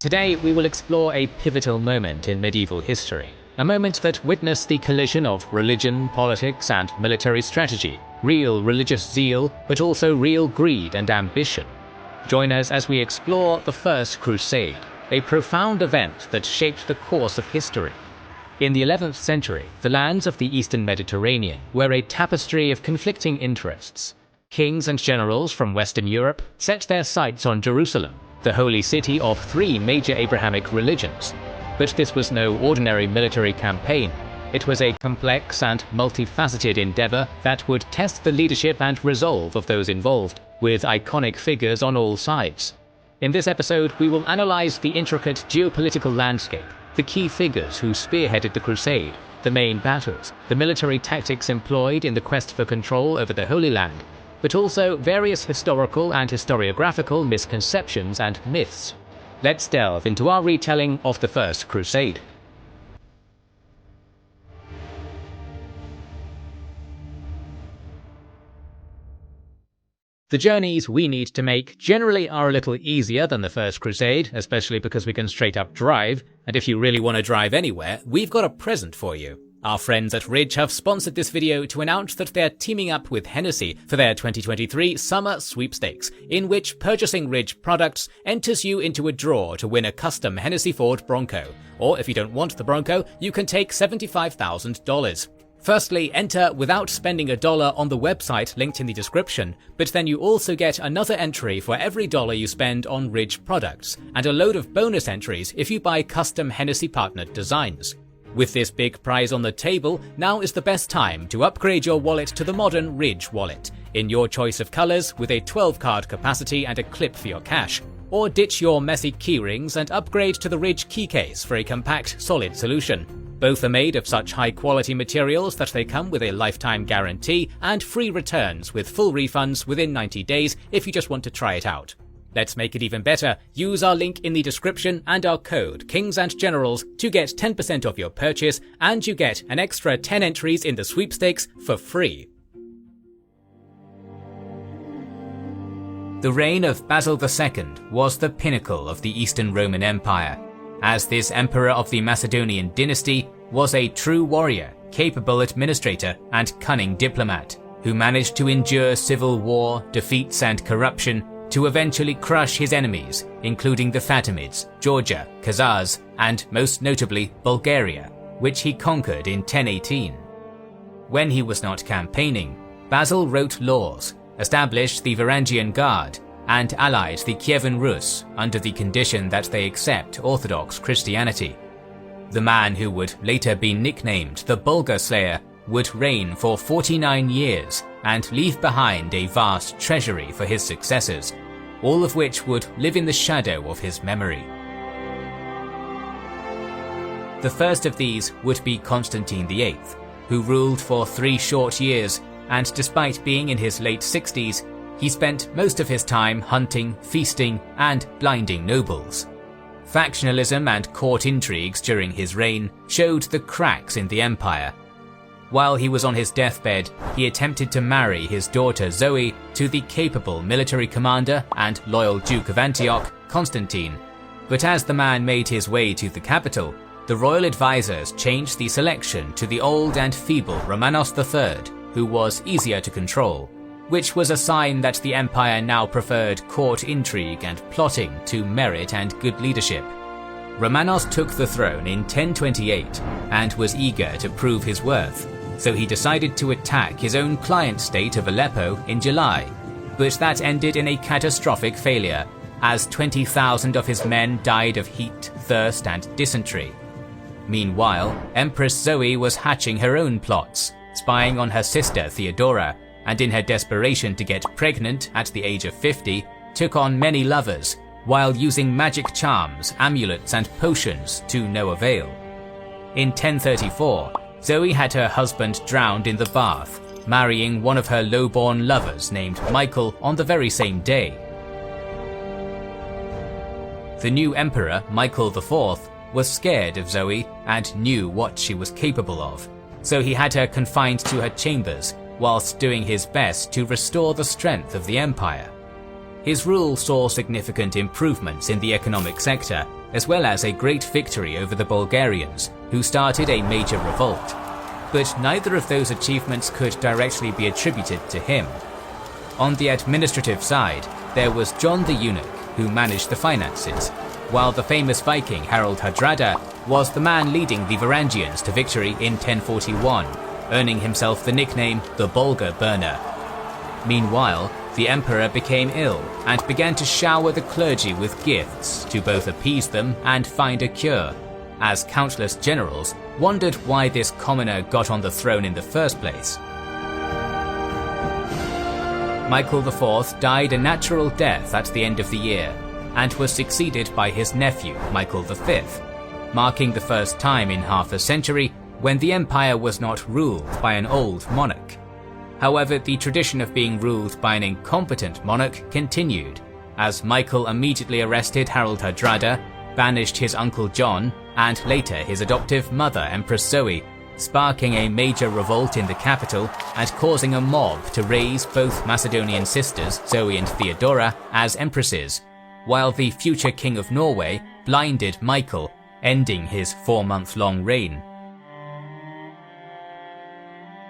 Today we will explore a pivotal moment in medieval history, a moment that witnessed the collision of religion, politics, and military strategy, real religious zeal, but also real greed and ambition. Join us as we explore the First Crusade, a profound event that shaped the course of history. In the 11th century, the lands of the Eastern Mediterranean were a tapestry of conflicting interests. Kings and generals from Western Europe set their sights on Jerusalem, the holy city of three major Abrahamic religions. But this was no ordinary military campaign. It was a complex and multifaceted endeavor that would test the leadership and resolve of those involved, with iconic figures on all sides. In this episode, we will analyze the intricate geopolitical landscape, the key figures who spearheaded the crusade, the main battles, the military tactics employed in the quest for control over the Holy Land, but also various historical and historiographical misconceptions and myths. Let's delve into our retelling of the First Crusade. The journeys we need to make generally are a little easier than the First Crusade, especially because we can straight up drive, and if you really want to drive anywhere, we've got a present for you. Our friends at Ridge have sponsored this video to announce that they're teaming up with Hennessy for their 2023 Summer Sweepstakes, in which purchasing Ridge products enters you into a draw to win a custom Hennessy Ford Bronco, or if you don't want the Bronco, you can take $75,000. Firstly, enter without spending $1 on the website linked in the description, but then you also get another entry for every dollar you spend on Ridge products, and a load of bonus entries if you buy custom Hennessy partnered designs. With this big prize on the table, now is the best time to upgrade your wallet to the modern Ridge wallet, in your choice of colors with a 12-card capacity and a clip for your cash. Or ditch your messy keyrings and upgrade to the Ridge key case for a compact, solid solution. Both are made of such high-quality materials that they come with a lifetime guarantee and free returns with full refunds within 90 days if you just want to try it out. Let's make it even better. Use our link in the description and our code Kings and Generals to get 10% off your purchase, and you get an extra 10 entries in the sweepstakes for free. The reign of Basil II was the pinnacle of the Eastern Roman Empire, as this emperor of the Macedonian dynasty was a true warrior, capable administrator, and cunning diplomat, who managed to endure civil war, defeats, and corruption to eventually crush his enemies, including the Fatimids, Georgia, Khazars, and most notably Bulgaria, which he conquered in 1018. When he was not campaigning, Basil wrote laws, established the Varangian Guard, and allied the Kievan Rus under the condition that they accept Orthodox Christianity. The man who would later be nicknamed the Bulgar Slayer would reign for 49 years and leave behind a vast treasury for his successors, all of which would live in the shadow of his memory. The first of these would be Constantine VIII, who ruled for 3 short years, and despite being in his late 60s, he spent most of his time hunting, feasting, and blinding nobles. Factionalism and court intrigues during his reign showed the cracks in the empire. While he was on his deathbed, he attempted to marry his daughter Zoe to the capable military commander and loyal Duke of Antioch, Constantine. But as the man made his way to the capital, the royal advisors changed the selection to the old and feeble Romanos III, who was easier to control, which was a sign that the empire now preferred court intrigue and plotting to merit and good leadership. Romanos took the throne in 1028 and was eager to prove his worth, so he decided to attack his own client state of Aleppo in July, but that ended in a catastrophic failure, as 20,000 of his men died of heat, thirst, and dysentery. Meanwhile, Empress Zoe was hatching her own plots, spying on her sister Theodora, and in her desperation to get pregnant at the age of 50, took on many lovers, while using magic charms, amulets, and potions to no avail. In 1034, Zoe had her husband drowned in the bath, marrying one of her lowborn lovers named Michael on the very same day. The new emperor, Michael IV, was scared of Zoe and knew what she was capable of, so he had her confined to her chambers, whilst doing his best to restore the strength of the empire. His rule saw significant improvements in the economic sector, as well as a great victory over the Bulgarians, who started a major revolt. But neither of those achievements could directly be attributed to him. On the administrative side, there was John the Eunuch, who managed the finances, while the famous Viking Harald Hardrada was the man leading the Varangians to victory in 1041, earning himself the nickname the Bulgar Burner. Meanwhile, the emperor became ill and began to shower the clergy with gifts to both appease them and find a cure, as countless generals wondered why this commoner got on the throne in the first place. Michael IV died a natural death at the end of the year, and was succeeded by his nephew Michael V, marking the first time in half a century when the empire was not ruled by an old monarch. However, the tradition of being ruled by an incompetent monarch continued, as Michael immediately arrested Harald Hardrada, banished his uncle John, and later his adoptive mother Empress Zoe, sparking a major revolt in the capital and causing a mob to raise both Macedonian sisters Zoe and Theodora as empresses, while the future king of Norway blinded Michael, ending his 4-month-long reign.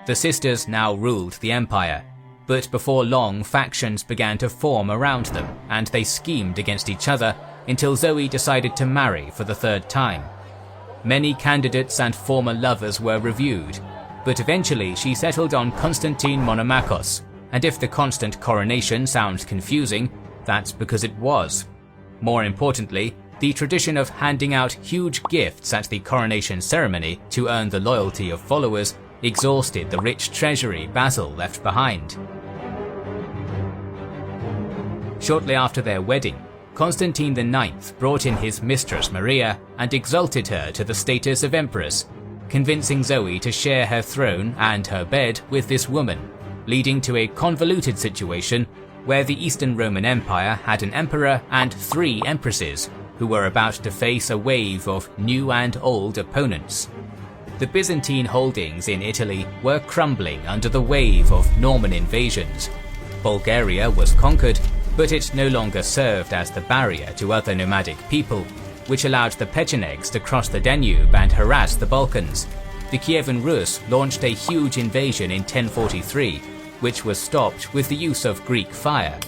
The sisters now ruled the empire, but before long factions began to form around them and they schemed against each other until Zoe decided to marry for the third time. Many candidates and former lovers were reviewed, but eventually she settled on Constantine Monomachos, and if the constant coronation sounds confusing, that's because it was. More importantly, the tradition of handing out huge gifts at the coronation ceremony to earn the loyalty of followers exhausted the rich treasury Basil left behind. Shortly after their wedding, Constantine IX brought in his mistress Maria and exalted her to the status of empress, convincing Zoe to share her throne and her bed with this woman, leading to a convoluted situation where the Eastern Roman Empire had an emperor and 3 empresses, who were about to face a wave of new and old opponents. The Byzantine holdings in Italy were crumbling under the wave of Norman invasions. Bulgaria was conquered, but it no longer served as the barrier to other nomadic people, which allowed the Pechenegs to cross the Danube and harass the Balkans. The Kievan Rus launched a huge invasion in 1043, which was stopped with the use of Greek fire.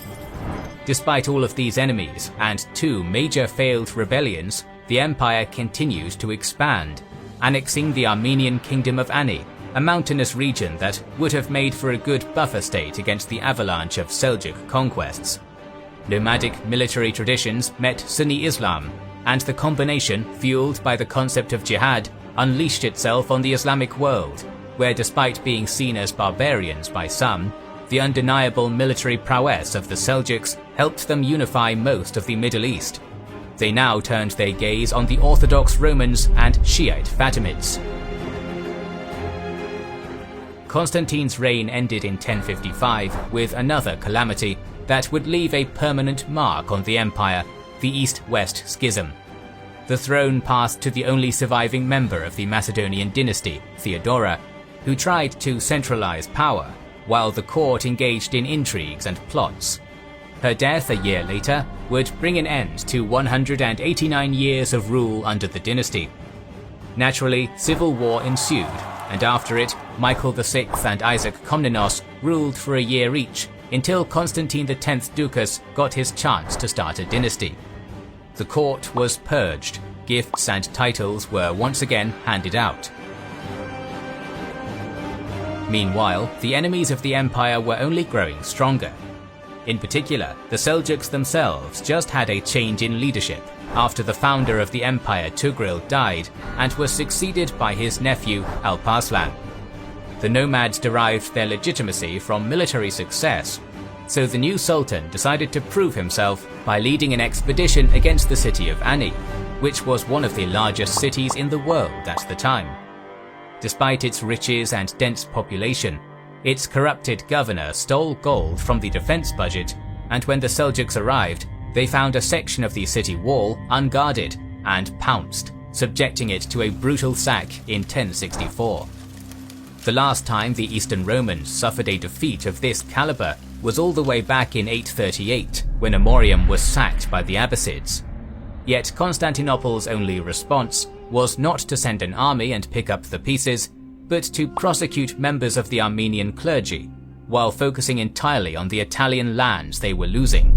Despite all of these enemies and 2 major failed rebellions, the empire continued to expand, annexing the Armenian kingdom of Ani, a mountainous region that would have made for a good buffer state against the avalanche of Seljuk conquests. Nomadic military traditions met Sunni Islam, and the combination, fueled by the concept of jihad, unleashed itself on the Islamic world, where despite being seen as barbarians by some, the undeniable military prowess of the Seljuks helped them unify most of the Middle East. They now turned their gaze on the Orthodox Romans and Shiite Fatimids. Constantine's reign ended in 1055 with another calamity that would leave a permanent mark on the empire, the East-West Schism. The throne passed to the only surviving member of the Macedonian dynasty, Theodora, who tried to centralize power, while the court engaged in intrigues and plots. Her death a year later would bring an end to 189 years of rule under the dynasty. Naturally, civil war ensued, and after it, Michael VI and Isaac Komnenos ruled for a year each, until Constantine X Ducas got his chance to start a dynasty. The court was purged, gifts and titles were once again handed out. Meanwhile, the enemies of the empire were only growing stronger. In particular, the Seljuks themselves just had a change in leadership after the founder of the empire Tugril died and was succeeded by his nephew Alparslan. The nomads derived their legitimacy from military success, so the new sultan decided to prove himself by leading an expedition against the city of Ani, which was one of the largest cities in the world at the time. Despite its riches and dense population, its corrupted governor stole gold from the defense budget, and when the Seljuks arrived, they found a section of the city wall unguarded and pounced, subjecting it to a brutal sack in 1064. The last time the Eastern Romans suffered a defeat of this caliber was all the way back in 838, when Amorium was sacked by the Abbasids. Yet Constantinople's only response was not to send an army and pick up the pieces, but to prosecute members of the Armenian clergy, while focusing entirely on the Italian lands they were losing.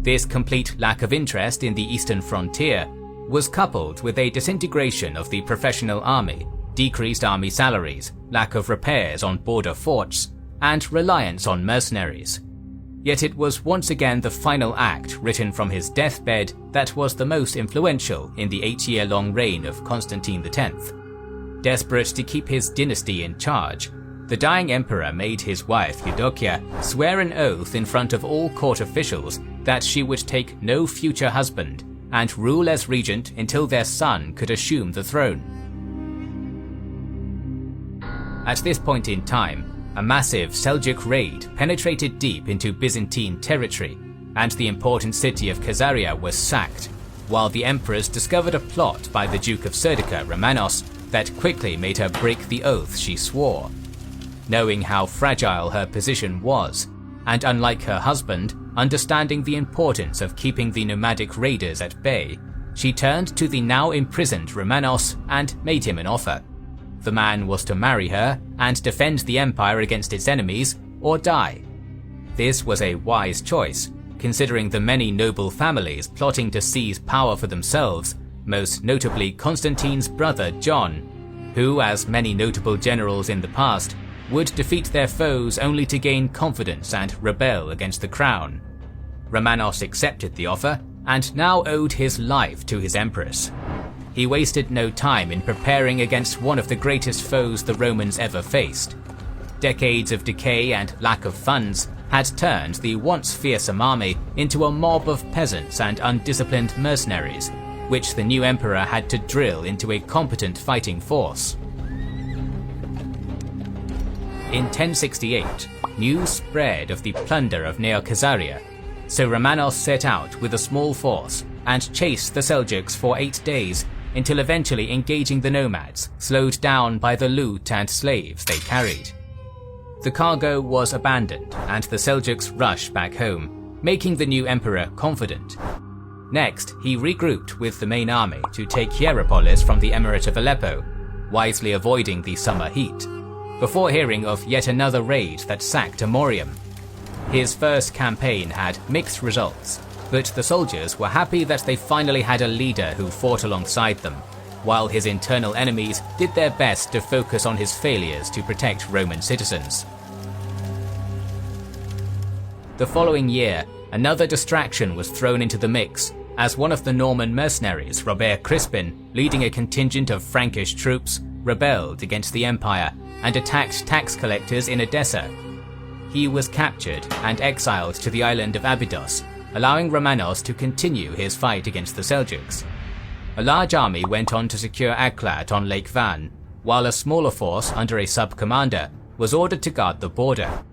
This complete lack of interest in the eastern frontier was coupled with a disintegration of the professional army, decreased army salaries, lack of repairs on border forts, and reliance on mercenaries. Yet it was once again the final act written from his deathbed that was the most influential in the 8-year-long reign of Constantine X. Desperate to keep his dynasty in charge, the dying emperor made his wife Eudokia swear an oath in front of all court officials that she would take no future husband and rule as regent until their son could assume the throne. At this point in time, a massive Seljuk raid penetrated deep into Byzantine territory, and the important city of Khazaria was sacked, while the empress discovered a plot by the Duke of Serdica, Romanos, that quickly made her break the oath she swore. Knowing how fragile her position was, and unlike her husband, understanding the importance of keeping the nomadic raiders at bay, she turned to the now imprisoned Romanos and made him an offer. The man was to marry her and defend the empire against its enemies, or die. This was a wise choice, considering the many noble families plotting to seize power for themselves, most notably Constantine's brother John, who, as many notable generals in the past, would defeat their foes only to gain confidence and rebel against the crown. Romanos accepted the offer and now owed his life to his empress. He wasted no time in preparing against one of the greatest foes the Romans ever faced. Decades of decay and lack of funds had turned the once fearsome army into a mob of peasants and undisciplined mercenaries, which the new emperor had to drill into a competent fighting force. In 1068, news spread of the plunder of Neo-Khazaria, so Romanos set out with a small force and chased the Seljuks for 8 days, until eventually engaging the nomads, slowed down by the loot and slaves they carried. The cargo was abandoned and the Seljuks rushed back home, making the new emperor confident. Next, he regrouped with the main army to take Hierapolis from the Emirate of Aleppo, wisely avoiding the summer heat, before hearing of yet another raid that sacked Amorium. His first campaign had mixed results, but the soldiers were happy that they finally had a leader who fought alongside them, while his internal enemies did their best to focus on his failures to protect Roman citizens. The following year, another distraction was thrown into the mix, as one of the Norman mercenaries, Robert Crispin, leading a contingent of Frankish troops, rebelled against the empire and attacked tax collectors in Edessa. He was captured and exiled to the island of Abydos, allowing Romanos to continue his fight against the Seljuks. A large army went on to secure Aklat on Lake Van, while a smaller force under a sub-commander was ordered to guard the border.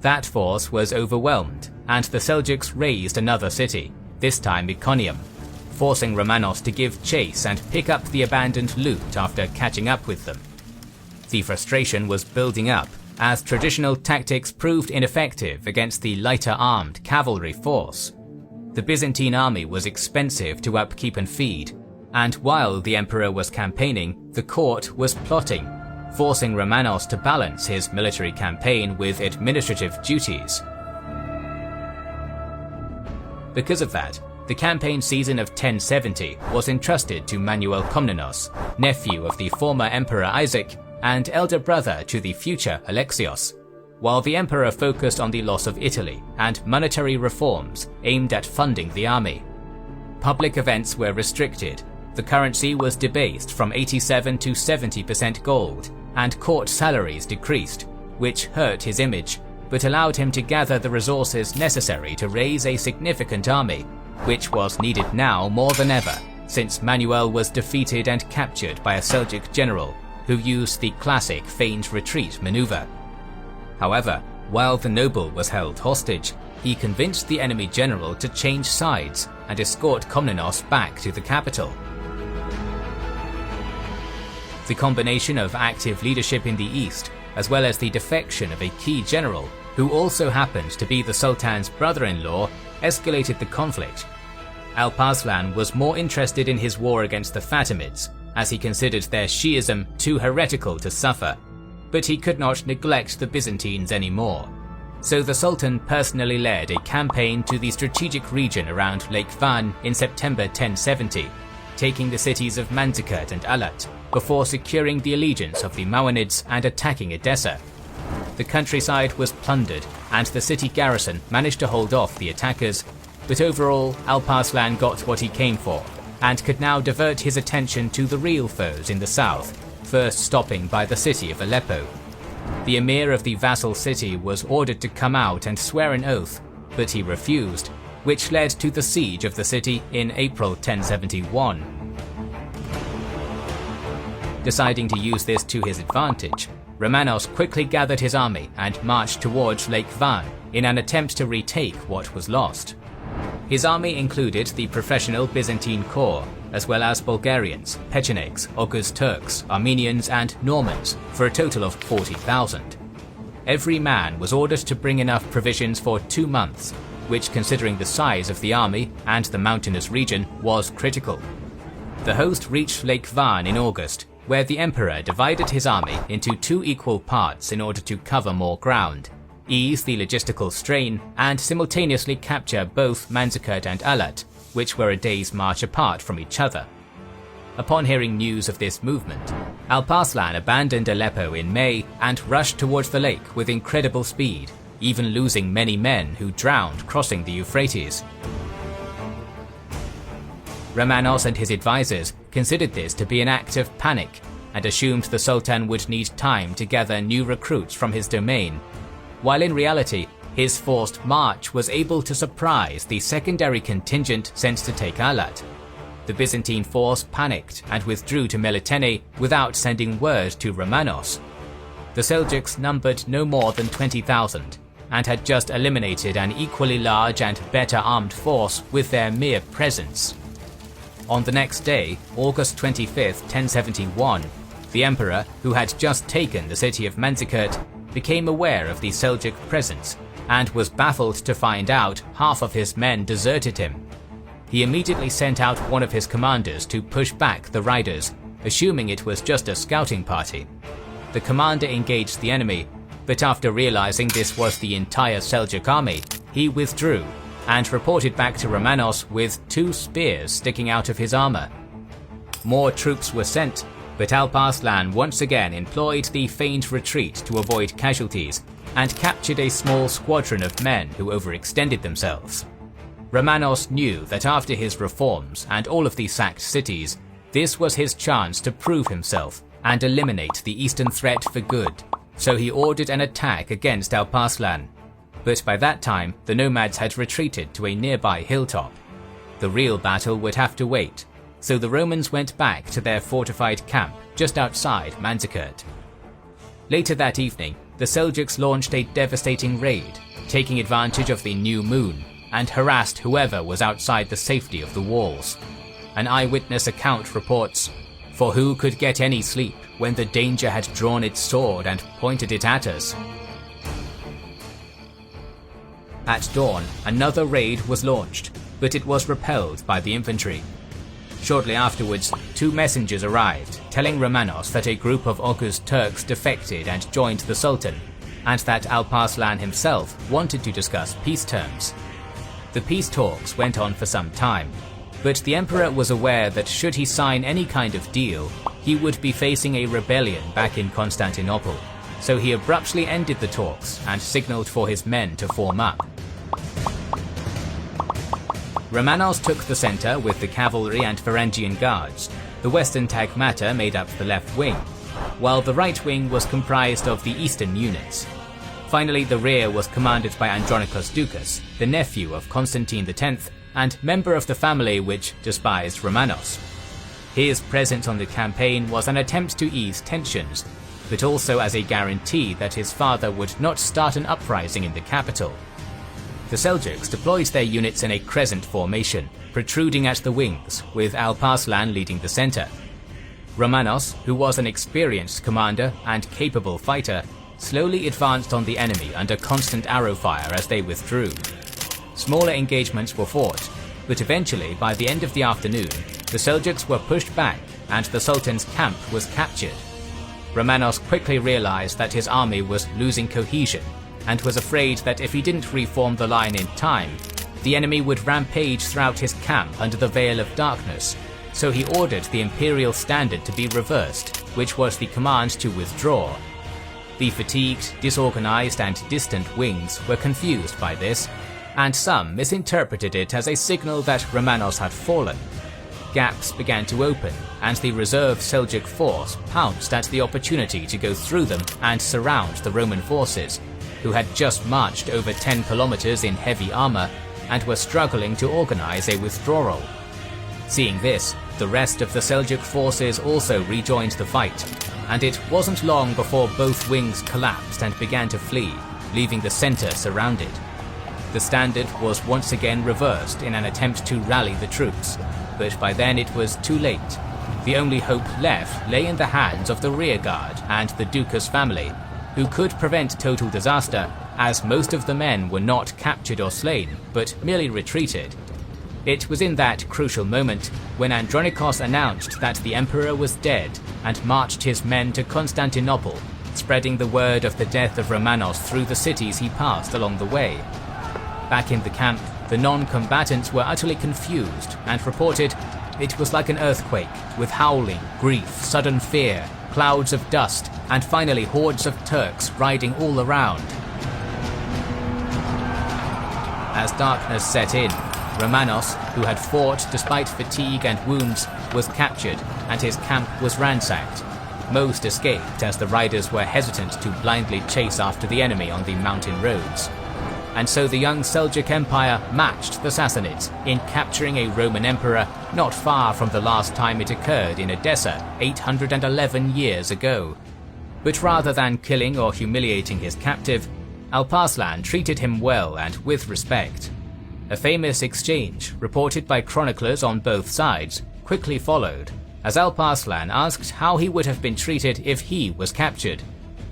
That force was overwhelmed, and the Seljuks razed another city, this time Iconium, forcing Romanos to give chase and pick up the abandoned loot after catching up with them. The frustration was building up, as traditional tactics proved ineffective against the lighter-armed cavalry force. The Byzantine army was expensive to upkeep and feed, and while the emperor was campaigning, the court was plotting, forcing Romanos to balance his military campaign with administrative duties. Because of that, the campaign season of 1070 was entrusted to Manuel Komnenos, nephew of the former emperor Isaac and elder brother to the future Alexios, while the emperor focused on the loss of Italy and monetary reforms aimed at funding the army. Public events were restricted, the currency was debased from 87 to 70% gold, and court salaries decreased, which hurt his image, but allowed him to gather the resources necessary to raise a significant army, which was needed now more than ever, since Manuel was defeated and captured by a Seljuk general who used the classic feigned retreat maneuver. However, while the noble was held hostage, he convinced the enemy general to change sides and escort Komnenos back to the capital. The combination of active leadership in the east, as well as the defection of a key general, who also happened to be the Sultan's brother-in-law, escalated the conflict. Alparslan was more interested in his war against the Fatimids, as he considered their Shi'ism too heretical to suffer, but he could not neglect the Byzantines anymore. So the Sultan personally led a campaign to the strategic region around Lake Van in September 1070, taking the cities of Manzikert and Alat, before securing the allegiance of the Mawanids and attacking Edessa. The countryside was plundered, and the city garrison managed to hold off the attackers, but overall Alparslan got what he came for, and could now divert his attention to the real foes in the south, first stopping by the city of Aleppo. The emir of the vassal city was ordered to come out and swear an oath, but he refused, which led to the siege of the city in April 1071. Deciding to use this to his advantage, Romanos quickly gathered his army and marched towards Lake Van in an attempt to retake what was lost. His army included the professional Byzantine corps, as well as Bulgarians, Pechenegs, Oghuz Turks, Armenians and Normans, for a total of 40,000. Every man was ordered to bring enough provisions for 2 months, which, considering the size of the army and the mountainous region, was critical. The host reached Lake Van in August, where the emperor divided his army into 2 equal parts in order to cover more ground, ease the logistical strain, and simultaneously capture both Manzikert and Alat, which were a day's march apart from each other. Upon hearing news of this movement, Alparslan abandoned Aleppo in May and rushed towards the lake with incredible speed, even losing many men who drowned crossing the Euphrates. Romanos and his advisors considered this to be an act of panic and assumed the Sultan would need time to gather new recruits from his domain, while in reality his forced march was able to surprise the secondary contingent sent to take Alat. The Byzantine force panicked and withdrew to Melitene without sending word to Romanos. The Seljuks numbered no more than 20,000 and had just eliminated an equally large and better armed force with their mere presence. On the next day, August 25, 1071, the emperor, who had just taken the city of Manzikert, became aware of the Seljuk presence and was baffled to find out half of his men deserted him. He immediately sent out one of his commanders to push back the riders, assuming it was just a scouting party. The commander engaged the enemy, but after realizing this was the entire Seljuk army, he withdrew and reported back to Romanos with 2 spears sticking out of his armor. More troops were sent, but Alparslan once again employed the feigned retreat to avoid casualties and captured a small squadron of men who overextended themselves. Romanos knew that after his reforms and all of the sacked cities, this was his chance to prove himself and eliminate the eastern threat for good, so he ordered an attack against Alparslan. But by that time, the nomads had retreated to a nearby hilltop. The real battle would have to wait, so the Romans went back to their fortified camp just outside Manzikert. Later that evening, the Seljuks launched a devastating raid, taking advantage of the new moon, and harassed whoever was outside the safety of the walls. An eyewitness account reports, "For who could get any sleep when the danger had drawn its sword and pointed it at us?" At dawn, another raid was launched, but it was repelled by the infantry. Shortly afterwards, 2 messengers arrived, telling Romanos that a group of Oghuz Turks defected and joined the Sultan, and that Alparslan himself wanted to discuss peace terms. The peace talks went on for some time, but the emperor was aware that should he sign any kind of deal, he would be facing a rebellion back in Constantinople, so he abruptly ended the talks and signaled for his men to form up. Romanos took the center with the cavalry and Varangian guards. The western tagmata made up the left wing, while the right wing was comprised of the eastern units. Finally, the rear was commanded by Andronikos Doukas, the nephew of Constantine X and member of the family which despised Romanos. His presence on the campaign was an attempt to ease tensions, but also as a guarantee that his father would not start an uprising in the capital. The Seljuks deployed their units in a crescent formation, protruding at the wings, with Alparslan leading the center. Romanos, who was an experienced commander and capable fighter, slowly advanced on the enemy under constant arrow fire as they withdrew. Smaller engagements were fought, but eventually by the end of the afternoon, the Seljuks were pushed back and the Sultan's camp was captured. Romanos quickly realized that his army was losing cohesion and was afraid that if he didn't reform the line in time, the enemy would rampage throughout his camp under the veil of darkness, so he ordered the imperial standard to be reversed, which was the command to withdraw. The fatigued, disorganized and distant wings were confused by this, and some misinterpreted it as a signal that Romanos had fallen. Gaps began to open, and the reserve Seljuk force pounced at the opportunity to go through them and surround the Roman forces, who had just marched over 10 kilometers in heavy armor and were struggling to organize a withdrawal. Seeing this, the rest of the Seljuk forces also rejoined the fight, and it wasn't long before both wings collapsed and began to flee, leaving the center surrounded. The standard was once again reversed in an attempt to rally the troops, but by then it was too late. The only hope left lay in the hands of the rearguard and the Ducas family, who could prevent total disaster, as most of the men were not captured or slain, but merely retreated. It was in that crucial moment when Andronikos announced that the emperor was dead and marched his men to Constantinople, spreading the word of the death of Romanos through the cities he passed along the way. Back in the camp, the non-combatants were utterly confused and reported it was like an earthquake, with howling, grief, sudden fear, clouds of dust, and finally hordes of Turks riding all around. As darkness set in, Romanos, who had fought despite fatigue and wounds, was captured and his camp was ransacked. Most escaped as the riders were hesitant to blindly chase after the enemy on the mountain roads. And so the young Seljuk Empire matched the Sassanids in capturing a Roman emperor not far from the last time it occurred in Edessa 811 years ago. But rather than killing or humiliating his captive, Alparslan treated him well and with respect. A famous exchange, reported by chroniclers on both sides, quickly followed, as Alparslan asked how he would have been treated if he was captured,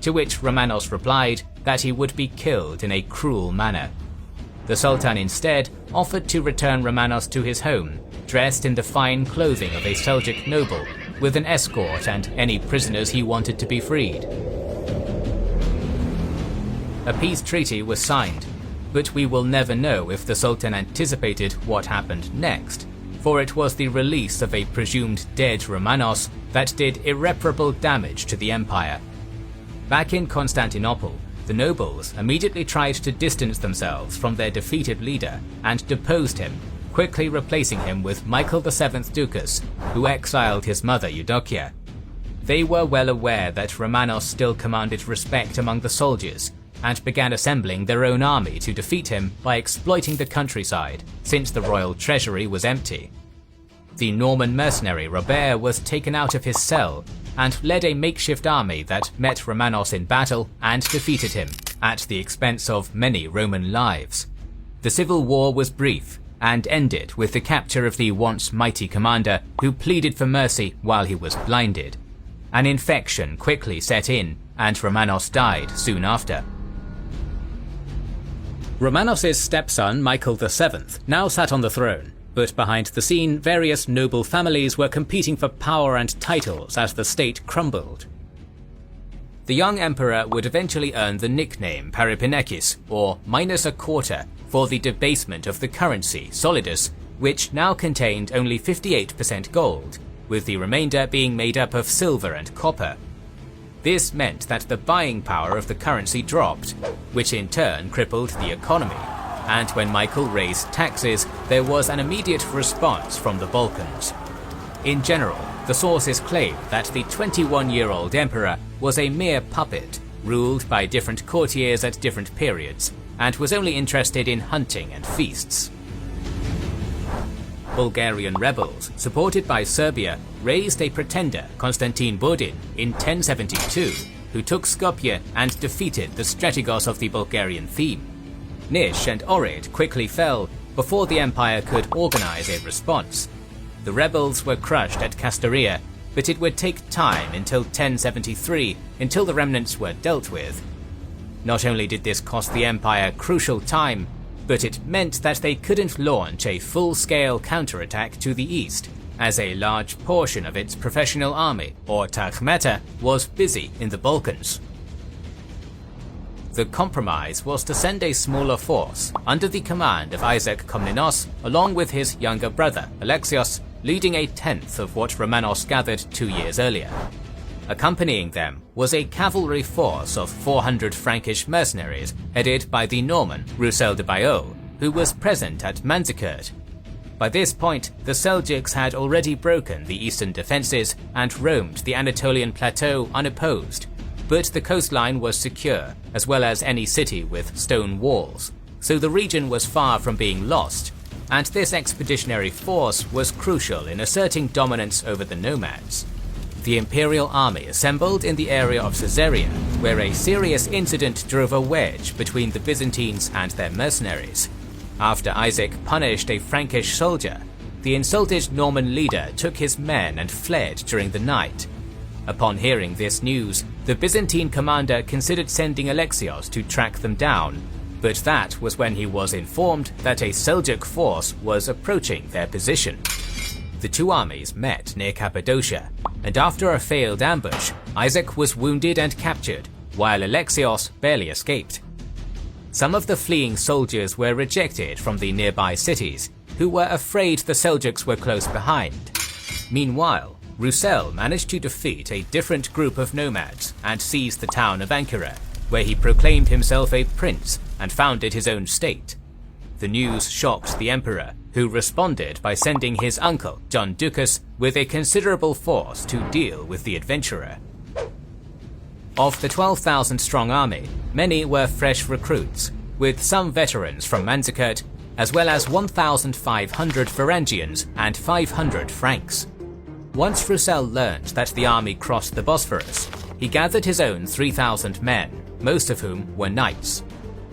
to which Romanos replied that he would be killed in a cruel manner. The Sultan instead offered to return Romanos to his home, dressed in the fine clothing of a Seljuk noble, with an escort and any prisoners he wanted to be freed. A peace treaty was signed, but we will never know if the Sultan anticipated what happened next, for it was the release of a presumed dead Romanos that did irreparable damage to the empire. Back in Constantinople, the nobles immediately tried to distance themselves from their defeated leader and deposed him, quickly replacing him with Michael VII Ducas, who exiled his mother Eudokia. They were well aware that Romanos still commanded respect among the soldiers, and began assembling their own army to defeat him by exploiting the countryside, since the royal treasury was empty. The Norman mercenary Robert was taken out of his cell and led a makeshift army that met Romanos in battle and defeated him, at the expense of many Roman lives. The civil war was brief, and ended with the capture of the once mighty commander who pleaded for mercy while he was blinded. An infection quickly set in, and Romanos died soon after. Romanos' stepson Michael VII now sat on the throne, but behind the scene various noble families were competing for power and titles as the state crumbled. The young emperor would eventually earn the nickname Paripinekis, or minus a quarter, for the debasement of the currency solidus, which now contained only 58% gold, with the remainder being made up of silver and copper. This meant that the buying power of the currency dropped, which in turn crippled the economy, and when Michael raised taxes, there was an immediate response from the Balkans. In general, the sources claim that the 21-year-old emperor was a mere puppet, ruled by different courtiers at different periods, and was only interested in hunting and feasts. Bulgarian rebels, supported by Serbia, raised a pretender, Constantine Bodin, in 1072, who took Skopje and defeated the Strategos of the Bulgarian theme. Nish and Ohrid quickly fell before the empire could organize a response. The rebels were crushed at Kasteria, but it would take time until 1073 until the remnants were dealt with. Not only did this cost the empire crucial time, but it meant that they couldn't launch a full-scale counterattack to the east, as a large portion of its professional army, or Takhmeta, was busy in the Balkans. The compromise was to send a smaller force under the command of Isaac Komnenos along with his younger brother Alexios, leading a tenth of what Romanos gathered 2 years earlier. Accompanying them was a cavalry force of 400 Frankish mercenaries headed by the Norman Roussel de Bayeux, who was present at Manzikert. By this point, the Seljuks had already broken the eastern defences and roamed the Anatolian plateau unopposed, but the coastline was secure, as well as any city with stone walls, so the region was far from being lost, and this expeditionary force was crucial in asserting dominance over the nomads. The imperial army assembled in the area of Caesarea, where a serious incident drove a wedge between the Byzantines and their mercenaries. After Isaac punished a Frankish soldier, the insulted Norman leader took his men and fled during the night. Upon hearing this news, the Byzantine commander considered sending Alexios to track them down, but that was when he was informed that a Seljuk force was approaching their position. The two armies met near Cappadocia, and after a failed ambush, Isaac was wounded and captured, while Alexios barely escaped. Some of the fleeing soldiers were rejected from the nearby cities, who were afraid the Seljuks were close behind. Meanwhile, Roussel managed to defeat a different group of nomads and seize the town of Ankara, where he proclaimed himself a prince and founded his own state. The news shocked the emperor, who responded by sending his uncle, John Ducas, with a considerable force to deal with the adventurer. Of the 12,000-strong army, many were fresh recruits, with some veterans from Manzikert, as well as 1,500 Varangians and 500 Franks. Once Roussel learned that the army crossed the Bosphorus, he gathered his own 3,000 men, most of whom were knights.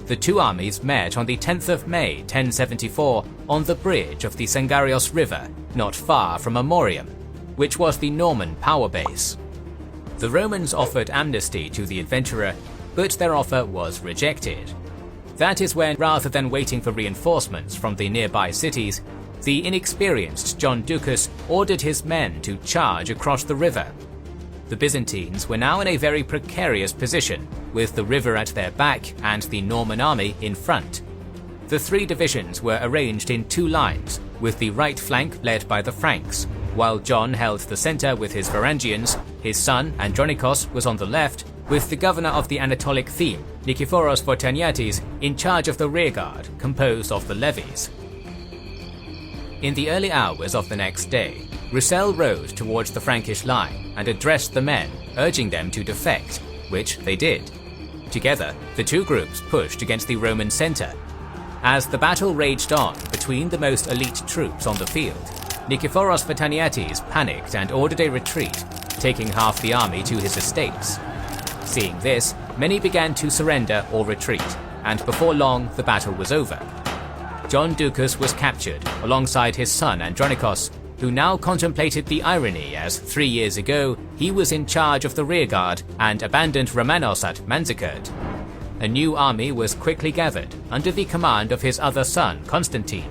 The two armies met on the 10th of May 1074 on the bridge of the Sangarios River, not far from Amorium, which was the Norman power base. The Romans offered amnesty to the adventurer, but their offer was rejected. That is when, rather than waiting for reinforcements from the nearby cities, the inexperienced John Ducas ordered his men to charge across the river. The Byzantines were now in a very precarious position, with the river at their back and the Norman army in front. The three divisions were arranged in two lines, with the right flank led by the Franks, while John held the centre with his Varangians. His son Andronikos was on the left, with the governor of the Anatolic theme, Nikephoros Vortaniates, in charge of the rearguard, composed of the levies. In the early hours of the next day, Roussel rode towards the Frankish line and addressed the men, urging them to defect, which they did. Together, the two groups pushed against the Roman centre. As the battle raged on between the most elite troops on the field, Nikephoros Vortaniates panicked and ordered a retreat, taking half the army to his estates. Seeing this, many began to surrender or retreat, and before long the battle was over. John Ducas was captured alongside his son Andronikos, who now contemplated the irony as 3 years ago he was in charge of the rearguard and abandoned Romanos at Manzikert. A new army was quickly gathered under the command of his other son Constantine,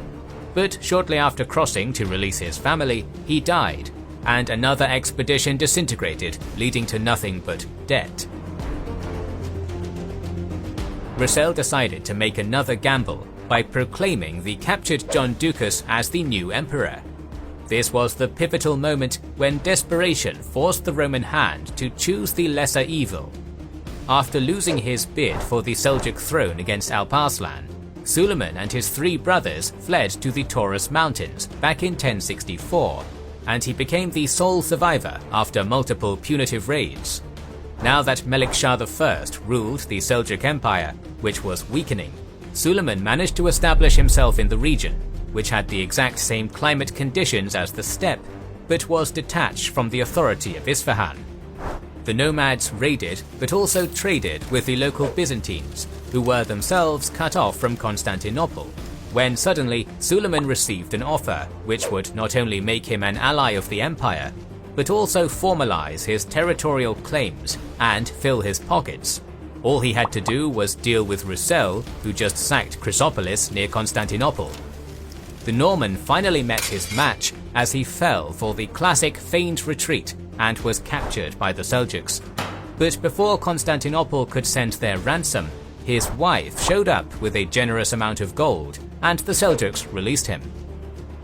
but shortly after crossing to release his family, he died, and another expedition disintegrated, leading to nothing but debt. Roussel decided to make another gamble by proclaiming the captured John Ducas as the new emperor. This was the pivotal moment when desperation forced the Roman hand to choose the lesser evil. After losing his bid for the Seljuk throne against Alp Arslan, Suleiman and his 3 brothers fled to the Taurus Mountains back in 1064, and he became the sole survivor after multiple punitive raids. Now that Melik Shah I ruled the Seljuk Empire, which was weakening, Suleiman managed to establish himself in the region, which had the exact same climate conditions as the steppe, but was detached from the authority of Isfahan. The nomads raided, but also traded with the local Byzantines, who were themselves cut off from Constantinople, when suddenly Suleiman received an offer which would not only make him an ally of the empire, but also formalize his territorial claims and fill his pockets. All he had to do was deal with Roussel, who just sacked Chrysopolis near Constantinople. The Norman finally met his match as he fell for the classic feigned retreat and was captured by the Seljuks. But before Constantinople could send their ransom, his wife showed up with a generous amount of gold, and the Seljuks released him.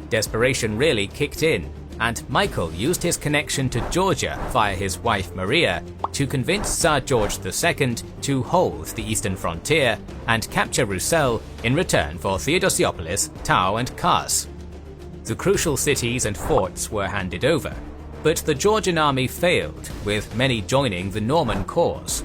Desperation really kicked in, and Michael used his connection to Georgia via his wife Maria to convince Tsar George II to hold the eastern frontier and capture Roussel in return for Theodosiopolis, Tau and Kars. The crucial cities and forts were handed over, but the Georgian army failed, with many joining the Norman cause.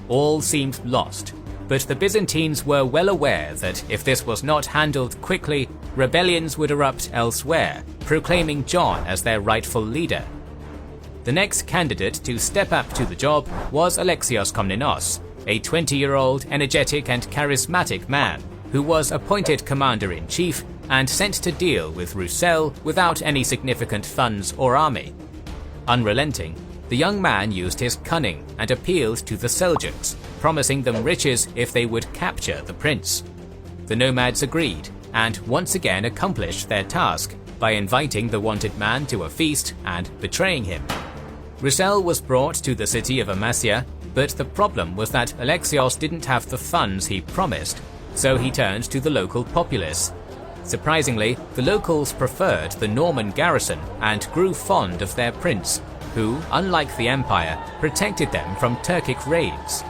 All seemed lost, but the Byzantines were well aware that if this was not handled quickly, rebellions would erupt elsewhere, proclaiming John as their rightful leader. The next candidate to step up to the job was Alexios Komnenos, a 20-year-old energetic and charismatic man who was appointed commander-in-chief and sent to deal with Roussel without any significant funds or army. Unrelenting, the young man used his cunning and appealed to the Seljuks, promising them riches if they would capture the prince. The nomads agreed, and once again accomplished their task by inviting the wanted man to a feast and betraying him. Roussel was brought to the city of Amasya, but the problem was that Alexios didn't have the funds he promised, so he turned to the local populace. Surprisingly, the locals preferred the Norman garrison and grew fond of their prince, who, unlike the empire, protected them from Turkic raids.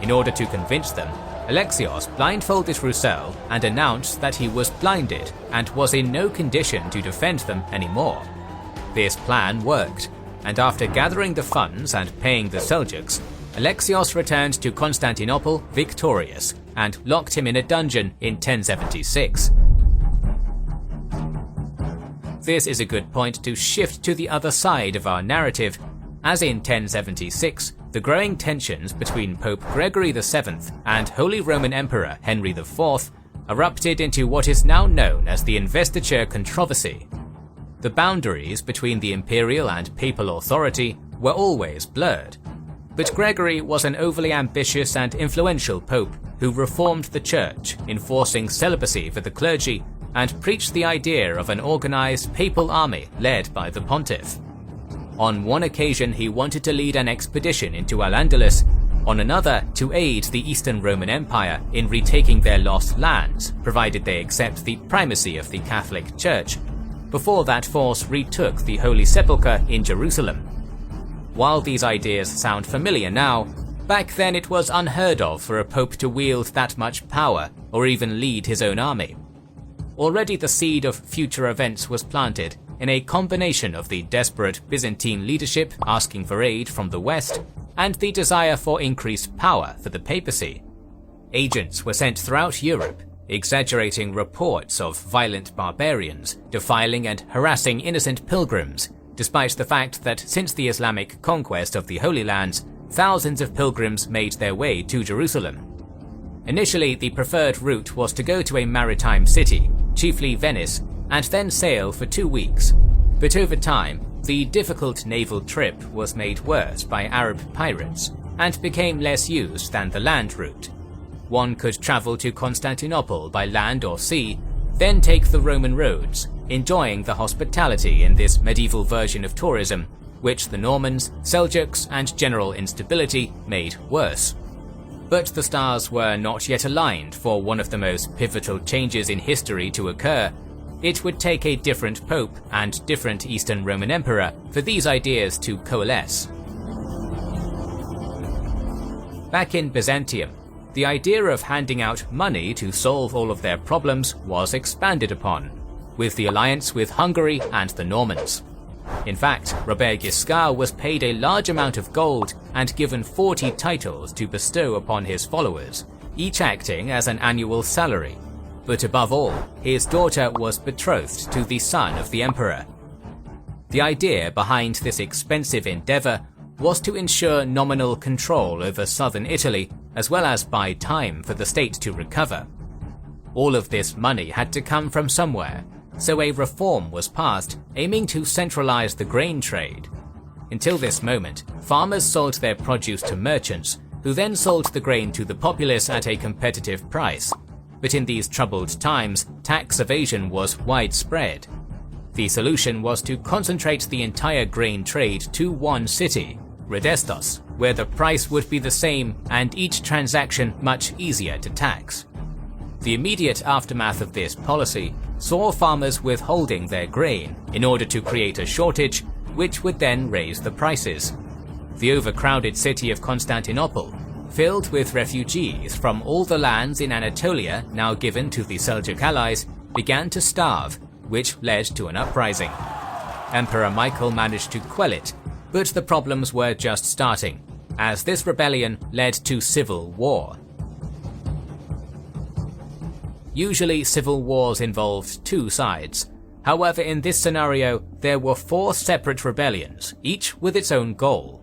In order to convince them, Alexios blindfolded Roussel and announced that he was blinded and was in no condition to defend them anymore. This plan worked, and after gathering the funds and paying the Seljuks, Alexios returned to Constantinople victorious and locked him in a dungeon in 1076. This is a good point to shift to the other side of our narrative, as in 1076, the growing tensions between Pope Gregory VII and Holy Roman Emperor Henry IV erupted into what is now known as the investiture controversy. The boundaries between the imperial and papal authority were always blurred, but Gregory was an overly ambitious and influential pope who reformed the church, enforcing celibacy for the clergy, and preached the idea of an organized papal army led by the pontiff. On one occasion he wanted to lead an expedition into Al-Andalus, on another to aid the Eastern Roman Empire in retaking their lost lands, provided they accept the primacy of the Catholic Church, before that force retook the Holy Sepulchre in Jerusalem. While these ideas sound familiar now, back then it was unheard of for a pope to wield that much power or even lead his own army. Already the seed of future events was planted in a combination of the desperate Byzantine leadership asking for aid from the West and the desire for increased power for the papacy. Agents were sent throughout Europe, exaggerating reports of violent barbarians defiling and harassing innocent pilgrims, despite the fact that since the Islamic conquest of the Holy Lands, thousands of pilgrims made their way to Jerusalem. Initially, the preferred route was to go to a maritime city, chiefly Venice, and then sail for 2 weeks. But over time, the difficult naval trip was made worse by Arab pirates and became less used than the land route. One could travel to Constantinople by land or sea, then take the Roman roads, enjoying the hospitality in this medieval version of tourism, which the Normans, Seljuks, and general instability made worse. But the stars were not yet aligned for one of the most pivotal changes in history to occur. It would take a different pope and different Eastern Roman emperor for these ideas to coalesce. Back in Byzantium, the idea of handing out money to solve all of their problems was expanded upon, with the alliance with Hungary and the Normans. In fact, Robert Guiscard was paid a large amount of gold and given 40 titles to bestow upon his followers, each acting as an annual salary. But above all, his daughter was betrothed to the son of the emperor. The idea behind this expensive endeavor was to ensure nominal control over southern Italy, as well as buy time for the state to recover. All of this money had to come from somewhere, so a reform was passed aiming to centralize the grain trade. Until this moment, farmers sold their produce to merchants, who then sold the grain to the populace at a competitive price. But in these troubled times, tax evasion was widespread. The solution was to concentrate the entire grain trade to one city, Redestos, where the price would be the same and each transaction much easier to tax. The immediate aftermath of this policy saw farmers withholding their grain in order to create a shortage, which would then raise the prices. The overcrowded city of Constantinople, filled with refugees from all the lands in Anatolia now given to the Seljuk allies, began to starve, which led to an uprising. Emperor Michael managed to quell it, but the problems were just starting, as this rebellion led to civil war. Usually civil wars involved two sides. However, in this scenario, there were four separate rebellions, each with its own goal.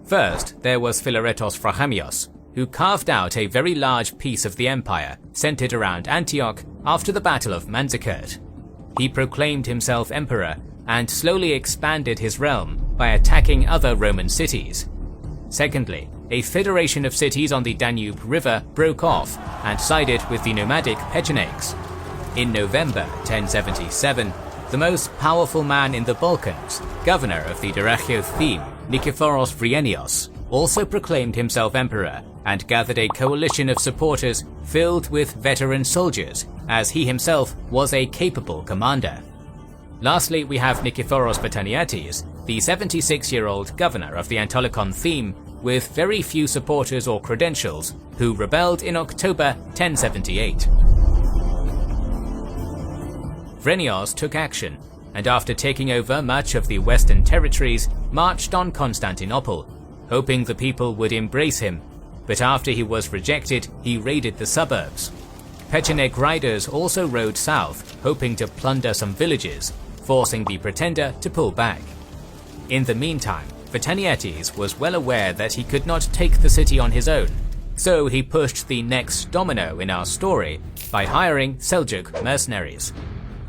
First, there was Philaretos Frachamios, who carved out a very large piece of the empire, centered around Antioch after the Battle of Manzikert. He proclaimed himself emperor and slowly expanded his realm by attacking other Roman cities. Secondly, a federation of cities on the Danube River broke off and sided with the nomadic Pechenegs. In November 1077, the most powerful man in the Balkans, governor of the Dyrrhachian theme, Nikephoros Vrienios, also proclaimed himself emperor and gathered a coalition of supporters filled with veteran soldiers, as he himself was a capable commander. Lastly, we have Nikephoros Vataniates, the 76-year-old governor of the Antolikon theme, with very few supporters or credentials, who rebelled in October 1078. Vrenios took action, and after taking over much of the western territories, marched on Constantinople, hoping the people would embrace him, but after he was rejected, he raided the suburbs. Pecheneg riders also rode south, hoping to plunder some villages, forcing the pretender to pull back. In the meantime, Vataniates was well aware that he could not take the city on his own, so he pushed the next domino in our story by hiring Seljuk mercenaries.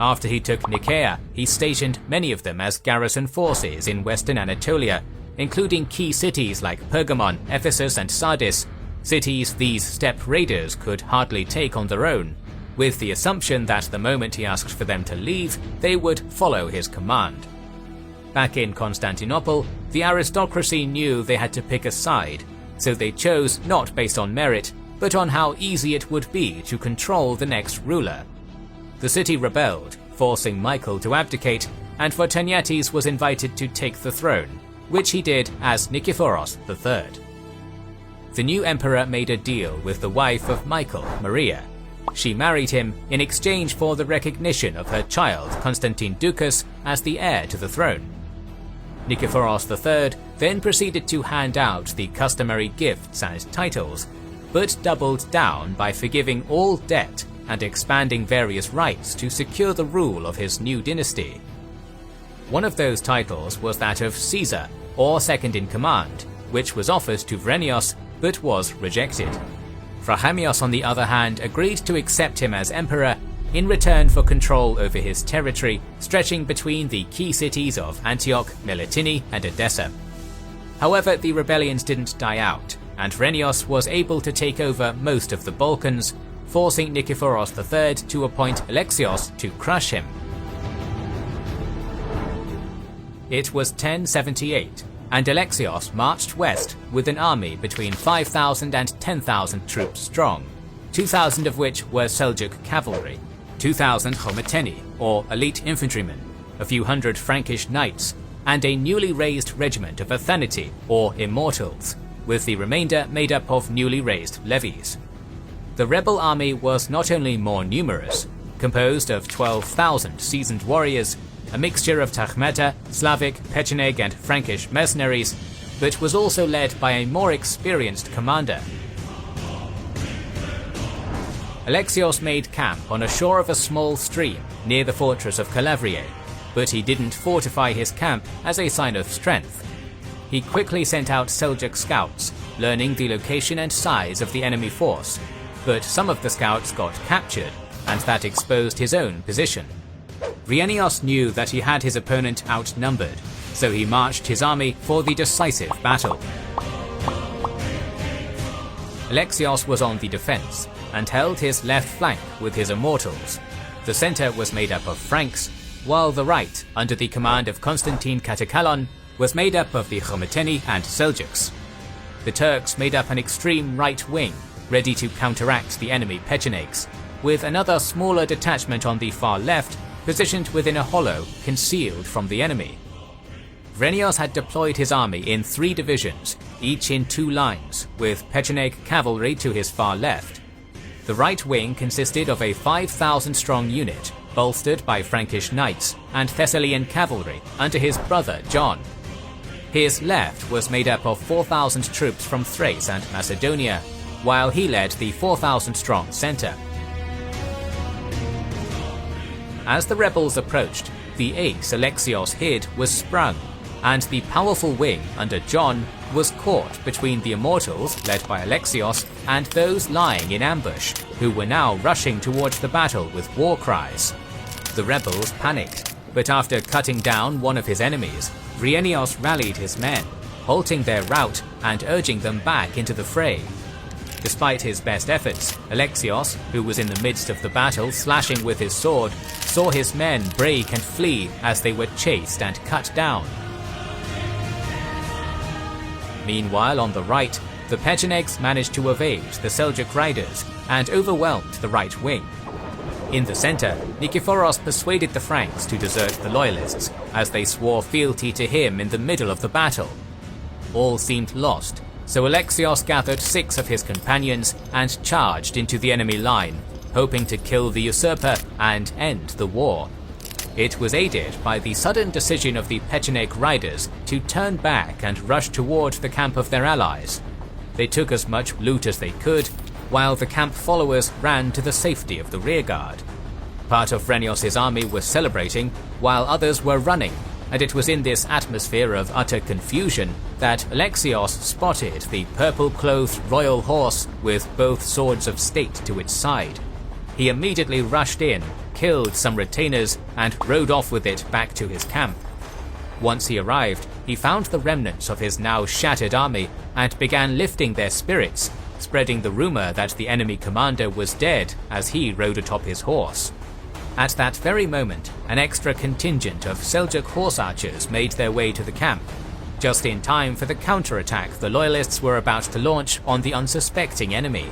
After he took Nicaea, he stationed many of them as garrison forces in western Anatolia, including key cities like Pergamon, Ephesus and Sardis, cities these steppe raiders could hardly take on their own, with the assumption that the moment he asked for them to leave, they would follow his command. Back in Constantinople, the aristocracy knew they had to pick a side, so they chose not based on merit, but on how easy it would be to control the next ruler. The city rebelled, forcing Michael to abdicate, and Vataniates was invited to take the throne, which he did as Nikephoros III. The new emperor made a deal with the wife of Michael, Maria. She married him in exchange for the recognition of her child, Constantine Ducas, as the heir to the throne. Nikephoros III then proceeded to hand out the customary gifts and titles, but doubled down by forgiving all debt and expanding various rights to secure the rule of his new dynasty. One of those titles was that of Caesar, or second in command, which was offered to Vrenios but was rejected. Frachamios, on the other hand, agreed to accept him as emperor in return for control over his territory stretching between the key cities of Antioch, Melitini and Edessa. However, the rebellions didn't die out, and Vrenios was able to take over most of the Balkans, forcing Nikephoros III to appoint Alexios to crush him. It was 1078, and Alexios marched west with an army between 5,000 and 10,000 troops strong, 2,000 of which were Seljuk cavalry, 2,000 Chometeni, or elite infantrymen, a few hundred Frankish knights, and a newly raised regiment of Athaniti, or immortals, with the remainder made up of newly raised levies. The rebel army was not only more numerous, composed of 12,000 seasoned warriors, a mixture of Takhmeta, Slavic, Pecheneg and Frankish mercenaries, but was also led by a more experienced commander. Alexios made camp on a shore of a small stream near the fortress of Calabria, but he didn't fortify his camp as a sign of strength. He quickly sent out Seljuk scouts, learning the location and size of the enemy force, but some of the scouts got captured, and that exposed his own position. Vrienios knew that he had his opponent outnumbered, so he marched his army for the decisive battle. Alexios was on the defense and held his left flank with his immortals. The center was made up of Franks, while the right, under the command of Constantine Katakalon, was made up of the Khometeni and Seljuks. The Turks made up an extreme right wing, ready to counteract the enemy Pechenegs, with another smaller detachment on the far left, positioned within a hollow concealed from the enemy. Vrenios had deployed his army in 3 divisions, each in 2 lines, with Pecheneg cavalry to his far left. The right wing consisted of a 5,000-strong unit, bolstered by Frankish knights and Thessalian cavalry under his brother John. His left was made up of 4,000 troops from Thrace and Macedonia, while he led the 4,000-strong center. As the rebels approached, the ace Alexios hid was sprung, and the powerful wing under John was caught between the immortals led by Alexios and those lying in ambush, who were now rushing towards the battle with war cries. The rebels panicked, but after cutting down one of his enemies, Vrenios rallied his men, halting their rout and urging them back into the fray. Despite his best efforts, Alexios, who was in the midst of the battle slashing with his sword, saw his men break and flee as they were chased and cut down. Meanwhile, on the right, the Pechenegs managed to evade the Seljuk riders and overwhelmed the right wing. In the center, Nikephoros persuaded the Franks to desert the loyalists, as they swore fealty to him in the middle of the battle. All seemed lost, so Alexios gathered 6 of his companions and charged into the enemy line, hoping to kill the usurper and end the war. It was aided by the sudden decision of the Pecheneg riders to turn back and rush toward the camp of their allies. They took as much loot as they could, while the camp followers ran to the safety of the rearguard. Part of Vrenios' army was celebrating, while others were running, and it was in this atmosphere of utter confusion that Alexios spotted the purple-clothed royal horse with both swords of state to its side. He immediately rushed in, killed some retainers, and rode off with it back to his camp. Once he arrived, he found the remnants of his now shattered army and began lifting their spirits, spreading the rumor that the enemy commander was dead as he rode atop his horse. At that very moment, an extra contingent of Seljuk horse archers made their way to the camp, just in time for the counterattack the loyalists were about to launch on the unsuspecting enemy.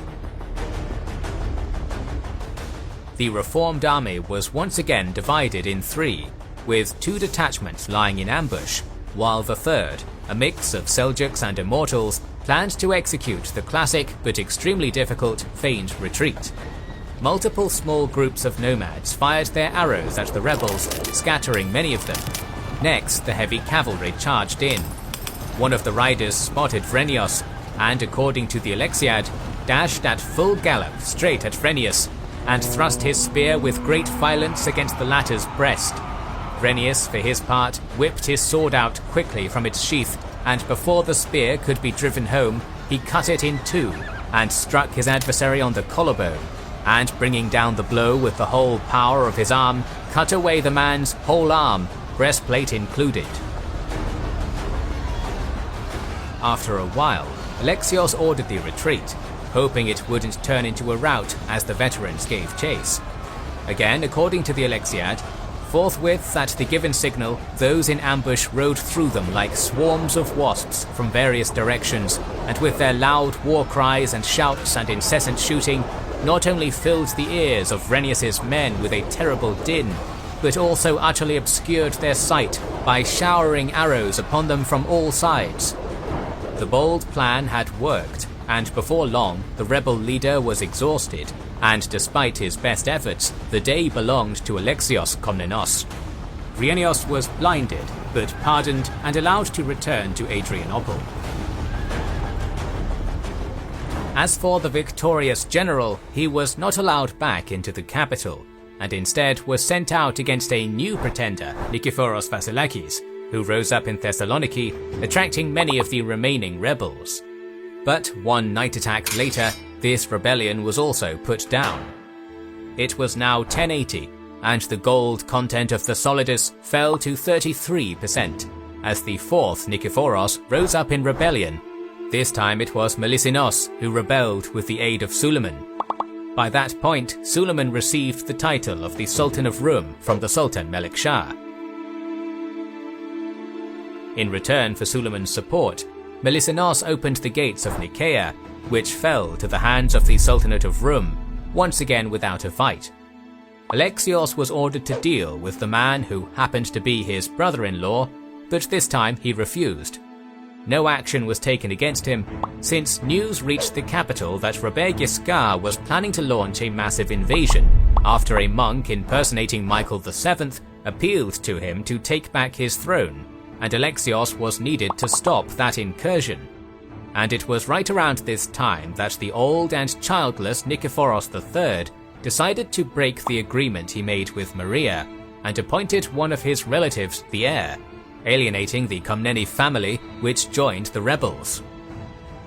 The reformed army was once again divided in 3, with 2 detachments lying in ambush, while the third, a mix of Seljuks and Immortals, planned to execute the classic but extremely difficult feigned retreat. Multiple small groups of nomads fired their arrows at the rebels, scattering many of them. Next, the heavy cavalry charged in. One of the riders spotted Vrenios, and according to the Alexiad, dashed at full gallop straight at Vrenios, and thrust his spear with great violence against the latter's breast. Vrenios, for his part, whipped his sword out quickly from its sheath, and before the spear could be driven home, he cut it in 2, and struck his adversary on the collarbone, and bringing down the blow with the whole power of his arm, cut away the man's whole arm, breastplate included. After a while, Alexios ordered the retreat, hoping it wouldn't turn into a rout as the veterans gave chase. Again, according to the Alexiad, forthwith at the given signal, those in ambush rode through them like swarms of wasps from various directions, and with their loud war cries and shouts and incessant shooting, not only filled the ears of Vrenios' men with a terrible din, but also utterly obscured their sight by showering arrows upon them from all sides. The bold plan had worked, and before long the rebel leader was exhausted, and despite his best efforts, the day belonged to Alexios Komnenos. Vrenios was blinded, but pardoned and allowed to return to Adrianople. As for the victorious general, he was not allowed back into the capital, and instead was sent out against a new pretender, Nikephoros Vasilakis, who rose up in Thessaloniki, attracting many of the remaining rebels. But one night attack later, this rebellion was also put down. It was now 1080, and the gold content of the Solidus fell to 33%, as the fourth Nikephoros rose up in rebellion. This time it was Melisinos who rebelled with the aid of Suleiman. By that point, Suleiman received the title of the Sultan of Rum from the Sultan Melik Shah. In return for Suleiman's support, Melisinos opened the gates of Nicaea, which fell to the hands of the Sultanate of Rum, once again without a fight. Alexios was ordered to deal with the man who happened to be his brother-in-law, but this time he refused. No action was taken against him, since news reached the capital that Robert Guiscard was planning to launch a massive invasion after a monk impersonating Michael VII appealed to him to take back his throne, and Alexios was needed to stop that incursion. And it was right around this time that the old and childless Nikephoros III decided to break the agreement he made with Maria and appointed one of his relatives the heir, alienating the Komneni family, which joined the rebels.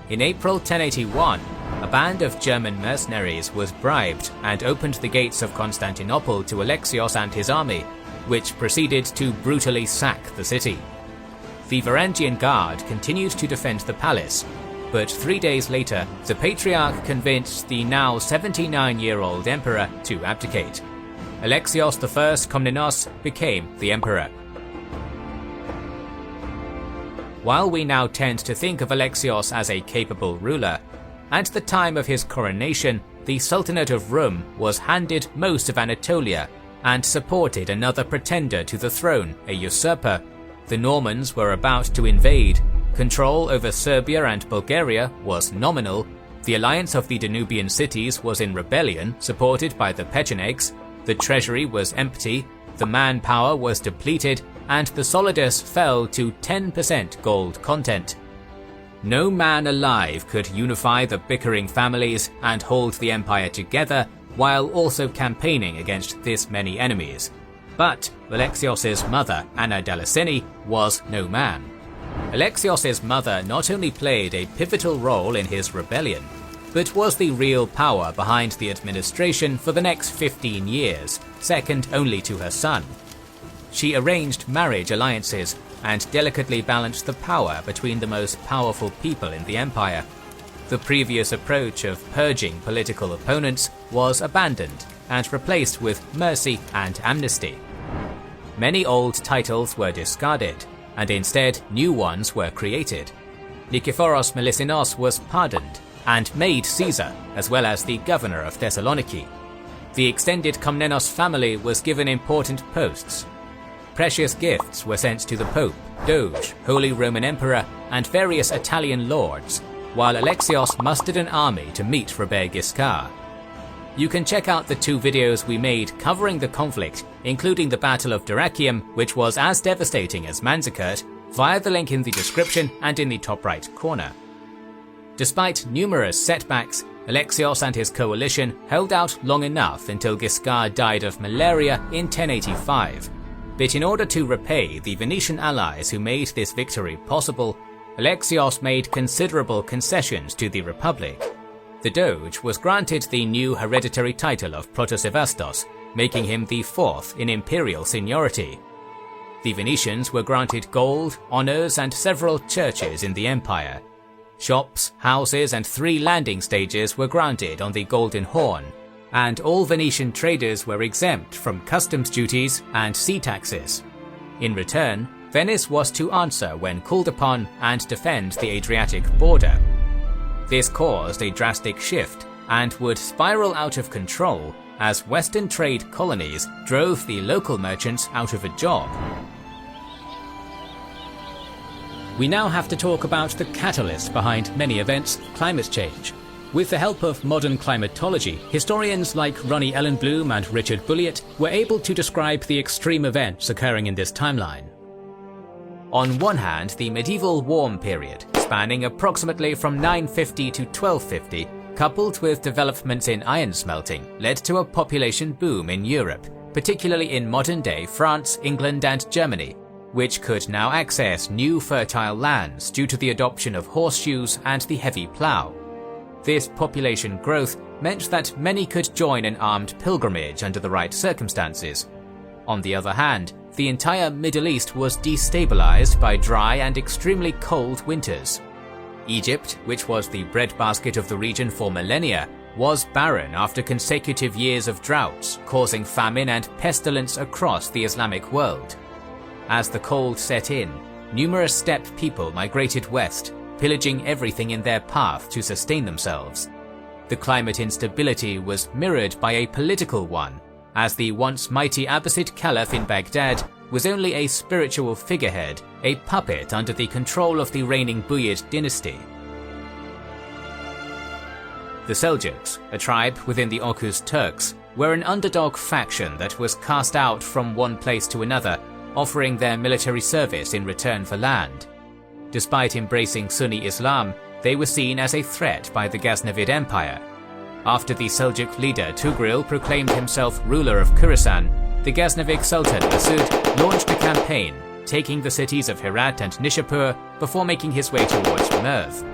In April 1081, a band of German mercenaries was bribed and opened the gates of Constantinople to Alexios and his army, which proceeded to brutally sack the city. The Varangian Guard continued to defend the palace, but 3 days later, the Patriarch convinced the now 79-year-old emperor to abdicate. Alexios I Komnenos became the emperor. While we now tend to think of Alexios as a capable ruler, at the time of his coronation, the Sultanate of Rum was handed most of Anatolia and supported another pretender to the throne, a usurper. The Normans were about to invade. Control over Serbia and Bulgaria was nominal. The alliance of the Danubian cities was in rebellion, supported by the Pechenegs. The treasury was empty, the manpower was depleted, and the solidus fell to 10% gold content. No man alive could unify the bickering families and hold the empire together while also campaigning against this many enemies. But Alexios' mother, Anna Dalaseni, was no man. Alexios' mother not only played a pivotal role in his rebellion, but was the real power behind the administration for the next 15 years, second only to her son. She arranged marriage alliances and delicately balanced the power between the most powerful people in the empire. The previous approach of purging political opponents was abandoned and replaced with mercy and amnesty. Many old titles were discarded, and instead new ones were created. Nikephoros Melisinos was pardoned and made Caesar, as well as the governor of Thessaloniki. The extended Komnenos family was given important posts. Precious gifts were sent to the Pope, Doge, Holy Roman Emperor, and various Italian lords, while Alexios mustered an army to meet Robert Guiscard. You can check out the 2 videos we made covering the conflict, including the Battle of Dyrrhachium, which was as devastating as Manzikert, via the link in the description and in the top right corner. Despite numerous setbacks, Alexios and his coalition held out long enough until Guiscard died of malaria in 1085. But in order to repay the Venetian allies who made this victory possible, Alexios made considerable concessions to the Republic. The Doge was granted the new hereditary title of Protosevastos, making him the 4th in imperial seniority. The Venetians were granted gold, honors, and several churches in the empire. Shops, houses, and 3 landing stages were granted on the Golden Horn, and all Venetian traders were exempt from customs duties and sea taxes. In return, Venice was to answer when called upon and defend the Adriatic border. This caused a drastic shift and would spiral out of control as Western trade colonies drove the local merchants out of a job. We now have to talk about the catalyst behind many events, climate change. With the help of modern climatology, historians like Ronnie Ellenblum and Richard Bulliett were able to describe the extreme events occurring in this timeline. On one hand, the medieval warm period, spanning approximately from 950 to 1250, coupled with developments in iron smelting, led to a population boom in Europe, particularly in modern-day France, England, and Germany, which could now access new fertile lands due to the adoption of horseshoes and the heavy plough. This population growth meant that many could join an armed pilgrimage under the right circumstances. On the other hand, the entire Middle East was destabilized by dry and extremely cold winters. Egypt, which was the breadbasket of the region for millennia, was barren after consecutive years of droughts, causing famine and pestilence across the Islamic world. As the cold set in, numerous steppe people migrated west, pillaging everything in their path to sustain themselves. The climate instability was mirrored by a political one, as the once mighty Abbasid Caliph in Baghdad was only a spiritual figurehead, a puppet under the control of the reigning Buyid dynasty. The Seljuks, a tribe within the Oghuz Turks, were an underdog faction that was cast out from one place to another, offering their military service in return for land. Despite embracing Sunni Islam, they were seen as a threat by the Ghaznavid Empire. After the Seljuk leader Tugril proclaimed himself ruler of Khorasan, the Ghaznavid Sultan Masud launched a campaign, taking the cities of Herat and Nishapur before making his way towards Merv.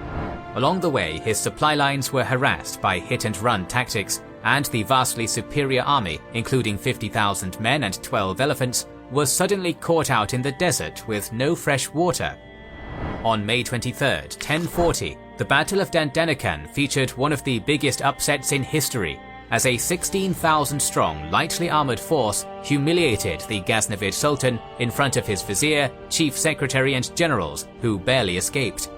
Along the way, his supply lines were harassed by hit-and-run tactics, and the vastly superior army, including 50,000 men and 12 elephants, was suddenly caught out in the desert with no fresh water. On May 23, 1040, the Battle of Dandanakan featured one of the biggest upsets in history, as a 16,000-strong lightly armoured force humiliated the Ghaznavid Sultan in front of his vizier, chief secretary and generals, who barely escaped.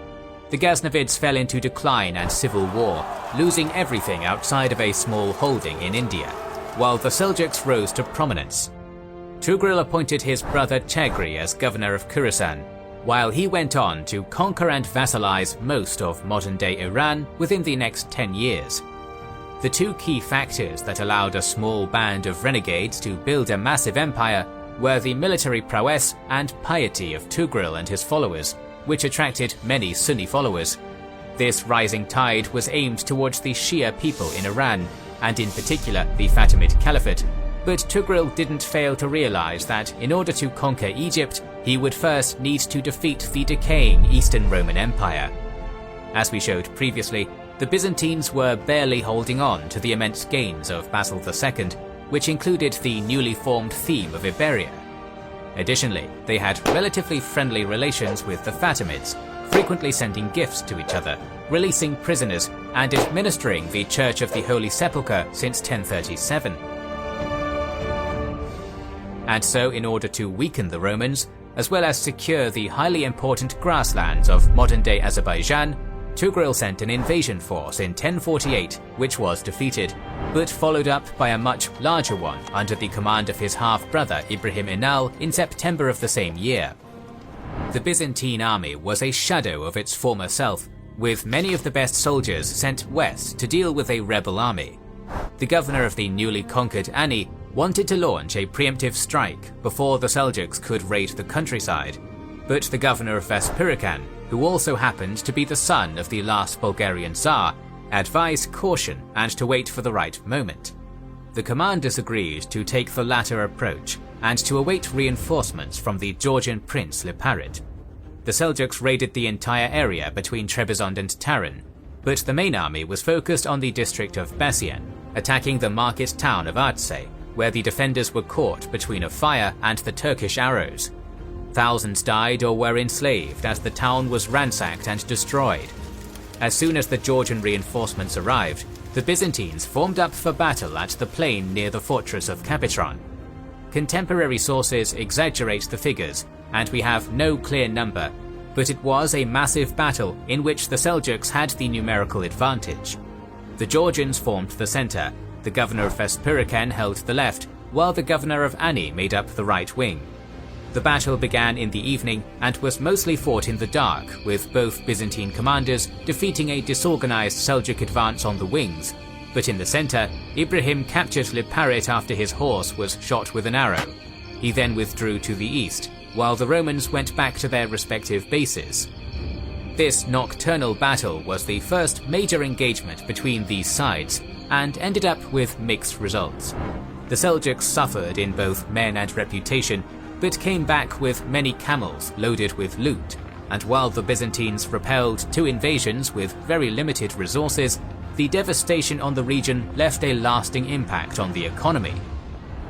The Ghaznavids fell into decline and civil war, losing everything outside of a small holding in India, while the Seljuks rose to prominence. Tugril appointed his brother Chagri as governor of Khorasan, while he went on to conquer and vassalize most of modern-day Iran within the next 10 years. The two key factors that allowed a small band of renegades to build a massive empire were the military prowess and piety of Tugril and his followers, which attracted many Sunni followers. This rising tide was aimed towards the Shia people in Iran, and in particular the Fatimid Caliphate, but Tugril didn't fail to realize that in order to conquer Egypt, he would first need to defeat the decaying Eastern Roman Empire. As we showed previously, the Byzantines were barely holding on to the immense gains of Basil II, which included the newly formed theme of Iberia. Additionally, they had relatively friendly relations with the Fatimids, frequently sending gifts to each other, releasing prisoners, and administering the Church of the Holy Sepulchre since 1037. And so, in order to weaken the Romans, as well as secure the highly important grasslands of modern-day Azerbaijan, Tugril sent an invasion force in 1048, which was defeated, but followed up by a much larger one under the command of his half-brother Ibrahim Inal in September of the same year. The Byzantine army was a shadow of its former self, with many of the best soldiers sent west to deal with a rebel army. The governor of the newly conquered Ani wanted to launch a preemptive strike before the Seljuks could raid the countryside, but the governor of Vespirikan, who also happened to be the son of the last Bulgarian Tsar, advised caution and to wait for the right moment. The commanders agreed to take the latter approach and to await reinforcements from the Georgian prince Liparit. The Seljuks raided the entire area between Trebizond and Tarin, but the main army was focused on the district of Basian, attacking the market town of Artsay, where the defenders were caught between a fire and the Turkish arrows. Thousands died or were enslaved as the town was ransacked and destroyed. As soon as the Georgian reinforcements arrived, the Byzantines formed up for battle at the plain near the fortress of Kapitron. Contemporary sources exaggerate the figures, and we have no clear number, but it was a massive battle in which the Seljuks had the numerical advantage. The Georgians formed the center, the governor of Vespirikan held the left, while the governor of Ani made up the right wing. The battle began in the evening and was mostly fought in the dark, with both Byzantine commanders defeating a disorganized Seljuk advance on the wings, but in the center, Ibrahim captured Liparit after his horse was shot with an arrow. He then withdrew to the east, while the Romans went back to their respective bases. This nocturnal battle was the first major engagement between these sides, and ended up with mixed results. The Seljuks suffered in both men and reputation, but came back with many camels loaded with loot, and while the Byzantines repelled two invasions with very limited resources, the devastation on the region left a lasting impact on the economy.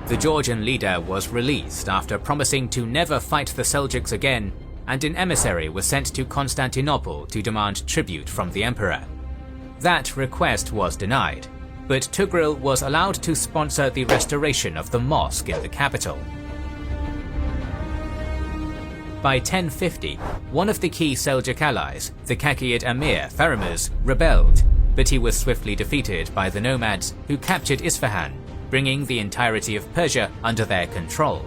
The Georgian leader was released after promising to never fight the Seljuks again, and an emissary was sent to Constantinople to demand tribute from the emperor. That request was denied, but Tughril was allowed to sponsor the restoration of the mosque in the capital. By 1050, one of the key Seljuk allies, the Kakiyid Emir Faramuz, rebelled, but he was swiftly defeated by the nomads who captured Isfahan, bringing the entirety of Persia under their control.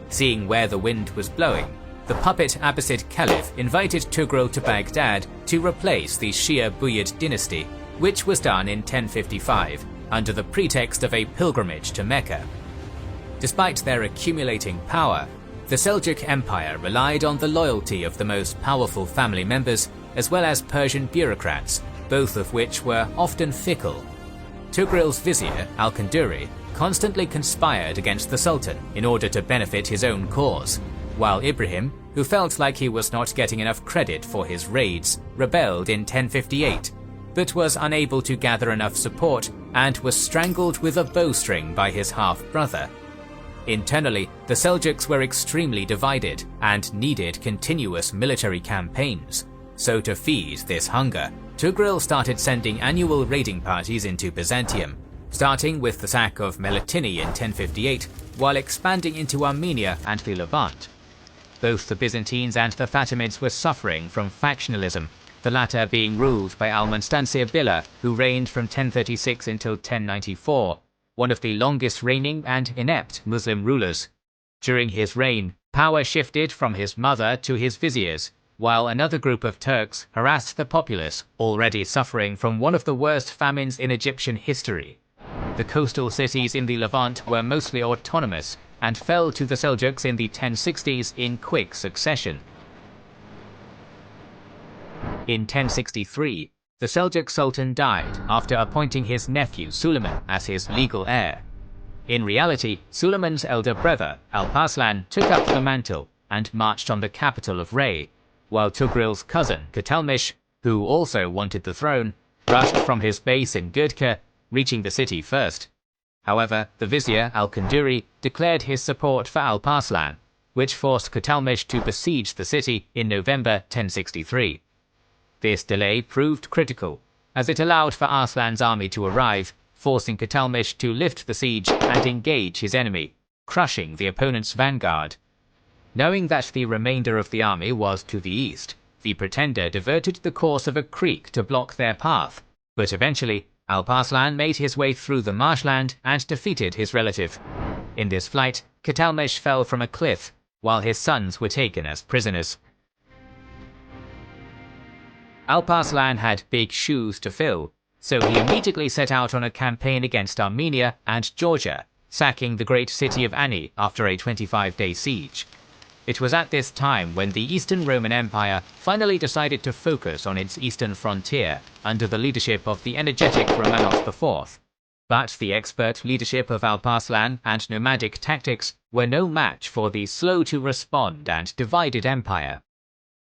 Seeing where the wind was blowing, the puppet Abbasid Caliph invited Tughril to Baghdad to replace the Shia Buyid dynasty, which was done in 1055 under the pretext of a pilgrimage to Mecca. Despite their accumulating power, the Seljuk Empire relied on the loyalty of the most powerful family members as well as Persian bureaucrats, both of which were often fickle. Tughril's vizier, Al-Kanduri, constantly conspired against the Sultan in order to benefit his own cause, while Ibrahim, who felt like he was not getting enough credit for his raids, rebelled in 1058, but was unable to gather enough support and was strangled with a bowstring by his half-brother. Internally, the Seljuks were extremely divided and needed continuous military campaigns. So to feed this hunger, Tughril started sending annual raiding parties into Byzantium, starting with the sack of Melitini in 1058, while expanding into Armenia and the Levant. Both the Byzantines and the Fatimids were suffering from factionalism, the latter being ruled by Al-Mustansir Billah, who reigned from 1036 until 1094, one of the longest reigning and inept Muslim rulers. During his reign, power shifted from his mother to his viziers, while another group of Turks harassed the populace, already suffering from one of the worst famines in Egyptian history. The coastal cities in the Levant were mostly autonomous and fell to the Seljuks in the 1060s in quick succession. In 1063, the Seljuk Sultan died after appointing his nephew Suleiman as his legal heir. In reality, Suleiman's elder brother, Alparslan, took up the mantle and marched on the capital of Ray, while Tughril's cousin, Kutalmish, who also wanted the throne, rushed from his base in Gurdka, reaching the city first. However, the vizier Al-Kanduri declared his support for Alparslan, which forced Kutalmish to besiege the city in November 1063. This delay proved critical, as it allowed for Arslan's army to arrive, forcing Kutalmish to lift the siege and engage his enemy, crushing the opponent's vanguard. Knowing that the remainder of the army was to the east, the pretender diverted the course of a creek to block their path, but eventually Alparslan made his way through the marshland and defeated his relative. In this flight, Kutalmish fell from a cliff, while his sons were taken as prisoners. Alparslan had big shoes to fill, so he immediately set out on a campaign against Armenia and Georgia, sacking the great city of Ani after a 25-day siege. It was at this time when the Eastern Roman Empire finally decided to focus on its eastern frontier under the leadership of the energetic Romanos IV. But the expert leadership of Alparslan and nomadic tactics were no match for the slow-to-respond and divided empire.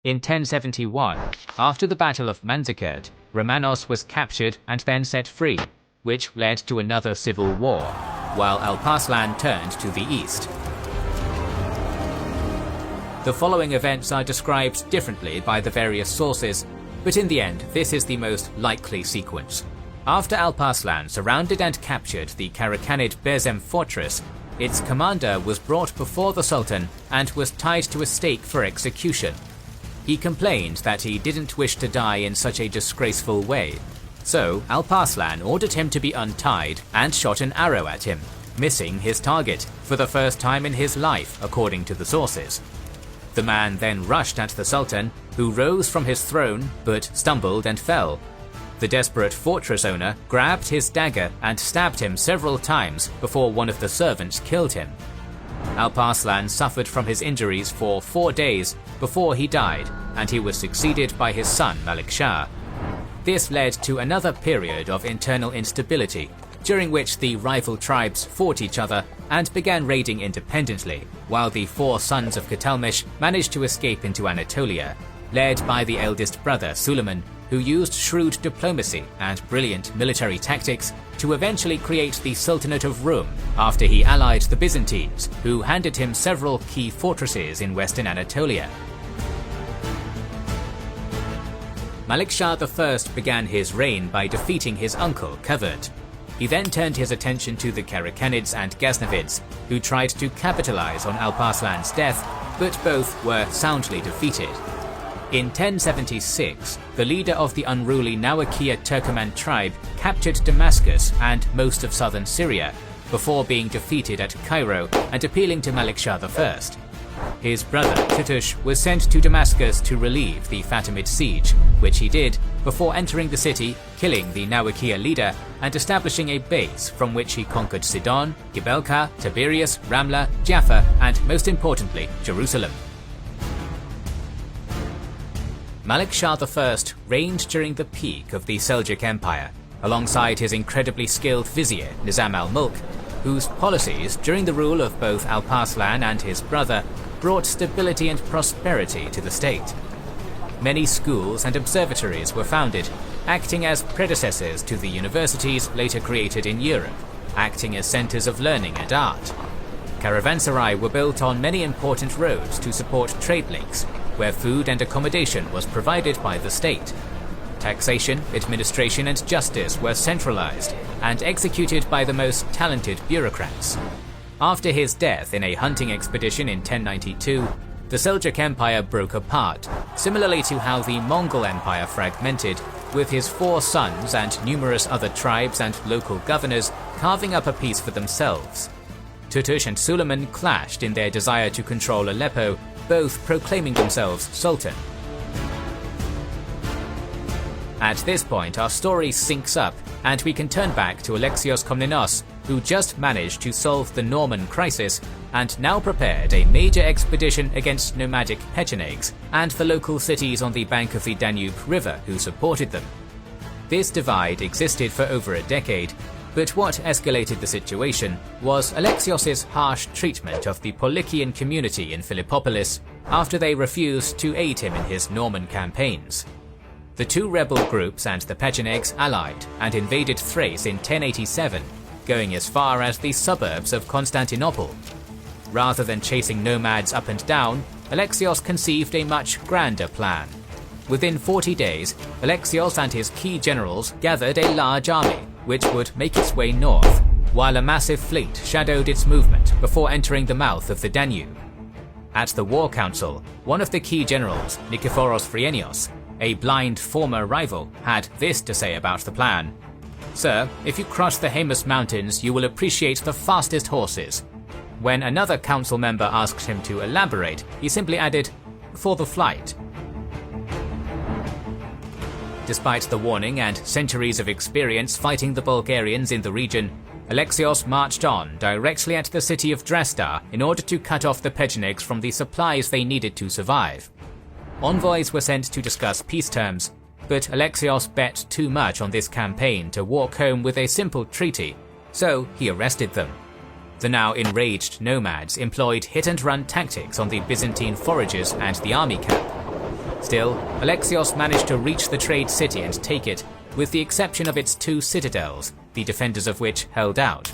In 1071, after the Battle of Manzikert, Romanos was captured and then set free, which led to another civil war, while Alparslan turned to the east. The following events are described differently by the various sources, but in the end this is the most likely sequence. After Alparslan surrounded and captured the Karakhanid Berzem fortress, its commander was brought before the Sultan and was tied to a stake for execution. He complained that he didn't wish to die in such a disgraceful way, so Alparslan ordered him to be untied and shot an arrow at him, missing his target for the first time in his life according to the sources. The man then rushed at the Sultan, who rose from his throne but stumbled and fell. The desperate fortress owner grabbed his dagger and stabbed him several times before one of the servants killed him. Alparslan suffered from his injuries for 4 days before he died, and he was succeeded by his son Malik Shah. This led to another period of internal instability, during which the rival tribes fought each other and began raiding independently, while the 4 sons of Kutalmish managed to escape into Anatolia, led by the eldest brother Suleiman, who used shrewd diplomacy and brilliant military tactics to eventually create the Sultanate of Rum after he allied the Byzantines, who handed him several key fortresses in western Anatolia. Malik Shah I began his reign by defeating his uncle Kavert. He then turned his attention to the Karakhanids and Ghaznavids, who tried to capitalize on Alparslan's death, but both were soundly defeated. In 1076, the leader of the unruly Nawakiya Turkoman tribe captured Damascus and most of southern Syria, before being defeated at Cairo and appealing to Malik Shah I. His brother Tutush was sent to Damascus to relieve the Fatimid siege, which he did before entering the city, killing the Nawakiya leader, and establishing a base from which he conquered Sidon, Gibelka, Tiberias, Ramla, Jaffa, and most importantly, Jerusalem. Malik Shah I reigned during the peak of the Seljuk Empire, alongside his incredibly skilled vizier Nizam al-Mulk, whose policies during the rule of both Alparslan and his brother brought stability and prosperity to the state. Many schools and observatories were founded, acting as predecessors to the universities later created in Europe, acting as centers of learning and art. Caravanserai were built on many important roads to support trade links, where food and accommodation was provided by the state. Taxation, administration and justice were centralized and executed by the most talented bureaucrats. After his death in a hunting expedition in 1092, the Seljuk Empire broke apart, similarly to how the Mongol Empire fragmented, with his 4 sons and numerous other tribes and local governors carving up a piece for themselves. Tutush and Suleiman clashed in their desire to control Aleppo, both proclaiming themselves Sultan. At this point, our story syncs up, and we can turn back to Alexios Komnenos, who just managed to solve the Norman crisis and now prepared a major expedition against nomadic Pechenegs and the local cities on the bank of the Danube River who supported them. This divide existed for over a decade, but what escalated the situation was Alexios' harsh treatment of the Paulician community in Philippopolis after they refused to aid him in his Norman campaigns. The two rebel groups and the Pechenegs allied and invaded Thrace in 1087, going as far as the suburbs of Constantinople. Rather than chasing nomads up and down, Alexios conceived a much grander plan. Within 40 days, Alexios and his key generals gathered a large army, which would make its way north, while a massive fleet shadowed its movement before entering the mouth of the Danube. At the war council, one of the key generals, Nikephoros Phrynios, a blind former rival, had this to say about the plan. "Sir, if you cross the Haemus Mountains, you will appreciate the fastest horses." When another council member asked him to elaborate, he simply added, "For the flight." Despite the warning and centuries of experience fighting the Bulgarians in the region, Alexios marched on directly at the city of Dresdar in order to cut off the Pechenegs from the supplies they needed to survive. Envoys were sent to discuss peace terms, but Alexios bet too much on this campaign to walk home with a simple treaty, so he arrested them. The now enraged nomads employed hit-and-run tactics on the Byzantine foragers and the army camp. Still, Alexios managed to reach the trade city and take it, with the exception of its 2 citadels, the defenders of which held out.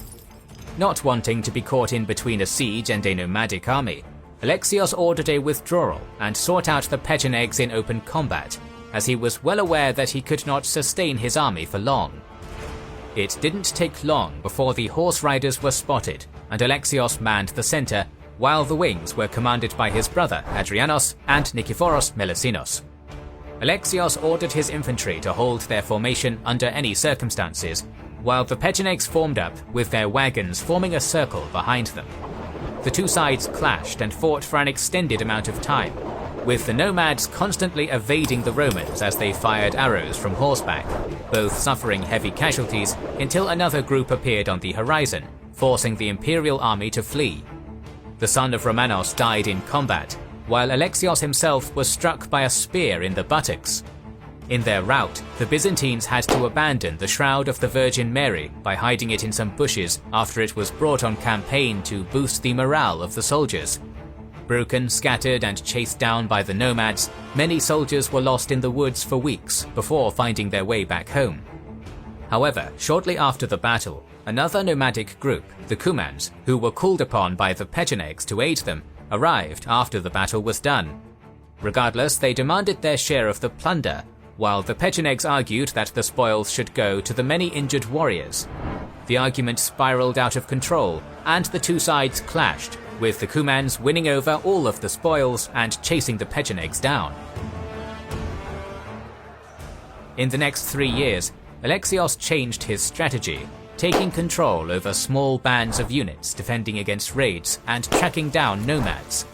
Not wanting to be caught in between a siege and a nomadic army, Alexios ordered a withdrawal and sought out the Pechenegs in open combat, as he was well aware that he could not sustain his army for long. It didn't take long before the horse riders were spotted, and Alexios manned the center, while the wings were commanded by his brother Adrianos and Nikephoros Melesinos. Alexios ordered his infantry to hold their formation under any circumstances, while the Pechenegs formed up, with their wagons forming a circle behind them. The two sides clashed and fought for an extended amount of time, with the nomads constantly evading the Romans as they fired arrows from horseback, both suffering heavy casualties until another group appeared on the horizon, forcing the imperial army to flee. The son of Romanos died in combat, while Alexios himself was struck by a spear in the buttocks. In their rout, the Byzantines had to abandon the Shroud of the Virgin Mary by hiding it in some bushes after it was brought on campaign to boost the morale of the soldiers. Broken, scattered, and chased down by the nomads, many soldiers were lost in the woods for weeks before finding their way back home. However, shortly after the battle, another nomadic group, the Cumans, who were called upon by the Pechenegs to aid them, arrived after the battle was done. Regardless, they demanded their share of the plunder, while the Pechenegs argued that the spoils should go to the many injured warriors. The argument spiraled out of control, and the two sides clashed, with the Cumans winning over all of the spoils and chasing the Pechenegs down. In the next 3 years, Alexios changed his strategy, taking control over small bands of units defending against raids and tracking down nomads.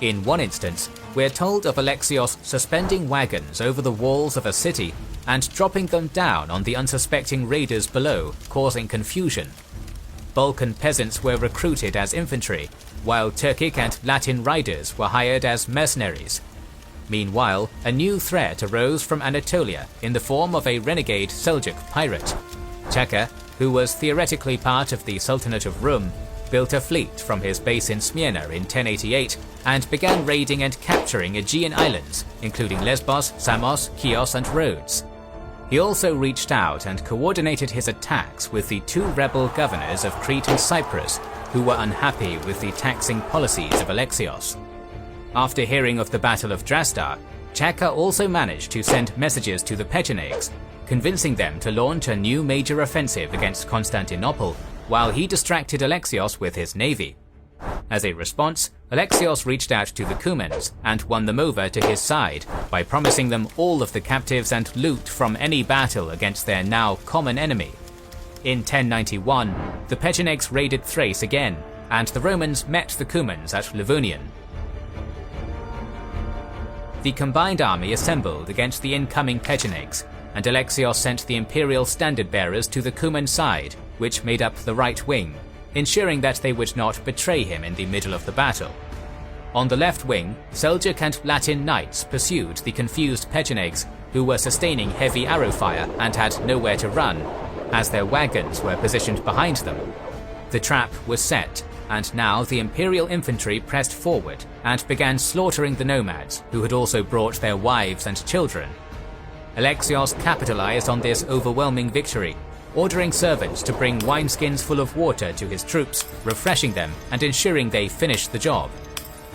In one instance, we're told of Alexios suspending wagons over the walls of a city and dropping them down on the unsuspecting raiders below, causing confusion. Balkan peasants were recruited as infantry, while Turkic and Latin riders were hired as mercenaries. Meanwhile, a new threat arose from Anatolia in the form of a renegade Seljuk pirate. Chaka, who was theoretically part of the Sultanate of Rum, built a fleet from his base in Smyrna in 1088 and began raiding and capturing Aegean islands, including Lesbos, Samos, Chios and Rhodes. He also reached out and coordinated his attacks with the two rebel governors of Crete and Cyprus, who were unhappy with the taxing policies of Alexios. After hearing of the Battle of Drastar, Chaka also managed to send messages to the Pechenegs, convincing them to launch a new major offensive against Constantinople, while he distracted Alexios with his navy. As a response, Alexios reached out to the Cumans and won them over to his side by promising them all of the captives and loot from any battle against their now common enemy. In 1091, the Pechenegs raided Thrace again, and the Romans met the Cumans at Livonion. The combined army assembled against the incoming Pechenegs, and Alexios sent the imperial standard-bearers to the Cuman side, which made up the right wing, ensuring that they would not betray him in the middle of the battle. On the left wing, Seljuk and Latin knights pursued the confused Pechenegs, who were sustaining heavy arrow fire and had nowhere to run, as their wagons were positioned behind them. The trap was set, and now the imperial infantry pressed forward and began slaughtering the nomads, who had also brought their wives and children. Alexios capitalized on this overwhelming victory, ordering servants to bring wineskins full of water to his troops, refreshing them and ensuring they finished the job.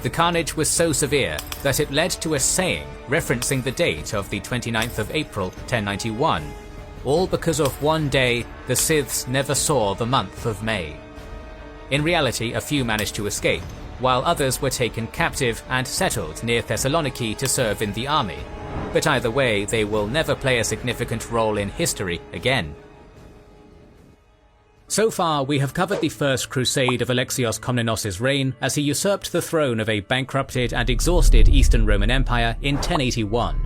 The carnage was so severe that it led to a saying referencing the date of the 29th of April 1091, all because of one day the Scyths never saw the month of May. In reality, a few managed to escape, while others were taken captive and settled near Thessaloniki to serve in the army, but either way they will never play a significant role in history again. So far, we have covered the first crusade of Alexios Komnenos' reign as he usurped the throne of a bankrupted and exhausted Eastern Roman Empire in 1081.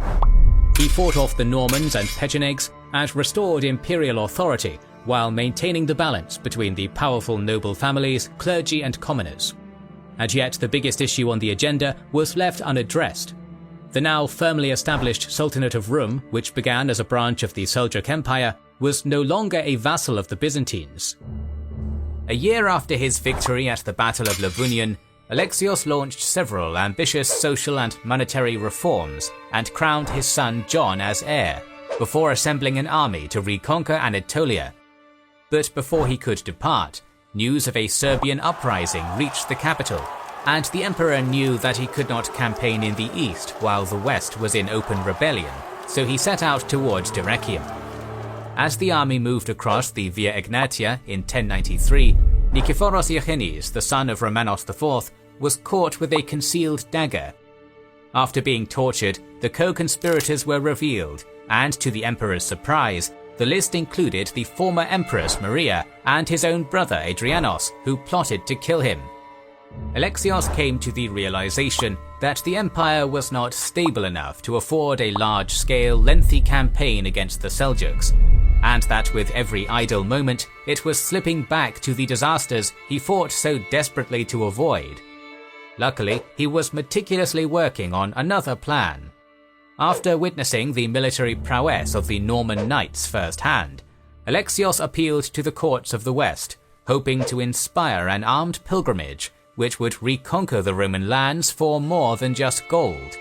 He fought off the Normans and Pechenegs and restored imperial authority while maintaining the balance between the powerful noble families, clergy and commoners. And yet the biggest issue on the agenda was left unaddressed. The now firmly established Sultanate of Rum, which began as a branch of the Seljuk Empire, was no longer a vassal of the Byzantines. A year after his victory at the Battle of Livonion, Alexios launched several ambitious social and monetary reforms and crowned his son John as heir, before assembling an army to reconquer Anatolia. But before he could depart, news of a Serbian uprising reached the capital, and the emperor knew that he could not campaign in the east while the west was in open rebellion, so he set out towards Dyrrhachium. As the army moved across the Via Egnatia in 1093, Nikephoros Iachenes, the son of Romanos IV, was caught with a concealed dagger. After being tortured, the co-conspirators were revealed, and to the emperor's surprise, the list included the former empress Maria and his own brother Adrianos, who plotted to kill him. Alexios came to the realization that the empire was not stable enough to afford a large-scale, lengthy campaign against the Seljuks, and that with every idle moment, it was slipping back to the disasters he fought so desperately to avoid. Luckily, he was meticulously working on another plan. After witnessing the military prowess of the Norman knights firsthand, Alexios appealed to the courts of the West, hoping to inspire an armed pilgrimage which would reconquer the Roman lands for more than just gold.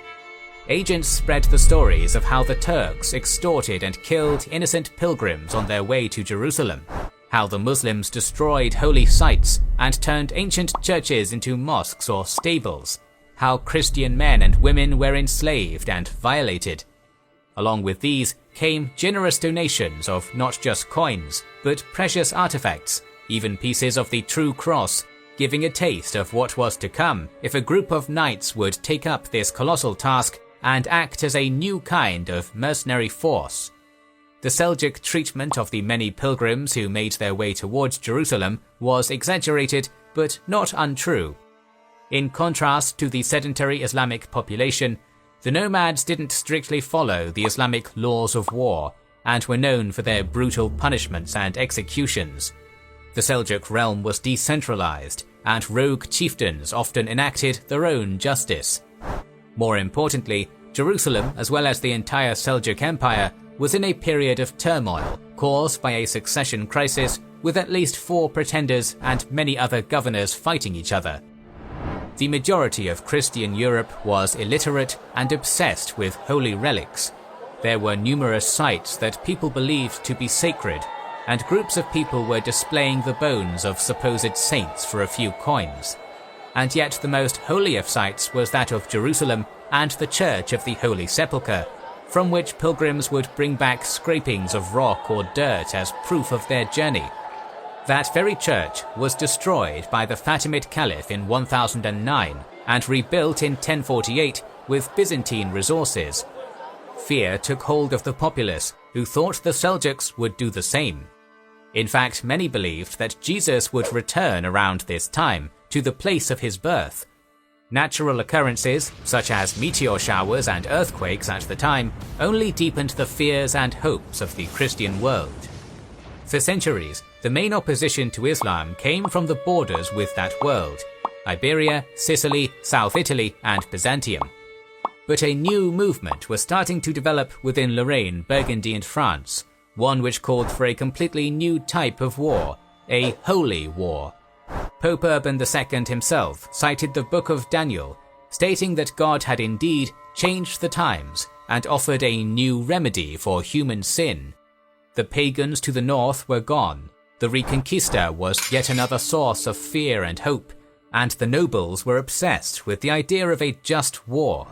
Agents spread the stories of how the Turks extorted and killed innocent pilgrims on their way to Jerusalem, how the Muslims destroyed holy sites and turned ancient churches into mosques or stables, how Christian men and women were enslaved and violated. Along with these came generous donations of not just coins, but precious artifacts, even pieces of the true cross, giving a taste of what was to come if a group of knights would take up this colossal task and act as a new kind of mercenary force. The Seljuk treatment of the many pilgrims who made their way towards Jerusalem was exaggerated, but not untrue. In contrast to the sedentary Islamic population, the nomads didn't strictly follow the Islamic laws of war, and were known for their brutal punishments and executions. The Seljuk realm was decentralized, and rogue chieftains often enacted their own justice. More importantly, Jerusalem, as well as the entire Seljuk Empire, was in a period of turmoil caused by a succession crisis with at least 4 pretenders and many other governors fighting each other. The majority of Christian Europe was illiterate and obsessed with holy relics. There were numerous sites that people believed to be sacred, and groups of people were displaying the bones of supposed saints for a few coins. And yet the most holy of sites was that of Jerusalem and the Church of the Holy Sepulchre, from which pilgrims would bring back scrapings of rock or dirt as proof of their journey. That very church was destroyed by the Fatimid Caliph in 1009 and rebuilt in 1048 with Byzantine resources. Fear took hold of the populace, who thought the Seljuks would do the same. In fact, many believed that Jesus would return around this time to the place of his birth. Natural occurrences, such as meteor showers and earthquakes at the time, only deepened the fears and hopes of the Christian world. For centuries, the main opposition to Islam came from the borders with that world: Iberia, Sicily, South Italy, and Byzantium. But a new movement was starting to develop within Lorraine, Burgundy, and France, one which called for a completely new type of war, a holy war. Pope Urban II himself cited the Book of Daniel, stating that God had indeed changed the times and offered a new remedy for human sin. The pagans to the north were gone, the Reconquista was yet another source of fear and hope, and the nobles were obsessed with the idea of a just war.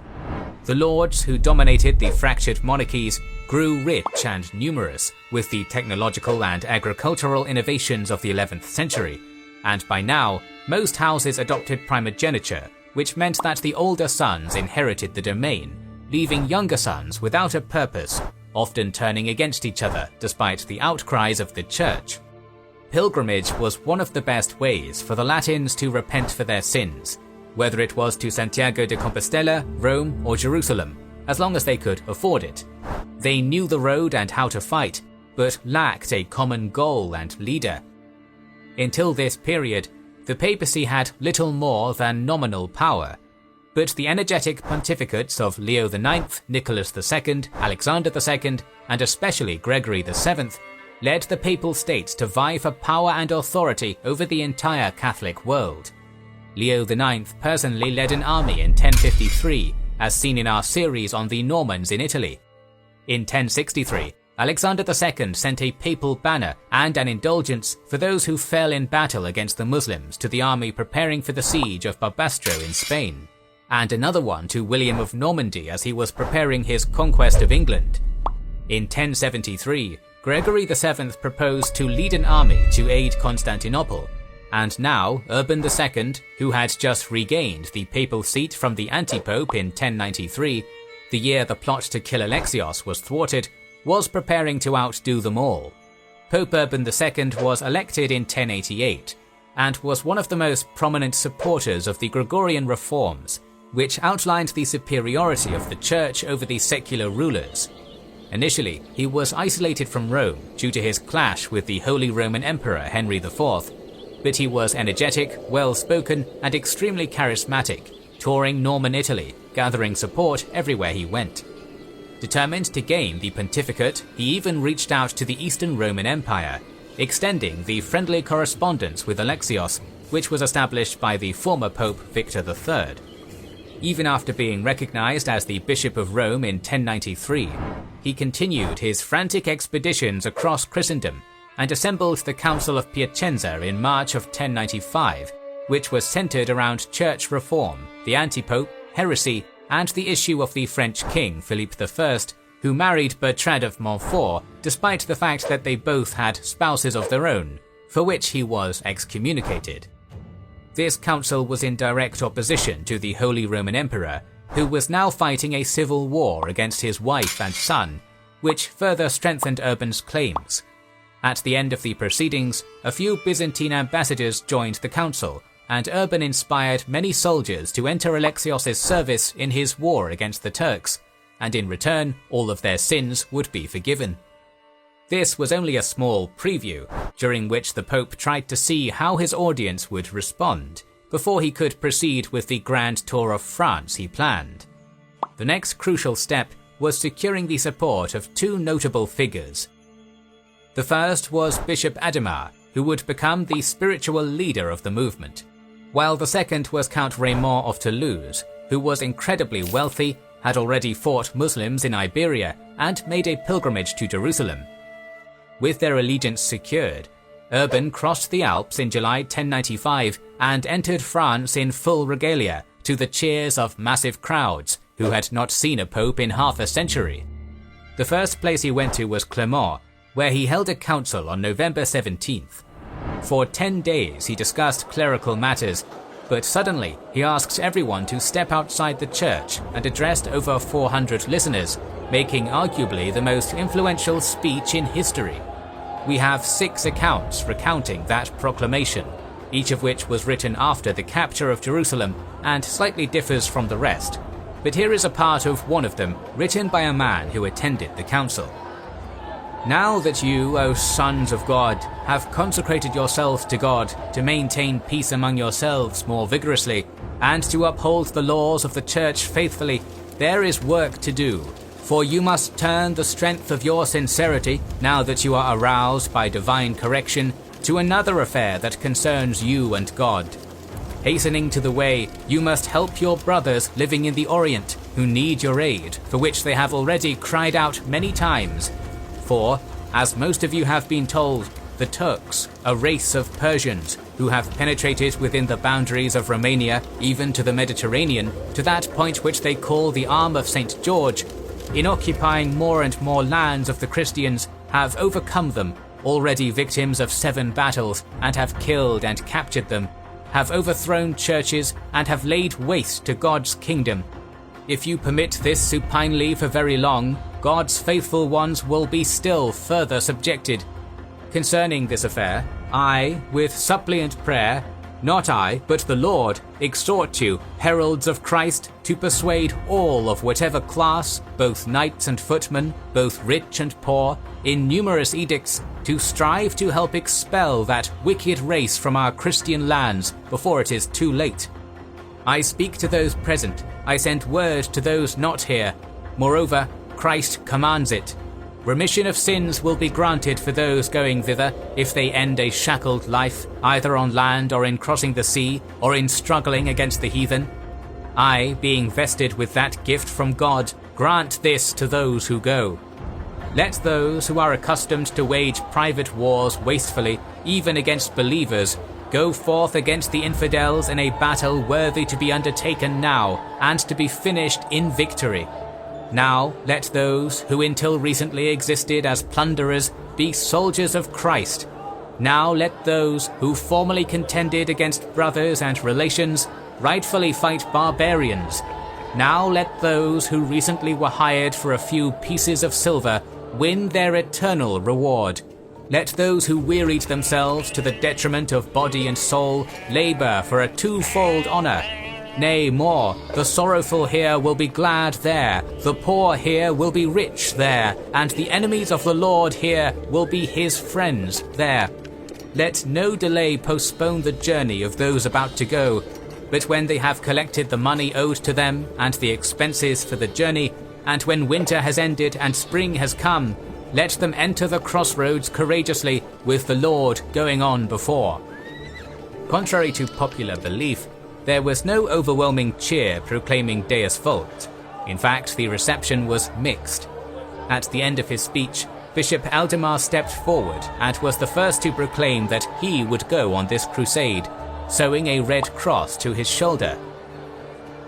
The lords who dominated the fractured monarchies grew rich and numerous with the technological and agricultural innovations of the 11th century, and by now, most houses adopted primogeniture, which meant that the older sons inherited the domain, leaving younger sons without a purpose, often turning against each other despite the outcries of the church. Pilgrimage was one of the best ways for the Latins to repent for their sins, whether it was to Santiago de Compostela, Rome, or Jerusalem, as long as they could afford it. They knew the road and how to fight, but lacked a common goal and leader. Until this period, the papacy had little more than nominal power, but the energetic pontificates of Leo IX, Nicholas II, Alexander II, and especially Gregory VII led the papal states to vie for power and authority over the entire Catholic world. Leo IX personally led an army in 1053, as seen in our series on the Normans in Italy. In 1063, Alexander II sent a papal banner and an indulgence for those who fell in battle against the Muslims to the army preparing for the siege of Barbastro in Spain, and another one to William of Normandy as he was preparing his conquest of England. In 1073, Gregory VII proposed to lead an army to aid Constantinople, and now Urban II, who had just regained the papal seat from the anti-pope in 1093, the year the plot to kill Alexios was thwarted, was preparing to outdo them all. Pope Urban II was elected in 1088, and was one of the most prominent supporters of the Gregorian reforms, which outlined the superiority of the church over the secular rulers. Initially, he was isolated from Rome due to his clash with the Holy Roman Emperor Henry IV, but he was energetic, well-spoken, and extremely charismatic, touring Norman Italy, gathering support everywhere he went. Determined to gain the pontificate, he even reached out to the Eastern Roman Empire, extending the friendly correspondence with Alexios which was established by the former Pope Victor III. Even after being recognized as the Bishop of Rome in 1093, he continued his frantic expeditions across Christendom and assembled the Council of Piacenza in March of 1095, which was centered around church reform, the anti-pope, heresy, and the issue of the French king Philippe I, who married Bertrade of Montfort despite the fact that they both had spouses of their own, for which he was excommunicated. This council was in direct opposition to the Holy Roman Emperor, who was now fighting a civil war against his wife and son, which further strengthened Urban's claims. At the end of the proceedings, a few Byzantine ambassadors joined the council, and Urban inspired many soldiers to enter Alexios' service in his war against the Turks, and in return all of their sins would be forgiven. This was only a small preview, during which the Pope tried to see how his audience would respond, before he could proceed with the grand tour of France he planned. The next crucial step was securing the support of two notable figures. The first was Bishop Adhemar, who would become the spiritual leader of the movement, while the second was Count Raymond of Toulouse, who was incredibly wealthy, had already fought Muslims in Iberia, and made a pilgrimage to Jerusalem. With their allegiance secured, Urban crossed the Alps in July 1095 and entered France in full regalia, to the cheers of massive crowds who had not seen a pope in half a century. The first place he went to was Clermont, where he held a council on November 17th. For 10 days he discussed clerical matters, but suddenly he asked everyone to step outside the church and addressed over 400 listeners, making arguably the most influential speech in history. We have 6 accounts recounting that proclamation, each of which was written after the capture of Jerusalem and slightly differs from the rest. But here is a part of one of them written by a man who attended the council. Now that you, O sons of God, have consecrated yourselves to God to maintain peace among yourselves more vigorously, and to uphold the laws of the church faithfully, there is work to do. For you must turn the strength of your sincerity, now that you are aroused by divine correction, to another affair that concerns you and God. Hastening to the way, you must help your brothers living in the Orient, who need your aid, for which they have already cried out many times. For, as most of you have been told, the Turks, a race of Persians, who have penetrated within the boundaries of Romania, even to the Mediterranean, to that point which they call the Arm of St. George, in occupying more and more lands of the Christians, have overcome them, already victims of 7 battles, and have killed and captured them, have overthrown churches, and have laid waste to God's kingdom. If you permit this supinely for very long, God's faithful ones will be still further subjected. Concerning this affair, I, with suppliant prayer, not I, but the Lord, exhort you, heralds of Christ, to persuade all of whatever class, both knights and footmen, both rich and poor, in numerous edicts, to strive to help expel that wicked race from our Christian lands before it is too late. I speak to those present, I send word to those not here. Moreover, Christ commands it. Remission of sins will be granted for those going thither if they end a shackled life, either on land or in crossing the sea, or in struggling against the heathen. I, being vested with that gift from God, grant this to those who go. Let those who are accustomed to wage private wars wastefully, even against believers, go forth against the infidels in a battle worthy to be undertaken now, and to be finished in victory. Now let those who until recently existed as plunderers be soldiers of Christ. Now let those who formerly contended against brothers and relations rightfully fight barbarians. Now let those who recently were hired for a few pieces of silver win their eternal reward. Let those who wearied themselves to the detriment of body and soul labor for a twofold honor. Nay, more, the sorrowful here will be glad there, the poor here will be rich there, and the enemies of the Lord here will be his friends there. Let no delay postpone the journey of those about to go, but when they have collected the money owed to them and the expenses for the journey, and when winter has ended and spring has come, let them enter the crossroads courageously with the Lord going on before. Contrary to popular belief, there was no overwhelming cheer proclaiming Deus Vult. In fact, the reception was mixed. At the end of his speech, Bishop Aldemar stepped forward and was the first to proclaim that he would go on this crusade, sewing a red cross to his shoulder.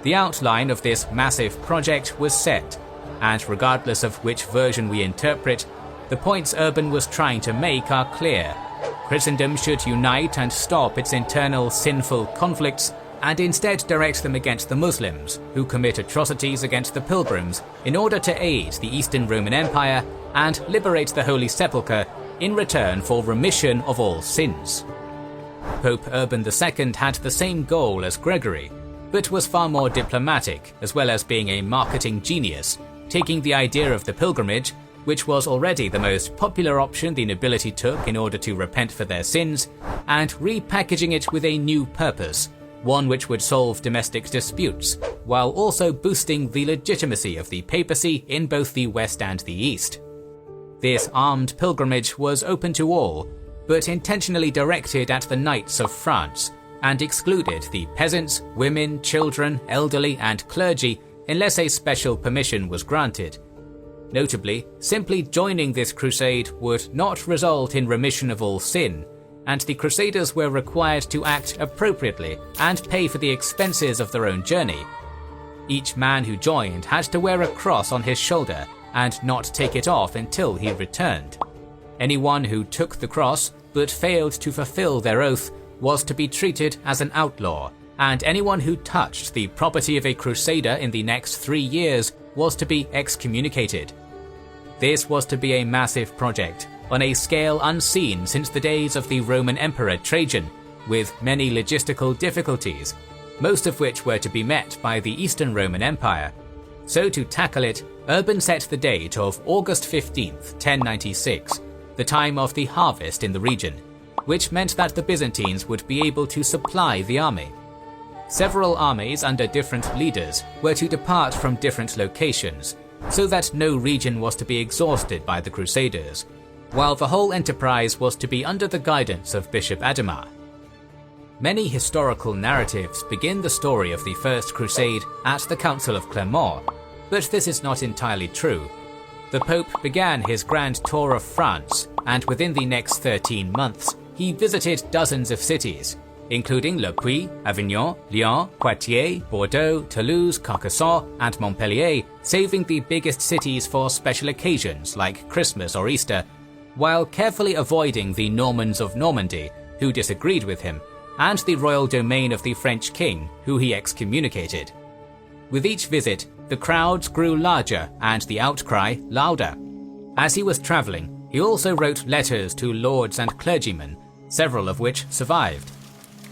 The outline of this massive project was set, and regardless of which version we interpret, the points Urban was trying to make are clear. Christendom should unite and stop its internal sinful conflicts, and instead direct them against the Muslims, who commit atrocities against the pilgrims, in order to aid the Eastern Roman Empire and liberate the Holy Sepulchre in return for remission of all sins. Pope Urban II had the same goal as Gregory, but was far more diplomatic, as well as being a marketing genius, taking the idea of the pilgrimage, which was already the most popular option the nobility took in order to repent for their sins, and repackaging it with a new purpose, one which would solve domestic disputes, while also boosting the legitimacy of the papacy in both the West and the East. This armed pilgrimage was open to all, but intentionally directed at the knights of France, and excluded the peasants, women, children, elderly, and clergy unless a special permission was granted. Notably, simply joining this crusade would not result in remission of all sin, and the Crusaders were required to act appropriately and pay for the expenses of their own journey. Each man who joined had to wear a cross on his shoulder and not take it off until he returned. Anyone who took the cross but failed to fulfill their oath was to be treated as an outlaw, and anyone who touched the property of a crusader in the next 3 years was to be excommunicated. This was to be a massive project, on a scale unseen since the days of the Roman Emperor Trajan, with many logistical difficulties, most of which were to be met by the Eastern Roman Empire. So to tackle it, Urban set the date of August 15th, 1096, the time of the harvest in the region, which meant that the Byzantines would be able to supply the army. Several armies under different leaders were to depart from different locations, so that no region was to be exhausted by the Crusaders, while the whole enterprise was to be under the guidance of Bishop Adhemar. Many historical narratives begin the story of the First Crusade at the Council of Clermont, but this is not entirely true. The Pope began his grand tour of France, and within the next 13 months, he visited dozens of cities, including Le Puy, Avignon, Lyon, Poitiers, Bordeaux, Toulouse, Carcassonne, and Montpellier, saving the biggest cities for special occasions like Christmas or Easter, while carefully avoiding the Normans of Normandy, who disagreed with him, and the royal domain of the French king, who he excommunicated. With each visit, the crowds grew larger and the outcry louder. As he was traveling, he also wrote letters to lords and clergymen, several of which survived.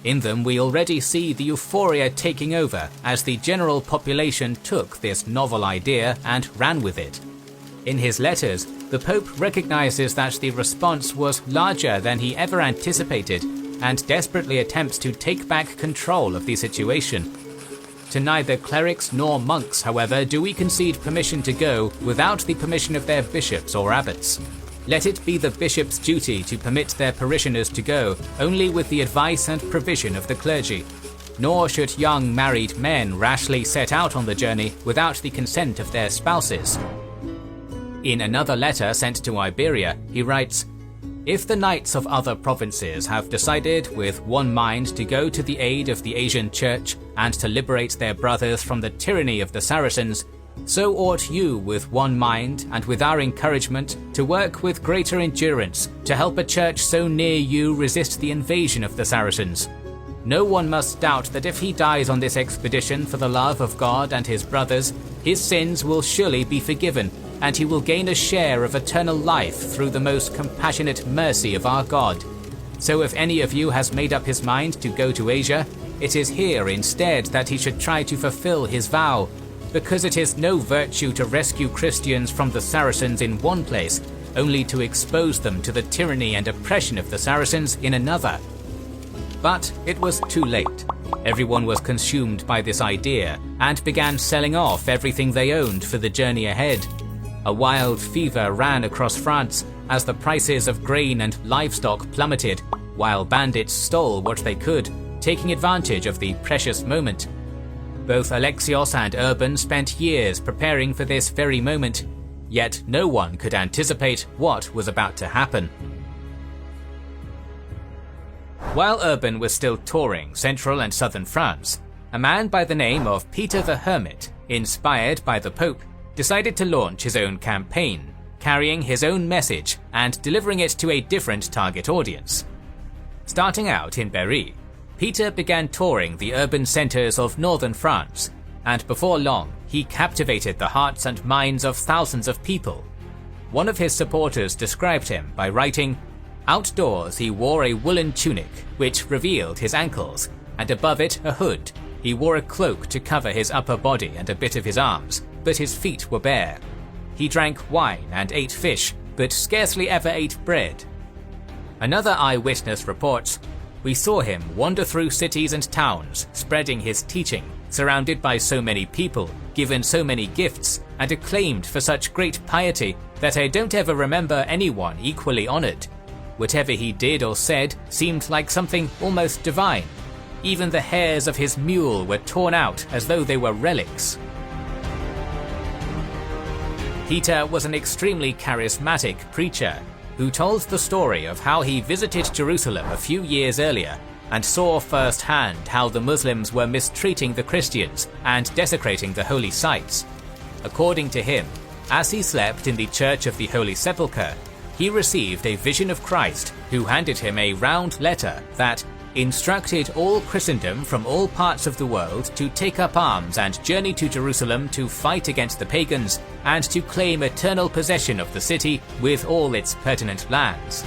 In them we already see the euphoria taking over as the general population took this novel idea and ran with it. In his letters, the Pope recognizes that the response was larger than he ever anticipated and desperately attempts to take back control of the situation. To neither clerics nor monks, however, do we concede permission to go without the permission of their bishops or abbots. Let it be the bishop's duty to permit their parishioners to go only with the advice and provision of the clergy. Nor should young married men rashly set out on the journey without the consent of their spouses. In another letter sent to Iberia, he writes, "If the knights of other provinces have decided with one mind to go to the aid of the Asian Church and to liberate their brothers from the tyranny of the Saracens, so ought you with one mind and with our encouragement to work with greater endurance to help a church so near you resist the invasion of the Saracens. No one must doubt that if he dies on this expedition for the love of God and his brothers, his sins will surely be forgiven, and he will gain a share of eternal life through the most compassionate mercy of our God. So if any of you has made up his mind to go to Asia, it is here instead that he should try to fulfill his vow, because it is no virtue to rescue Christians from the Saracens in one place, only to expose them to the tyranny and oppression of the Saracens in another." But it was too late. Everyone was consumed by this idea and began selling off everything they owned for the journey ahead. A wild fever ran across France as the prices of grain and livestock plummeted, while bandits stole what they could, taking advantage of the precious moment. Both Alexios and Urban spent years preparing for this very moment, yet no one could anticipate what was about to happen. While Urban was still touring central and southern France, a man by the name of Peter the Hermit, inspired by the Pope, decided to launch his own campaign, carrying his own message and delivering it to a different target audience. Starting out in Berry, Peter began touring the urban centres of northern France, and before long he captivated the hearts and minds of thousands of people. One of his supporters described him by writing, "Outdoors he wore a woolen tunic which revealed his ankles, and above it a hood. He wore a cloak to cover his upper body and a bit of his arms, but his feet were bare. He drank wine and ate fish, but scarcely ever ate bread." Another eyewitness reports, "We saw him wander through cities and towns, spreading his teaching, surrounded by so many people, given so many gifts, and acclaimed for such great piety that I don't ever remember anyone equally honoured. Whatever he did or said seemed like something almost divine. Even the hairs of his mule were torn out as though they were relics." Peter was an extremely charismatic preacher who told the story of how he visited Jerusalem a few years earlier and saw firsthand how the Muslims were mistreating the Christians and desecrating the holy sites. According to him, as he slept in the Church of the Holy Sepulchre, he received a vision of Christ, who handed him a round letter that instructed all Christendom from all parts of the world to take up arms and journey to Jerusalem to fight against the pagans and to claim eternal possession of the city with all its pertinent lands.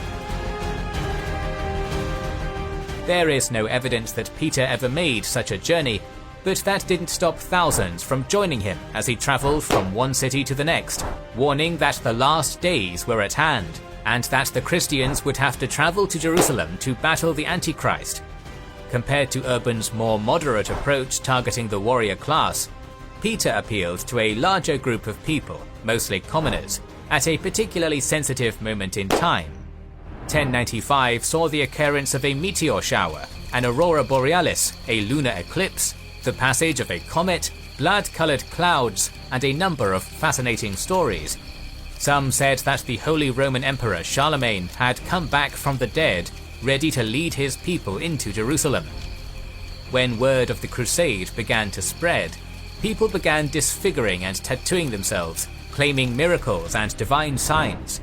There is no evidence that Peter ever made such a journey, but that didn't stop thousands from joining him as he travelled from one city to the next, warning that the last days were at hand, and that the Christians would have to travel to Jerusalem to battle the Antichrist. Compared to Urban's more moderate approach targeting the warrior class, Peter appealed to a larger group of people, mostly commoners, at a particularly sensitive moment in time. 1095 saw the occurrence of a meteor shower, an aurora borealis, a lunar eclipse, the passage of a comet, blood-coloured clouds, and a number of fascinating stories. Some said that the Holy Roman Emperor Charlemagne had come back from the dead, ready to lead his people into Jerusalem. When word of the Crusade began to spread, people began disfiguring and tattooing themselves, claiming miracles and divine signs.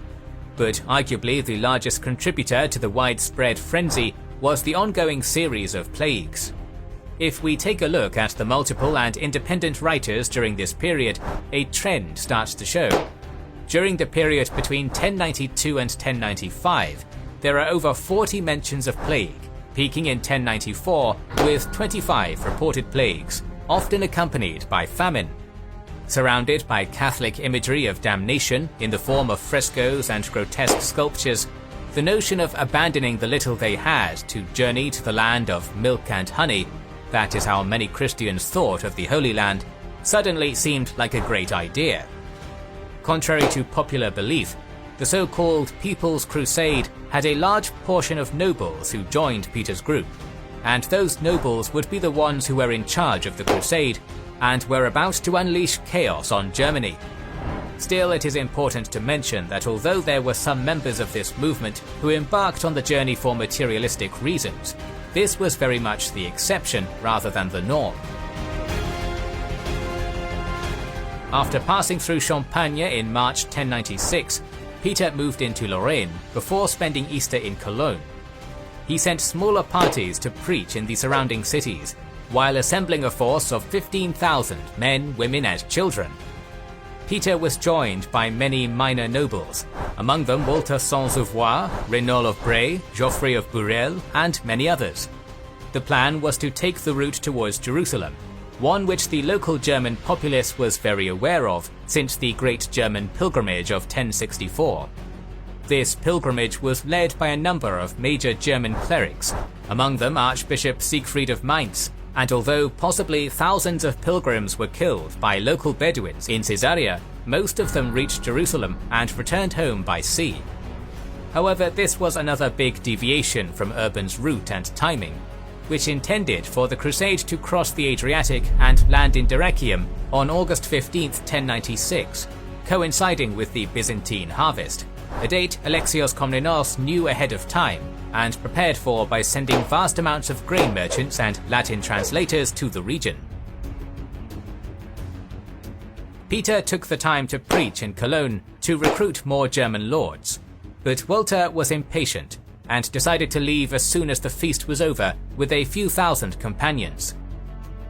But arguably the largest contributor to the widespread frenzy was the ongoing series of plagues. If we take a look at the multiple and independent writers during this period, a trend starts to show. During the period between 1092 and 1095, there are over 40 mentions of plague, peaking in 1094 with 25 reported plagues, often accompanied by famine. Surrounded by Catholic imagery of damnation in the form of frescoes and grotesque sculptures, the notion of abandoning the little they had to journey to the land of milk and honey, that is how many Christians thought of the Holy Land, suddenly seemed like a great idea. Contrary to popular belief, the so-called People's Crusade had a large portion of nobles who joined Peter's group, and those nobles would be the ones who were in charge of the crusade and were about to unleash chaos on Germany. Still, it is important to mention that although there were some members of this movement who embarked on the journey for materialistic reasons, this was very much the exception rather than the norm. After passing through Champagne in March 1096, Peter moved into Lorraine before spending Easter in Cologne. He sent smaller parties to preach in the surrounding cities, while assembling a force of 15,000 men, women and children. Peter was joined by many minor nobles, among them Walter Saint-Sauveur, Renaud of Bray, Geoffrey of Burel, and many others. The plan was to take the route towards Jerusalem, one which the local German populace was very aware of since the Great German Pilgrimage of 1064. This pilgrimage was led by a number of major German clerics, among them Archbishop Siegfried of Mainz, and although possibly thousands of pilgrims were killed by local Bedouins in Caesarea, most of them reached Jerusalem and returned home by sea. However, this was another big deviation from Urban's route and timing, which intended for the crusade to cross the Adriatic and land in Dyrrhachium on August 15, 1096, coinciding with the Byzantine harvest, a date Alexios Komnenos knew ahead of time and prepared for by sending vast amounts of grain merchants and Latin translators to the region. Peter took the time to preach in Cologne to recruit more German lords, but Walter was impatient and decided to leave as soon as the feast was over with a few thousand companions.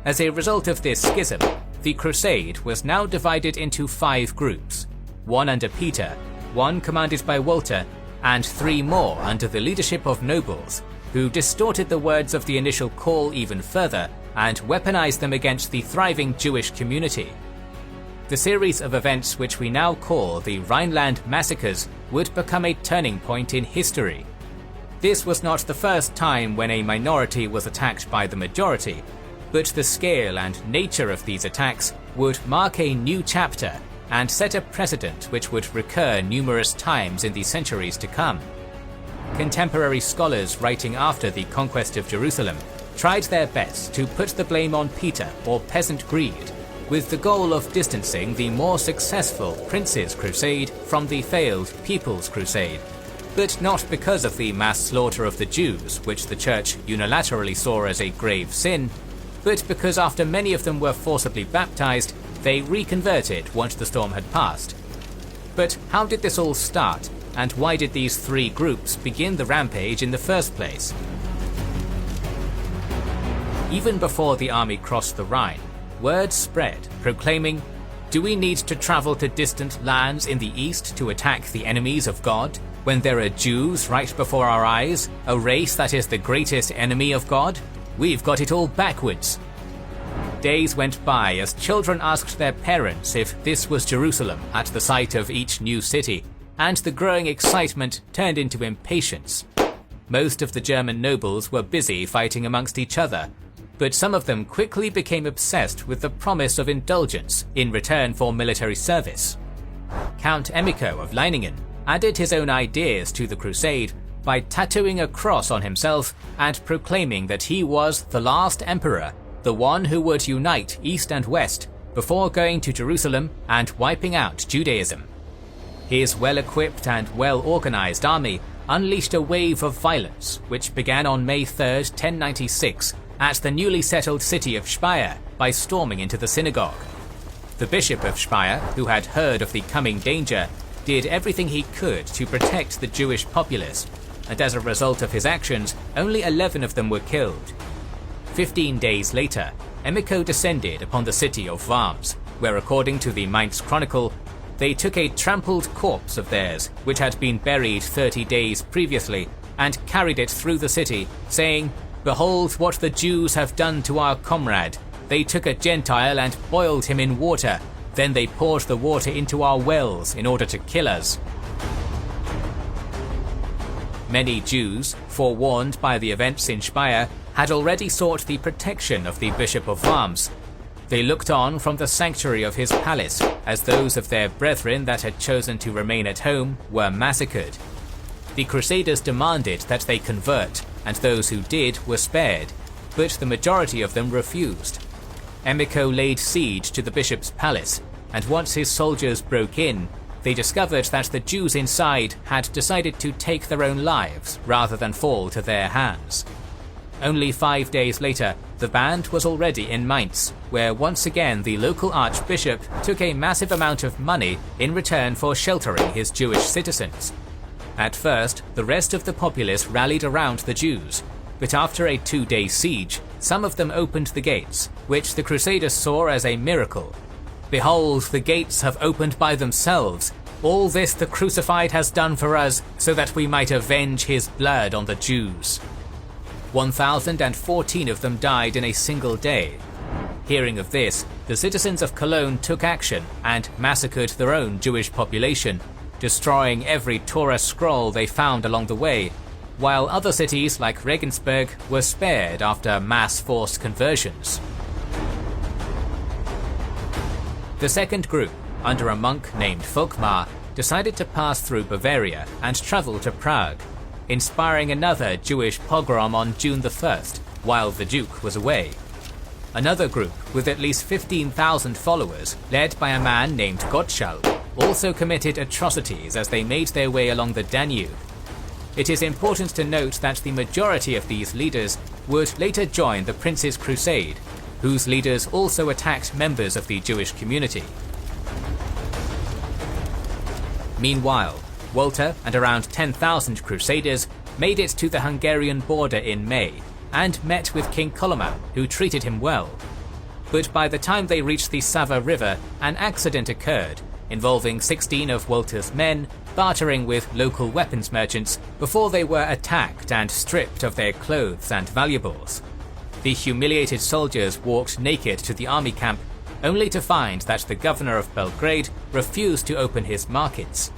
As a result of this schism, the crusade was now divided into 5 groups, one under Peter, one commanded by Walter, and 3 more under the leadership of nobles, who distorted the words of the initial call even further and weaponized them against the thriving Jewish community. The series of events which we now call the Rhineland massacres would become a turning point in history. This was not the first time when a minority was attacked by the majority, but the scale and nature of these attacks would mark a new chapter and set a precedent which would recur numerous times in the centuries to come. Contemporary scholars writing after the conquest of Jerusalem tried their best to put the blame on Peter or peasant greed, with the goal of distancing the more successful Prince's Crusade from the failed People's Crusade, but not because of the mass slaughter of the Jews, which the Church unilaterally saw as a grave sin, but because after many of them were forcibly baptized, they reconverted once the storm had passed. But how did this all start, and why did these 3 groups begin the rampage in the first place? Even before the army crossed the Rhine, word spread proclaiming, "Do we need to travel to distant lands in the east to attack the enemies of God, when there are Jews right before our eyes, a race that is the greatest enemy of God? We've got it all backwards." Days went by as children asked their parents if this was Jerusalem at the sight of each new city, and the growing excitement turned into impatience. Most of the German nobles were busy fighting amongst each other, but some of them quickly became obsessed with the promise of indulgence in return for military service. Count Emicho of Leiningen added his own ideas to the crusade by tattooing a cross on himself and proclaiming that he was the last emperor, the one who would unite East and West before going to Jerusalem and wiping out Judaism. His well-equipped and well-organized army unleashed a wave of violence which began on May 3, 1096 at the newly settled city of Speyer by storming into the synagogue. The Bishop of Speyer, who had heard of the coming danger, did everything he could to protect the Jewish populace, and as a result of his actions, only 11 of them were killed. 15 days later, Emicho descended upon the city of Worms, where according to the Mainz Chronicle, they took a trampled corpse of theirs, which had been buried 30 days previously, and carried it through the city, saying, "Behold what the Jews have done to our comrade. They took a Gentile and boiled him in water. Then they poured the water into our wells in order to kill us." Many Jews, forewarned by the events in Speyer, had already sought the protection of the Bishop of Worms. They looked on from the sanctuary of his palace as those of their brethren that had chosen to remain at home were massacred. The Crusaders demanded that they convert, and those who did were spared, but the majority of them refused. Emicho laid siege to the bishop's palace, and once his soldiers broke in, they discovered that the Jews inside had decided to take their own lives rather than fall to their hands. Only 5 days later, the band was already in Mainz, where once again the local archbishop took a massive amount of money in return for sheltering his Jewish citizens. At first, the rest of the populace rallied around the Jews, but after a 2-day siege, some of them opened the gates, which the Crusaders saw as a miracle. "Behold, the gates have opened by themselves. All this the crucified has done for us, so that we might avenge his blood on the Jews." 1,014 of them died in a single day. Hearing of this, the citizens of Cologne took action and massacred their own Jewish population, destroying every Torah scroll they found along the way, while other cities like Regensburg were spared after mass forced conversions. The second group, under a monk named Volkmar, decided to pass through Bavaria and travel to Prague, inspiring another Jewish pogrom on June the 1st, while the Duke was away. Another group, with at least 15,000 followers, led by a man named Gottschalk, also committed atrocities as they made their way along the Danube. It is important to note that the majority of these leaders would later join the Prince's Crusade, whose leaders also attacked members of the Jewish community. Meanwhile, Walter and around 10,000 Crusaders made it to the Hungarian border in May and met with King Koloman, who treated him well. But by the time they reached the Sava River, an accident occurred, involving 16 of Walter's men bartering with local weapons merchants before they were attacked and stripped of their clothes and valuables. The humiliated soldiers walked naked to the army camp, only to find that the governor of Belgrade refused to open his markets.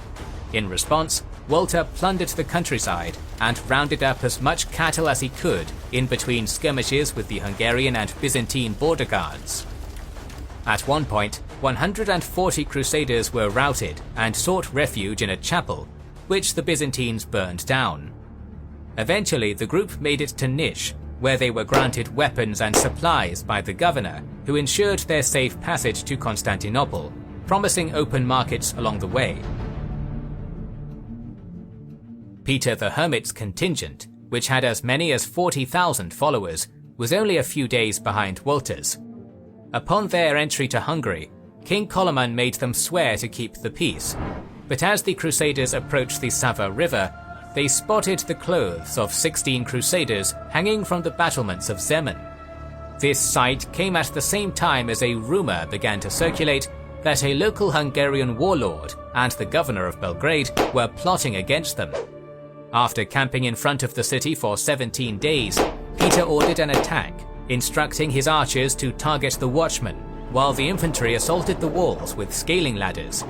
In response, Walter plundered the countryside and rounded up as much cattle as he could in between skirmishes with the Hungarian and Byzantine border guards. At one point, 140 Crusaders were routed and sought refuge in a chapel, which the Byzantines burned down. Eventually, the group made it to Niš, where they were granted weapons and supplies by the governor, who ensured their safe passage to Constantinople, promising open markets along the way. Peter the Hermit's contingent, which had as many as 40,000 followers, was only a few days behind Walter's. Upon their entry to Hungary, King Koloman made them swear to keep the peace, but as the Crusaders approached the Sava River, they spotted the clothes of 16 Crusaders hanging from the battlements of Zemun. This sight came at the same time as a rumor began to circulate that a local Hungarian warlord and the governor of Belgrade were plotting against them. After camping in front of the city for 17 days, Peter ordered an attack, instructing his archers to target the watchmen, while the infantry assaulted the walls with scaling ladders.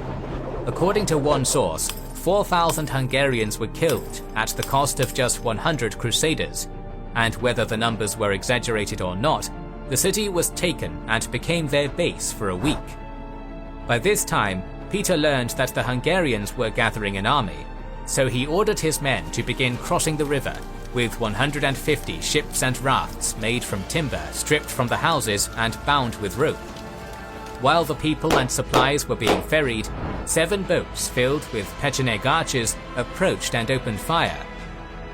According to one source, 4,000 Hungarians were killed at the cost of just 100 Crusaders, and whether the numbers were exaggerated or not, the city was taken and became their base for a week. By this time, Peter learned that the Hungarians were gathering an army, so he ordered his men to begin crossing the river, with 150 ships and rafts made from timber stripped from the houses and bound with rope. While the people and supplies were being ferried, 7 boats filled with Pecheneg archers approached and opened fire.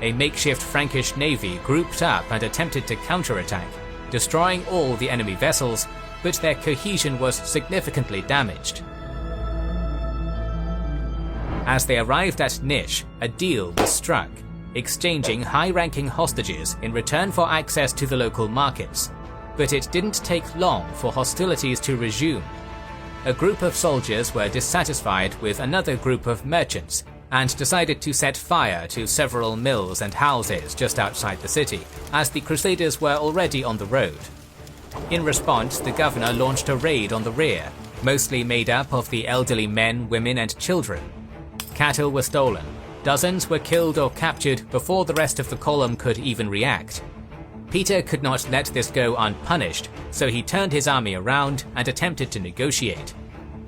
A makeshift Frankish navy grouped up and attempted to counterattack, destroying all the enemy vessels, but their cohesion was significantly damaged. As they arrived at Niš, a deal was struck, exchanging high-ranking hostages in return for access to the local markets. But it didn't take long for hostilities to resume. A group of soldiers were dissatisfied with another group of merchants and decided to set fire to several mills and houses just outside the city, as the Crusaders were already on the road. In response, the governor launched a raid on the rear, mostly made up of the elderly men, women and children. Cattle were stolen, dozens were killed or captured before the rest of the column could even react. Peter could not let this go unpunished, so he turned his army around and attempted to negotiate.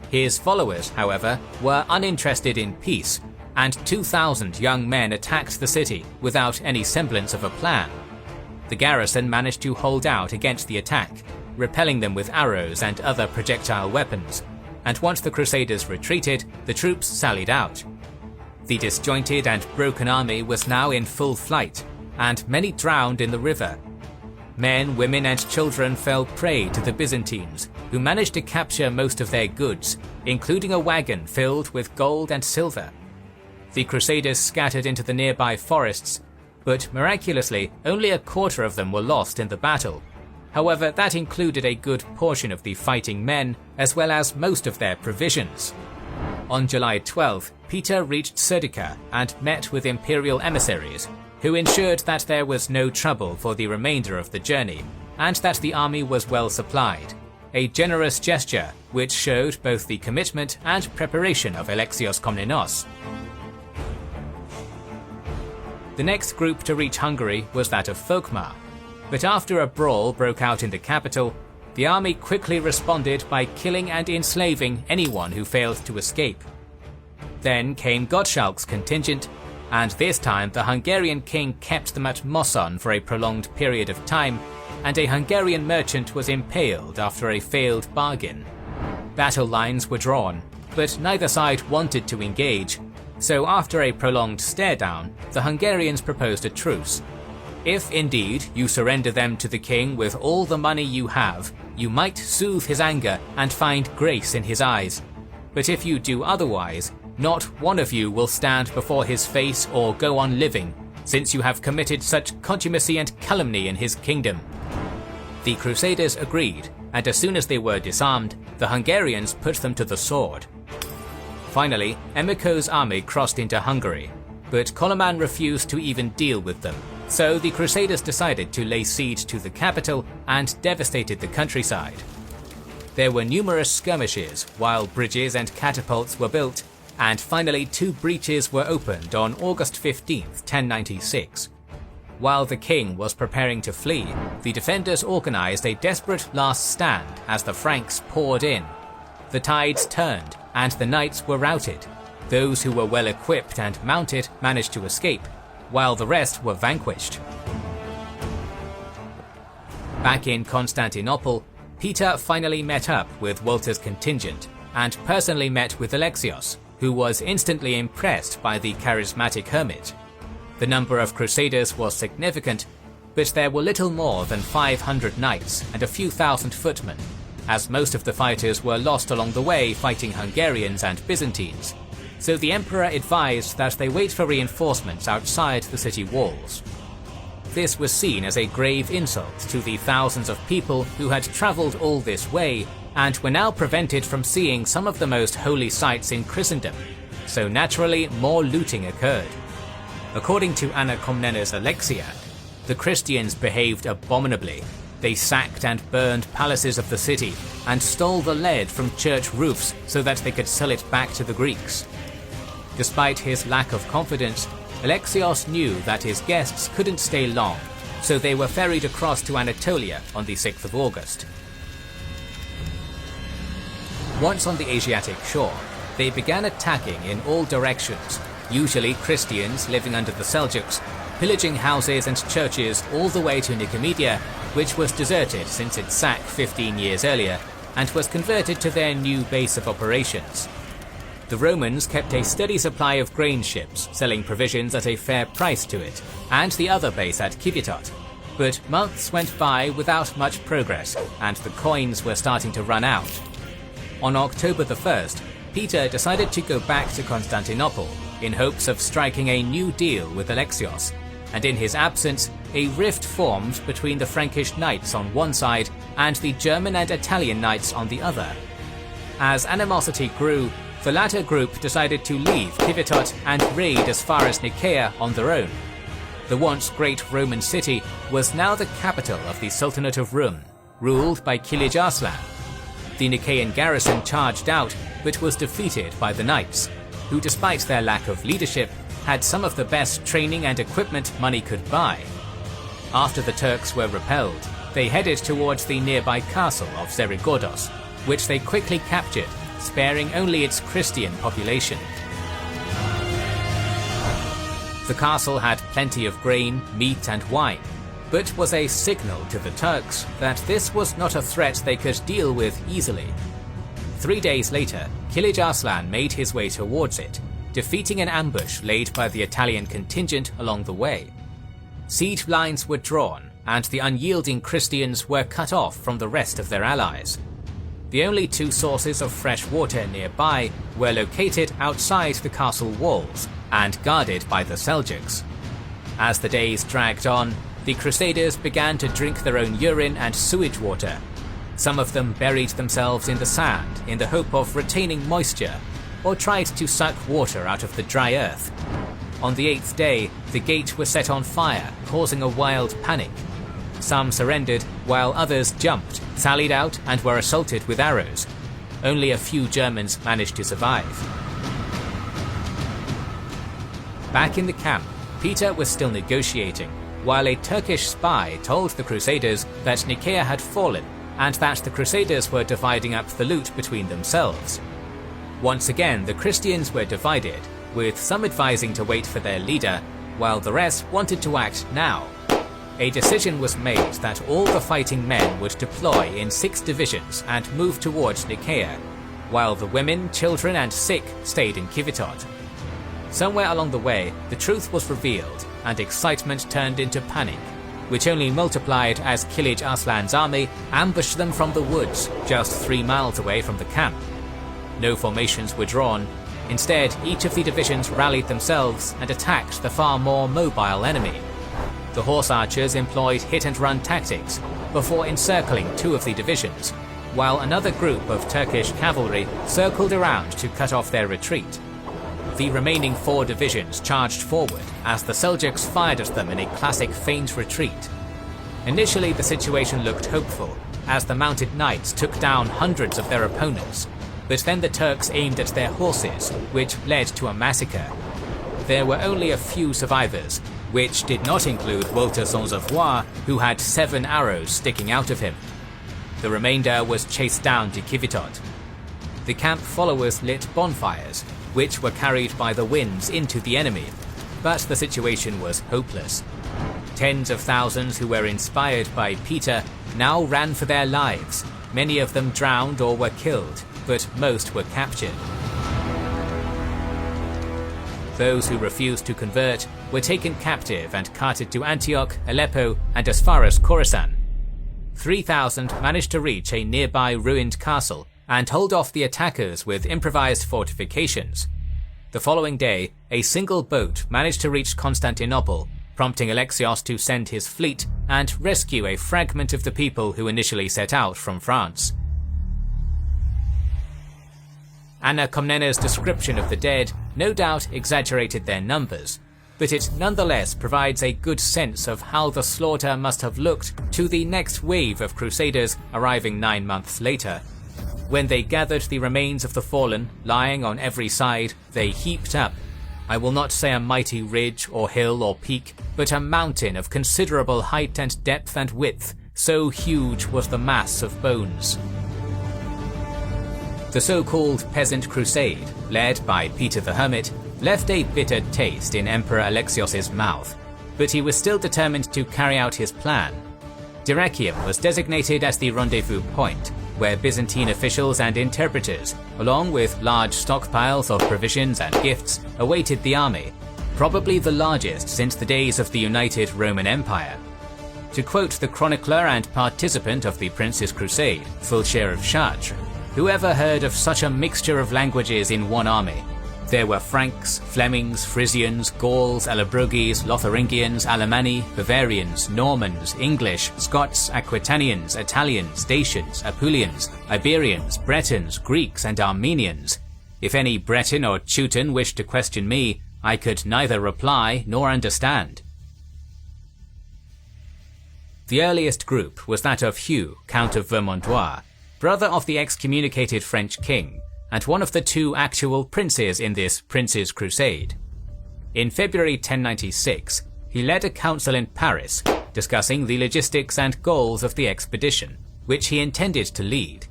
His followers, however, were uninterested in peace, and 2,000 young men attacked the city without any semblance of a plan. The garrison managed to hold out against the attack, repelling them with arrows and other projectile weapons, and once the Crusaders retreated, the troops sallied out. The disjointed and broken army was now in full flight, and many drowned in the river. Men, women and children fell prey to the Byzantines, who managed to capture most of their goods, including a wagon filled with gold and silver. The Crusaders scattered into the nearby forests, but miraculously only a quarter of them were lost in the battle. However, that included a good portion of the fighting men, as well as most of their provisions. On July 12th, Peter reached Serdica and met with imperial emissaries, who ensured that there was no trouble for the remainder of the journey, and that the army was well supplied, a generous gesture which showed both the commitment and preparation of Alexios Komnenos. The next group to reach Hungary was that of Folkmar, but after a brawl broke out in the capital, the army quickly responded by killing and enslaving anyone who failed to escape. Then came Gottschalk's contingent, and this time the Hungarian king kept them at Moson for a prolonged period of time, and a Hungarian merchant was impaled after a failed bargain. Battle lines were drawn, but neither side wanted to engage, so after a prolonged stare-down, the Hungarians proposed a truce. If indeed you surrender them to the king with all the money you have, you might soothe his anger and find grace in his eyes. But if you do otherwise, not one of you will stand before his face or go on living, since you have committed such contumacy and calumny in his kingdom. The Crusaders agreed, and as soon as they were disarmed, the Hungarians put them to the sword. Finally, Emicho's army crossed into Hungary, but Koloman refused to even deal with them, so the Crusaders decided to lay siege to the capital and devastated the countryside. There were numerous skirmishes while bridges and catapults were built, and finally 2 breaches were opened on August 15, 1096. While the king was preparing to flee, the defenders organized a desperate last stand as the Franks poured in. The tides turned, and the knights were routed. Those who were well equipped and mounted managed to escape, while the rest were vanquished. Back in Constantinople, Peter finally met up with Walter's contingent, and personally met with Alexios, who was instantly impressed by the charismatic hermit. The number of crusaders was significant, but there were little more than 500 knights and a few thousand footmen, as most of the fighters were lost along the way fighting Hungarians and Byzantines, so the emperor advised that they wait for reinforcements outside the city walls. This was seen as a grave insult to the thousands of people who had travelled all this way and were now prevented from seeing some of the most holy sites in Christendom, so naturally more looting occurred. According to Anna Komnena's Alexiad, the Christians behaved abominably. They sacked and burned palaces of the city and stole the lead from church roofs so that they could sell it back to the Greeks. Despite his lack of confidence, Alexios knew that his guests couldn't stay long, so they were ferried across to Anatolia on the 6th of August. Once on the Asiatic shore, they began attacking in all directions, usually Christians living under the Seljuks, pillaging houses and churches all the way to Nicomedia, which was deserted since its sack 15 years earlier, and was converted to their new base of operations. The Romans kept a steady supply of grain ships, selling provisions at a fair price to it, and the other base at Kivitot. But months went by without much progress, and the coins were starting to run out. On October the 1st, Peter decided to go back to Constantinople in hopes of striking a new deal with Alexios, and in his absence, a rift formed between the Frankish knights on one side and the German and Italian knights on the other. As animosity grew, the latter group decided to leave Kivitot and raid as far as Nicaea on their own. The once great Roman city was now the capital of the Sultanate of Rum, ruled by Kilij Arslan. The Nicaean garrison charged out, but was defeated by the knights, who despite their lack of leadership, had some of the best training and equipment money could buy. After the Turks were repelled, they headed towards the nearby castle of Zerigodos, which they quickly captured, sparing only its Christian population. The castle had plenty of grain, meat and wine, but was a signal to the Turks that this was not a threat they could deal with easily. 3 days later, Kilij Arslan made his way towards it, defeating an ambush laid by the Italian contingent along the way. Siege lines were drawn, and the unyielding Christians were cut off from the rest of their allies. The only 2 sources of fresh water nearby were located outside the castle walls and guarded by the Seljuks. As the days dragged on, the Crusaders began to drink their own urine and sewage water. Some of them buried themselves in the sand in the hope of retaining moisture, or tried to suck water out of the dry earth. On the 8th day, the gate was set on fire, causing a wild panic. Some surrendered, while others jumped, sallied out, and were assaulted with arrows. Only a few Germans managed to survive. Back in the camp, Peter was still negotiating, while a Turkish spy told the Crusaders that Nicaea had fallen and that the Crusaders were dividing up the loot between themselves. Once again, the Christians were divided, with some advising to wait for their leader, while the rest wanted to act now. A decision was made that all the fighting men would deploy in 6 divisions and move towards Nicaea, while the women, children and sick stayed in Kivitot. Somewhere along the way, the truth was revealed and excitement turned into panic, which only multiplied as Kilij Arslan's army ambushed them from the woods just 3 miles away from the camp. No formations were drawn. Instead, each of the divisions rallied themselves and attacked the far more mobile enemy. The horse archers employed hit-and-run tactics before encircling 2 of the divisions, while another group of Turkish cavalry circled around to cut off their retreat. The remaining 4 divisions charged forward as the Seljuks fired at them in a classic feint retreat. Initially, the situation looked hopeful, as the mounted knights took down hundreds of their opponents, but then the Turks aimed at their horses, which led to a massacre. There were only a few survivors, which did not include Walter Sans-Avoir, who had 7 arrows sticking out of him. The remainder was chased down to Kivitot. The camp followers lit bonfires, which were carried by the winds into the enemy, but the situation was hopeless. Tens of thousands who were inspired by Peter now ran for their lives. Many of them drowned or were killed, but most were captured. Those who refused to convert were taken captive and carted to Antioch, Aleppo, and as far as Khorasan. 3,000 managed to reach a nearby ruined castle and hold off the attackers with improvised fortifications. The following day, a single boat managed to reach Constantinople, prompting Alexios to send his fleet and rescue a fragment of the people who initially set out from France. Anna Komnena's description of the dead no doubt exaggerated their numbers, but it nonetheless provides a good sense of how the slaughter must have looked to the next wave of crusaders arriving 9 months later. When they gathered the remains of the fallen, lying on every side, they heaped up, I will not say a mighty ridge or hill or peak, but a mountain of considerable height and depth and width, so huge was the mass of bones. The so-called Peasant Crusade, led by Peter the Hermit, left a bitter taste in Emperor Alexios' mouth, but he was still determined to carry out his plan. Dyrrhachium was designated as the rendezvous point, where Byzantine officials and interpreters, along with large stockpiles of provisions and gifts, awaited the army, probably the largest since the days of the United Roman Empire. To quote the chronicler and participant of the Prince's Crusade, Fulcher of Chartres, whoever heard of such a mixture of languages in one army? There were Franks, Flemings, Frisians, Gauls, Allobroges, Lotharingians, Alemanni, Bavarians, Normans, English, Scots, Aquitanians, Italians, Dacians, Apulians, Iberians, Bretons, Greeks, and Armenians. If any Breton or Teuton wished to question me, I could neither reply nor understand. The earliest group was that of Hugh, Count of Vermandois, brother of the excommunicated French king, and one of the 2 actual princes in this Prince's Crusade. In February 1096, he led a council in Paris, discussing the logistics and goals of the expedition, which he intended to lead.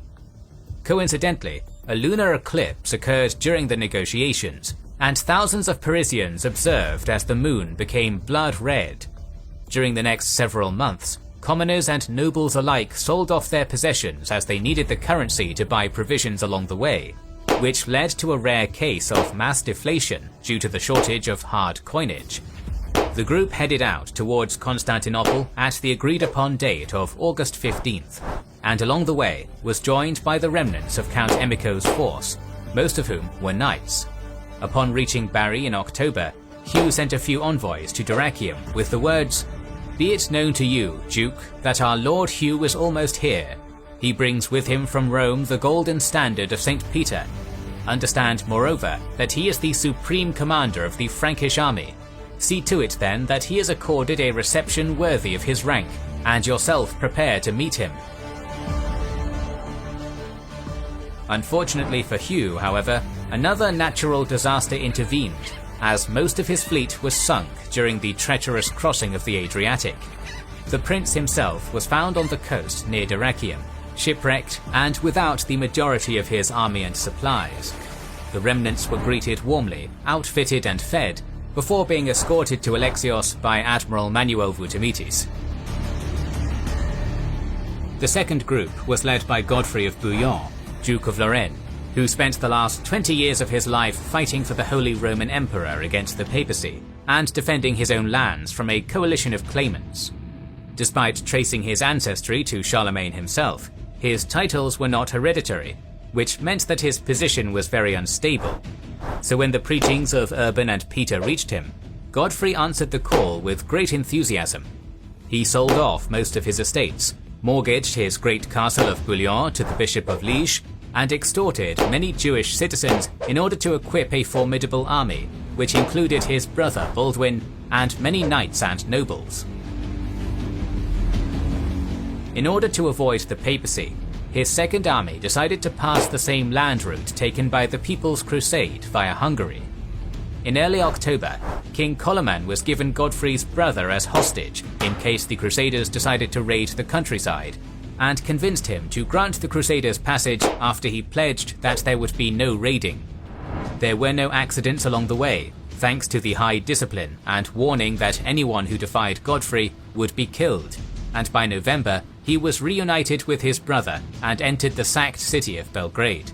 Coincidentally, a lunar eclipse occurred during the negotiations, and thousands of Parisians observed as the moon became blood red. During the next several months, commoners and nobles alike sold off their possessions as they needed the currency to buy provisions along the way, which led to a rare case of mass deflation due to the shortage of hard coinage. The group headed out towards Constantinople at the agreed-upon date of August 15th, and along the way was joined by the remnants of Count Emico's force, most of whom were knights. Upon reaching Bari in October, Hugh sent a few envoys to Dyrrhachium with the words, "Be it known to you, Duke, that our Lord Hugh is almost here. He brings with him from Rome the golden standard of St. Peter. Understand, moreover, that he is the supreme commander of the Frankish army. See to it then that he is accorded a reception worthy of his rank, and yourself prepare to meet him." Unfortunately for Hugh, however, another natural disaster intervened, as most of his fleet was sunk during the treacherous crossing of the Adriatic. The prince himself was found on the coast near Dyrrhachium, shipwrecked and without the majority of his army and supplies. The remnants were greeted warmly, outfitted and fed, before being escorted to Alexios by Admiral Manuel Voutamietis. The second group was led by Godfrey of Bouillon, Duke of Lorraine, who spent the last 20 years of his life fighting for the Holy Roman Emperor against the papacy and defending his own lands from a coalition of claimants. Despite tracing his ancestry to Charlemagne himself, his titles were not hereditary, which meant that his position was very unstable. So when the preachings of Urban and Peter reached him, Godfrey answered the call with great enthusiasm. He sold off most of his estates, mortgaged his great castle of Bouillon to the Bishop of Liege, and extorted many Jewish citizens in order to equip a formidable army, which included his brother Baldwin and many knights and nobles. In order to avoid the papacy, his second army decided to pass the same land route taken by the People's Crusade via Hungary. In early October, King Coloman was given Godfrey's brother as hostage in case the Crusaders decided to raid the countryside, and convinced him to grant the Crusaders passage after he pledged that there would be no raiding. There were no accidents along the way, thanks to the high discipline and warning that anyone who defied Godfrey would be killed, and by November he was reunited with his brother and entered the sacked city of Belgrade.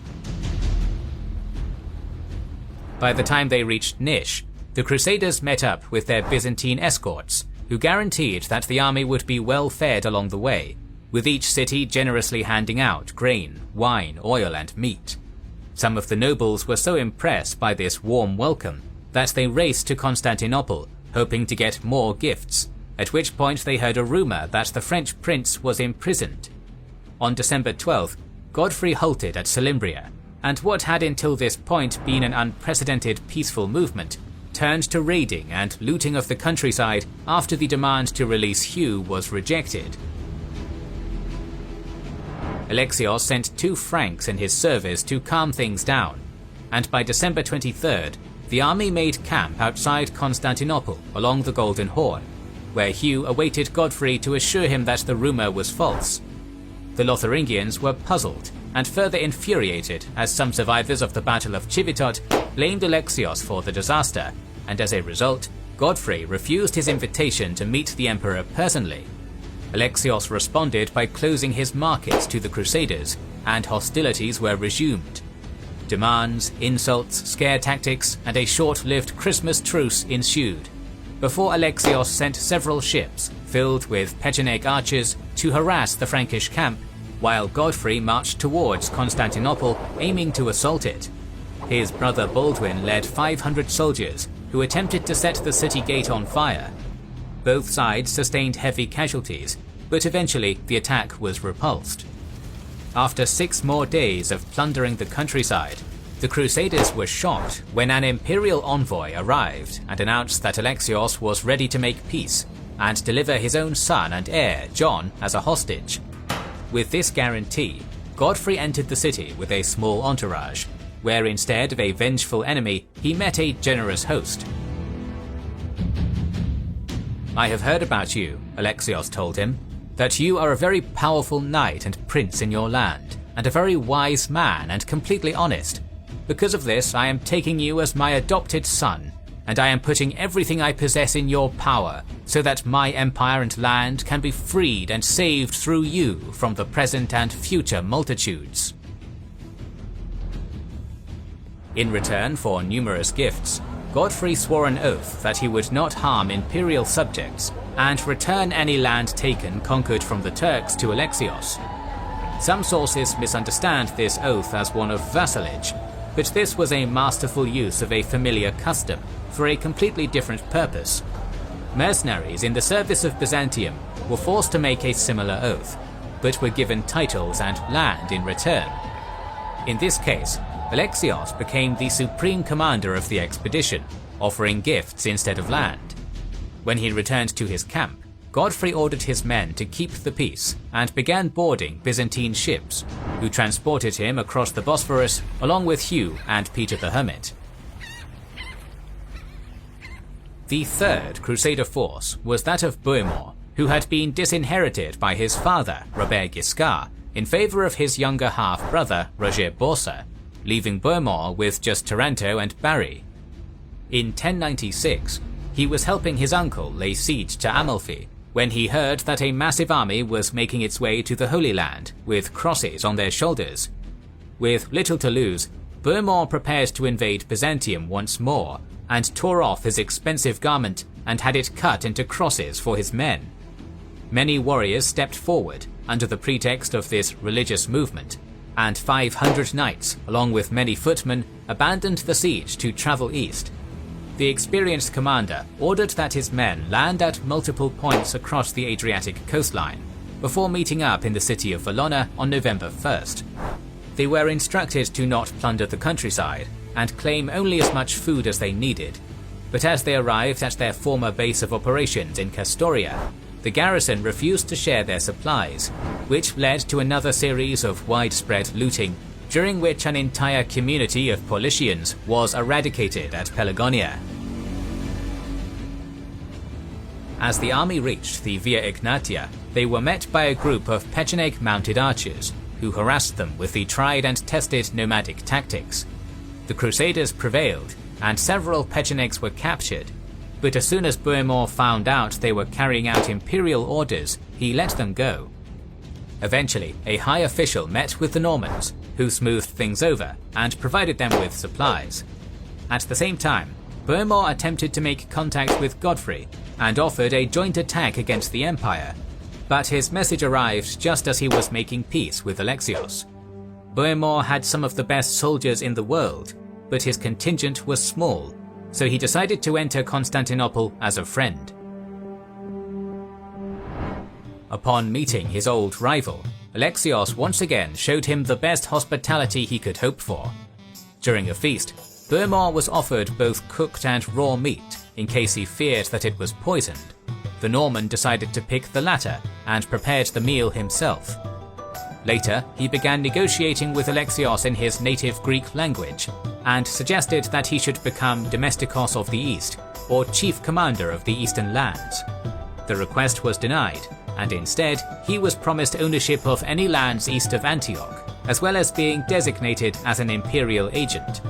By the time they reached Niš, the Crusaders met up with their Byzantine escorts, who guaranteed that the army would be well fed along the way, with each city generously handing out grain, wine, oil and meat. Some of the nobles were so impressed by this warm welcome that they raced to Constantinople, hoping to get more gifts, at which point they heard a rumor that the French prince was imprisoned. On December 12th, Godfrey halted at Salimbria, and what had until this point been an unprecedented peaceful movement turned to raiding and looting of the countryside after the demand to release Hugh was rejected. Alexios sent 2 Franks in his service to calm things down, and by December 23rd, the army made camp outside Constantinople along the Golden Horn, where Hugh awaited Godfrey to assure him that the rumor was false. The Lotharingians were puzzled and further infuriated as some survivors of the Battle of Civitot blamed Alexios for the disaster, and as a result, Godfrey refused his invitation to meet the emperor personally. Alexios responded by closing his markets to the Crusaders, and hostilities were resumed. Demands, insults, scare tactics, and a short-lived Christmas truce ensued, before Alexios sent several ships filled with Pecheneg archers to harass the Frankish camp, while Godfrey marched towards Constantinople aiming to assault it. His brother Baldwin led 500 soldiers who attempted to set the city gate on fire. Both sides sustained heavy casualties, but eventually the attack was repulsed. After 6 more days of plundering the countryside, the Crusaders were shocked when an imperial envoy arrived and announced that Alexios was ready to make peace and deliver his own son and heir, John, as a hostage. With this guarantee, Godfrey entered the city with a small entourage, where instead of a vengeful enemy, he met a generous host. "I have heard about you," Alexios told him, "that you are a very powerful knight and prince in your land, and a very wise man and completely honest. Because of this, I am taking you as my adopted son, and I am putting everything I possess in your power, so that my empire and land can be freed and saved through you from the present and future multitudes." In return for numerous gifts, Godfrey swore an oath that he would not harm imperial subjects and return any land taken conquered from the Turks to Alexios. Some sources misunderstand this oath as one of vassalage, but this was a masterful use of a familiar custom for a completely different purpose. Mercenaries in the service of Byzantium were forced to make a similar oath, but were given titles and land in return. In this case, Alexios became the supreme commander of the expedition, offering gifts instead of land. When he returned to his camp, Godfrey ordered his men to keep the peace and began boarding Byzantine ships, who transported him across the Bosphorus along with Hugh and Peter the Hermit. The third Crusader force was that of Bohemond, who had been disinherited by his father, Robert Guiscard, in favour of his younger half-brother, Roger Borsa. leaving Bohemond with just Taranto and Bari. In 1096, he was helping his uncle lay siege to Amalfi when he heard that a massive army was making its way to the Holy Land with crosses on their shoulders. With little to lose, Bohemond prepared to invade Byzantium once more and tore off his expensive garment and had it cut into crosses for his men. Many warriors stepped forward under the pretext of this religious movement, and 500 knights, along with many footmen, abandoned the siege to travel east. The experienced commander ordered that his men land at multiple points across the Adriatic coastline, before meeting up in the city of Valona on November 1st. They were instructed to not plunder the countryside and claim only as much food as they needed. But as they arrived at their former base of operations in Castoria, the garrison refused to share their supplies, which led to another series of widespread looting, during which an entire community of Paulicians was eradicated at Pelagonia. As the army reached the Via Egnatia, they were met by a group of Pecheneg mounted archers, who harassed them with the tried and tested nomadic tactics. The Crusaders prevailed, and several Pechenegs were captured, but as soon as Bohemond found out they were carrying out imperial orders, he let them go. Eventually, a high official met with the Normans, who smoothed things over and provided them with supplies. At the same time, Bohemond attempted to make contact with Godfrey and offered a joint attack against the Empire, but his message arrived just as he was making peace with Alexios. Bohemond had some of the best soldiers in the world, but his contingent was small, so he decided to enter Constantinople as a friend. Upon meeting his old rival, Alexios once again showed him the best hospitality he could hope for. During a feast, Bohemond was offered both cooked and raw meat in case he feared that it was poisoned. The Norman decided to pick the latter and prepared the meal himself. Later, he began negotiating with Alexios in his native Greek language and suggested that he should become Domestikos of the East, or chief commander of the eastern lands. The request was denied, and instead he was promised ownership of any lands east of Antioch, as well as being designated as an imperial agent.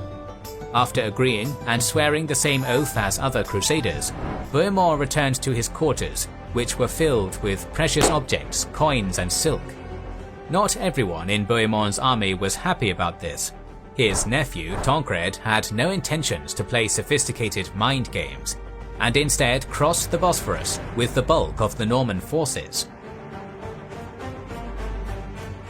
After agreeing and swearing the same oath as other crusaders, Bohemond returned to his quarters, which were filled with precious objects, coins and silk. Not everyone in Bohemond's army was happy about this. His nephew, Tancred, had no intentions to play sophisticated mind games, and instead crossed the Bosphorus with the bulk of the Norman forces.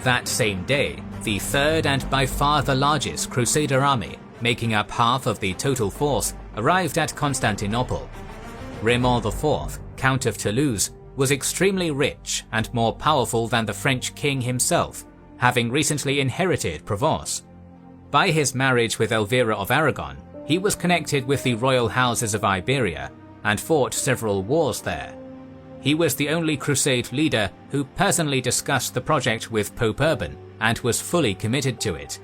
That same day, the third and by far the largest Crusader army, making up half of the total force, arrived at Constantinople. Raymond IV, Count of Toulouse, was extremely rich and more powerful than the French king himself, having recently inherited Provence. By his marriage with Elvira of Aragon, he was connected with the royal houses of Iberia and fought several wars there. He was the only crusade leader who personally discussed the project with Pope Urban and was fully committed to it.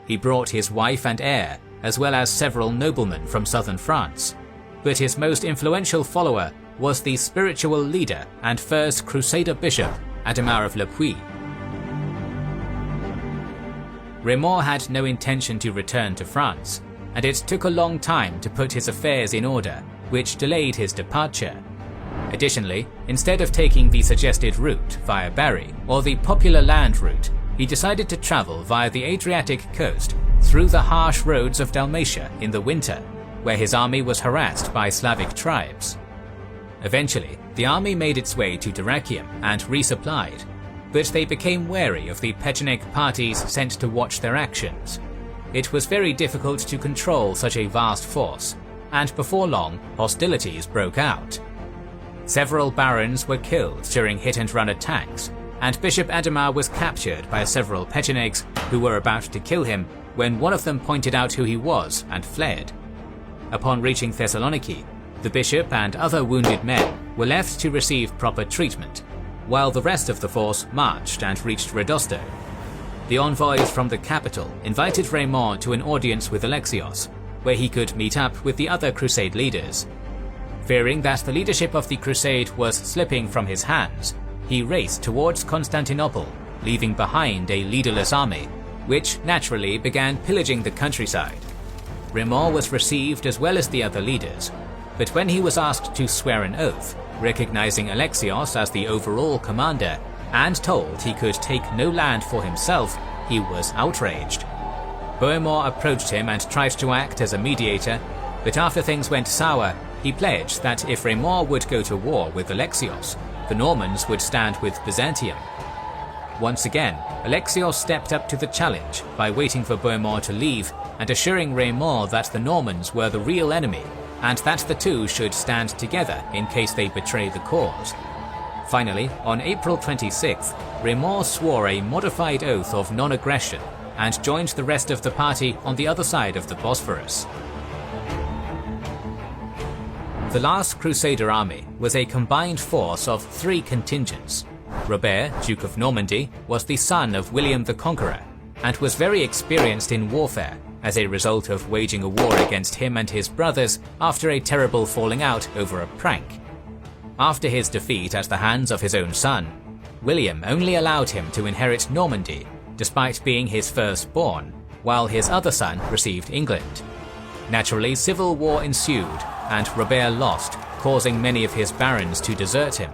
He brought his wife and heir, as well as several noblemen from southern France, but his most influential follower was the spiritual leader and first Crusader bishop, Adhemar of Le Puy. Raymond had no intention to return to France, and it took a long time to put his affairs in order, which delayed his departure. Additionally, instead of taking the suggested route via Bari or the popular land route, he decided to travel via the Adriatic coast through the harsh roads of Dalmatia in the winter, where his army was harassed by Slavic tribes. Eventually, the army made its way to Dyrrhachium and resupplied, but they became wary of the Pecheneg parties sent to watch their actions. It was very difficult to control such a vast force, and before long, hostilities broke out. Several barons were killed during hit-and-run attacks, and Bishop Adhemar was captured by several Pechenegs who were about to kill him when one of them pointed out who he was and fled. Upon reaching Thessaloniki, the bishop and other wounded men were left to receive proper treatment, while the rest of the force marched and reached Rodosto. The envoys from the capital invited Raymond to an audience with Alexios, where he could meet up with the other crusade leaders. Fearing that the leadership of the crusade was slipping from his hands, he raced towards Constantinople, leaving behind a leaderless army, which naturally began pillaging the countryside. Raymond was received as well as the other leaders, but when he was asked to swear an oath, recognizing Alexios as the overall commander, and told he could take no land for himself, he was outraged. Bohemond approached him and tried to act as a mediator, but after things went sour, he pledged that if Raymond would go to war with Alexios, the Normans would stand with Byzantium. Once again, Alexios stepped up to the challenge by waiting for Bohemond to leave and assuring Raymond that the Normans were the real enemy and that the two should stand together in case they betray the cause. Finally, on April 26th, Raymond swore a modified oath of non-aggression and joined the rest of the party on the other side of the Bosphorus. The last Crusader army was a combined force of 3 contingents. Robert, Duke of Normandy, was the son of William the Conqueror, and was very experienced in warfare as a result of waging a war against him and his brothers after a terrible falling out over a prank. After his defeat at the hands of his own son, William only allowed him to inherit Normandy, despite being his firstborn, while his other son received England. Naturally, civil war ensued, and Robert lost, causing many of his barons to desert him.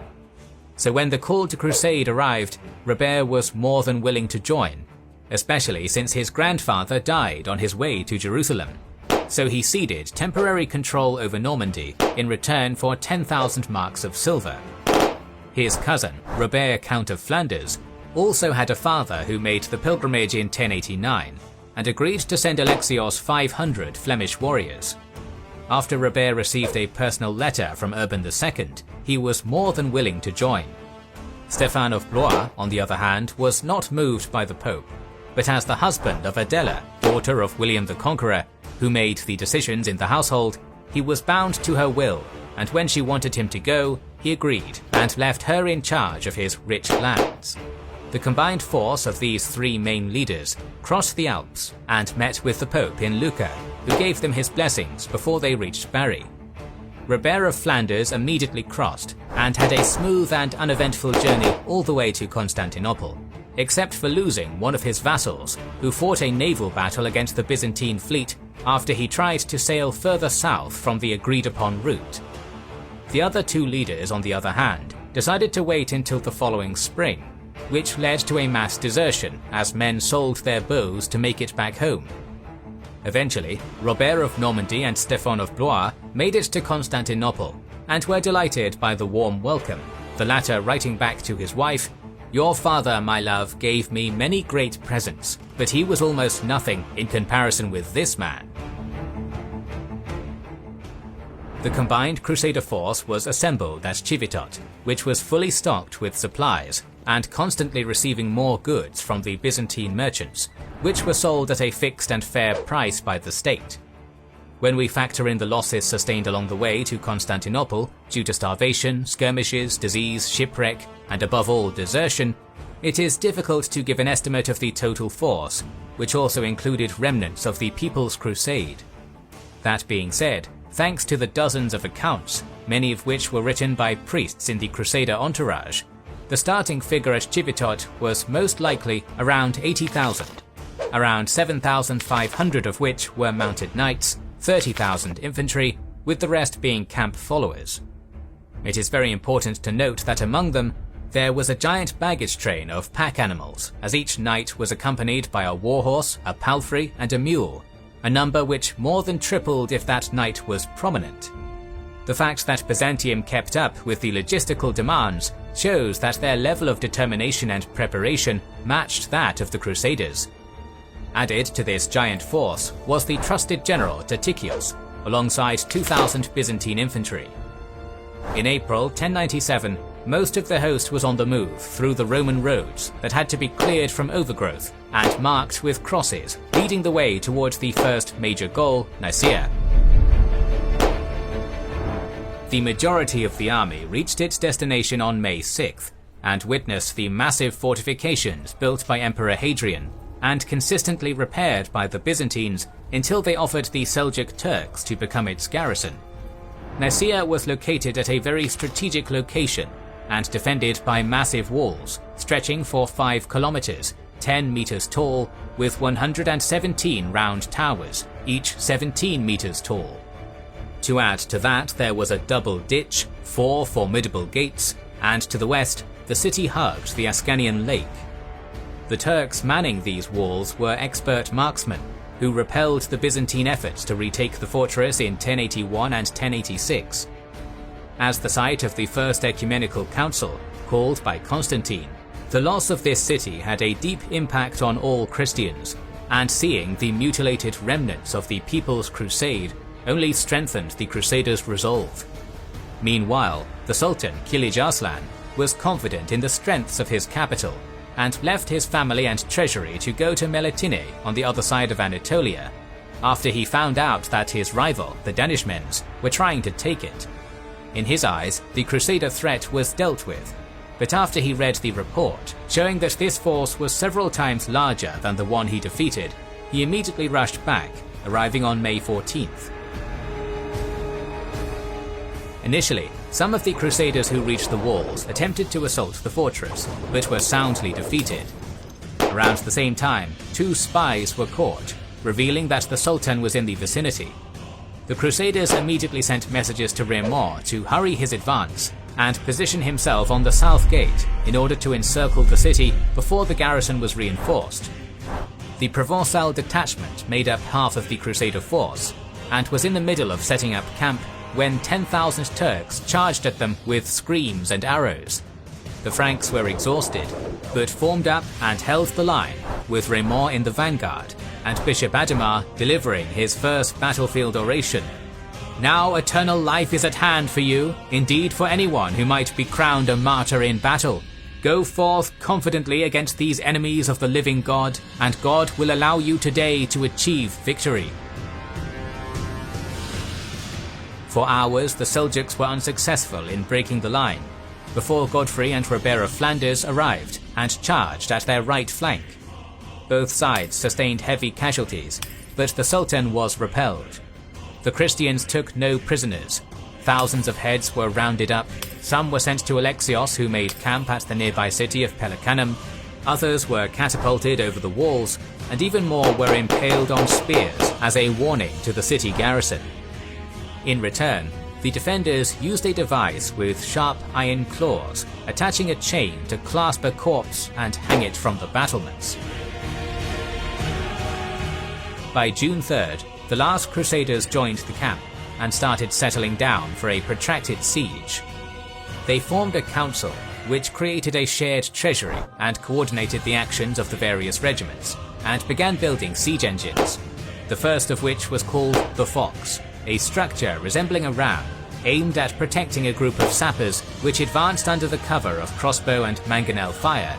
So when the call to crusade arrived, Robert was more than willing to join, especially since his grandfather died on his way to Jerusalem. So he ceded temporary control over Normandy in return for 10,000 marks of silver. His cousin, Robert Count of Flanders, also had a father who made the pilgrimage in 1089, and agreed to send Alexios 500 Flemish warriors. After Robert received a personal letter from Urban II, he was more than willing to join. Stephen of Blois, on the other hand, was not moved by the Pope, but as the husband of Adela, daughter of William the Conqueror, who made the decisions in the household, he was bound to her will, and when she wanted him to go, he agreed and left her in charge of his rich lands. The combined force of these 3 main leaders crossed the Alps and met with the Pope in Lucca, who gave them his blessings before they reached Bari. Robert of Flanders immediately crossed and had a smooth and uneventful journey all the way to Constantinople, except for losing one of his vassals, who fought a naval battle against the Byzantine fleet after he tried to sail further south from the agreed-upon route. The other 2 leaders, on the other hand, decided to wait until the following spring, which led to a mass desertion as men sold their bows to make it back home. Eventually, Robert of Normandy and Stephen of Blois made it to Constantinople and were delighted by the warm welcome, the latter writing back to his wife, "Your father, my love, gave me many great presents, but he was almost nothing in comparison with this man." The combined Crusader force was assembled at Civitot, which was fully stocked with supplies, and constantly receiving more goods from the Byzantine merchants, which were sold at a fixed and fair price by the state. When we factor in the losses sustained along the way to Constantinople due to starvation, skirmishes, disease, shipwreck, and above all desertion, it is difficult to give an estimate of the total force, which also included remnants of the People's Crusade. That being said, thanks to the dozens of accounts, many of which were written by priests in the Crusader entourage, the starting figure at Civitot was most likely around 80,000, around 7,500 of which were mounted knights, 30,000 infantry, with the rest being camp followers. It is very important to note that among them, there was a giant baggage train of pack animals, as each knight was accompanied by a warhorse, a palfrey, and a mule, a number which more than tripled if that knight was prominent. The fact that Byzantium kept up with the logistical demands shows that their level of determination and preparation matched that of the Crusaders. Added to this giant force was the trusted general Tatikios, alongside 2,000 Byzantine infantry. In April 1097, most of the host was on the move through the Roman roads that had to be cleared from overgrowth and marked with crosses, leading the way towards the first major goal, Nicaea. The majority of the army reached its destination on May 6th, and witnessed the massive fortifications built by Emperor Hadrian and consistently repaired by the Byzantines until they offered the Seljuk Turks to become its garrison. Nicaea was located at a very strategic location and defended by massive walls stretching for 5 kilometers, 10 meters tall, with 117 round towers, each 17 meters tall. To add to that, there was a double ditch, 4 formidable gates, and to the west, the city hugged the Ascanian Lake. The Turks manning these walls were expert marksmen, who repelled the Byzantine efforts to retake the fortress in 1081 and 1086. As the site of the First Ecumenical Council, called by Constantine, the loss of this city had a deep impact on all Christians, and seeing the mutilated remnants of the People's Crusade only strengthened the Crusaders' resolve. Meanwhile, the Sultan Kilij Arslan was confident in the strengths of his capital and left his family and treasury to go to Melitene on the other side of Anatolia, after he found out that his rival, the Danishmends, were trying to take it. In his eyes, the Crusader threat was dealt with, but after he read the report, showing that this force was several times larger than the one he defeated, he immediately rushed back, arriving on May 14th. Initially, some of the Crusaders who reached the walls attempted to assault the fortress, but were soundly defeated. Around the same time, 2 spies were caught, revealing that the Sultan was in the vicinity. The Crusaders immediately sent messages to Raymond to hurry his advance and position himself on the south gate in order to encircle the city before the garrison was reinforced. The Provençal detachment made up half of the Crusader force, and was in the middle of setting up camp when 10,000 Turks charged at them with screams and arrows. The Franks were exhausted, but formed up and held the line, with Raymond in the vanguard, and Bishop Adhemar delivering his first battlefield oration. "Now eternal life is at hand for you, indeed for anyone who might be crowned a martyr in battle. Go forth confidently against these enemies of the living God, and God will allow you today to achieve victory." For hours, the Seljuks were unsuccessful in breaking the line, before Godfrey and Robert of Flanders arrived and charged at their right flank. Both sides sustained heavy casualties, but the Sultan was repelled. The Christians took no prisoners. Thousands of heads were rounded up. Some were sent to Alexios, who made camp at the nearby city of Pelicanum. Others were catapulted over the walls, and even more were impaled on spears as a warning to the city garrison. In return, the defenders used a device with sharp iron claws, attaching a chain to clasp a corpse and hang it from the battlements. By June 3rd, the last Crusaders joined the camp and started settling down for a protracted siege. They formed a council which created a shared treasury and coordinated the actions of the various regiments, and began building siege engines, the first of which was called the Fox, a structure resembling a ram, aimed at protecting a group of sappers which advanced under the cover of crossbow and mangonel fire,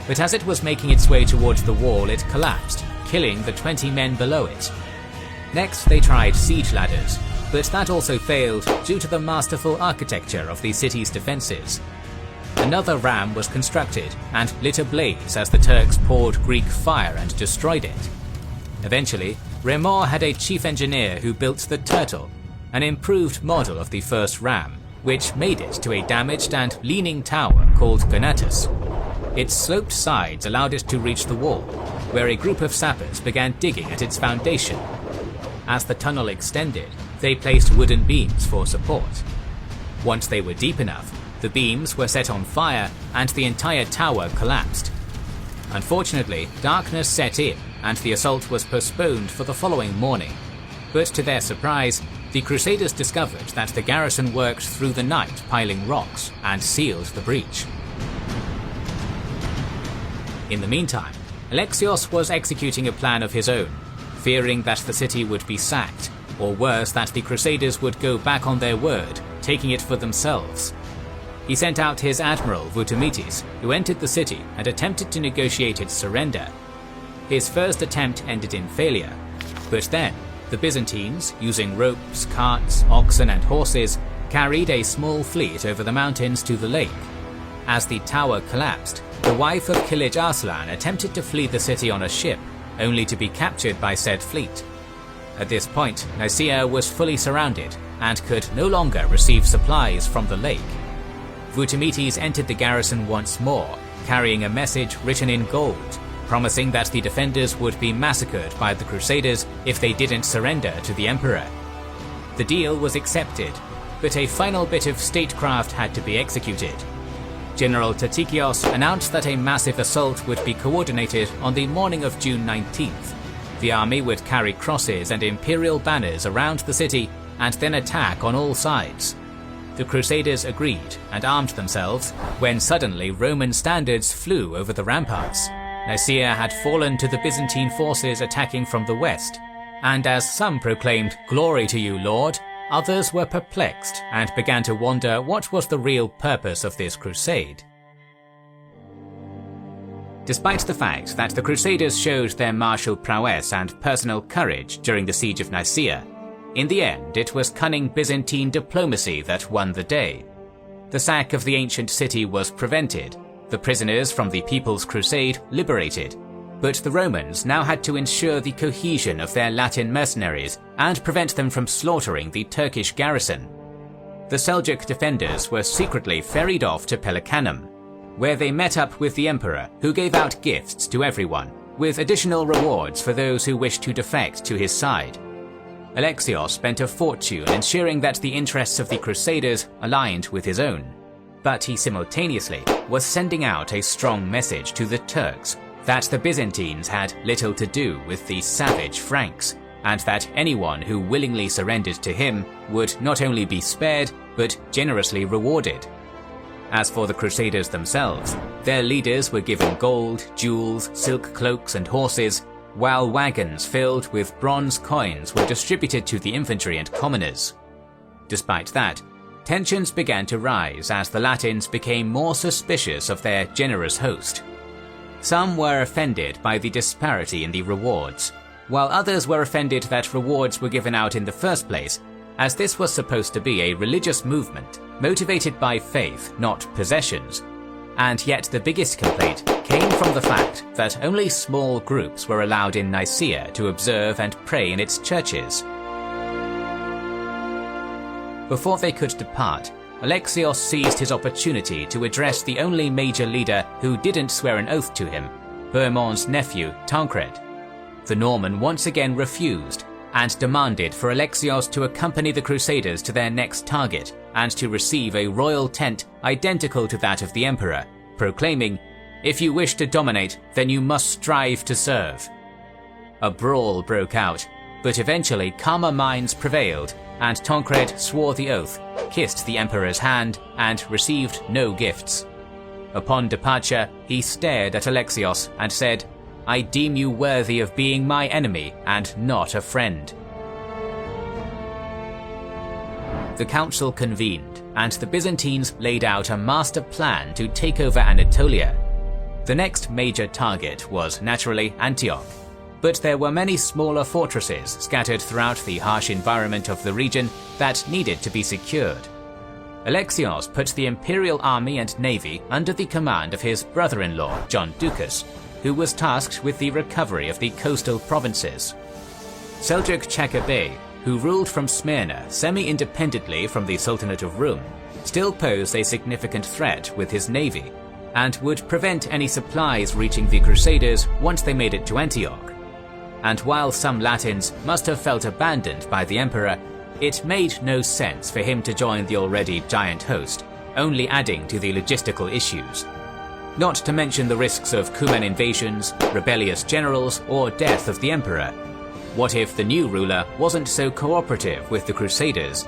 but as it was making its way towards the wall it collapsed, killing the 20 men below it. Next they tried siege ladders, but that also failed due to the masterful architecture of the city's defences. Another ram was constructed and lit ablaze as the Turks poured Greek fire and destroyed it. Eventually, Raymond had a chief engineer who built the Turtle, an improved model of the first ram, which made it to a damaged and leaning tower called Gonatus. Its sloped sides allowed it to reach the wall, where a group of sappers began digging at its foundation. As the tunnel extended, they placed wooden beams for support. Once they were deep enough, the beams were set on fire and the entire tower collapsed. Unfortunately, darkness set in and the assault was postponed for the following morning. But to their surprise, the Crusaders discovered that the garrison worked through the night piling rocks and sealed the breach. In the meantime, Alexios was executing a plan of his own, fearing that the city would be sacked, or worse, that the Crusaders would go back on their word, taking it for themselves. He sent out his admiral Vutomitis, who entered the city and attempted to negotiate its surrender. His first attempt ended in failure, but then the Byzantines, using ropes, carts, oxen and horses, carried a small fleet over the mountains to the lake. As the tower collapsed, the wife of Kilij Arslan attempted to flee the city on a ship, only to be captured by said fleet. At this point, Nicaea was fully surrounded and could no longer receive supplies from the lake. Vutomitis entered the garrison once more, carrying a message written in gold, promising that the defenders would be massacred by the Crusaders if they didn't surrender to the emperor. The deal was accepted, but a final bit of statecraft had to be executed. General Tatikios announced that a massive assault would be coordinated on the morning of June 19th. The army would carry crosses and imperial banners around the city and then attack on all sides. The Crusaders agreed and armed themselves when suddenly Roman standards flew over the ramparts. Nicaea had fallen to the Byzantine forces attacking from the west, and as some proclaimed, "Glory to you, Lord," others were perplexed and began to wonder what was the real purpose of this crusade. Despite the fact that the Crusaders showed their martial prowess and personal courage during the siege of Nicaea, in the end it was cunning Byzantine diplomacy that won the day. The sack of the ancient city was prevented, the prisoners from the People's Crusade liberated, but the Romans now had to ensure the cohesion of their Latin mercenaries and prevent them from slaughtering the Turkish garrison. The Seljuk defenders were secretly ferried off to Pelicanum, where they met up with the emperor, who gave out gifts to everyone, with additional rewards for those who wished to defect to his side. Alexios spent a fortune ensuring that the interests of the Crusaders aligned with his own, but he simultaneously was sending out a strong message to the Turks that the Byzantines had little to do with the savage Franks, and that anyone who willingly surrendered to him would not only be spared, but generously rewarded. As for the Crusaders themselves, their leaders were given gold, jewels, silk cloaks and horses, while wagons filled with bronze coins were distributed to the infantry and commoners. Despite that, tensions began to rise as the Latins became more suspicious of their generous host. Some were offended by the disparity in the rewards, while others were offended that rewards were given out in the first place, as this was supposed to be a religious movement motivated by faith, not possessions. And yet the biggest complaint came from the fact that only small groups were allowed in Nicaea to observe and pray in its churches. Before they could depart, Alexios seized his opportunity to address the only major leader who didn't swear an oath to him, Bohemond's nephew Tancred. The Norman once again refused and demanded for Alexios to accompany the Crusaders to their next target and to receive a royal tent identical to that of the emperor, proclaiming, "If you wish to dominate, then you must strive to serve." A brawl broke out, but eventually calmer minds prevailed, and Tancred swore the oath, kissed the emperor's hand, and received no gifts. Upon departure, he stared at Alexios and said, "I deem you worthy of being my enemy and not a friend." The council convened, and the Byzantines laid out a master plan to take over Anatolia. The next major target was naturally Antioch, but there were many smaller fortresses scattered throughout the harsh environment of the region that needed to be secured. Alexios put the imperial army and navy under the command of his brother-in-law, John Ducas, who was tasked with the recovery of the coastal provinces. Seljuk Chaka Bey, who ruled from Smyrna semi-independently from the Sultanate of Rum, still posed a significant threat with his navy, and would prevent any supplies reaching the Crusaders once they made it to Antioch. And while some Latins must have felt abandoned by the emperor, it made no sense for him to join the already giant host, only adding to the logistical issues. Not to mention the risks of Cuman invasions, rebellious generals, or death of the emperor. What if the new ruler wasn't so cooperative with the Crusaders?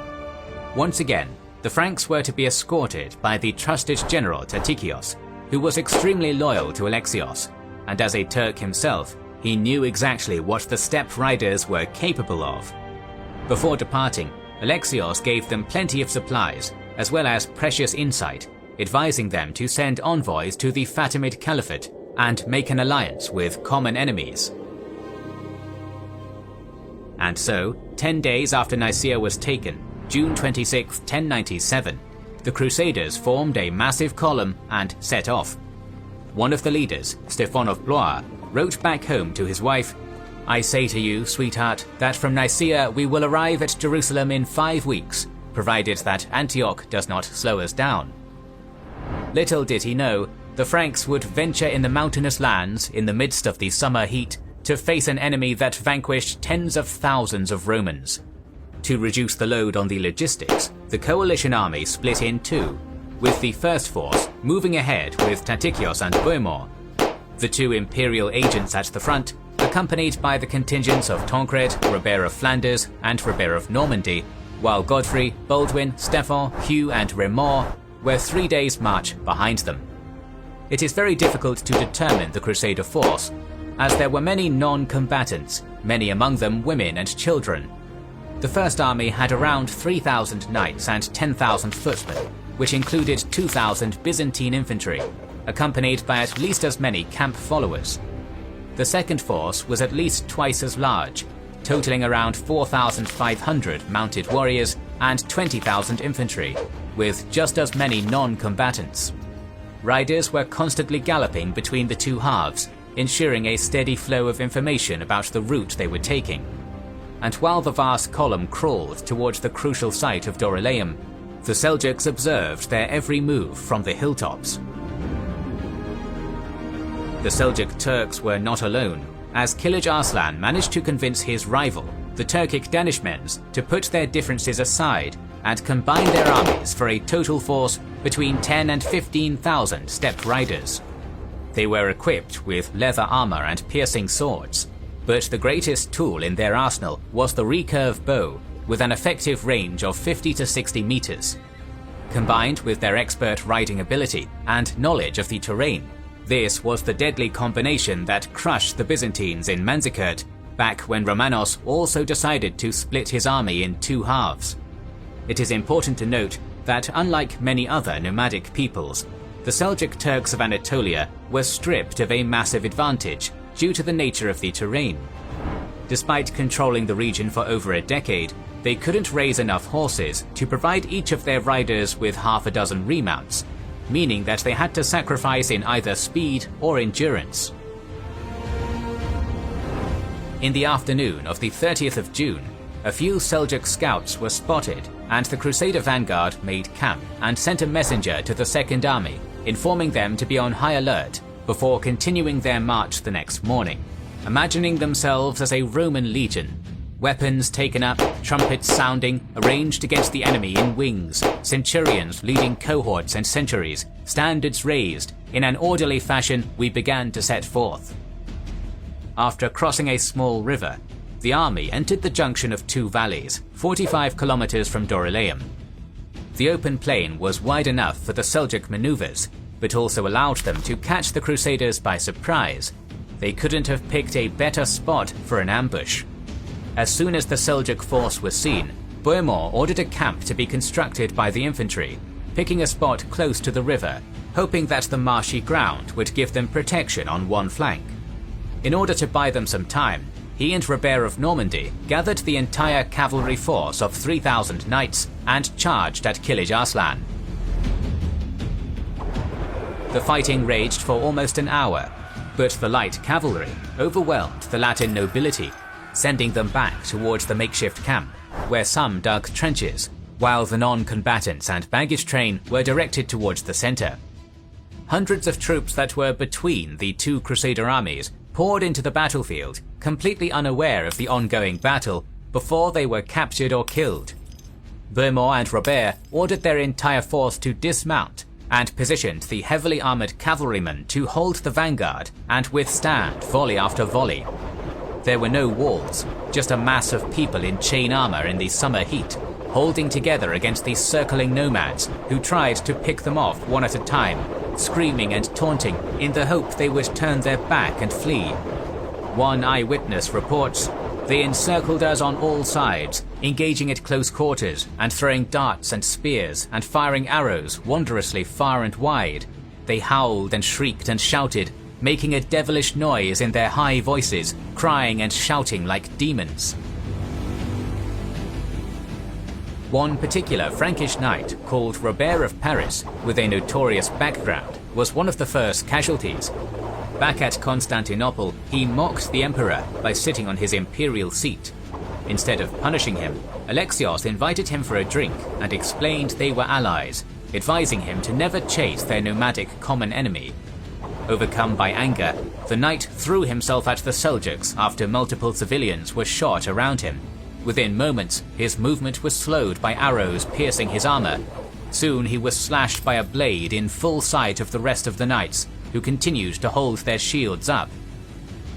Once again, the Franks were to be escorted by the trusted general Tatikios, who was extremely loyal to Alexios, and as a Turk himself, he knew exactly what the steppe riders were capable of. Before departing, Alexios gave them plenty of supplies, as well as precious insight, advising them to send envoys to the Fatimid Caliphate and make an alliance with common enemies. And so, 10 days after Nicaea was taken, June 26, 1097, the Crusaders formed a massive column and set off. One of the leaders, Stefan of Blois, wrote back home to his wife, "I say to you, sweetheart, that from Nicaea we will arrive at Jerusalem in 5 weeks, provided that Antioch does not slow us down." Little did he know, the Franks would venture in the mountainous lands in the midst of the summer heat to face an enemy that vanquished tens of thousands of Romans. To reduce the load on the logistics, the coalition army split in two, with the first force moving ahead with Tatikios and Bohemond, the two imperial agents at the front, accompanied by the contingents of Tancred, Robert of Flanders, and Robert of Normandy, while Godfrey, Baldwin, Stefan, Hugh, and Raymond were 3 days' march behind them. It is very difficult to determine the Crusader force, as there were many non-combatants, many among them women and children. The First Army had around 3,000 knights and 10,000 footmen, which included 2,000 Byzantine infantry, accompanied by at least as many camp followers. The second force was at least twice as large, totaling around 4,500 mounted warriors and 20,000 infantry, with just as many non-combatants. Riders were constantly galloping between the two halves, ensuring a steady flow of information about the route they were taking. And while the vast column crawled towards the crucial site of Dorylaeum, the Seljuks observed their every move from the hilltops. The Seljuk Turks were not alone, as Kilij Arslan managed to convince his rival, the Turkic Danishmends, to put their differences aside and combine their armies for a total force between 10 and 15,000 steppe riders. They were equipped with leather armor and piercing swords, but the greatest tool in their arsenal was the recurve bow, with an effective range of 50 to 60 meters. Combined with their expert riding ability and knowledge of the terrain, this was the deadly combination that crushed the Byzantines in Manzikert, back when Romanos also decided to split his army in two halves. It is important to note that unlike many other nomadic peoples, the Seljuk Turks of Anatolia were stripped of a massive advantage due to the nature of the terrain. Despite controlling the region for over a decade, they couldn't raise enough horses to provide each of their riders with half a dozen remounts, meaning that they had to sacrifice in either speed or endurance. In the afternoon of the 30th of June, a few Seljuk scouts were spotted, and the Crusader vanguard made camp and sent a messenger to the Second Army, informing them to be on high alert before continuing their march the next morning, imagining themselves as a Roman legion. Weapons taken up, trumpets sounding, arranged against the enemy in wings, centurions leading cohorts and centuries, standards raised, in an orderly fashion we began to set forth. After crossing a small river, the army entered the junction of two valleys, 45 kilometers from Dorylaeum. The open plain was wide enough for the Seljuk maneuvers, but also allowed them to catch the Crusaders by surprise. They couldn't have picked a better spot for an ambush. As soon as the Seljuk force was seen, Bohemond ordered a camp to be constructed by the infantry, picking a spot close to the river, hoping that the marshy ground would give them protection on one flank. In order to buy them some time, he and Robert of Normandy gathered the entire cavalry force of 3,000 knights and charged at Kilij Arslan. The fighting raged for almost an hour, but the light cavalry overwhelmed the Latin nobility, sending them back towards the makeshift camp, where some dug trenches, while the non-combatants and baggage train were directed towards the center. Hundreds of troops that were between the two Crusader armies poured into the battlefield, completely unaware of the ongoing battle, before they were captured or killed. Bohemond and Robert ordered their entire force to dismount and positioned the heavily armored cavalrymen to hold the vanguard and withstand volley after volley. There were no walls, just a mass of people in chain armor in the summer heat, holding together against these circling nomads who tried to pick them off one at a time, screaming and taunting in the hope they would turn their back and flee. One eyewitness reports, "They encircled us on all sides, engaging at close quarters and throwing darts and spears and firing arrows wondrously far and wide. They howled and shrieked and shouted, making a devilish noise in their high voices, crying and shouting like demons." One particular Frankish knight called Robert of Paris, with a notorious background, was one of the first casualties. Back at Constantinople, he mocked the emperor by sitting on his imperial seat. Instead of punishing him, Alexios invited him for a drink and explained they were allies, advising him to never chase their nomadic common enemy. Overcome by anger, the knight threw himself at the Seljuks after multiple civilians were shot around him. Within moments, his movement was slowed by arrows piercing his armor. Soon he was slashed by a blade in full sight of the rest of the knights, who continued to hold their shields up.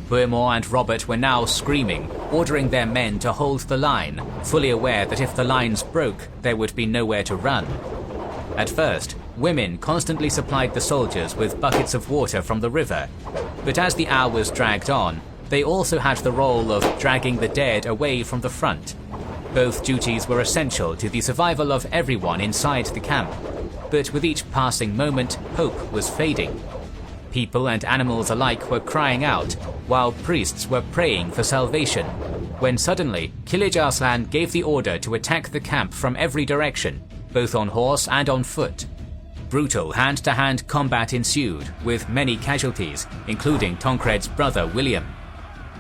Bohemond and Robert were now screaming, ordering their men to hold the line, fully aware that if the lines broke, there would be nowhere to run. At first, women constantly supplied the soldiers with buckets of water from the river, but as the hours dragged on, they also had the role of dragging the dead away from the front. Both duties were essential to the survival of everyone inside the camp, but with each passing moment, hope was fading. People and animals alike were crying out, while priests were praying for salvation, when suddenly Kilij Arslan gave the order to attack the camp from every direction, both on horse and on foot. Brutal hand-to-hand combat ensued, with many casualties, including Tancred's brother William.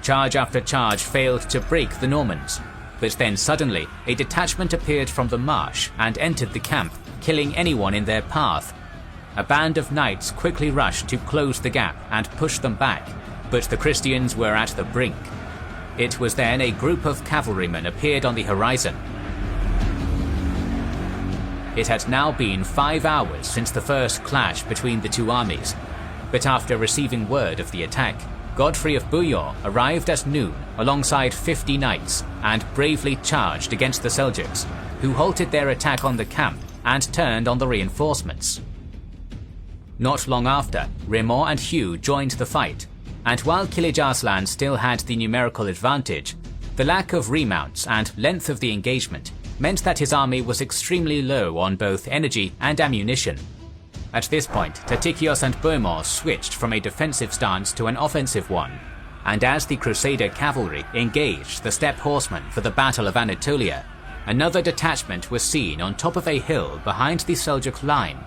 Charge after charge failed to break the Normans, but then suddenly a detachment appeared from the marsh and entered the camp, killing anyone in their path. A band of knights quickly rushed to close the gap and push them back, but the Christians were at the brink. It was then a group of cavalrymen appeared on the horizon. It had now been 5 hours since the first clash between the two armies, but after receiving word of the attack, Godfrey of Bouillon arrived at noon alongside 50 knights and bravely charged against the Seljuks, who halted their attack on the camp and turned on the reinforcements. Not long after, Raymond and Hugh joined the fight, and while Kilij Arslan still had the numerical advantage, the lack of remounts and length of the engagement meant that his army was extremely low on both energy and ammunition. At this point, Tatikios and Bohemond switched from a defensive stance to an offensive one, and as the Crusader cavalry engaged the steppe horsemen for the Battle of Anatolia, another detachment was seen on top of a hill behind the Seljuk line.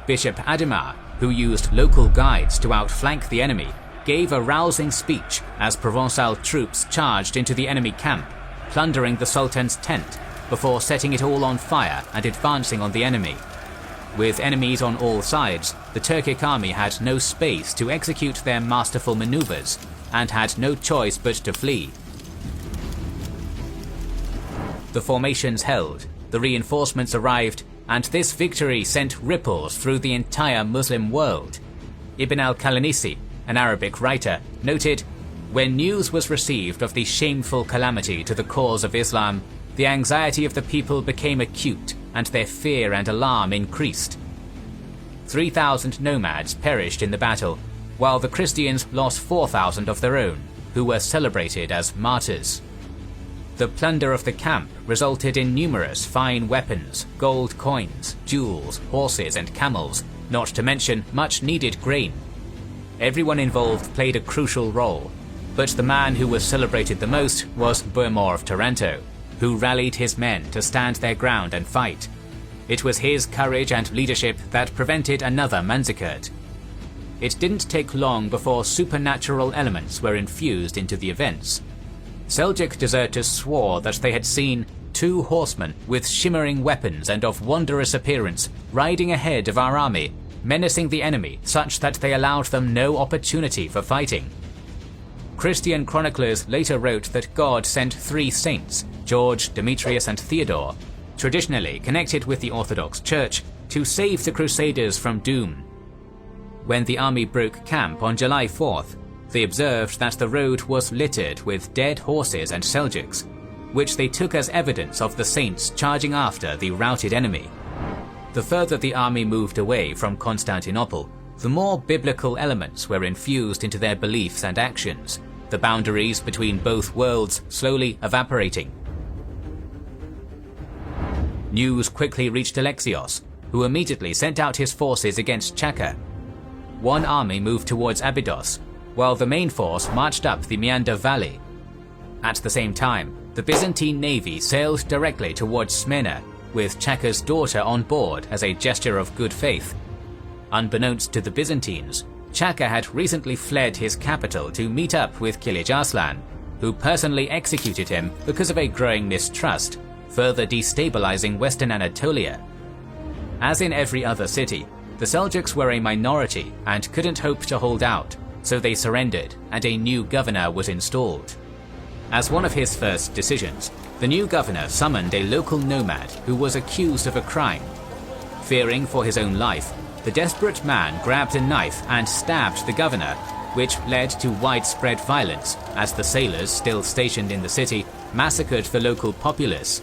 Bishop Adhemar, who used local guides to outflank the enemy, gave a rousing speech as Provençal troops charged into the enemy camp, plundering the Sultan's tent, before setting it all on fire and advancing on the enemy. With enemies on all sides, the Turkic army had no space to execute their masterful maneuvers, and had no choice but to flee. The formations held, the reinforcements arrived, and this victory sent ripples through the entire Muslim world. Ibn al-Qalanisi, an Arabic writer, noted, "When news was received of the shameful calamity to the cause of Islam, the anxiety of the people became acute, and their fear and alarm increased." 3,000 nomads perished in the battle, while the Christians lost 4,000 of their own, who were celebrated as martyrs. The plunder of the camp resulted in numerous fine weapons, gold coins, jewels, horses and camels, not to mention much needed grain. Everyone involved played a crucial role, but the man who was celebrated the most was Bohemond of Taranto, who rallied his men to stand their ground and fight. It was his courage and leadership that prevented another Manzikert. It didn't take long before supernatural elements were infused into the events. Seljuk deserters swore that they had seen 2 horsemen with shimmering weapons and of wondrous appearance riding ahead of our army, menacing the enemy such that they allowed them no opportunity for fighting. Christian chroniclers later wrote that God sent 3 saints, George, Demetrius and Theodore, traditionally connected with the Orthodox Church, to save the Crusaders from doom. When the army broke camp on July 4th, they observed that the road was littered with dead horses and Seljuks, which they took as evidence of the saints charging after the routed enemy. The further the army moved away from Constantinople, the more biblical elements were infused into their beliefs and actions, the boundaries between both worlds slowly evaporating. News quickly reached Alexios, who immediately sent out his forces against Chaka. One army moved towards Abydos, while the main force marched up the Meander Valley. At the same time, the Byzantine navy sailed directly towards Smyrna, with Chaka's daughter on board as a gesture of good faith. Unbeknownst to the Byzantines, Chaka had recently fled his capital to meet up with Kilij Arslan, who personally executed him because of a growing mistrust, further destabilizing Western Anatolia. As in every other city, the Seljuks were a minority and couldn't hope to hold out, so they surrendered and a new governor was installed. As one of his first decisions, the new governor summoned a local nomad who was accused of a crime. Fearing for his own life, the desperate man grabbed a knife and stabbed the governor, which led to widespread violence as the sailors still stationed in the city massacred the local populace.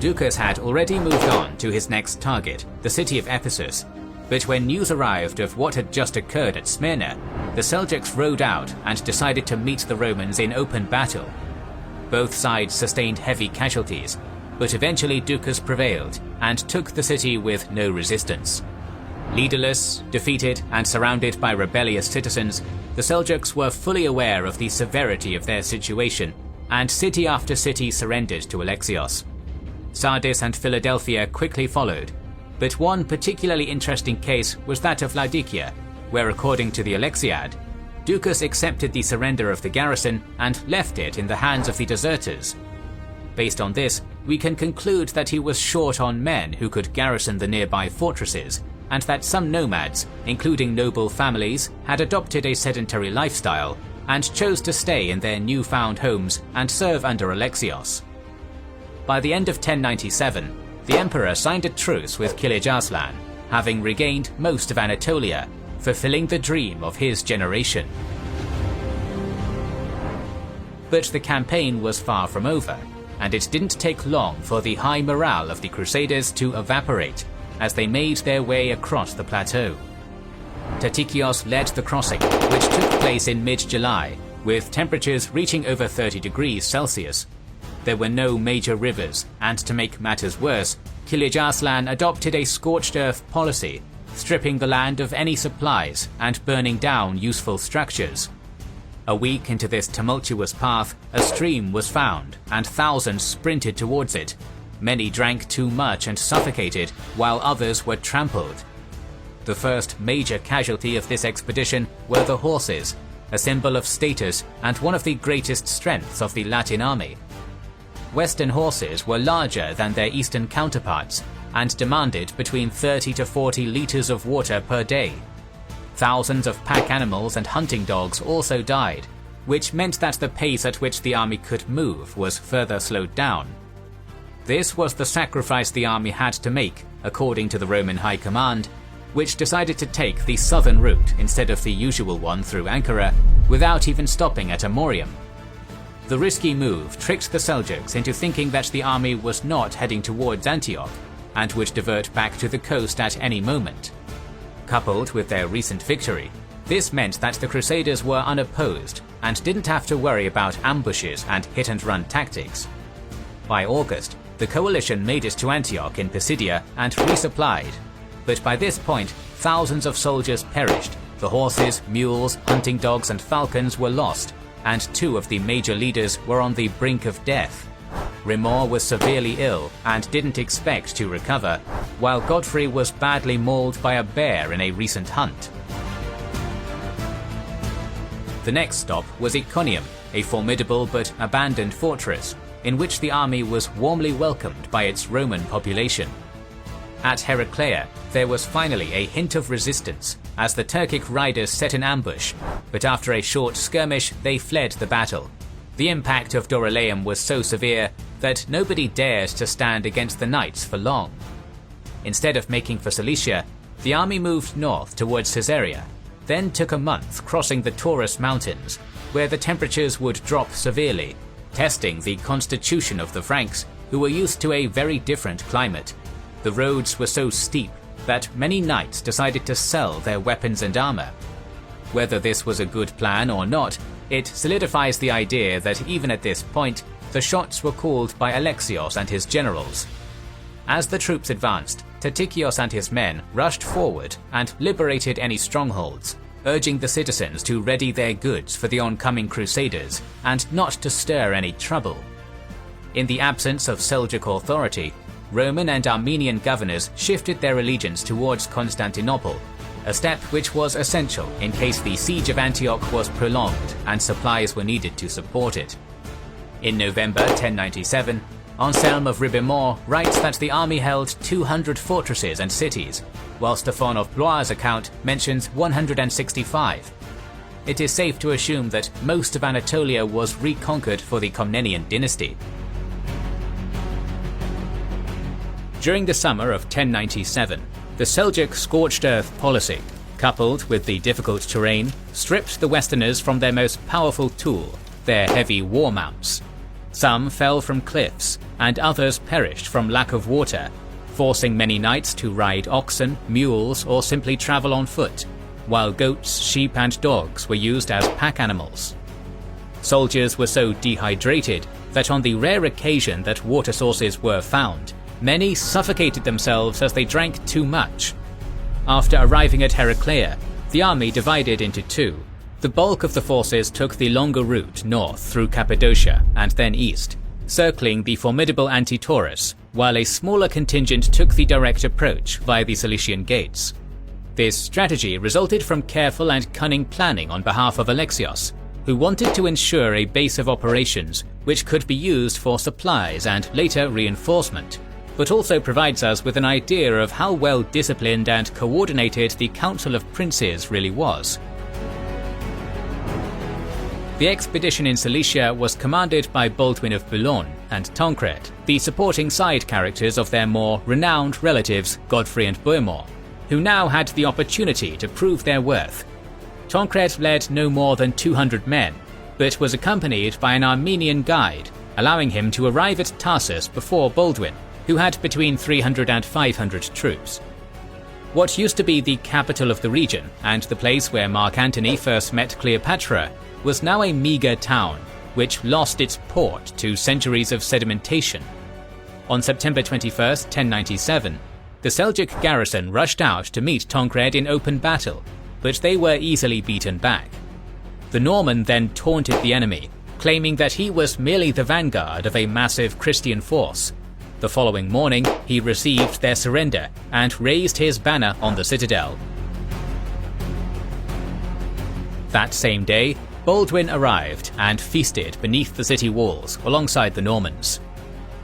Ducas had already moved on to his next target, the city of Ephesus, but when news arrived of what had just occurred at Smyrna, the Seljuks rode out and decided to meet the Romans in open battle. Both sides sustained heavy casualties, but eventually Ducas prevailed and took the city with no resistance. Leaderless, defeated, and surrounded by rebellious citizens, the Seljuks were fully aware of the severity of their situation, and city after city surrendered to Alexios. Sardis and Philadelphia quickly followed, but one particularly interesting case was that of Laodicea, where according to the Alexiad, Ducas accepted the surrender of the garrison and left it in the hands of the deserters. Based on this, we can conclude that he was short on men who could garrison the nearby fortresses, and that some nomads, including noble families, had adopted a sedentary lifestyle and chose to stay in their newfound homes and serve under Alexios. By the end of 1097, the emperor signed a truce with Kilij Arslan, having regained most of Anatolia, fulfilling the dream of his generation. But the campaign was far from over, and it didn't take long for the high morale of the Crusaders to evaporate as they made their way across the plateau. Tatikios led the crossing, which took place in mid-July, with temperatures reaching over 30 degrees Celsius. There were no major rivers, and to make matters worse, Kilij Arslan adopted a scorched earth policy, stripping the land of any supplies and burning down useful structures. A week into this tumultuous path, a stream was found, and thousands sprinted towards it. Many drank too much and suffocated, while others were trampled. The first major casualty of this expedition were the horses, a symbol of status and one of the greatest strengths of the Latin army. Western horses were larger than their eastern counterparts and demanded between 30 to 40 liters of water per day. Thousands of pack animals and hunting dogs also died, which meant that the pace at which the army could move was further slowed down. This was the sacrifice the army had to make, according to the Roman High Command, which decided to take the southern route instead of the usual one through Ankara, without even stopping at Amorium. The risky move tricked the Seljuks into thinking that the army was not heading towards Antioch, and would divert back to the coast at any moment. Coupled with their recent victory, this meant that the Crusaders were unopposed and didn't have to worry about ambushes and hit-and-run tactics. By August, the coalition made it to Antioch in Pisidia and resupplied, but by this point, thousands of soldiers perished, the horses, mules, hunting dogs and falcons were lost, and two of the major leaders were on the brink of death. Rimor was severely ill and didn't expect to recover, while Godfrey was badly mauled by a bear in a recent hunt. The next stop was Iconium, a formidable but abandoned fortress, in which the army was warmly welcomed by its Roman population. At Heraclea, there was finally a hint of resistance, as the Turkic riders set an ambush, but after a short skirmish they fled the battle. The impact of Dorylaeum was so severe that nobody dared to stand against the knights for long. Instead of making for Cilicia, the army moved north towards Caesarea, then took a month crossing the Taurus Mountains, where the temperatures would drop severely, testing the constitution of the Franks, who were used to a very different climate. The roads were so steep that many knights decided to sell their weapons and armor. Whether this was a good plan or not, it solidifies the idea that even at this point, the shots were called by Alexios and his generals. As the troops advanced, Tatikios and his men rushed forward and liberated any strongholds, urging the citizens to ready their goods for the oncoming crusaders and not to stir any trouble. In the absence of Seljuk authority, Roman and Armenian governors shifted their allegiance towards Constantinople, a step which was essential in case the siege of Antioch was prolonged and supplies were needed to support it. In November 1097, Anselm of Ribemont writes that the army held 200 fortresses and cities, while Stefan of Blois' account mentions 165. It is safe to assume that most of Anatolia was reconquered for the Komnenian dynasty. During the summer of 1097, the Seljuk scorched earth policy, coupled with the difficult terrain, stripped the Westerners from their most powerful tool, their heavy war mounts. Some fell from cliffs, and others perished from lack of water, forcing many knights to ride oxen, mules, or simply travel on foot, while goats, sheep, and dogs were used as pack animals. Soldiers were so dehydrated that on the rare occasion that water sources were found, many suffocated themselves as they drank too much. After arriving at Heraclea, the army divided into two. The bulk of the forces took the longer route north through Cappadocia and then east, circling the formidable Anti-Taurus, while a smaller contingent took the direct approach via the Cilician gates. This strategy resulted from careful and cunning planning on behalf of Alexios, who wanted to ensure a base of operations which could be used for supplies and later reinforcement, but also provides us with an idea of how well disciplined and coordinated the Council of Princes really was. The expedition in Cilicia was commanded by Baldwin of Boulogne and Tancred, the supporting side characters of their more renowned relatives Godfrey and Bohemond, who now had the opportunity to prove their worth. Tancred led no more than 200 men, but was accompanied by an Armenian guide, allowing him to arrive at Tarsus before Baldwin, who had between 300 and 500 troops. What used to be the capital of the region and the place where Mark Antony first met Cleopatra was now a meagre town, which lost its port to centuries of sedimentation. On September 21, 1097, the Seljuk garrison rushed out to meet Tancred in open battle, but they were easily beaten back. The Norman then taunted the enemy, claiming that he was merely the vanguard of a massive Christian force. The following morning, he received their surrender and raised his banner on the citadel. That same day, Baldwin arrived and feasted beneath the city walls alongside the Normans.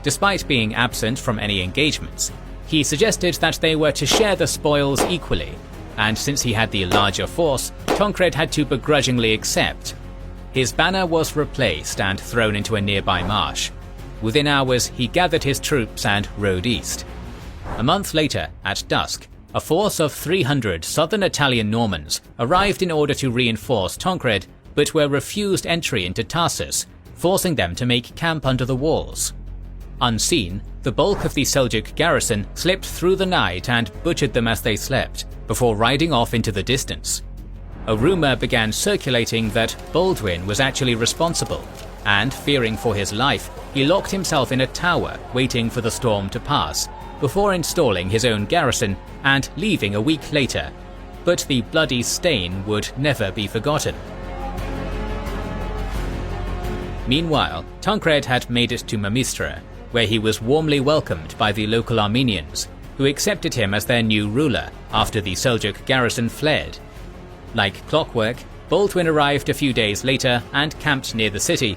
Despite being absent from any engagements, he suggested that they were to share the spoils equally, and since he had the larger force, Tancred had to begrudgingly accept. His banner was replaced and thrown into a nearby marsh. Within hours, he gathered his troops and rode east. A month later, at dusk, a force of 300 southern Italian Normans arrived in order to reinforce Tancred, but were refused entry into Tarsus, forcing them to make camp under the walls. Unseen, the bulk of the Seljuk garrison slipped through the night and butchered them as they slept, before riding off into the distance. A rumor began circulating that Baldwin was actually responsible, and fearing for his life, he locked himself in a tower waiting for the storm to pass, before installing his own garrison and leaving a week later. But the bloody stain would never be forgotten. Meanwhile, Tancred had made it to Mamistra, where he was warmly welcomed by the local Armenians, who accepted him as their new ruler after the Seljuk garrison fled. Like clockwork, Baldwin arrived a few days later and camped near the city,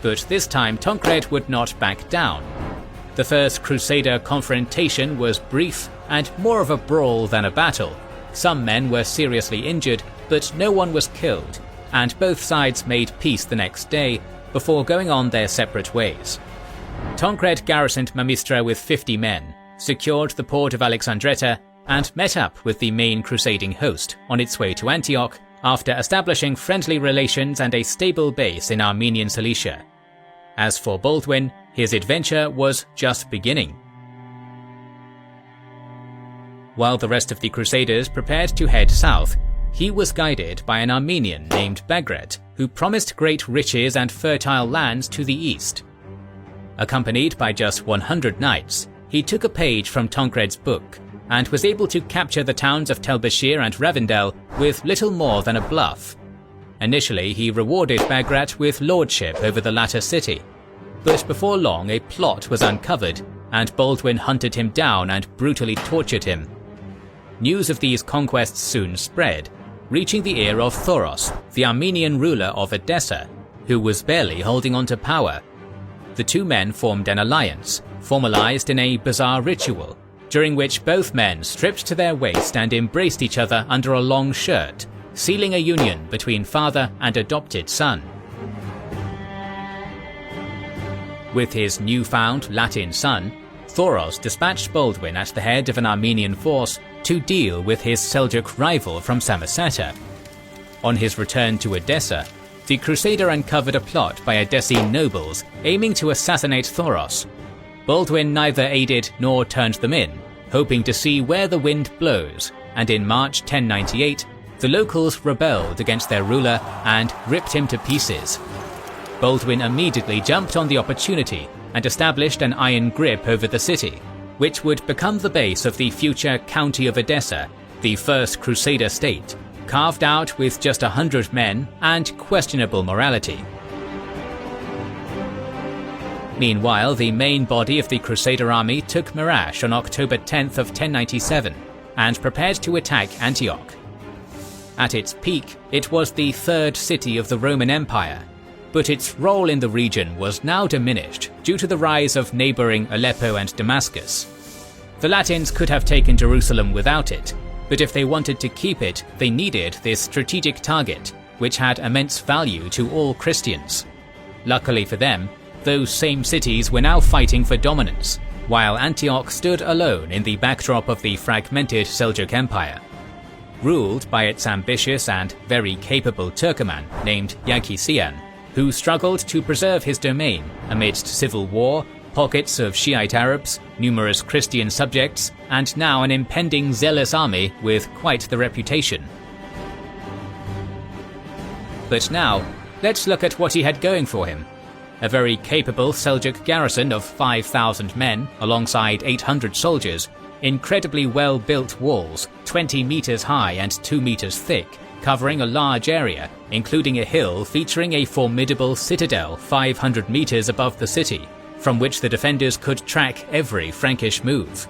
but this time Tancred would not back down. The first Crusader confrontation was brief and more of a brawl than a battle. Some men were seriously injured, but no one was killed, and both sides made peace the next day before going on their separate ways. Tancred garrisoned Mamistra with 50 men, secured the port of Alexandretta, and met up with the main crusading host on its way to Antioch after establishing friendly relations and a stable base in Armenian Cilicia. As for Baldwin, his adventure was just beginning. While the rest of the Crusaders prepared to head south, he was guided by an Armenian named Bagrat, who promised great riches and fertile lands to the east. Accompanied by just 100 knights, he took a page from Tancred's book, and was able to capture the towns of Tel Bashir and Ravindel with little more than a bluff. Initially, he rewarded Bagrat with lordship over the latter city, but before long a plot was uncovered, and Baldwin hunted him down and brutally tortured him. News of these conquests soon spread, reaching the ear of Thoros, the Armenian ruler of Edessa, who was barely holding on to power. the two men formed an alliance, formalized in a bizarre ritual, during which both men stripped to their waist and embraced each other under a long shirt, sealing a union between father and adopted son. With his newfound Latin son, Thoros dispatched Baldwin at the head of an Armenian force to deal with his Seljuk rival from Samosata. On his return to Edessa, the Crusader uncovered a plot by Edessene nobles aiming to assassinate Thoros. Baldwin neither aided nor turned them in, hoping to see where the wind blows, and in March 1098, the locals rebelled against their ruler and ripped him to pieces. Baldwin immediately jumped on the opportunity and established an iron grip over the city, which would become the base of the future County of Edessa, the first Crusader state, carved out with just 100 men and questionable morality. Meanwhile, the main body of the Crusader army took Marash on October 10th of 1097 and prepared to attack Antioch. At its peak, it was the third city of the Roman Empire, but its role in the region was now diminished due to the rise of neighboring Aleppo and Damascus. The Latins could have taken Jerusalem without it, but if they wanted to keep it, they needed this strategic target, which had immense value to all Christians. Luckily for them, those same cities were now fighting for dominance, while Antioch stood alone in the backdrop of the fragmented Seljuk Empire. Ruled by its ambitious and very capable Turkoman named Yaghi-Siyan, who struggled to preserve his domain amidst civil war, pockets of Shiite Arabs, numerous Christian subjects, and now an impending zealous army with quite the reputation. But now, let's look at what he had going for him. A very capable Seljuk garrison of 5,000 men alongside 800 soldiers, incredibly well-built walls, 20 meters high and 2 meters thick, covering a large area, including a hill featuring a formidable citadel 500 meters above the city, from which the defenders could track every Frankish move.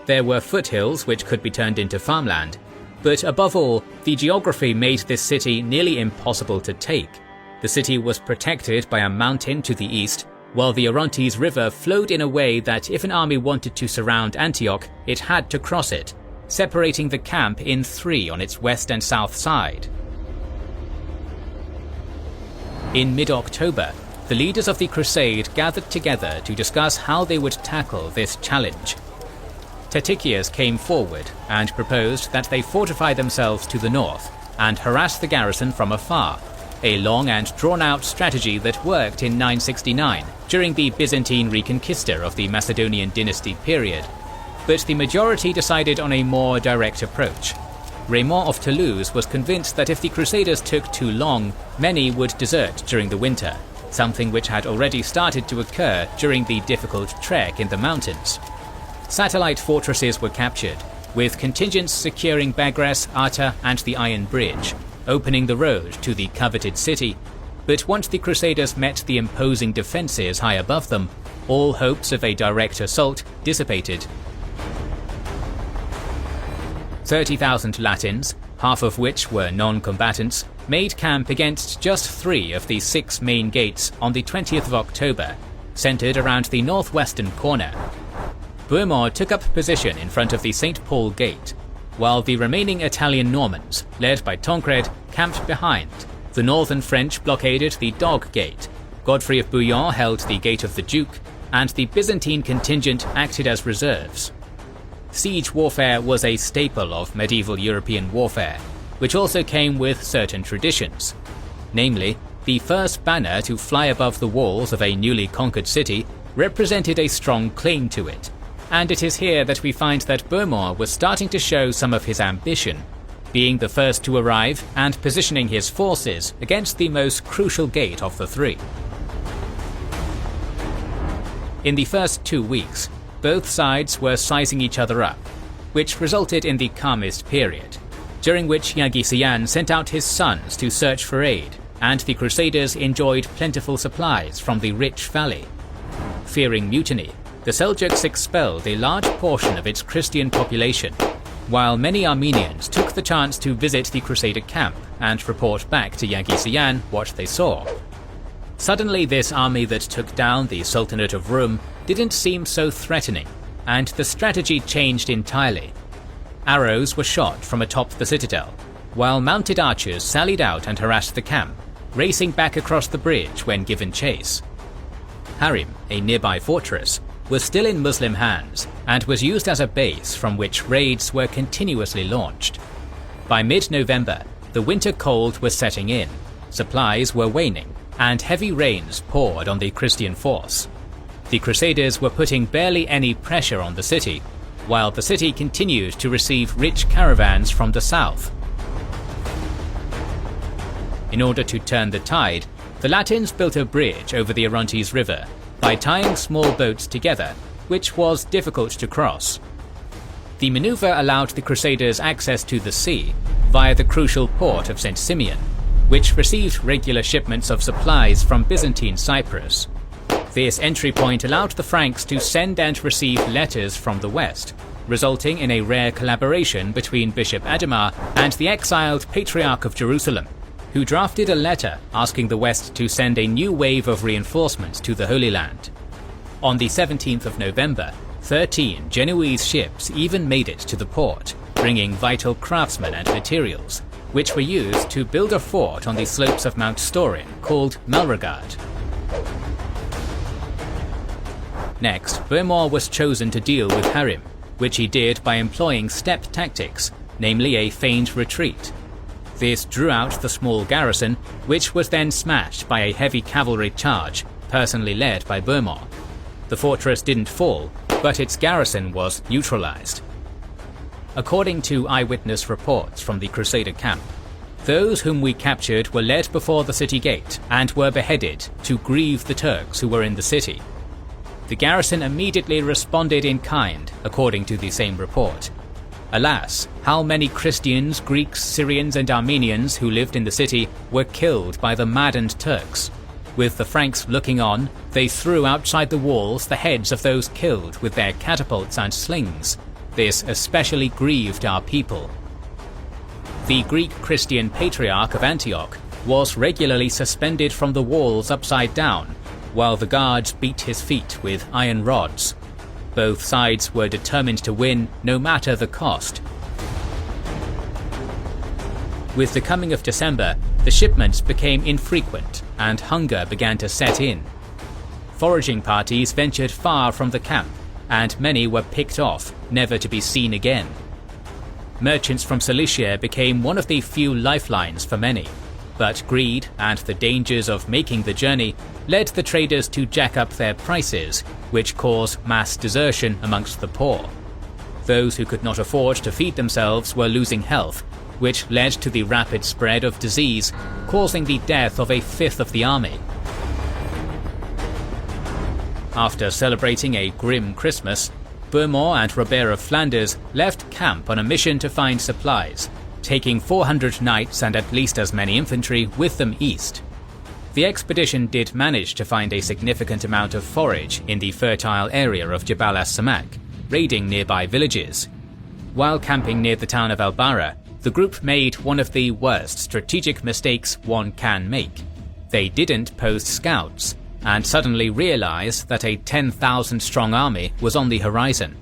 There were foothills which could be turned into farmland, but above all, the geography made this city nearly impossible to take. The city was protected by a mountain to the east, while the Orontes River flowed in a way that if an army wanted to surround Antioch, it had to cross it, separating the camp in three on its west and south side. In mid-October, the leaders of the Crusade gathered together to discuss how they would tackle this challenge. Tatikius came forward and proposed that they fortify themselves to the north and harass the garrison from afar, a long and drawn-out strategy that worked in 969 during the Byzantine Reconquista of the Macedonian dynasty period. But the majority decided on a more direct approach. Raymond of Toulouse was convinced that if the Crusaders took too long, many would desert during the winter, something which had already started to occur during the difficult trek in the mountains. Satellite fortresses were captured, with contingents securing Bagras, Arta, and the Iron Bridge, opening the road to the coveted city. But once the Crusaders met the imposing defences high above them, all hopes of a direct assault dissipated. 30,000 Latins, half of which were non-combatants, made camp against just 3 of the 6 main gates on the 20th of October, centred around the northwestern corner. Bohemond took up position in front of the St. Paul Gate, while the remaining Italian Normans, led by Tancred, camped behind. The northern French blockaded the Dog Gate, Godfrey of Bouillon held the Gate of the Duke, and the Byzantine contingent acted as reserves. Siege warfare was a staple of medieval European warfare, which also came with certain traditions. Namely, the first banner to fly above the walls of a newly conquered city represented a strong claim to it, and it is here that we find that Bohemond was starting to show some of his ambition, being the first to arrive and positioning his forces against the most crucial gate of the 3. In the first 2 weeks, both sides were sizing each other up, which resulted in the calmest period, during which Yaghi-Siyan sent out his sons to search for aid, and the Crusaders enjoyed plentiful supplies from the rich valley. Fearing mutiny, the Seljuks expelled a large portion of its Christian population, while many Armenians took the chance to visit the Crusader camp and report back to Yaghi-Siyan what they saw. Suddenly this army that took down the Sultanate of Rum didn't seem so threatening, and the strategy changed entirely. Arrows were shot from atop the citadel, while mounted archers sallied out and harassed the camp, racing back across the bridge when given chase. Harim, a nearby fortress, was still in Muslim hands and was used as a base from which raids were continuously launched. By mid-November, the winter cold was setting in, supplies were waning, and heavy rains poured on the Christian force. The Crusaders were putting barely any pressure on the city, while the city continued to receive rich caravans from the south. In order to turn the tide, the Latins built a bridge over the Orontes River by tying small boats together, which was difficult to cross. The maneuver allowed the Crusaders access to the sea via the crucial port of St. Simeon, which received regular shipments of supplies from Byzantine Cyprus. This entry point allowed the Franks to send and receive letters from the west, resulting in a rare collaboration between Bishop Adhemar and the exiled Patriarch of Jerusalem, who drafted a letter asking the West to send a new wave of reinforcements to the Holy Land. On the 17th of November, 13 Genoese ships even made it to the port, bringing vital craftsmen and materials, which were used to build a fort on the slopes of Mount Storin called Malregard. Next, Bohemond was chosen to deal with Harim, which he did by employing steppe tactics, namely a feigned retreat. This drew out the small garrison, which was then smashed by a heavy cavalry charge, personally led by Bohemond. The fortress didn't fall, but its garrison was neutralized. According to eyewitness reports from the Crusader camp, those whom we captured were led before the city gate and were beheaded to grieve the Turks who were in the city. The garrison immediately responded in kind, according to the same report. Alas, how many Christians, Greeks, Syrians and Armenians who lived in the city were killed by the maddened Turks. With the Franks looking on, they threw outside the walls the heads of those killed with their catapults and slings. This especially grieved our people. The Greek Christian Patriarch of Antioch was regularly suspended from the walls upside down, while the guards beat his feet with iron rods. Both sides were determined to win, no matter the cost. With the coming of December, the shipments became infrequent and hunger began to set in. Foraging parties ventured far from the camp, and many were picked off, never to be seen again. Merchants from Cilicia became one of the few lifelines for many, but greed and the dangers of making the journey led the traders to jack up their prices, which caused mass desertion amongst the poor. Those who could not afford to feed themselves were losing health, which led to the rapid spread of disease, causing the death of a fifth of the army. After celebrating a grim Christmas, Bohemond and Robert of Flanders left camp on a mission to find supplies, taking 400 knights and at least as many infantry with them east. The expedition did manage to find a significant amount of forage in the fertile area of Jabal as-Samak, raiding nearby villages. While camping near the town of Al-Bara, the group made one of the worst strategic mistakes one can make. They didn't post scouts, and suddenly realized that a 10,000-strong army was on the horizon.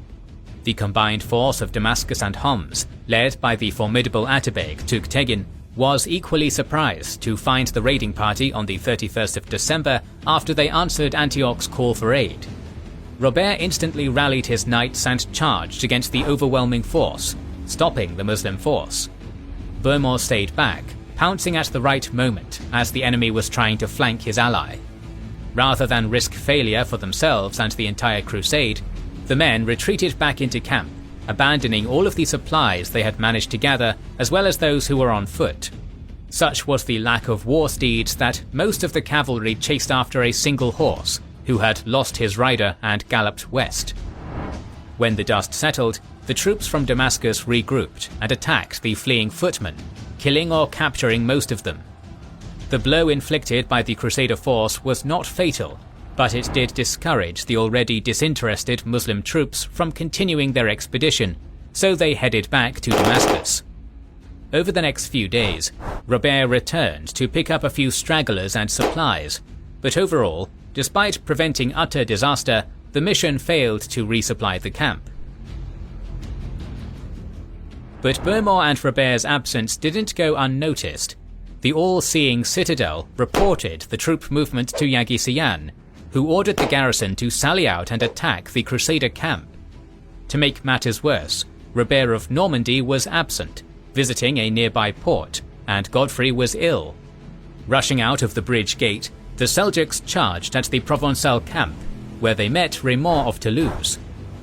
The combined force of Damascus and Homs, led by the formidable Atabeg Tughtekin, was equally surprised to find the raiding party on the 31st of December after they answered Antioch's call for aid. Robert instantly rallied his knights and charged against the overwhelming force, stopping the Muslim force. Bohemond stayed back, pouncing at the right moment as the enemy was trying to flank his ally. Rather than risk failure for themselves and the entire crusade, the men retreated back into camp, abandoning all of the supplies they had managed to gather as well as those who were on foot. Such was the lack of war steeds that most of the cavalry chased after a single horse, who had lost his rider and galloped west. When the dust settled, the troops from Damascus regrouped and attacked the fleeing footmen, killing or capturing most of them. The blow inflicted by the Crusader force was not fatal, but it did discourage the already disinterested Muslim troops from continuing their expedition, so they headed back to Damascus. Over the next few days, Robert returned to pick up a few stragglers and supplies, But overall, despite preventing utter disaster, the mission failed to resupply the camp. But Bohemond and Robert's absence didn't go unnoticed. The all-seeing citadel reported the troop movement to Yaghi-Siyan, who ordered the garrison to sally out and attack the Crusader camp. To make matters worse, Robert of Normandy was absent, visiting a nearby port, and Godfrey was ill. Rushing out of the bridge gate, the Seljuks charged at the Provençal camp, where they met Raymond of Toulouse.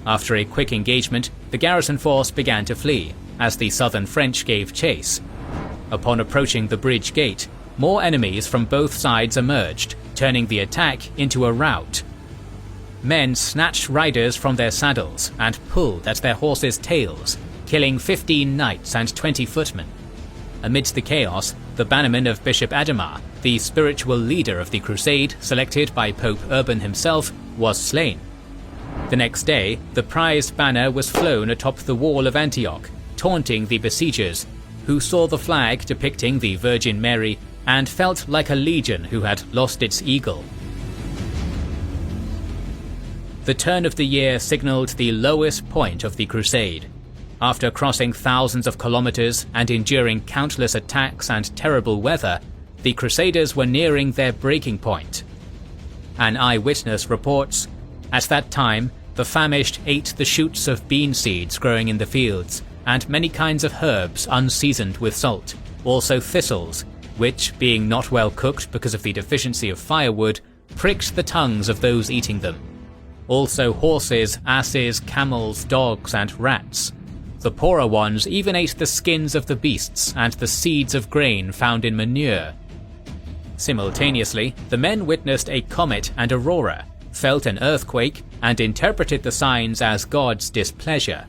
After a quick engagement, the garrison force began to flee, as the southern French gave chase. Upon approaching the bridge gate, more enemies from both sides emerged, turning the attack into a rout. Men snatched riders from their saddles and pulled at their horses' tails, killing 15 knights and 20 footmen. Amidst the chaos, the bannerman of Bishop Adhemar, the spiritual leader of the crusade selected by Pope Urban himself, was slain. The next day, the prized banner was flown atop the wall of Antioch, taunting the besiegers, who saw the flag depicting the Virgin Mary and felt like a legion who had lost its eagle. The turn of the year signaled the lowest point of the crusade. After crossing thousands of kilometers and enduring countless attacks and terrible weather, the Crusaders were nearing their breaking point. An eyewitness reports, "At that time, the famished ate the shoots of bean seeds growing in the fields, and many kinds of herbs unseasoned with salt, also thistles, which, being not well cooked because of the deficiency of firewood, pricked the tongues of those eating them. Also horses, asses, camels, dogs, and rats. The poorer ones even ate the skins of the beasts and the seeds of grain found in manure." Simultaneously, the men witnessed a comet and aurora, felt an earthquake, and interpreted the signs as God's displeasure.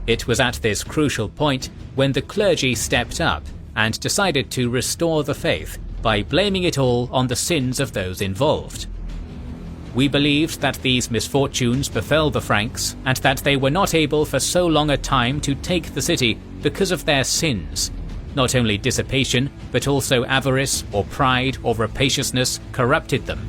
It was at this crucial point when the clergy stepped up and decided to restore the faith by blaming it all on the sins of those involved. "We believed that these misfortunes befell the Franks, and that they were not able for so long a time to take the city because of their sins. Not only dissipation, but also avarice or pride or rapaciousness corrupted them."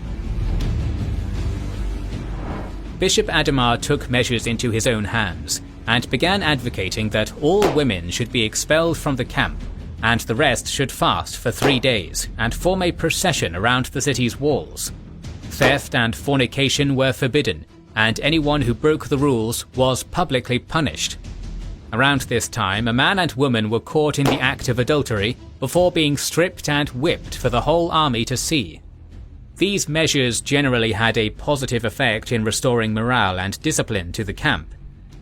Bishop Adhemar took measures into his own hands, and began advocating that all women should be expelled from the camp, and the rest should fast for 3 days and form a procession around the city's walls. Theft and fornication were forbidden, and anyone who broke the rules was publicly punished. Around this time, a man and woman were caught in the act of adultery before being stripped and whipped for the whole army to see. These measures generally had a positive effect in restoring morale and discipline to the camp,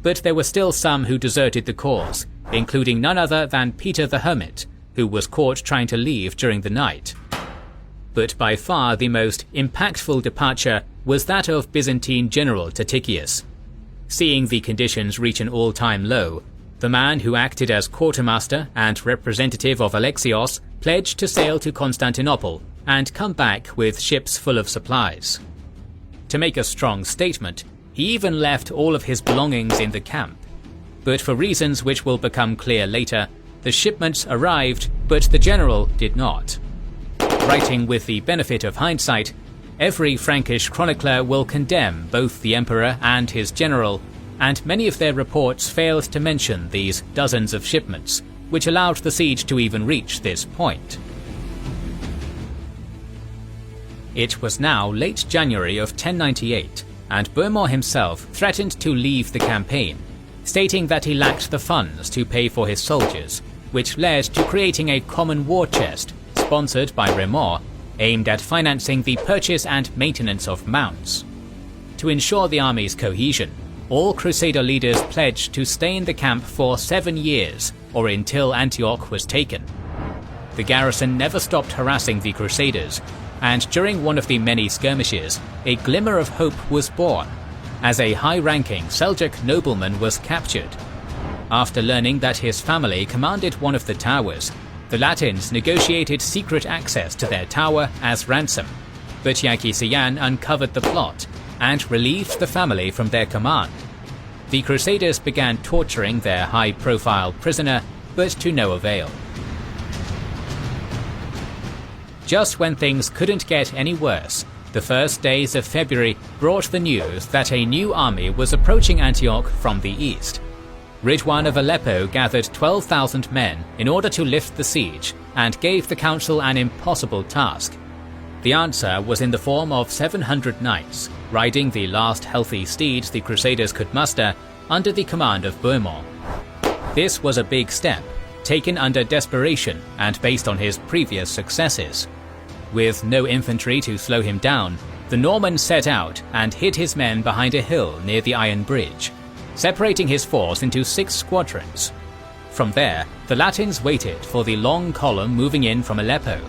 but there were still some who deserted the cause, including none other than Peter the Hermit, who was caught trying to leave during the night. But by far the most impactful departure was that of Byzantine general Tatikius. Seeing the conditions reach an all-time low, the man who acted as quartermaster and representative of Alexios pledged to sail to Constantinople and come back with ships full of supplies. To make a strong statement, he even left all of his belongings in the camp. But for reasons which will become clear later, the shipments arrived, but the general did not. Writing with the benefit of hindsight, every Frankish chronicler will condemn both the emperor and his general, and many of their reports failed to mention these dozens of shipments, which allowed the siege to even reach this point. It was now late January of 1098, and Bohemond himself threatened to leave the campaign, stating that he lacked the funds to pay for his soldiers, which led to creating a common war chest, sponsored by Raymond, aimed at financing the purchase and maintenance of mounts. To ensure the army's cohesion, all Crusader leaders pledged to stay in the camp for 7 years, or until Antioch was taken. The garrison never stopped harassing the Crusaders, and during one of the many skirmishes, a glimmer of hope was born, as a high-ranking Seljuk nobleman was captured. After learning that his family commanded one of the towers, the Latins negotiated secret access to their tower as ransom, but Yaghi-Siyan uncovered the plot and relieved the family from their command. The Crusaders began torturing their high-profile prisoner, but to no avail. Just when things couldn't get any worse, The first days of February brought the news that a new army was approaching Antioch from the east. Ridwan of Aleppo gathered 12,000 men in order to lift the siege and gave the council an impossible task. The answer was in the form of 700 knights, riding the last healthy steeds the Crusaders could muster under the command of Bohemond. This was a big step, taken under desperation and based on his previous successes. With no infantry to slow him down, the Norman set out and hid his men behind a hill near the Iron Bridge, separating his force into 6 squadrons. From there, the Latins waited for the long column moving in from Aleppo.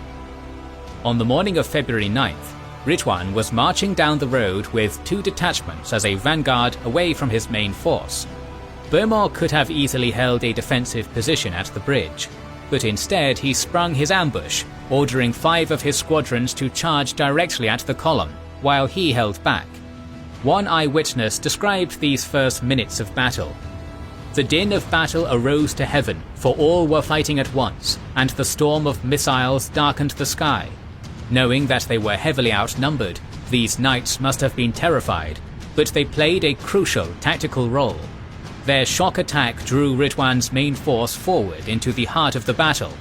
On the morning of February 9th, Ridwan was marching down the road with 2 detachments as a vanguard away from his main force. Bohemond could have easily held a defensive position at the bridge, but instead he sprung his ambush, ordering 5 of his squadrons to charge directly at the column, while he held back. One eyewitness described these first minutes of battle. The din of battle arose to heaven, for all were fighting at once, and the storm of missiles darkened the sky. Knowing that they were heavily outnumbered, these knights must have been terrified, but they played a crucial tactical role. Their shock attack drew Ridwan's main force forward into the heart of the battle.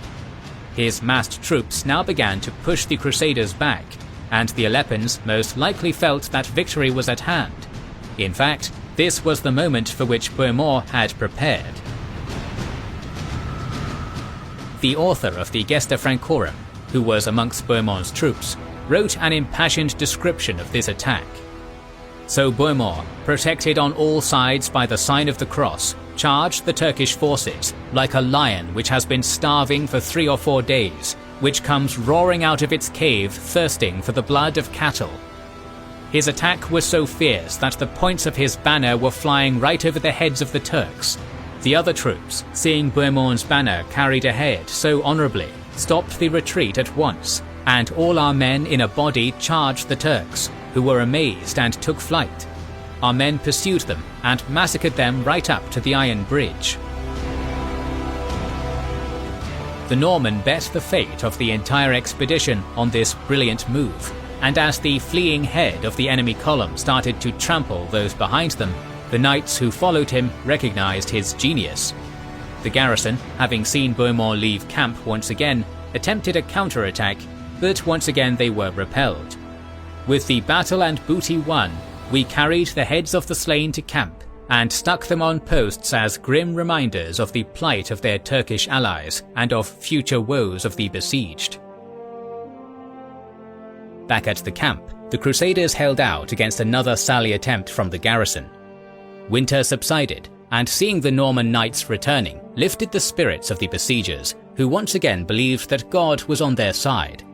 His massed troops now began to push the Crusaders back, and the Aleppans most likely felt that victory was at hand. In fact, this was the moment for which Bohemond had prepared. The author of the Gesta Francorum, who was amongst Bohemond's troops, wrote an impassioned description of this attack. So Bohemond, protected on all sides by the sign of the cross, charged the Turkish forces like a lion which has been starving for 3 or 4 days, which comes roaring out of its cave thirsting for the blood of cattle. His attack was so fierce that the points of his banner were flying right over the heads of the Turks. The other troops, seeing Bohemond's banner carried ahead so honourably, stopped the retreat at once, and all our men in a body charged the Turks, who were amazed and took flight. Our men pursued them and massacred them right up to the Iron Bridge. The Norman bet the fate of the entire expedition on this brilliant move, and as the fleeing head of the enemy column started to trample those behind them, the knights who followed him recognized his genius. The garrison, having seen Bohemond leave camp once again, attempted a counterattack, but once again they were repelled. With the battle and booty won, we carried the heads of the slain to camp and stuck them on posts as grim reminders of the plight of their Turkish allies and of future woes of the besieged. Back at the camp, the Crusaders held out against another sally attempt from the garrison. Winter subsided, and seeing the Norman knights returning lifted the spirits of the besiegers, who once again believed that God was on their side.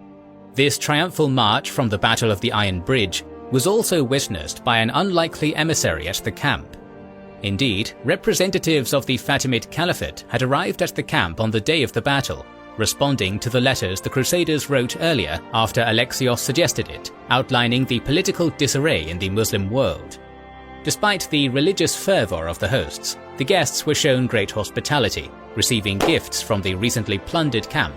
This triumphal march from the Battle of the Iron Bridge was also witnessed by an unlikely emissary at the camp. Indeed, representatives of the Fatimid Caliphate had arrived at the camp on the day of the battle, responding to the letters the Crusaders wrote earlier after Alexios suggested it, outlining the political disarray in the Muslim world. Despite the religious fervour of the hosts, the guests were shown great hospitality, receiving gifts from the recently plundered camp.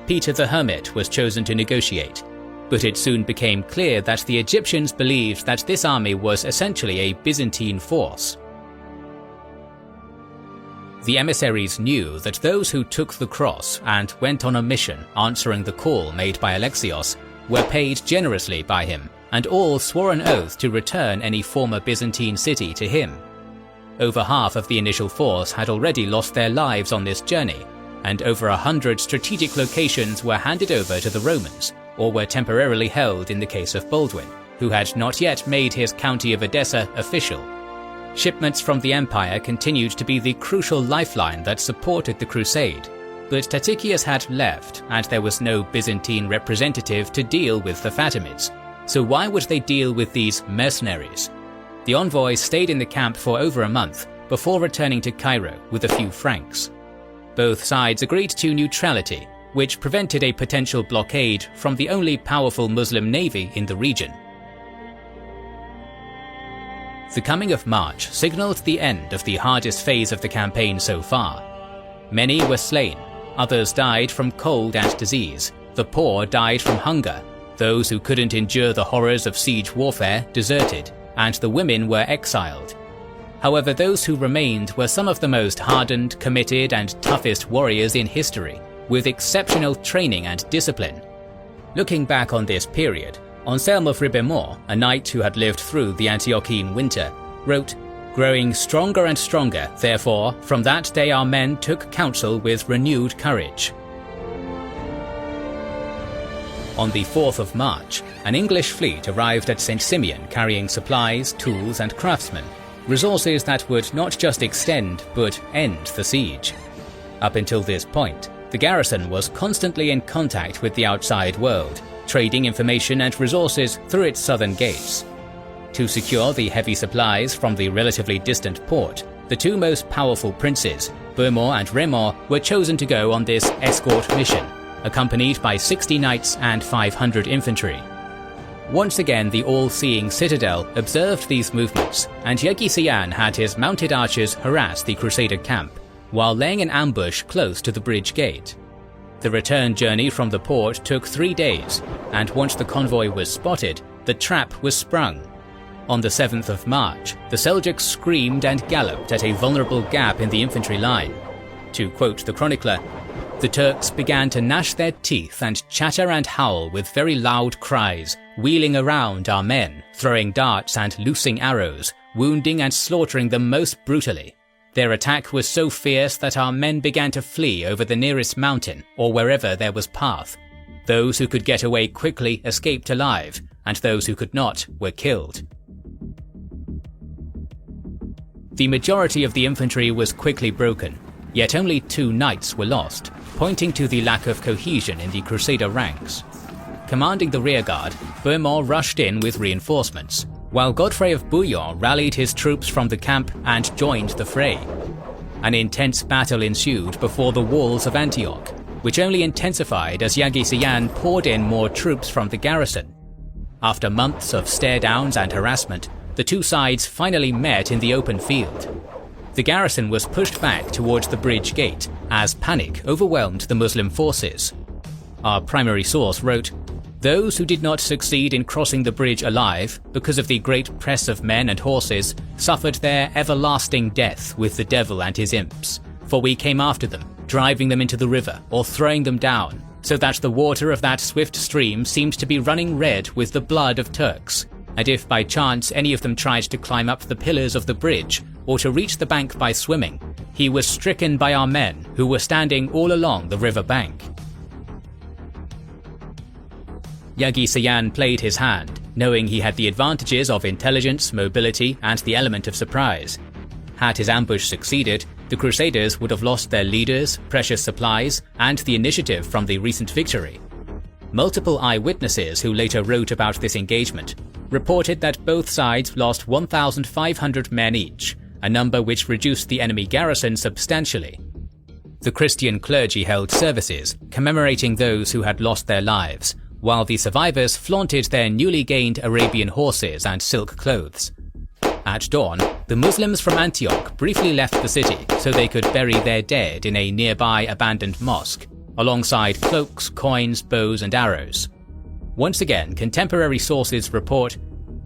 Peter the Hermit was chosen to negotiate, but it soon became clear that the Egyptians believed that this army was essentially a Byzantine force. The emissaries knew that those who took the cross and went on a mission answering the call made by Alexios were paid generously by him, and all swore an oath to return any former Byzantine city to him. Over half of the initial force had already lost their lives on this journey, and over 100 strategic locations were handed over to the Romans, or were temporarily held in the case of Baldwin, who had not yet made his county of Edessa official. Shipments from the empire continued to be the crucial lifeline that supported the crusade, but Tatikius had left and there was no Byzantine representative to deal with the Fatimids, so why would they deal with these mercenaries? The envoys stayed in the camp for over a month before returning to Cairo with a few Franks. Both sides agreed to neutrality, which prevented a potential blockade from the only powerful Muslim navy in the region. The coming of March signalled the end of the hardest phase of the campaign so far. Many were slain, others died from cold and disease, the poor died from hunger, Those who couldn't endure the horrors of siege warfare deserted, and the women were exiled. However, those who remained were some of the most hardened, committed, and toughest warriors in history, with exceptional training and discipline. Looking back on this period, Anselm of Ribemont, a knight who had lived through the Antiochene winter, wrote, "Growing stronger and stronger, therefore, from that day our men took counsel with renewed courage." On the 4th of March, an English fleet arrived at St. Simeon carrying supplies, tools, and craftsmen, resources that would not just extend but end the siege. Up until this point, the garrison was constantly in contact with the outside world, trading information and resources through its southern gates. To secure the heavy supplies from the relatively distant port, the two most powerful princes, Beaumont and Raymond, were chosen to go on this escort mission, accompanied by 60 knights and 500 infantry. Once again, the all-seeing citadel observed these movements, and Yeghi had his mounted archers harass the Crusader camp, while laying an ambush close to the bridge gate. The return journey from the port took 3 days, and once the convoy was spotted, the trap was sprung. On the 7th of March, the Seljuks screamed and galloped at a vulnerable gap in the infantry line. To quote the chronicler, "The Turks began to gnash their teeth and chatter and howl with very loud cries, wheeling around our men, throwing darts and loosing arrows, wounding and slaughtering them most brutally. Their attack was so fierce that our men began to flee over the nearest mountain or wherever there was path. Those who could get away quickly escaped alive, and those who could not were killed." The majority of the infantry was quickly broken, yet only 2 knights were lost, pointing to the lack of cohesion in the Crusader ranks. Commanding the rearguard, Beaumont rushed in with reinforcements, while Godfrey of Bouillon rallied his troops from the camp and joined the fray. An intense battle ensued before the walls of Antioch, which only intensified as Yaghi poured in more troops from the garrison. After months of stare-downs and harassment, the two sides finally met in the open field. The garrison was pushed back towards the bridge gate as panic overwhelmed the Muslim forces. Our primary source wrote, "Those who did not succeed in crossing the bridge alive, because of the great press of men and horses, suffered their everlasting death with the devil and his imps. For we came after them, driving them into the river or throwing them down, so that the water of that swift stream seemed to be running red with the blood of Turks. And if by chance any of them tried to climb up the pillars of the bridge, or to reach the bank by swimming, he was stricken by our men who were standing all along the river bank." Yaghi played his hand, knowing he had the advantages of intelligence, mobility, and the element of surprise. Had his ambush succeeded, the Crusaders would have lost their leaders, precious supplies, and the initiative from the recent victory. Multiple eyewitnesses who later wrote about this engagement reported that both sides lost 1,500 men each, a number which reduced the enemy garrison substantially. The Christian clergy held services commemorating those who had lost their lives, while the survivors flaunted their newly gained Arabian horses and silk clothes. At dawn, the Muslims from Antioch briefly left the city so they could bury their dead in a nearby abandoned mosque, alongside cloaks, coins, bows, and arrows. Once again, contemporary sources report,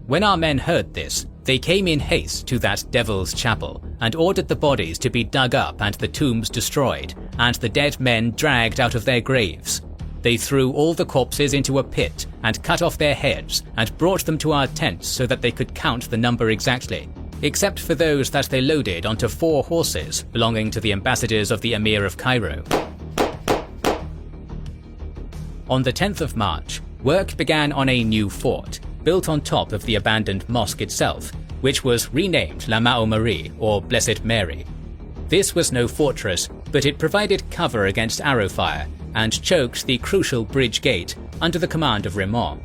"When our men heard this, they came in haste to that devil's chapel and ordered the bodies to be dug up and the tombs destroyed, and the dead men dragged out of their graves. They threw all the corpses into a pit and cut off their heads and brought them to our tents so that they could count the number exactly, except for those that they loaded onto 4 horses belonging to the ambassadors of the Emir of Cairo." On the 10th of March, work began on a new fort, built on top of the abandoned mosque itself, which was renamed La Marie, or Blessed Mary. This was no fortress, but it provided cover against arrow fire and choked the crucial bridge gate under the command of Raymond.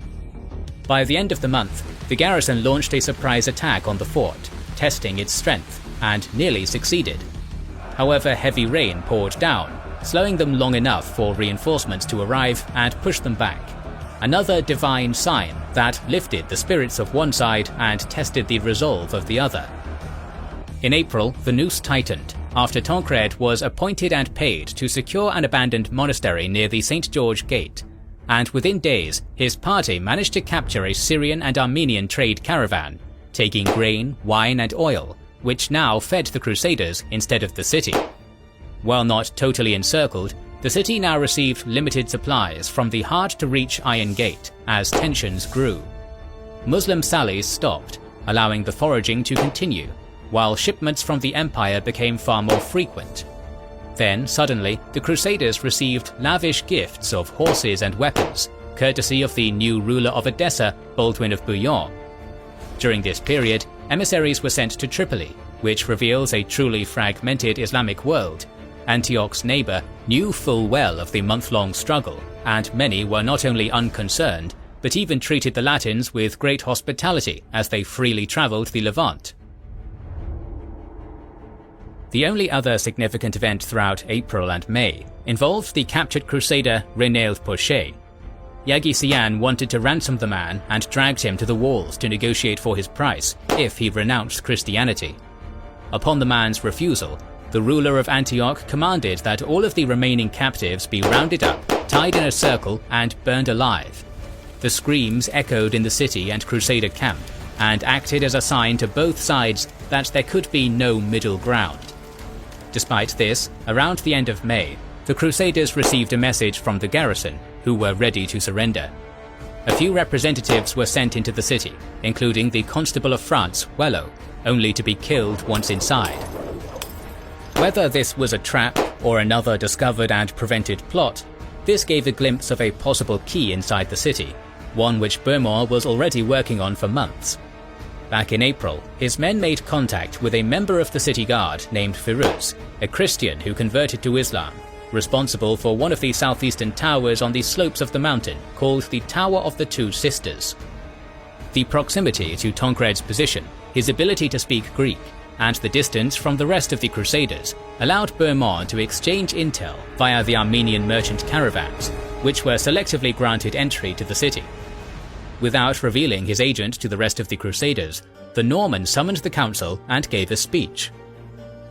By the end of the month, the garrison launched a surprise attack on the fort, testing its strength, and nearly succeeded. However, heavy rain poured down, slowing them long enough for reinforcements to arrive and push them back. Another divine sign that lifted the spirits of one side and tested the resolve of the other. In April, the noose tightened after Tancred was appointed and paid to secure an abandoned monastery near the St. George Gate. and within days his party managed to capture a Syrian and Armenian trade caravan, taking grain, wine and oil, which now fed the Crusaders instead of the city. While not totally encircled, the city now received limited supplies from the hard-to-reach Iron Gate as tensions grew. Muslim sallies stopped, allowing the foraging to continue, while shipments from the empire became far more frequent. Then, suddenly, the Crusaders received lavish gifts of horses and weapons, courtesy of the new ruler of Edessa, Baldwin of Bouillon. During this period, emissaries were sent to Tripoli, which reveals a truly fragmented Islamic world. Antioch's neighbour knew full well of the month-long struggle, and many were not only unconcerned, but even treated the Latins with great hospitality as they freely travelled the Levant. The only other significant event throughout April and May involved the captured crusader Renail Pochet. Yaghi-Sian wanted to ransom the man and dragged him to the walls to negotiate for his price if he renounced Christianity. Upon the man's refusal, the ruler of Antioch commanded that all of the remaining captives be rounded up, tied in a circle, and burned alive. The screams echoed in the city and Crusader camp, and acted as a sign to both sides that there could be no middle ground. Despite this, around the end of May, the Crusaders received a message from the garrison, who were ready to surrender. A few representatives were sent into the city, including the Constable of France, Wello, only to be killed once inside. Whether this was a trap or another discovered and prevented plot, this gave a glimpse of a possible key inside the city, one which Bohemond was already working on for months. Back in April, his men made contact with a member of the city guard named Firuz, a Christian who converted to Islam, responsible for one of the southeastern towers on the slopes of the mountain called the Tower of the Two Sisters. The proximity to Tancred's position, his ability to speak Greek, and the distance from the rest of the Crusaders allowed Bohemond to exchange intel via the Armenian merchant caravans, which were selectively granted entry to the city. Without revealing his agent to the rest of the Crusaders, the Norman summoned the council and gave a speech.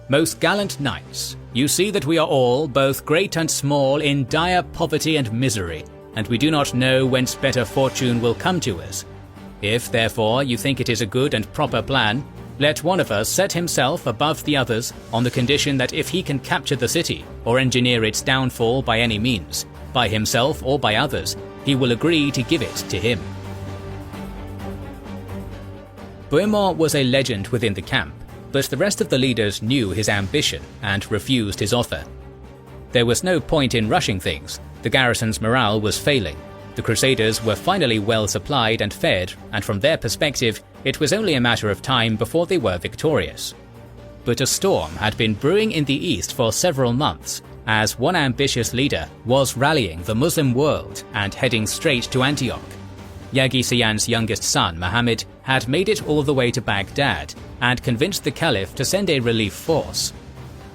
"Most gallant knights, you see that we are all, both great and small, in dire poverty and misery, and we do not know whence better fortune will come to us. If, therefore, you think it is a good and proper plan, let one of us set himself above the others on the condition that if he can capture the city or engineer its downfall by any means, by himself or by others, he will agree to give it to him." Bohemond was a legend within the camp, but the rest of the leaders knew his ambition and refused his offer. There was no point in rushing things. The garrison's morale was failing. The Crusaders were finally well supplied and fed, and from their perspective, it was only a matter of time before they were victorious. But a storm had been brewing in the east for several months, as one ambitious leader was rallying the Muslim world and heading straight to Antioch. Yaghi-Sian's youngest son, Muhammad, had made it all the way to Baghdad and convinced the Caliph to send a relief force.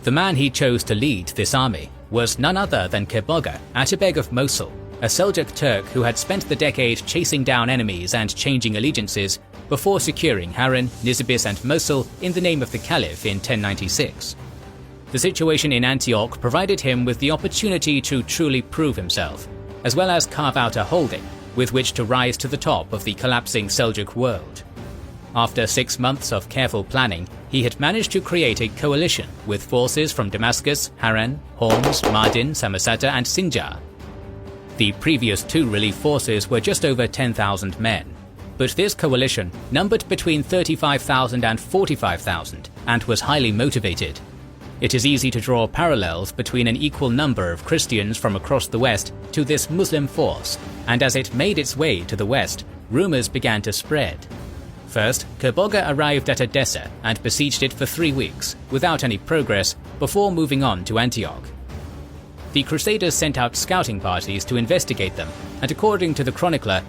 The man he chose to lead this army was none other than Kerbogha, Atabeg of Mosul, a Seljuk Turk who had spent the decade chasing down enemies and changing allegiances before securing Harran, Nisibis and Mosul in the name of the Caliph in 1096. The situation in Antioch provided him with the opportunity to truly prove himself, as well as carve out a holding with which to rise to the top of the collapsing Seljuk world. After 6 months of careful planning, he had managed to create a coalition with forces from Damascus, Harran, Homs, Mardin, Samosata and Sinjar. The previous 2 relief forces were just over 10,000 men, but this coalition numbered between 35,000 and 45,000 and was highly motivated. It is easy to draw parallels between an equal number of Christians from across the west to this Muslim force, and as it made its way to the west, rumours began to spread. First, Kerbogha arrived at Edessa and besieged it for 3 weeks, without any progress, before moving on to Antioch. The Crusaders sent out scouting parties to investigate them, and according to the chronicler,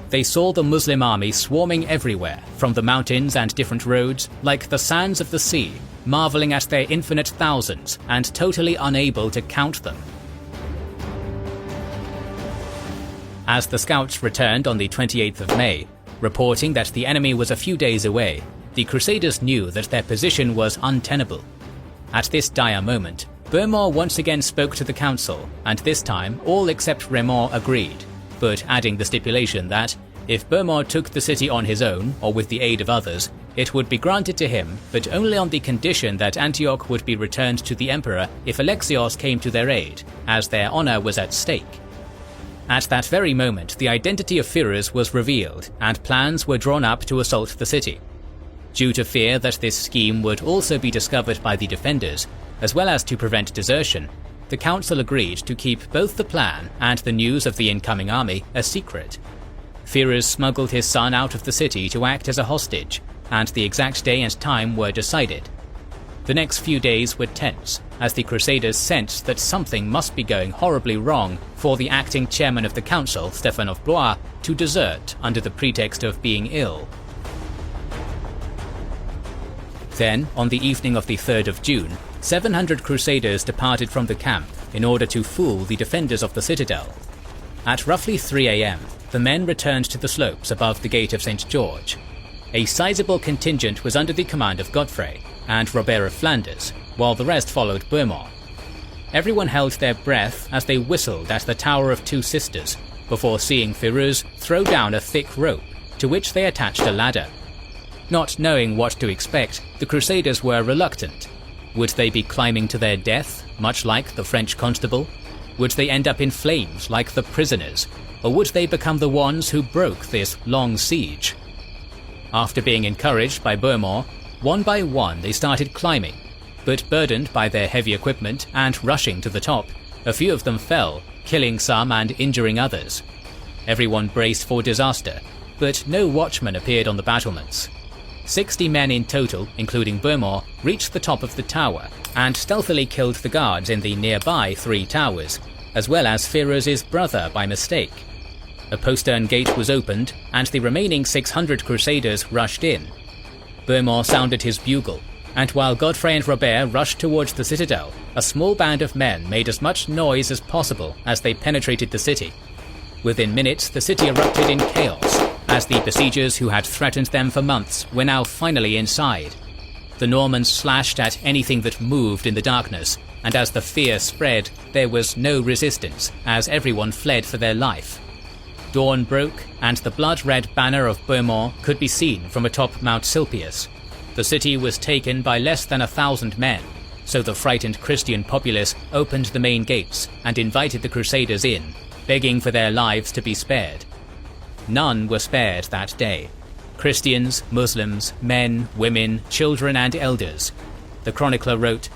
they saw the Muslim army swarming everywhere, from the mountains and different roads, like the sands of the sea, marvelling at their infinite thousands and totally unable to count them. As the scouts returned on the 28th of May, reporting that the enemy was a few days away, the Crusaders knew that their position was untenable. At this dire moment, Bohemond once again spoke to the council, and this time all except Raymond agreed, but adding the stipulation that, if Bohemond took the city on his own or with the aid of others, it would be granted to him, but only on the condition that Antioch would be returned to the emperor if Alexios came to their aid, as their honour was at stake. At that very moment, the identity of Firouz was revealed, and plans were drawn up to assault the city. Due to fear that this scheme would also be discovered by the defenders, as well as to prevent desertion, the council agreed to keep both the plan and the news of the incoming army a secret. Firouz smuggled his son out of the city to act as a hostage, and the exact day and time were decided. The next few days were tense, as the Crusaders sensed that something must be going horribly wrong for the acting chairman of the council, Stephen of Blois, to desert under the pretext of being ill. Then, on the evening of the 3rd of June, 700 Crusaders departed from the camp in order to fool the defenders of the citadel. At roughly 3 AM, the men returned to the slopes above the Gate of St. George. A sizable contingent was under the command of Godfrey and Robert of Flanders, while the rest followed Bohemond. Everyone held their breath as they whistled at the Tower of Two Sisters, before seeing Firouz throw down a thick rope, to which they attached a ladder. Not knowing what to expect, the Crusaders were reluctant. Would they be climbing to their death, much like the French constable? Would they end up in flames like the prisoners? Or would they become the ones who broke this long siege? After being encouraged by Bohemond, one by one they started climbing, but burdened by their heavy equipment and rushing to the top, a few of them fell, killing some and injuring others. Everyone braced for disaster, but no watchman appeared on the battlements. 60 men in total, including Bohemond, reached the top of the tower and stealthily killed the guards in the nearby 3 towers, as well as Firouz's brother by mistake. A postern gate was opened, and the remaining 600 Crusaders rushed in. Bohemond sounded his bugle, and while Godfrey and Robert rushed towards the citadel, a small band of men made as much noise as possible as they penetrated the city. Within minutes, the city erupted in chaos, as the besiegers who had threatened them for months were now finally inside. The Normans slashed at anything that moved in the darkness, and as the fear spread, there was no resistance, as everyone fled for their life. Dawn broke, and the blood-red banner of Bohemond could be seen from atop Mount Silpius. The city was taken by less than 1,000 men, so the frightened Christian populace opened the main gates and invited the Crusaders in, begging for their lives to be spared. None were spared that day. Christians, Muslims, men, women, children and elders. The chronicler wrote,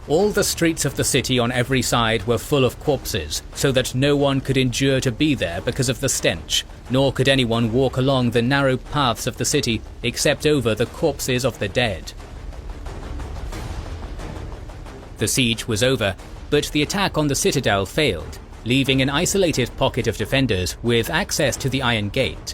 "All the streets of the city on every side were full of corpses, so that no one could endure to be there because of the stench, nor could anyone walk along the narrow paths of the city except over the corpses of the dead." The siege was over, but the attack on the citadel failed, leaving an isolated pocket of defenders with access to the Iron Gate.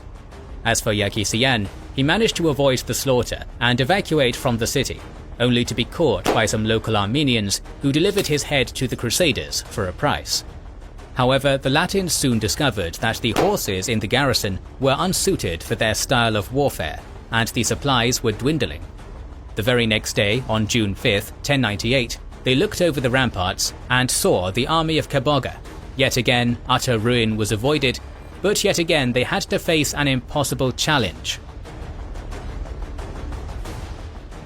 As for Yagisiyan, he managed to avoid the slaughter and evacuate from the city, only to be caught by some local Armenians who delivered his head to the Crusaders for a price. However, the Latins soon discovered that the horses in the garrison were unsuited for their style of warfare, and the supplies were dwindling. The very next day, on June 5th, 1098, they looked over the ramparts and saw the army of Kerbogha. Yet again, utter ruin was avoided, but yet again they had to face an impossible challenge.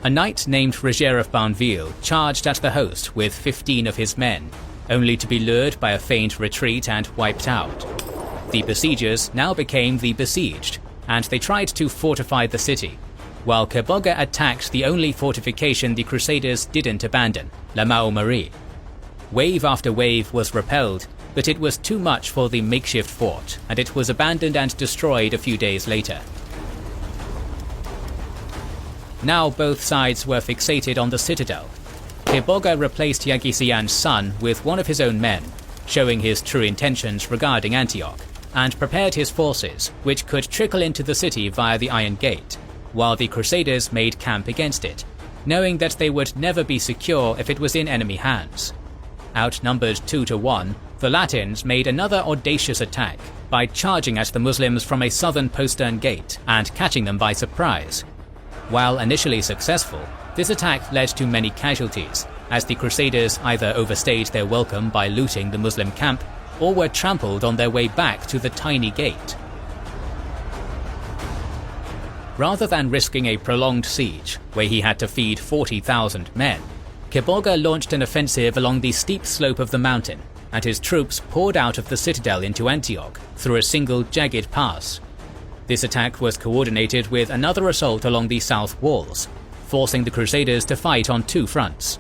A knight named Roger of Bourneville charged at the host with 15 of his men, only to be lured by a feigned retreat and wiped out. The besiegers now became the besieged, and they tried to fortify the city, while Kerbogha attacked the only fortification the Crusaders didn't abandon, La Marie. Wave after wave was repelled, but it was too much for the makeshift fort, and it was abandoned and destroyed a few days later. Now both sides were fixated on the citadel. Kerbogha replaced Yagisiyan's son with one of his own men, showing his true intentions regarding Antioch, and prepared his forces, which could trickle into the city via the Iron Gate, while the Crusaders made camp against it, knowing that they would never be secure if it was in enemy hands. Outnumbered 2-1, the Latins made another audacious attack by charging at the Muslims from a southern postern gate and catching them by surprise. While initially successful, this attack led to many casualties, as the Crusaders either overstayed their welcome by looting the Muslim camp, or were trampled on their way back to the tiny gate. Rather than risking a prolonged siege, where he had to feed 40,000 men, Keborga launched an offensive along the steep slope of the mountain, and his troops poured out of the citadel into Antioch through a single jagged pass. This attack was coordinated with another assault along the south walls, forcing the Crusaders to fight on two fronts.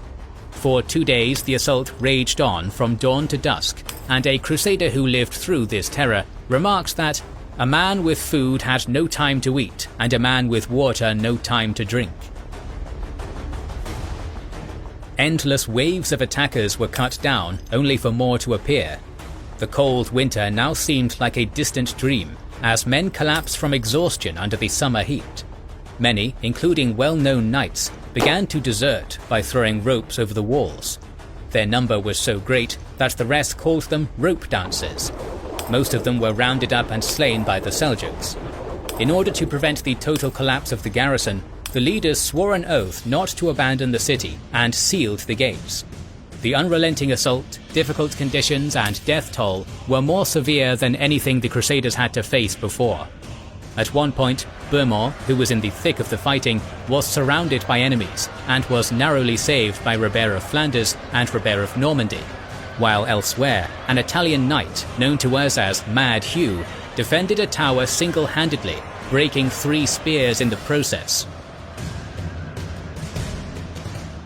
For 2 days the assault raged on from dawn to dusk, and a Crusader who lived through this terror remarked that a man with food had no time to eat, and a man with water no time to drink. Endless waves of attackers were cut down, only for more to appear. The cold winter now seemed like a distant dream, as men collapsed from exhaustion under the summer heat. Many, including well-known knights, began to desert by throwing ropes over the walls. Their number was so great that the rest called them rope dancers. Most of them were rounded up and slain by the Seljuks. In order to prevent the total collapse of the garrison, the leaders swore an oath not to abandon the city and sealed the gates. The unrelenting assault, difficult conditions, and death toll were more severe than anything the Crusaders had to face before. At one point, Beaumont, who was in the thick of the fighting, was surrounded by enemies and was narrowly saved by Robert of Flanders and Robert of Normandy, while elsewhere, an Italian knight, known to us as Mad Hugh, defended a tower single-handedly, breaking 3 spears in the process.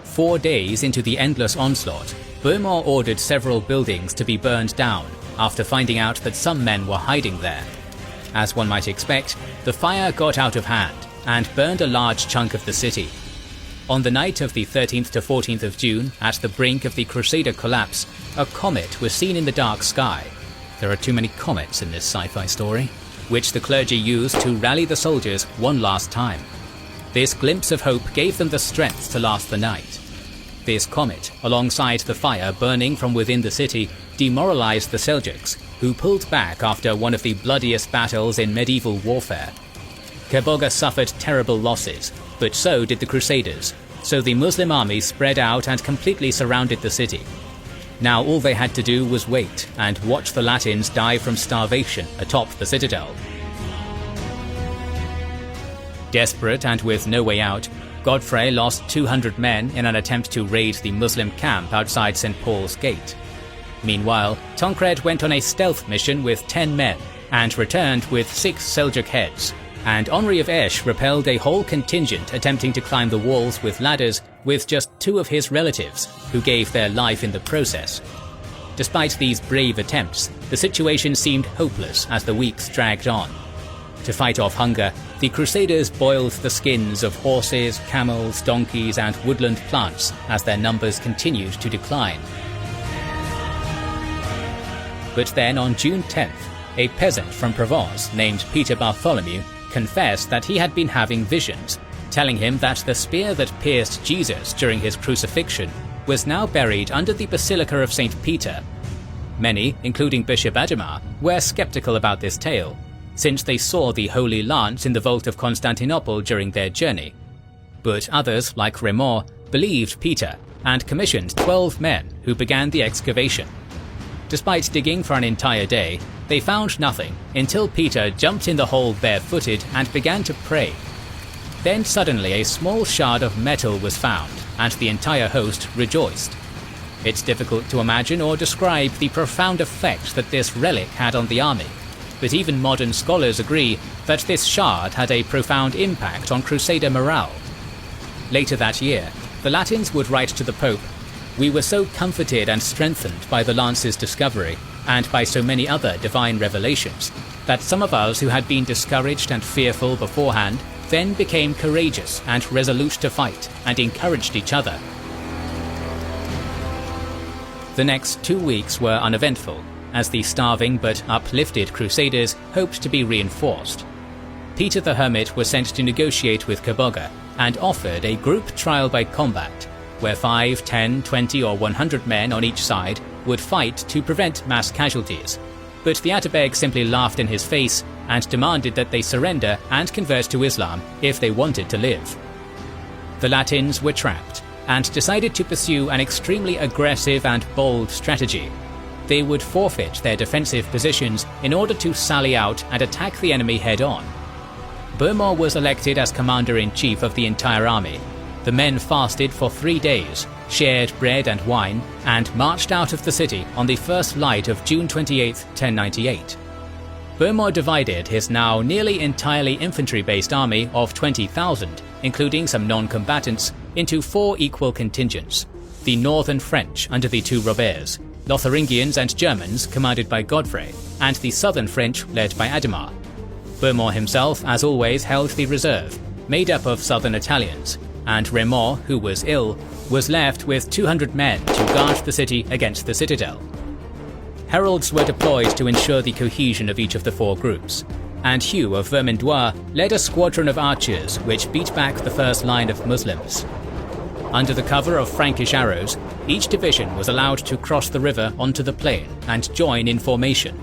4 days into the endless onslaught, Beaumont ordered several buildings to be burned down after finding out that some men were hiding there. As one might expect, the fire got out of hand and burned a large chunk of the city. On the night of the 13th to 14th of June, at the brink of the Crusader collapse, a comet was seen in the dark sky. There are too many comets in this sci-fi story, which the clergy used to rally the soldiers one last time. This glimpse of hope gave them the strength to last the night. This comet, alongside the fire burning from within the city, demoralized the Seljuks, who pulled back after one of the bloodiest battles in medieval warfare. Keborga suffered terrible losses, but so did the Crusaders, so the Muslim army spread out and completely surrounded the city. Now all they had to do was wait and watch the Latins die from starvation atop the citadel. Desperate and with no way out, Godfrey lost 200 men in an attempt to raid the Muslim camp outside St. Paul's Gate. Meanwhile, Tancred went on a stealth mission with 10 men and returned with 6 Seljuk heads, and Henri of Esch repelled a whole contingent attempting to climb the walls with ladders with just 2 of his relatives, who gave their life in the process. Despite these brave attempts, the situation seemed hopeless as the weeks dragged on. To fight off hunger, the Crusaders boiled the skins of horses, camels, donkeys, and woodland plants as their numbers continued to decline. But then on June 10th, a peasant from Provence named Peter Bartholomew confessed that he had been having visions, telling him that the spear that pierced Jesus during his crucifixion was now buried under the Basilica of St. Peter. Many, including Bishop Adhemar, were skeptical about this tale, since they saw the Holy Lance in the vault of Constantinople during their journey. But others, like Raymond, believed Peter and commissioned 12 men who began the excavation. Despite digging for an entire day, they found nothing until Peter jumped in the hole barefooted and began to pray. Then suddenly a small shard of metal was found, and the entire host rejoiced. It's difficult to imagine or describe the profound effect that this relic had on the army, but even modern scholars agree that this shard had a profound impact on Crusader morale. Later that year, the Latins would write to the Pope, "We were so comforted and strengthened by the lance's discovery, and by so many other divine revelations, that some of us who had been discouraged and fearful beforehand then became courageous and resolute to fight, and encouraged each other." The next 2 weeks were uneventful, as the starving but uplifted Crusaders hoped to be reinforced. Peter the Hermit was sent to negotiate with Keborga and offered a group trial by combat, where 5, 10, 20 or 100 men on each side would fight to prevent mass casualties. But the Atabeg simply laughed in his face and demanded that they surrender and convert to Islam if they wanted to live. The Latins were trapped and decided to pursue an extremely aggressive and bold strategy. they would forfeit their defensive positions in order to sally out and attack the enemy head-on. Bohemond was elected as commander-in-chief of the entire army. The men fasted for 3 days, shared bread and wine, and marched out of the city on the first light of June 28, 1098. Bohemond divided his now nearly entirely infantry-based army of 20,000, including some non-combatants, into 4 equal contingents: the northern French under the two Roberts, Lotharingians and Germans commanded by Godfrey, and the southern French led by Adhemar. Bohemond himself, as always, held the reserve, made up of southern Italians, and Raymond, who was ill, was left with 200 men to guard the city against the citadel. Heralds were deployed to ensure the cohesion of each of the 4 groups, and Hugh of Vermandois led a squadron of archers which beat back the first line of Muslims. Under the cover of Frankish arrows, each division was allowed to cross the river onto the plain and join in formation.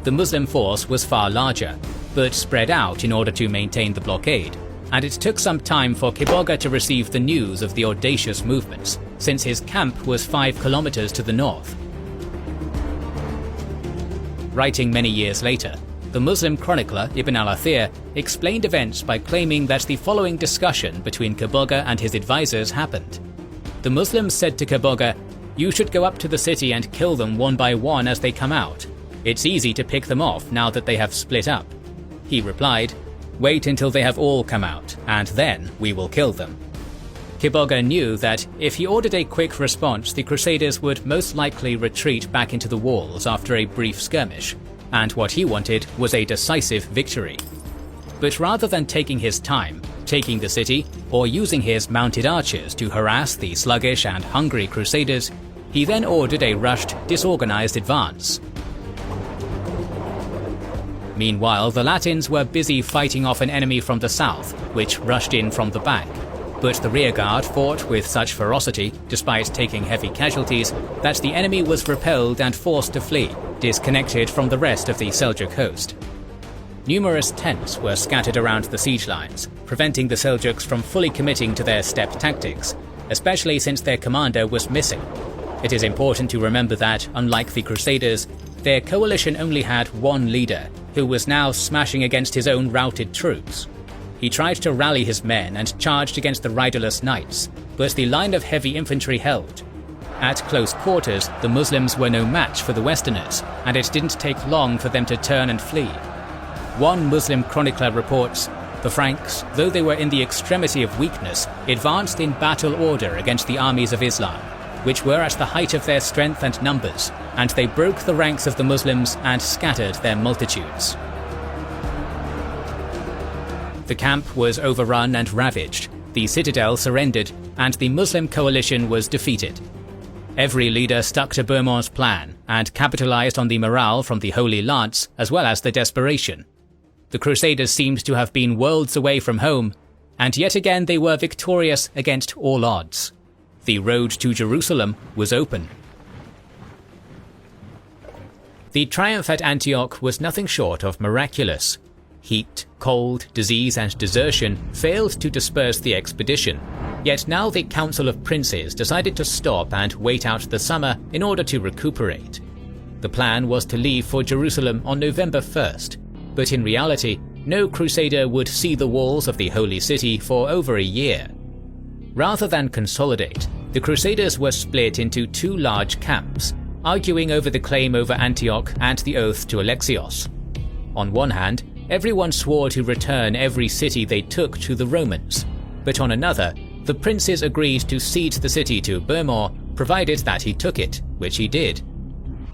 The Muslim force was far larger, but spread out in order to maintain the blockade, and it took some time for Kiboga to receive the news of the audacious movements, since his camp was 5 kilometers to the north. Writing many years later, the Muslim chronicler Ibn al-Athir explained events by claiming that the following discussion between Kiboga and his advisors happened. The Muslims said to Kiboga, "You should go up to the city and kill them one by one as they come out. It's easy to pick them off now that they have split up." He replied, "Wait until they have all come out, and then we will kill them." Kiboga knew that if he ordered a quick response, the Crusaders would most likely retreat back into the walls after a brief skirmish, and what he wanted was a decisive victory. But rather than taking his time, taking the city, or using his mounted archers to harass the sluggish and hungry Crusaders, he then ordered a rushed, disorganized advance. Meanwhile, the Latins were busy fighting off an enemy from the south, which rushed in from the back. But the rearguard fought with such ferocity, despite taking heavy casualties, that the enemy was repelled and forced to flee, disconnected from the rest of the Seljuk host. Numerous tents were scattered around the siege lines, preventing the Seljuks from fully committing to their steppe tactics, especially since their commander was missing. It is important to remember that, unlike the Crusaders, their coalition only had one leader, who was now smashing against his own routed troops. He tried to rally his men and charged against the riderless knights, but the line of heavy infantry held. At close quarters, the Muslims were no match for the Westerners, and it didn't take long for them to turn and flee. One Muslim chronicler reports, "The Franks, though they were in the extremity of weakness, advanced in battle order against the armies of Islam, which were at the height of their strength and numbers, and they broke the ranks of the Muslims and scattered their multitudes." The camp was overrun and ravaged, the citadel surrendered, and the Muslim coalition was defeated. Every leader stuck to Bohemond's plan and capitalized on the morale from the Holy Lance as well as the desperation. The Crusaders seemed to have been worlds away from home, and yet again they were victorious against all odds. The road to Jerusalem was open. The triumph at Antioch was nothing short of miraculous. Heat, cold, disease and desertion failed to disperse the expedition, yet now the Council of Princes decided to stop and wait out the summer in order to recuperate. The plan was to leave for Jerusalem on November 1st, but in reality, no crusader would see the walls of the Holy City for over a year. Rather than consolidate, the Crusaders were split into 2 large camps, arguing over the claim over Antioch and the oath to Alexios. On one hand, everyone swore to return every city they took to the Romans, but on another, the princes agreed to cede the city to Bohemond provided that he took it, which he did.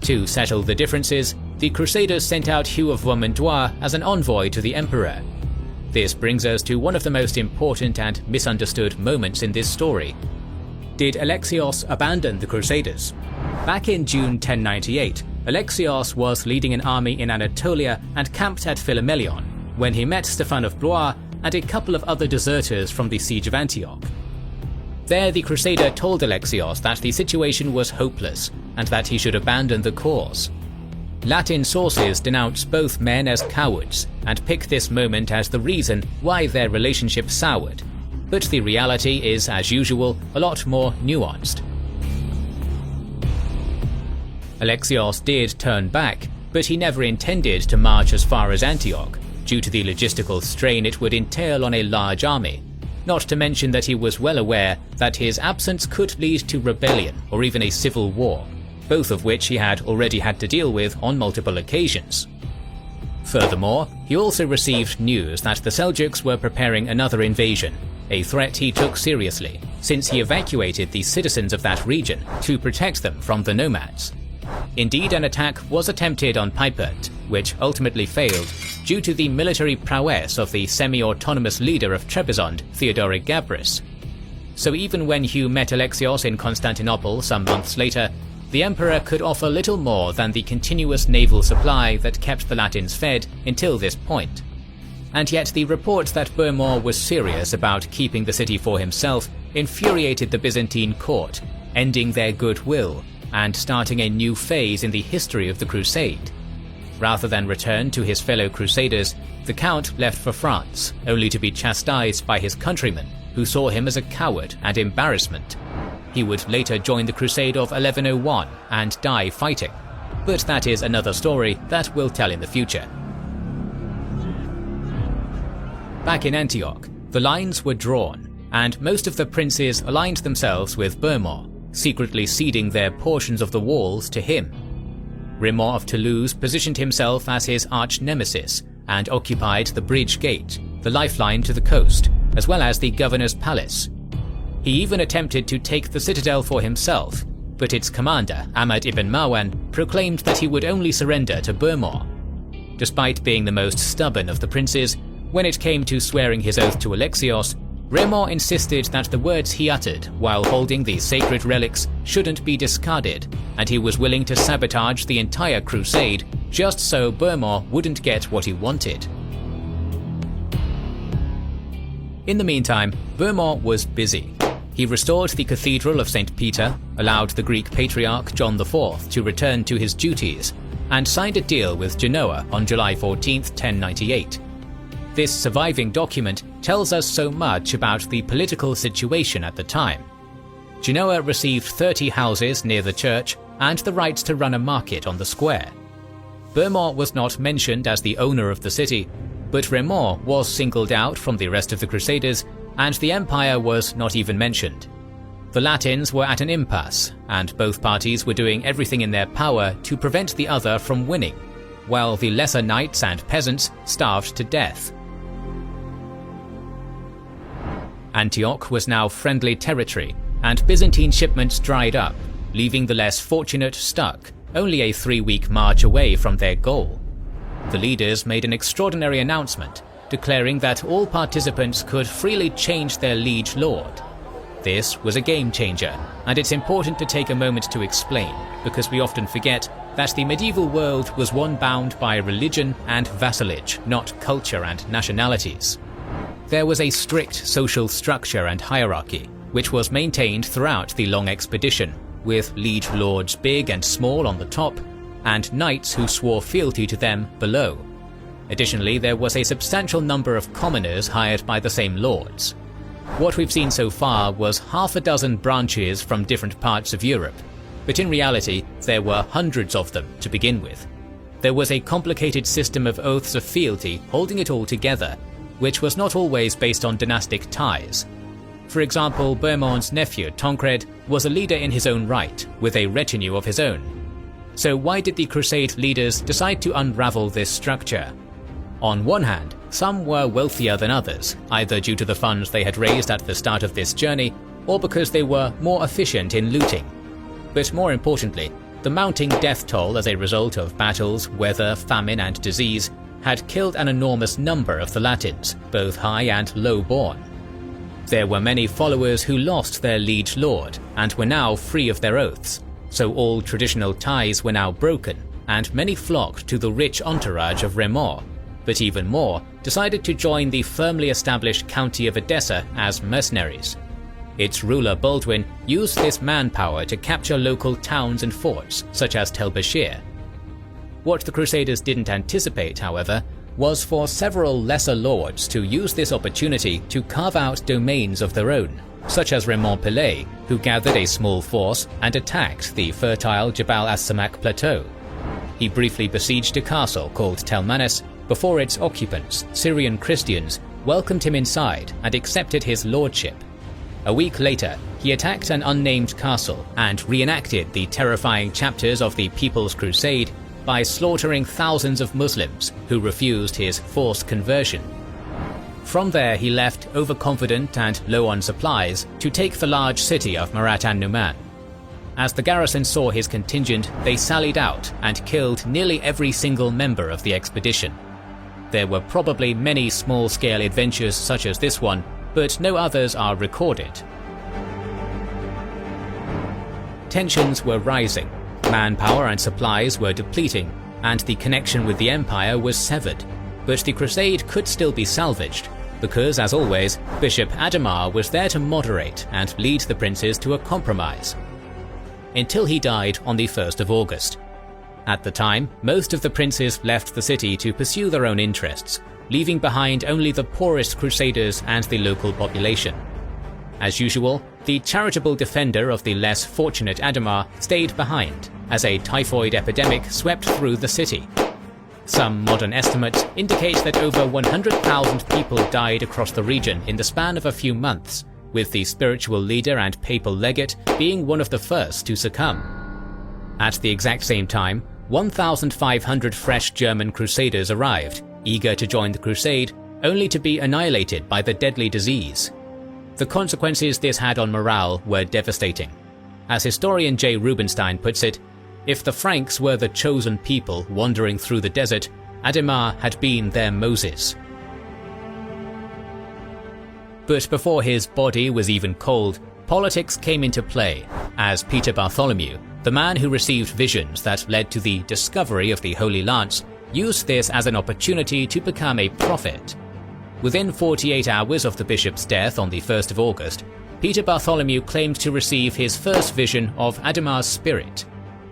To settle the differences, the Crusaders sent out Hugh of Vermandois as an envoy to the emperor. This brings us to one of the most important and misunderstood moments in this story. Did Alexios abandon the Crusaders? Back in June 1098, Alexios was leading an army in Anatolia and camped at Philomelion when he met Stephen of Blois and a couple of other deserters from the siege of Antioch. There the Crusader told Alexios that the situation was hopeless and that he should abandon the cause. Latin sources denounce both men as cowards and pick this moment as the reason why their relationship soured, but the reality is, as usual, a lot more nuanced. Alexios did turn back, but he never intended to march as far as Antioch, due to the logistical strain it would entail on a large army, not to mention that he was well aware that his absence could lead to rebellion or even a civil war, both of which he had already had to deal with on multiple occasions. Furthermore, he also received news that the Seljuks were preparing another invasion, a threat he took seriously, since he evacuated the citizens of that region to protect them from the nomads. Indeed, an attack was attempted on Pipert, which ultimately failed due to the military prowess of the semi-autonomous leader of Trebizond, Theodoric Gabrus. So even when Hugh met Alexios in Constantinople some months later, the emperor could offer little more than the continuous naval supply that kept the Latins fed until this point. And yet the report that Bohemond was serious about keeping the city for himself infuriated the Byzantine court, ending their goodwill and starting a new phase in the history of the Crusade. Rather than return to his fellow crusaders, the Count left for France, only to be chastised by his countrymen, who saw him as a coward and embarrassment. He would later join the Crusade of 1101 and die fighting, but that is another story that we'll tell in the future. Back in Antioch, the lines were drawn, and most of the princes aligned themselves with Bohemond, secretly ceding their portions of the walls to him. Raymond of Toulouse positioned himself as his arch-nemesis and occupied the bridge gate, the lifeline to the coast, as well as the governor's palace. He even attempted to take the citadel for himself, but its commander, Ahmad ibn Marwan, proclaimed that he would only surrender to Bohemond. Despite being the most stubborn of the princes, when it came to swearing his oath to Alexios, Raymond insisted that the words he uttered while holding the sacred relics shouldn't be discarded, and he was willing to sabotage the entire crusade just so Bohemond wouldn't get what he wanted. In the meantime, Bohemond was busy. He restored the Cathedral of St. Peter, allowed the Greek Patriarch John IV to return to his duties, and signed a deal with Genoa on July 14, 1098. This surviving document tells us so much about the political situation at the time. Genoa received 30 houses near the church and the rights to run a market on the square. Bohemond was not mentioned as the owner of the city, but Raymond was singled out from the rest of the Crusaders, and the empire was not even mentioned. The Latins were at an impasse, and both parties were doing everything in their power to prevent the other from winning, while the lesser knights and peasants starved to death. Antioch was now friendly territory, and Byzantine shipments dried up, leaving the less fortunate stuck, only a 3-week march away from their goal. The leaders made an extraordinary announcement, declaring that all participants could freely change their liege lord. This was a game changer, and it's important to take a moment to explain, because we often forget that the medieval world was one bound by religion and vassalage, not culture and nationalities. There was a strict social structure and hierarchy, which was maintained throughout the long expedition, with liege lords big and small on the top, and knights who swore fealty to them below. Additionally, there was a substantial number of commoners hired by the same lords. What we've seen so far was half a dozen branches from different parts of Europe, but in reality there were hundreds of them to begin with. There was a complicated system of oaths of fealty holding it all together, which was not always based on dynastic ties. For example, Bohemond's nephew Tancred was a leader in his own right, with a retinue of his own. So why did the Crusade leaders decide to unravel this structure? On one hand, some were wealthier than others, either due to the funds they had raised at the start of this journey, or because they were more efficient in looting. But more importantly, the mounting death toll as a result of battles, weather, famine and disease had killed an enormous number of the Latins, both high and low-born. There were many followers who lost their liege lord and were now free of their oaths, so all traditional ties were now broken, and many flocked to the rich entourage of Raymond, but even more decided to join the firmly established county of Edessa as mercenaries. Its ruler Baldwin used this manpower to capture local towns and forts such as Tel Bashir. What the Crusaders didn't anticipate, however, was for several lesser lords to use this opportunity to carve out domains of their own, such as Raymond Pillet, who gathered a small force and attacked the fertile Jabal as-Samak plateau. He briefly besieged a castle called Telmanis before its occupants, Syrian Christians, welcomed him inside and accepted his lordship. A week later, he attacked an unnamed castle and reenacted the terrifying chapters of the People's Crusade by slaughtering thousands of Muslims who refused his forced conversion. From there he left overconfident and low on supplies to take the large city of Marat an-Numan. As the garrison saw his contingent, they sallied out and killed nearly every single member of the expedition. There were probably many small-scale adventures such as this one, but no others are recorded. Tensions were rising, manpower and supplies were depleting, and the connection with the Empire was severed. But the Crusade could still be salvaged, because, as always, Bishop Adhemar was there to moderate and lead the princes to a compromise. Until he died on the 1st of August. At the time, most of the princes left the city to pursue their own interests, leaving behind only the poorest crusaders and the local population. As usual, the charitable defender of the less fortunate Adhemar stayed behind, as a typhoid epidemic swept through the city. Some modern estimates indicate that over 100,000 people died across the region in the span of a few months, with the spiritual leader and papal legate being one of the first to succumb. At the exact same time, 1,500 fresh German crusaders arrived, eager to join the crusade, only to be annihilated by the deadly disease. The consequences this had on morale were devastating. As historian J. Rubenstein puts it, if the Franks were the chosen people wandering through the desert, Adhemar had been their Moses. But before his body was even cold, politics came into play, as Peter Bartholomew, the man who received visions that led to the discovery of the Holy Lance, used this as an opportunity to become a prophet. Within 48 hours of the bishop's death on the 1st of August, Peter Bartholomew claimed to receive his first vision of Adhemar's spirit.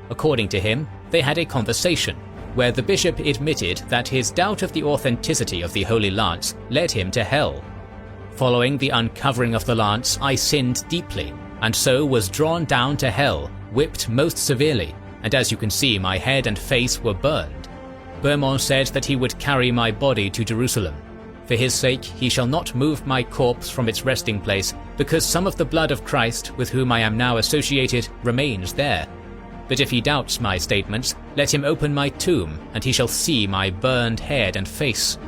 According to him, they had a conversation, where the bishop admitted that his doubt of the authenticity of the Holy Lance led him to hell. Following the uncovering of the lance, I sinned deeply, and so was drawn down to hell, whipped most severely, and as you can see, my head and face were burned. Bohemond said that he would carry my body to Jerusalem. For his sake, he shall not move my corpse from its resting place, because some of the blood of Christ, with whom I am now associated, remains there. But if he doubts my statements, let him open my tomb, and he shall see my burned head and face.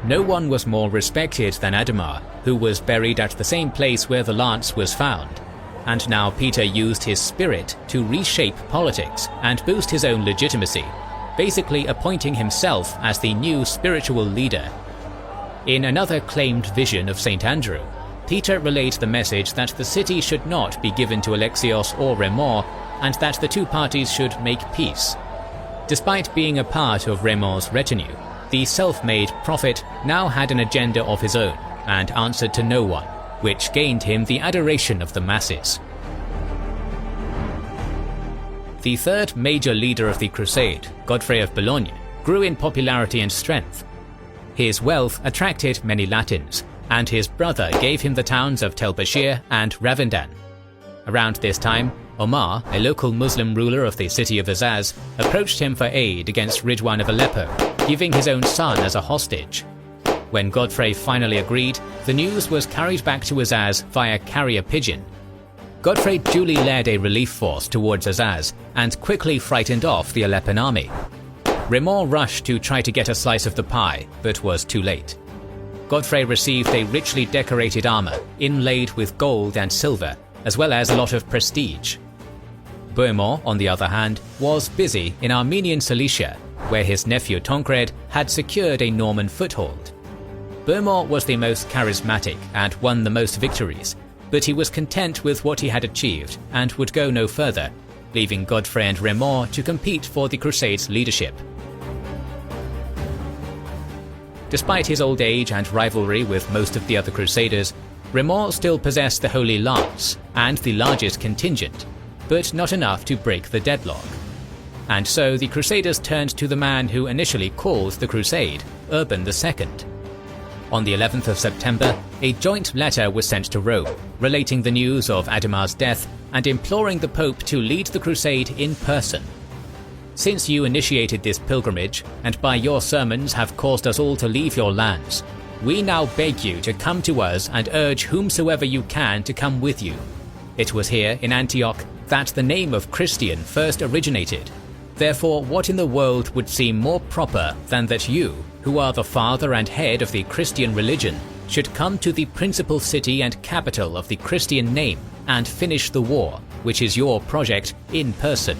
No one was more respected than Adhemar, who was buried at the same place where the lance was found. And now Peter used his spirit to reshape politics and boost his own legitimacy, basically appointing himself as the new spiritual leader. In another claimed vision of St. Andrew, Peter relayed the message that the city should not be given to Alexios or Raymond, and that the two parties should make peace. Despite being a part of Raymond's retinue, the self-made prophet now had an agenda of his own and answered to no one, which gained him the adoration of the masses. The third major leader of the Crusade, Godfrey of Boulogne, grew in popularity and strength. His wealth attracted many Latins, and his brother gave him the towns of Tel Bashir and Ravendan. Around this time, Omar, a local Muslim ruler of the city of Azaz, approached him for aid against Ridwan of Aleppo, giving his own son as a hostage. When Godfrey finally agreed, the news was carried back to Azaz via carrier pigeon. Godfrey duly led a relief force towards Azaz and quickly frightened off the Aleppan army. Raymond rushed to try to get a slice of the pie, but was too late. Godfrey received a richly decorated armor, inlaid with gold and silver, as well as a lot of prestige. Bohemond, on the other hand, was busy in Armenian Cilicia, where his nephew Tancred had secured a Norman foothold. Bohemond was the most charismatic and won the most victories, but he was content with what he had achieved and would go no further, leaving Godfrey and Raymond to compete for the Crusade's leadership. Despite his old age and rivalry with most of the other Crusaders, Raymond still possessed the Holy Lance and the largest contingent, but not enough to break the deadlock. and so the Crusaders turned to the man who initially called the crusade, Urban II. On the 11th of September, a joint letter was sent to Rome, relating the news of Ademar's death and imploring the Pope to lead the crusade in person. Since you initiated this pilgrimage, and by your sermons have caused us all to leave your lands, we now beg you to come to us and urge whomsoever you can to come with you. It was here, in Antioch, that the name of Christian first originated. Therefore, what in the world would seem more proper than that you, who are the father and head of the Christian religion, should come to the principal city and capital of the Christian name and finish the war, which is your project, in person.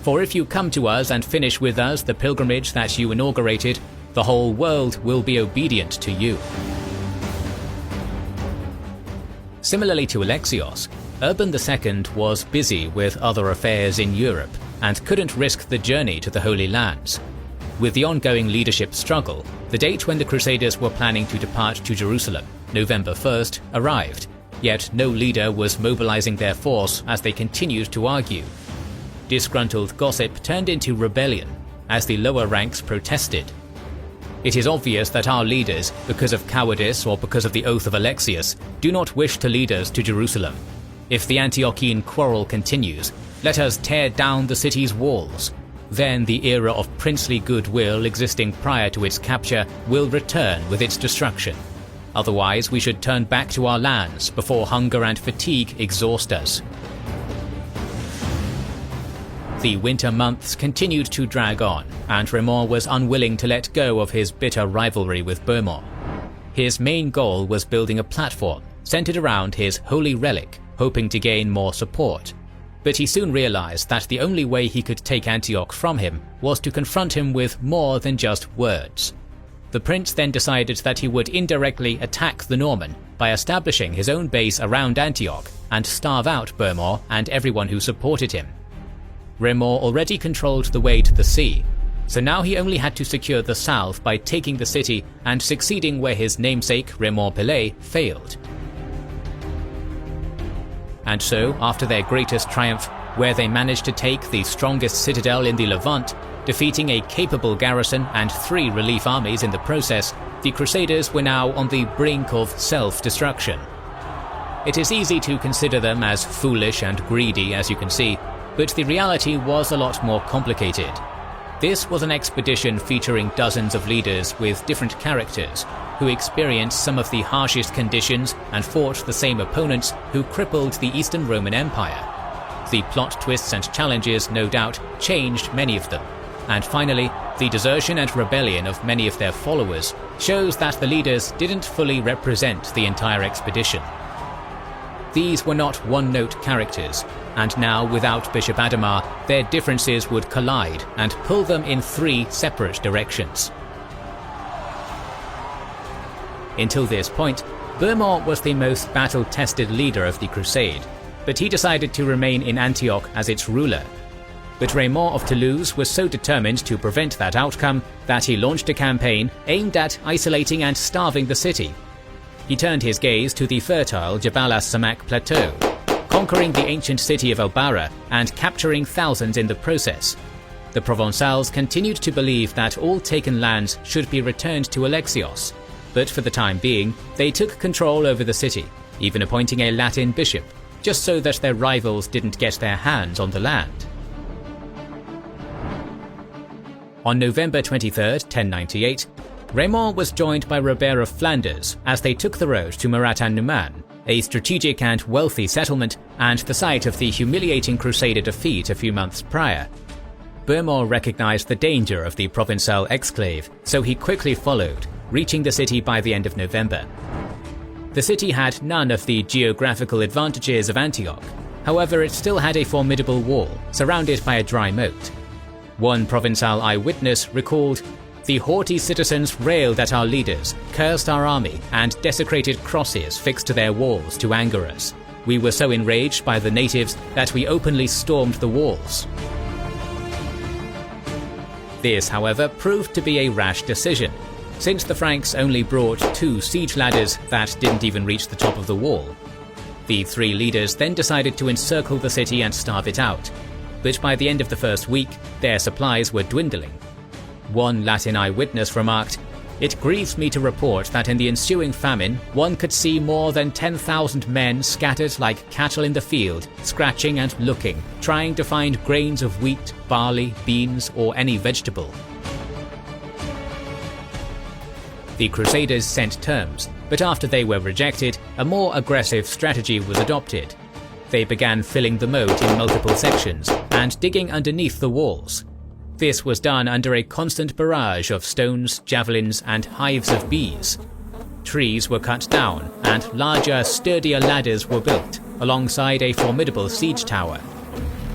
For if you come to us and finish with us the pilgrimage that you inaugurated, the whole world will be obedient to you. Similarly to Alexios, Urban II was busy with other affairs in Europe and couldn't risk the journey to the Holy Lands. With the ongoing leadership struggle, the date when the Crusaders were planning to depart to Jerusalem, November 1st, arrived, yet no leader was mobilizing their force as they continued to argue. Disgruntled gossip turned into rebellion as the lower ranks protested. It is obvious that our leaders, because of cowardice or because of the oath of Alexius, do not wish to lead us to Jerusalem. If the Antiochian quarrel continues, let us tear down the city's walls. Then the era of princely goodwill existing prior to its capture will return with its destruction. Otherwise, we should turn back to our lands before hunger and fatigue exhaust us. The winter months continued to drag on, and Raymond was unwilling to let go of his bitter rivalry with Bohemond. His main goal was building a platform centered around his holy relic, hoping to gain more support. But he soon realized that the only way he could take Antioch from him was to confront him with more than just words. The prince then decided that he would indirectly attack the Norman by establishing his own base around Antioch and starve out Bohemond and everyone who supported him. Raymond already controlled the way to the sea, so now he only had to secure the south by taking the city and succeeding where his namesake Raymond Pelé failed. And so, after their greatest triumph, where they managed to take the strongest citadel in the Levant, defeating a capable garrison and 3 relief armies in the process, the Crusaders were now on the brink of self-destruction. It is easy to consider them as foolish and greedy, as you can see, but the reality was a lot more complicated. This was an expedition featuring dozens of leaders with different characters, who experienced some of the harshest conditions and fought the same opponents who crippled the Eastern Roman Empire. The plot twists and challenges, no doubt, changed many of them. And finally, the desertion and rebellion of many of their followers shows that the leaders didn't fully represent the entire expedition. These were not one-note characters, and now without Bishop Adhemar, their differences would collide and pull them in 3 separate directions. Until this point, Bohemond was the most battle-tested leader of the Crusade, but he decided to remain in Antioch as its ruler. But Raymond of Toulouse was so determined to prevent that outcome that he launched a campaign aimed at isolating and starving the city. He turned his gaze to the fertile Jabal as-Samak plateau, conquering the ancient city of Al-Bara and capturing thousands in the process. The Provençals continued to believe that all taken lands should be returned to Alexios, but for the time being, they took control over the city, even appointing a Latin bishop, just so that their rivals didn't get their hands on the land. On November 23, 1098, Raymond was joined by Robert of Flanders as they took the road to Murat-an-Numan, a strategic and wealthy settlement and the site of the humiliating Crusader defeat a few months prior. Bohemond recognized the danger of the Provençal exclave, so he quickly followed, reaching the city by the end of November. The city had none of the geographical advantages of Antioch, however it still had a formidable wall, surrounded by a dry moat. One Provençal eyewitness recalled, "The haughty citizens railed at our leaders, cursed our army, and desecrated crosses fixed to their walls to anger us. We were so enraged by the natives that we openly stormed the walls." This, however, proved to be a rash decision, since the Franks only brought 2 siege ladders that didn't even reach the top of the wall. The 3 leaders then decided to encircle the city and starve it out. but by the end of the first week, their supplies were dwindling. One Latin eyewitness remarked, "It grieves me to report that in the ensuing famine, one could see more than 10,000 men scattered like cattle in the field, scratching and looking, trying to find grains of wheat, barley, beans, or any vegetable." The Crusaders sent terms, but after they were rejected, a more aggressive strategy was adopted. They began filling the moat in multiple sections and digging underneath the walls. This was done under a constant barrage of stones, javelins, and hives of bees. Trees were cut down, and larger, sturdier ladders were built, alongside a formidable siege tower.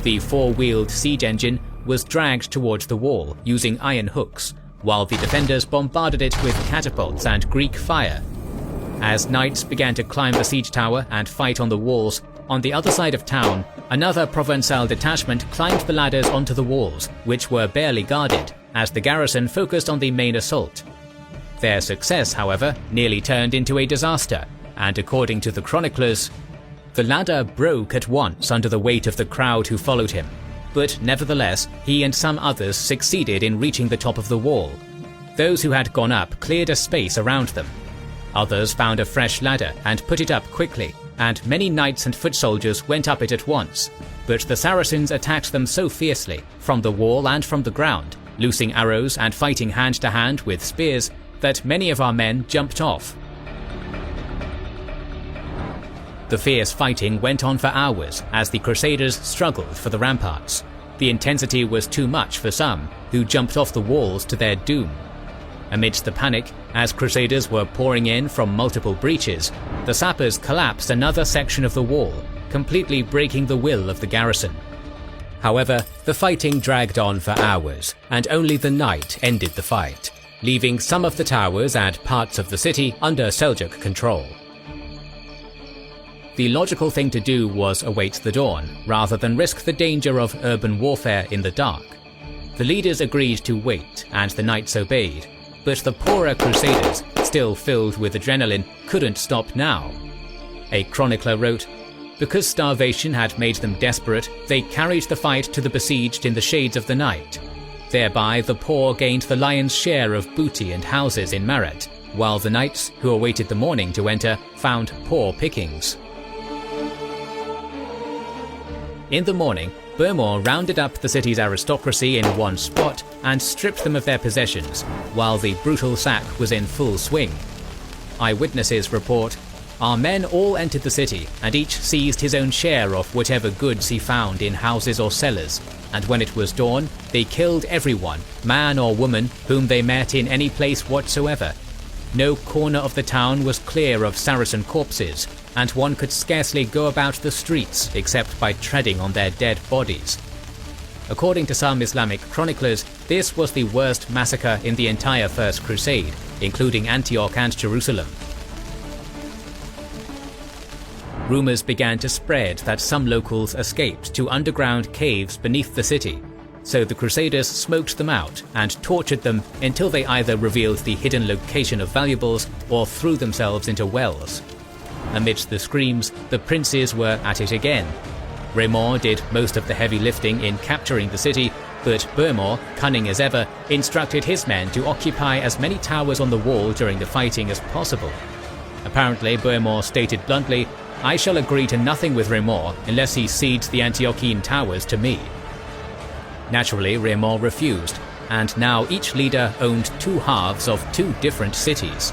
The four-wheeled siege engine was dragged towards the wall using iron hooks, while the defenders bombarded it with catapults and Greek fire. As knights began to climb the siege tower and fight on the walls, on the other side of town, another Provençal detachment climbed the ladders onto the walls, which were barely guarded, as the garrison focused on the main assault. Their success, however, nearly turned into a disaster, and according to the chroniclers, the ladder broke at once under the weight of the crowd who followed him, but nevertheless, he and some others succeeded in reaching the top of the wall. Those who had gone up cleared a space around them. Others found a fresh ladder and put it up quickly, and many knights and foot soldiers went up it at once. But the Saracens attacked them so fiercely, from the wall and from the ground, loosing arrows and fighting hand to hand with spears, that many of our men jumped off. The fierce fighting went on for hours as the Crusaders struggled for the ramparts. The intensity was too much for some, who jumped off the walls to their doom. Amidst the panic, as Crusaders were pouring in from multiple breaches, the sappers collapsed another section of the wall, completely breaking the will of the garrison. However, the fighting dragged on for hours, and only the night ended the fight, leaving some of the towers and parts of the city under Seljuk control. The logical thing to do was await the dawn, rather than risk the danger of urban warfare in the dark. The leaders agreed to wait, and the knights obeyed, but the poorer Crusaders, still filled with adrenaline, couldn't stop now. A chronicler wrote, "Because starvation had made them desperate, they carried the fight to the besieged in the shades of the night. Thereby the poor gained the lion's share of booty and houses in Marat, while the knights, who awaited the morning to enter, found poor pickings." In the morning, Burmor rounded up the city's aristocracy in one spot and stripped them of their possessions, while the brutal sack was in full swing. Eyewitnesses report, "Our men all entered the city, and each seized his own share of whatever goods he found in houses or cellars, and when it was dawn, they killed everyone, man or woman, whom they met in any place whatsoever. No corner of the town was clear of Saracen corpses, and one could scarcely go about the streets except by treading on their dead bodies." According to some Islamic chroniclers, this was the worst massacre in the entire First Crusade, including Antioch and Jerusalem. Rumors began to spread that some locals escaped to underground caves beneath the city, so the Crusaders smoked them out and tortured them until they either revealed the hidden location of valuables or threw themselves into wells. Amidst the screams, the princes were at it again. Raymond did most of the heavy lifting in capturing the city, but Burmor, cunning as ever, instructed his men to occupy as many towers on the wall during the fighting as possible. Apparently, Burmor stated bluntly, "I shall agree to nothing with Raymond unless he cedes the Antiochene towers to me." Naturally, Raymond refused, and now each leader owned two halves of two different cities.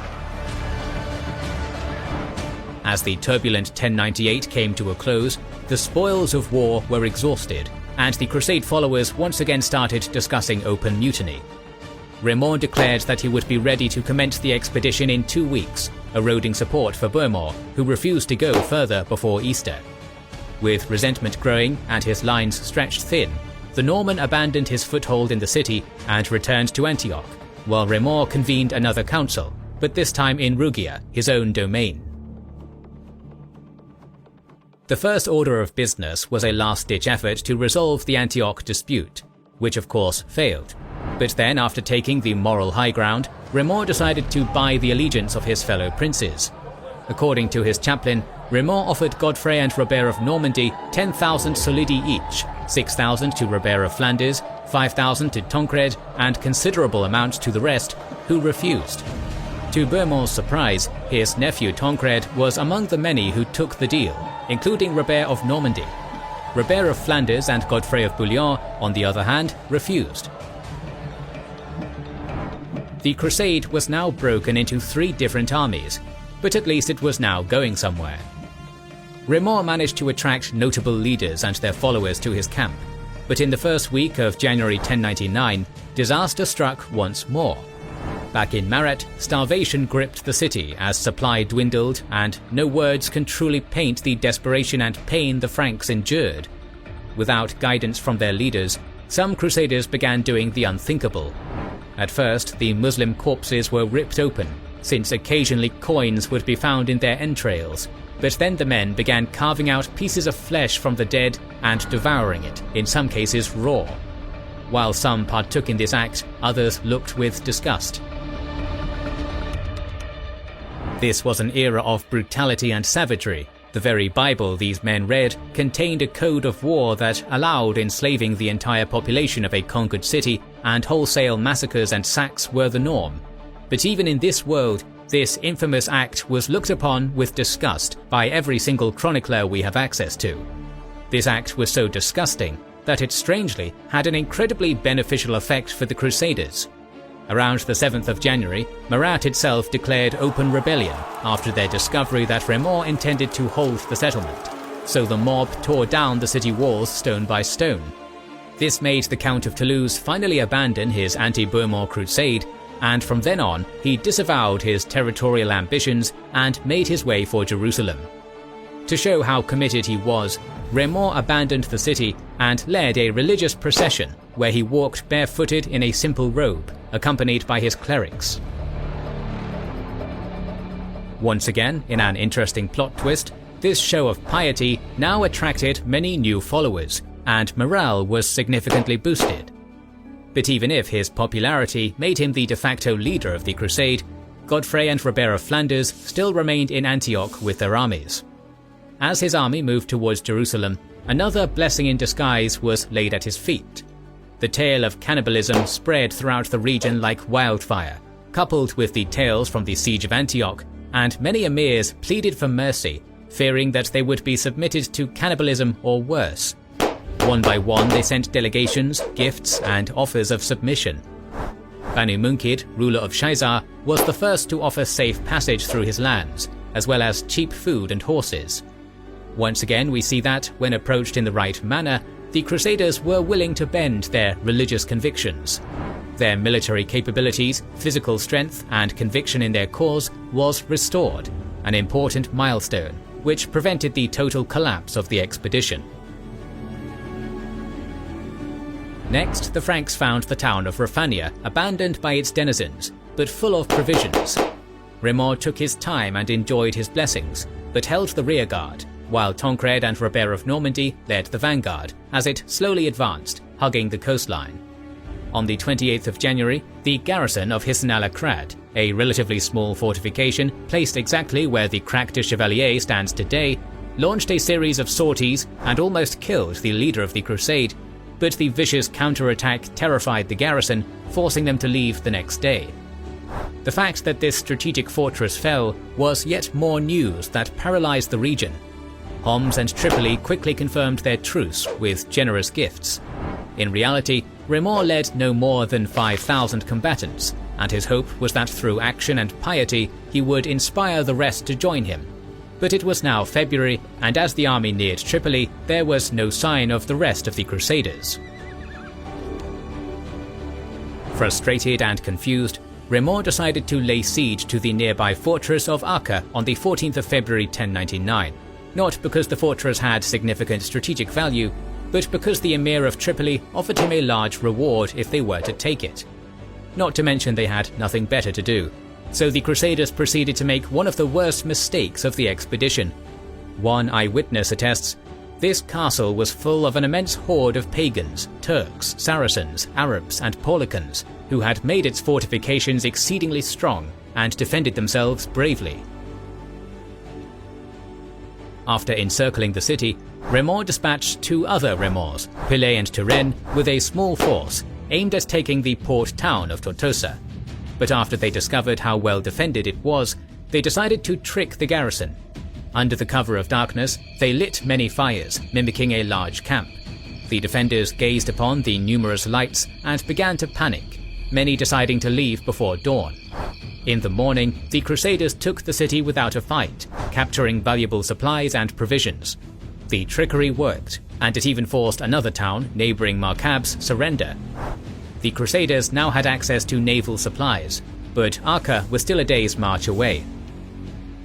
As the turbulent 1098 came to a close, the spoils of war were exhausted, and the Crusade followers once again started discussing open mutiny. Raymond declared that he would be ready to commence the expedition in 2 weeks, eroding support for Burmor, who refused to go further before Easter. With resentment growing and his lines stretched thin, the Norman abandoned his foothold in the city and returned to Antioch, while Raymond convened another council, but this time in Rugia, his own domain. The first order of business was a last-ditch effort to resolve the Antioch dispute, which of course failed. But then, after taking the moral high ground, Raymond decided to buy the allegiance of his fellow princes. According to his chaplain, Raymond offered Godfrey and Robert of Normandy 10,000 solidi each, 6,000 to Robert of Flanders, 5,000 to Tancred, and considerable amounts to the rest, who refused. To Bohemond's surprise, his nephew Tancred was among the many who took the deal, including Robert of Normandy. Robert of Flanders and Godfrey of Bouillon, on the other hand, refused. The crusade was now broken into 3 different armies, but at least it was now going somewhere. Raymond managed to attract notable leaders and their followers to his camp, but in the first week of January 1099, disaster struck once more. Back in Marat, starvation gripped the city as supply dwindled, and no words can truly paint the desperation and pain the Franks endured. Without guidance from their leaders, some crusaders began doing the unthinkable. At first, the Muslim corpses were ripped open, since occasionally coins would be found in their entrails, but then the men began carving out pieces of flesh from the dead and devouring it, in some cases raw. While some partook in this act, others looked with disgust. This was an era of brutality and savagery. The very Bible these men read contained a code of war that allowed enslaving the entire population of a conquered city, and wholesale massacres and sacks were the norm. But even in this world, this infamous act was looked upon with disgust by every single chronicler we have access to. This act was so disgusting that it strangely had an incredibly beneficial effect for the Crusaders. Around the 7th of January, Marat itself declared open rebellion after their discovery that Raymond intended to hold the settlement, so the mob tore down the city walls stone by stone. This made the Count of Toulouse finally abandon his anti-Bohemond crusade, and from then on he disavowed his territorial ambitions and made his way for Jerusalem. To show how committed he was, Raymond abandoned the city and led a religious procession where he walked barefooted in a simple robe, accompanied by his clerics. Once again, in an interesting plot twist, this show of piety now attracted many new followers, and morale was significantly boosted. But even if his popularity made him the de facto leader of the crusade, Godfrey and Robert of Flanders still remained in Antioch with their armies. As his army moved towards Jerusalem, another blessing in disguise was laid at his feet. The tale of cannibalism spread throughout the region like wildfire, coupled with the tales from the siege of Antioch, and many emirs pleaded for mercy, fearing that they would be submitted to cannibalism or worse. One by one they sent delegations, gifts, and offers of submission. Banu Munkid, ruler of Shaizar, was the first to offer safe passage through his lands, as well as cheap food and horses. Once again we see that, when approached in the right manner, the Crusaders were willing to bend their religious convictions. Their military capabilities, physical strength, and conviction in their cause was restored, an important milestone, which prevented the total collapse of the expedition. Next, the Franks found the town of Rafania abandoned by its denizens, but full of provisions. Raymond took his time and enjoyed his blessings, but held the rearguard, while Tancred and Robert of Normandy led the vanguard as it slowly advanced, hugging the coastline. On the 28th of January, the garrison of Hisn-al-Akrad, a relatively small fortification placed exactly where the Crac de Chevalier stands today, launched a series of sorties and almost killed the leader of the crusade, but the vicious counterattack terrified the garrison, forcing them to leave the next day. The fact that this strategic fortress fell was yet more news that paralyzed the region. Homs and Tripoli quickly confirmed their truce with generous gifts. In reality, Raymond led no more than 5,000 combatants, and his hope was that through action and piety he would inspire the rest to join him. But it was now February, and as the army neared Tripoli, there was no sign of the rest of the Crusaders. Frustrated and confused, Raymond decided to lay siege to the nearby fortress of Acre on the 14th of February 1099, not because the fortress had significant strategic value, but because the Emir of Tripoli offered him a large reward if they were to take it. Not to mention they had nothing better to do, so the Crusaders proceeded to make one of the worst mistakes of the expedition. One eyewitness attests, "This castle was full of an immense horde of pagans, Turks, Saracens, Arabs, and Paulicians, who had made its fortifications exceedingly strong and defended themselves bravely." After encircling the city, Raymond dispatched 2 other Raymonds, Pillet and Turenne, with a small force aimed at taking the port town of Tortosa. But after they discovered how well defended it was, they decided to trick the garrison. Under the cover of darkness, they lit many fires, mimicking a large camp. The defenders gazed upon the numerous lights and began to panic, many deciding to leave before dawn. In the morning, the Crusaders took the city without a fight, capturing valuable supplies and provisions. The trickery worked, and it even forced another town, neighbouring Marcab's, surrender. The Crusaders now had access to naval supplies, but Acre was still a day's march away.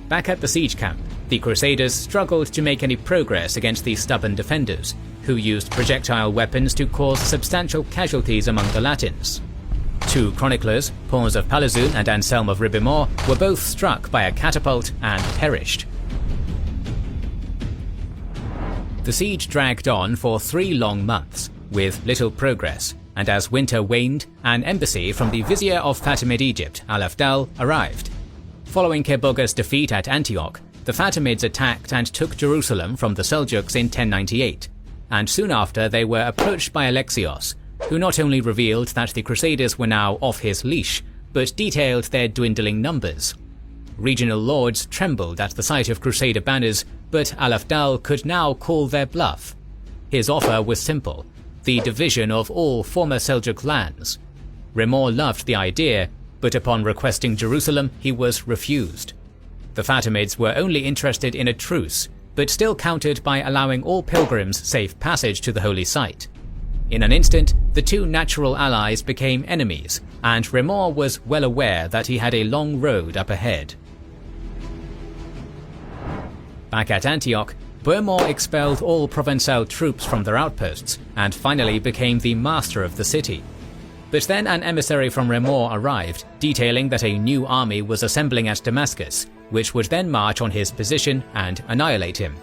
Back at the siege camp, the Crusaders struggled to make any progress against the stubborn defenders, who used projectile weapons to cause substantial casualties among the Latins. 2 chroniclers, Pons of Palaiseau and Anselm of Ribemont, were both struck by a catapult and perished. The siege dragged on for 3 long months, with little progress, and as winter waned, an embassy from the Vizier of Fatimid Egypt, Al-Afdal, arrived. Following Kerbogha's defeat at Antioch, the Fatimids attacked and took Jerusalem from the Seljuks in 1098, and soon after they were approached by Alexios, who not only revealed that the Crusaders were now off his leash, but detailed their dwindling numbers. Regional lords trembled at the sight of Crusader banners, but Al-Afdal could now call their bluff. His offer was simple: the division of all former Seljuk lands. Raymond loved the idea, but upon requesting Jerusalem, he was refused. The Fatimids were only interested in a truce, but still countered by allowing all pilgrims safe passage to the holy site. In an instant, the 2 natural allies became enemies, and Raymond was well aware that he had a long road up ahead. Back at Antioch, Bohemond expelled all Provençal troops from their outposts, and finally became the master of the city. But then an emissary from Raymond arrived, detailing that a new army was assembling at Damascus, which would then march on his position and annihilate him.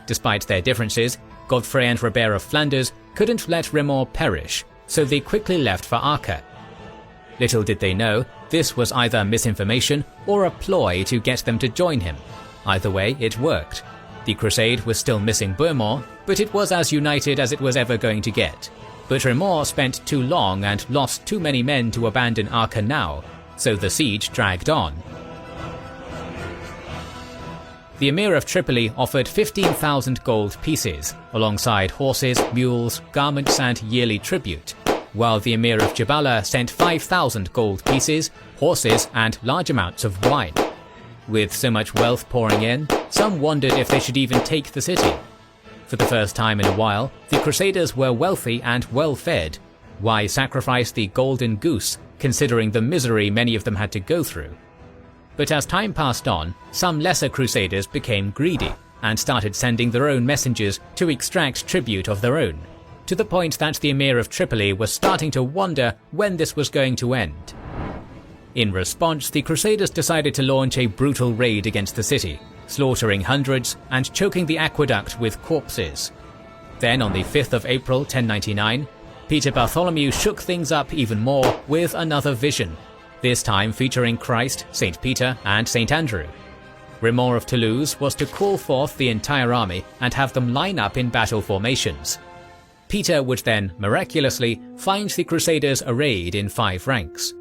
Despite their differences, Godfrey and Robert of Flanders couldn't let Raymond perish, so they quickly left for Acre. Little did they know, this was either misinformation or a ploy to get them to join him. Either way, it worked. The Crusade was still missing Bohemond, but it was as united as it was ever going to get. But Raymond spent too long and lost too many men to abandon Acre now, so the siege dragged on. The Emir of Tripoli offered 15,000 gold pieces, alongside horses, mules, garments and yearly tribute, while the Emir of Jabala sent 5,000 gold pieces, horses and large amounts of wine. With so much wealth pouring in, some wondered if they should even take the city. For the first time in a while, the Crusaders were wealthy and well-fed. Why sacrifice the golden goose, considering the misery many of them had to go through? But as time passed on, some lesser Crusaders became greedy and started sending their own messengers to extract tribute of their own, to the point that the Emir of Tripoli was starting to wonder when this was going to end. In response, the Crusaders decided to launch a brutal raid against the city, slaughtering hundreds and choking the aqueduct with corpses. Then on the 5th of April 1099, Peter Bartholomew shook things up even more with another vision, this time featuring Christ, St. Peter and St. Andrew. Raymond of Toulouse was to call forth the entire army and have them line up in battle formations. Peter would then, miraculously, find the Crusaders arrayed in 5 ranks.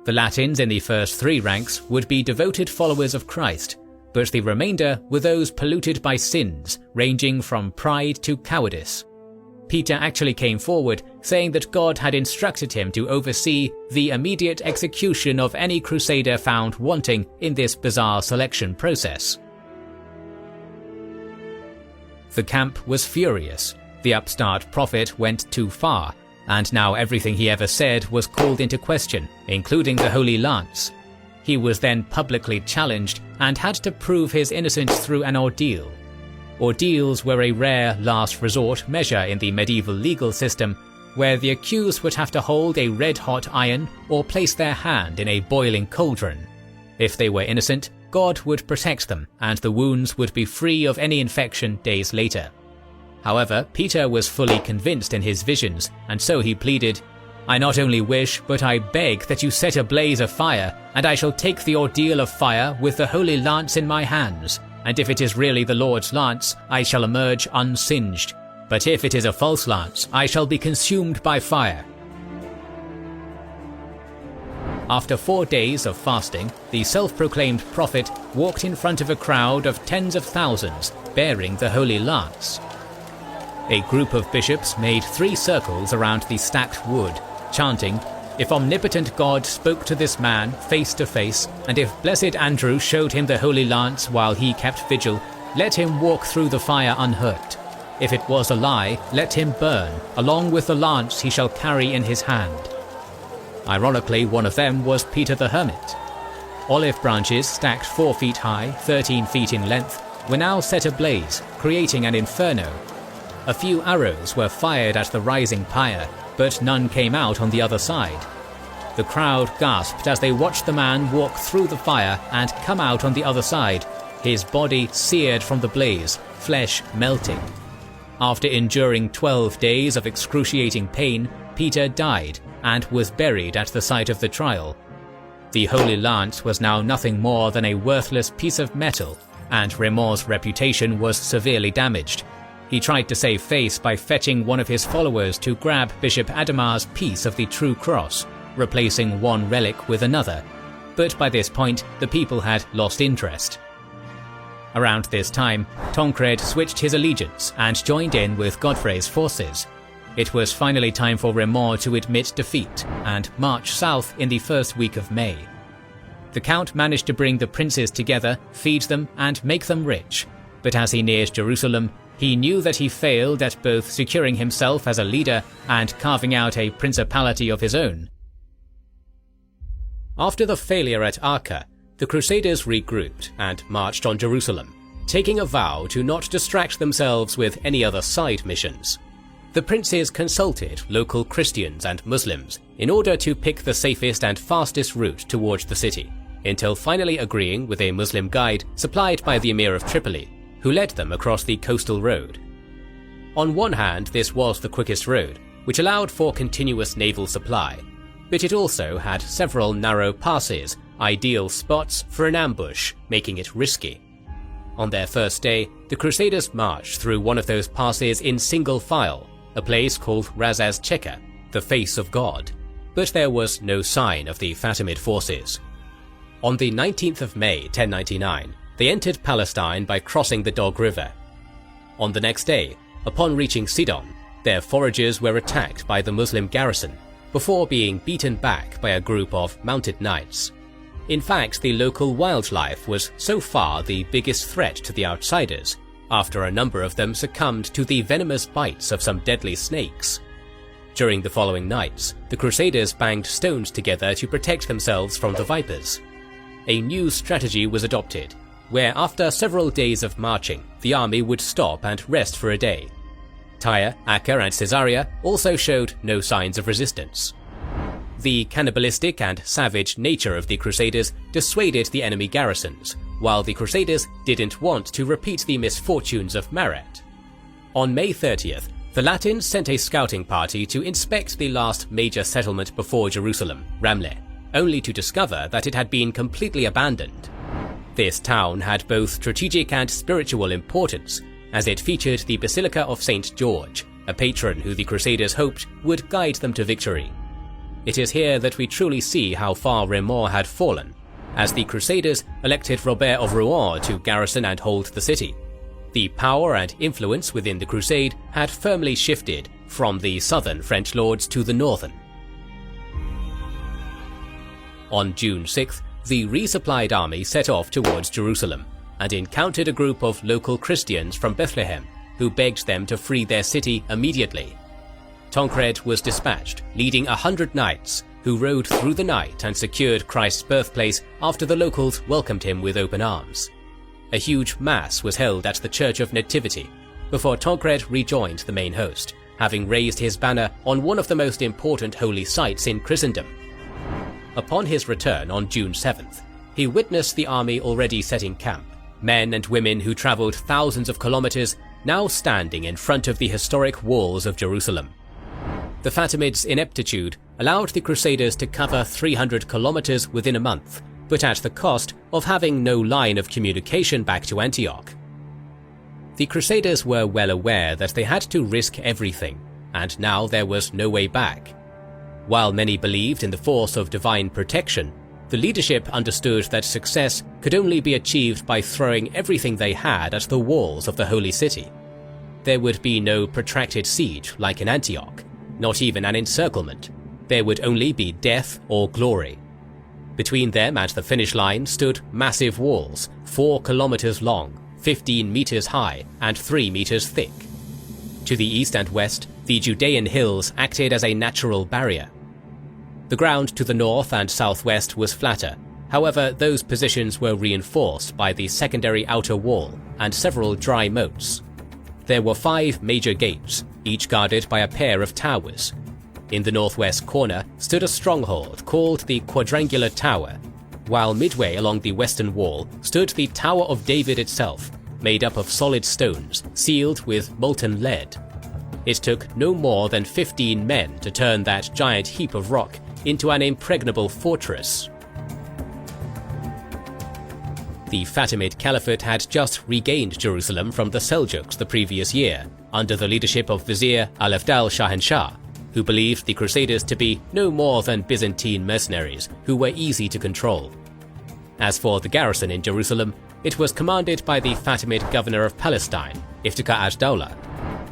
The Latins in the first 3 ranks would be devoted followers of Christ, but the remainder were those polluted by sins ranging from pride to cowardice. Peter actually came forward, saying that God had instructed him to oversee the immediate execution of any crusader found wanting in this bizarre selection process. The camp was furious. The upstart prophet went too far, and now everything he ever said was called into question, including the Holy Lance. He was then publicly challenged and had to prove his innocence through an ordeal. Ordeals were a rare last resort measure in the medieval legal system, where the accused would have to hold a red-hot iron or place their hand in a boiling cauldron. If they were innocent, God would protect them, and the wounds would be free of any infection days later. However, Peter was fully convinced in his visions, and so he pleaded, "I not only wish, but I beg that you set ablaze a fire, and I shall take the ordeal of fire with the holy lance in my hands, and if it is really the Lord's lance, I shall emerge unsinged. But if it is a false lance, I shall be consumed by fire." After 4 days of fasting, the self-proclaimed prophet walked in front of a crowd of tens of thousands, bearing the Holy Lance. A group of bishops made 3 circles around the stacked wood, chanting, "If omnipotent God spoke to this man face to face, and if blessed Andrew showed him the Holy Lance while he kept vigil, let him walk through the fire unhurt. If it was a lie, let him burn, along with the lance he shall carry in his hand." Ironically, one of them was Peter the Hermit. Olive branches stacked 4 feet high, 13 feet in length, were now set ablaze, creating an inferno. A few arrows were fired at the rising pyre, but none came out on the other side. The crowd gasped as they watched the man walk through the fire and come out on the other side, his body seared from the blaze, flesh melting. After enduring 12 days of excruciating pain, Peter died and was buried at the site of the trial. The Holy Lance was now nothing more than a worthless piece of metal, and Raymond's reputation was severely damaged. He tried to save face by fetching one of his followers to grab Bishop Ademar's piece of the true cross, replacing one relic with another, but by this point the people had lost interest. Around this time, Tancred switched his allegiance and joined in with Godfrey's forces. It was finally time for Raymond to admit defeat and march south in the first week of May. The Count managed to bring the princes together, feed them and make them rich, but as he neared Jerusalem, he knew that he failed at both securing himself as a leader and carving out a principality of his own. After the failure at Acre, the Crusaders regrouped and marched on Jerusalem, taking a vow to not distract themselves with any other side missions. The princes consulted local Christians and Muslims in order to pick the safest and fastest route towards the city, until finally agreeing with a Muslim guide supplied by the Emir of Tripoli, who led them across the coastal road. On one hand, this was the quickest road, which allowed for continuous naval supply, but it also had several narrow passes, ideal spots for an ambush, making it risky. On their first day, the Crusaders marched through one of those passes in single file, a place called Ras az-Cheka, the face of God, but there was no sign of the Fatimid forces. On the 19th of May 1099, they entered Palestine by crossing the Dog River. On the next day, upon reaching Sidon, their foragers were attacked by the Muslim garrison, before being beaten back by a group of mounted knights. In fact, the local wildlife was so far the biggest threat to the outsiders, after a number of them succumbed to the venomous bites of some deadly snakes. During the following nights, the Crusaders banged stones together to protect themselves from the vipers. A new strategy was adopted, where after several days of marching, the army would stop and rest for a day. Tyre, Acre and Caesarea also showed no signs of resistance. The cannibalistic and savage nature of the Crusaders dissuaded the enemy garrisons, while the Crusaders didn't want to repeat the misfortunes of Maret. On May 30th, the Latins sent a scouting party to inspect the last major settlement before Jerusalem, Ramleh, only to discover that it had been completely abandoned. This town had both strategic and spiritual importance, as it featured the Basilica of St. George, a patron who the Crusaders hoped would guide them to victory. It is here that we truly see how far Raymond had fallen, as the Crusaders elected Robert of Rouen to garrison and hold the city. The power and influence within the crusade had firmly shifted from the southern French lords to the northern. On June 6th, the resupplied army set off towards Jerusalem, and encountered a group of local Christians from Bethlehem, who begged them to free their city immediately. Tancred was dispatched, leading 100 knights, who rode through the night and secured Christ's birthplace after the locals welcomed him with open arms. A huge mass was held at the Church of Nativity, before Tancred rejoined the main host, having raised his banner on one of the most important holy sites in Christendom. Upon his return on June 7th, he witnessed the army already setting camp, men and women who travelled thousands of kilometers now standing in front of the historic walls of Jerusalem. The Fatimids' ineptitude allowed the Crusaders to cover 300 kilometers within a month, but at the cost of having no line of communication back to Antioch. The Crusaders were well aware that they had to risk everything, and now there was no way back. While many believed in the force of divine protection, the leadership understood that success could only be achieved by throwing everything they had at the walls of the holy city. There would be no protracted siege like in Antioch, not even an encirclement. There would only be death or glory. Between them and the finish line stood massive walls, 4 kilometers long, 15 meters high, and 3 meters thick. To the east and west, the Judean hills acted as a natural barrier. The ground to the north and southwest was flatter, however those positions were reinforced by the secondary outer wall and several dry moats. There were 5 major gates, each guarded by a pair of towers. In the northwest corner stood a stronghold called the Quadrangular Tower, while midway along the western wall stood the Tower of David itself, made up of solid stones sealed with molten lead. It took no more than 15 men to turn that giant heap of rock into an impregnable fortress. The Fatimid Caliphate had just regained Jerusalem from the Seljuks the previous year, under the leadership of Vizier Al-Afdal Shahanshah, who believed the Crusaders to be no more than Byzantine mercenaries who were easy to control. As for the garrison in Jerusalem, it was commanded by the Fatimid governor of Palestine, Iftikhar ad-Dawla.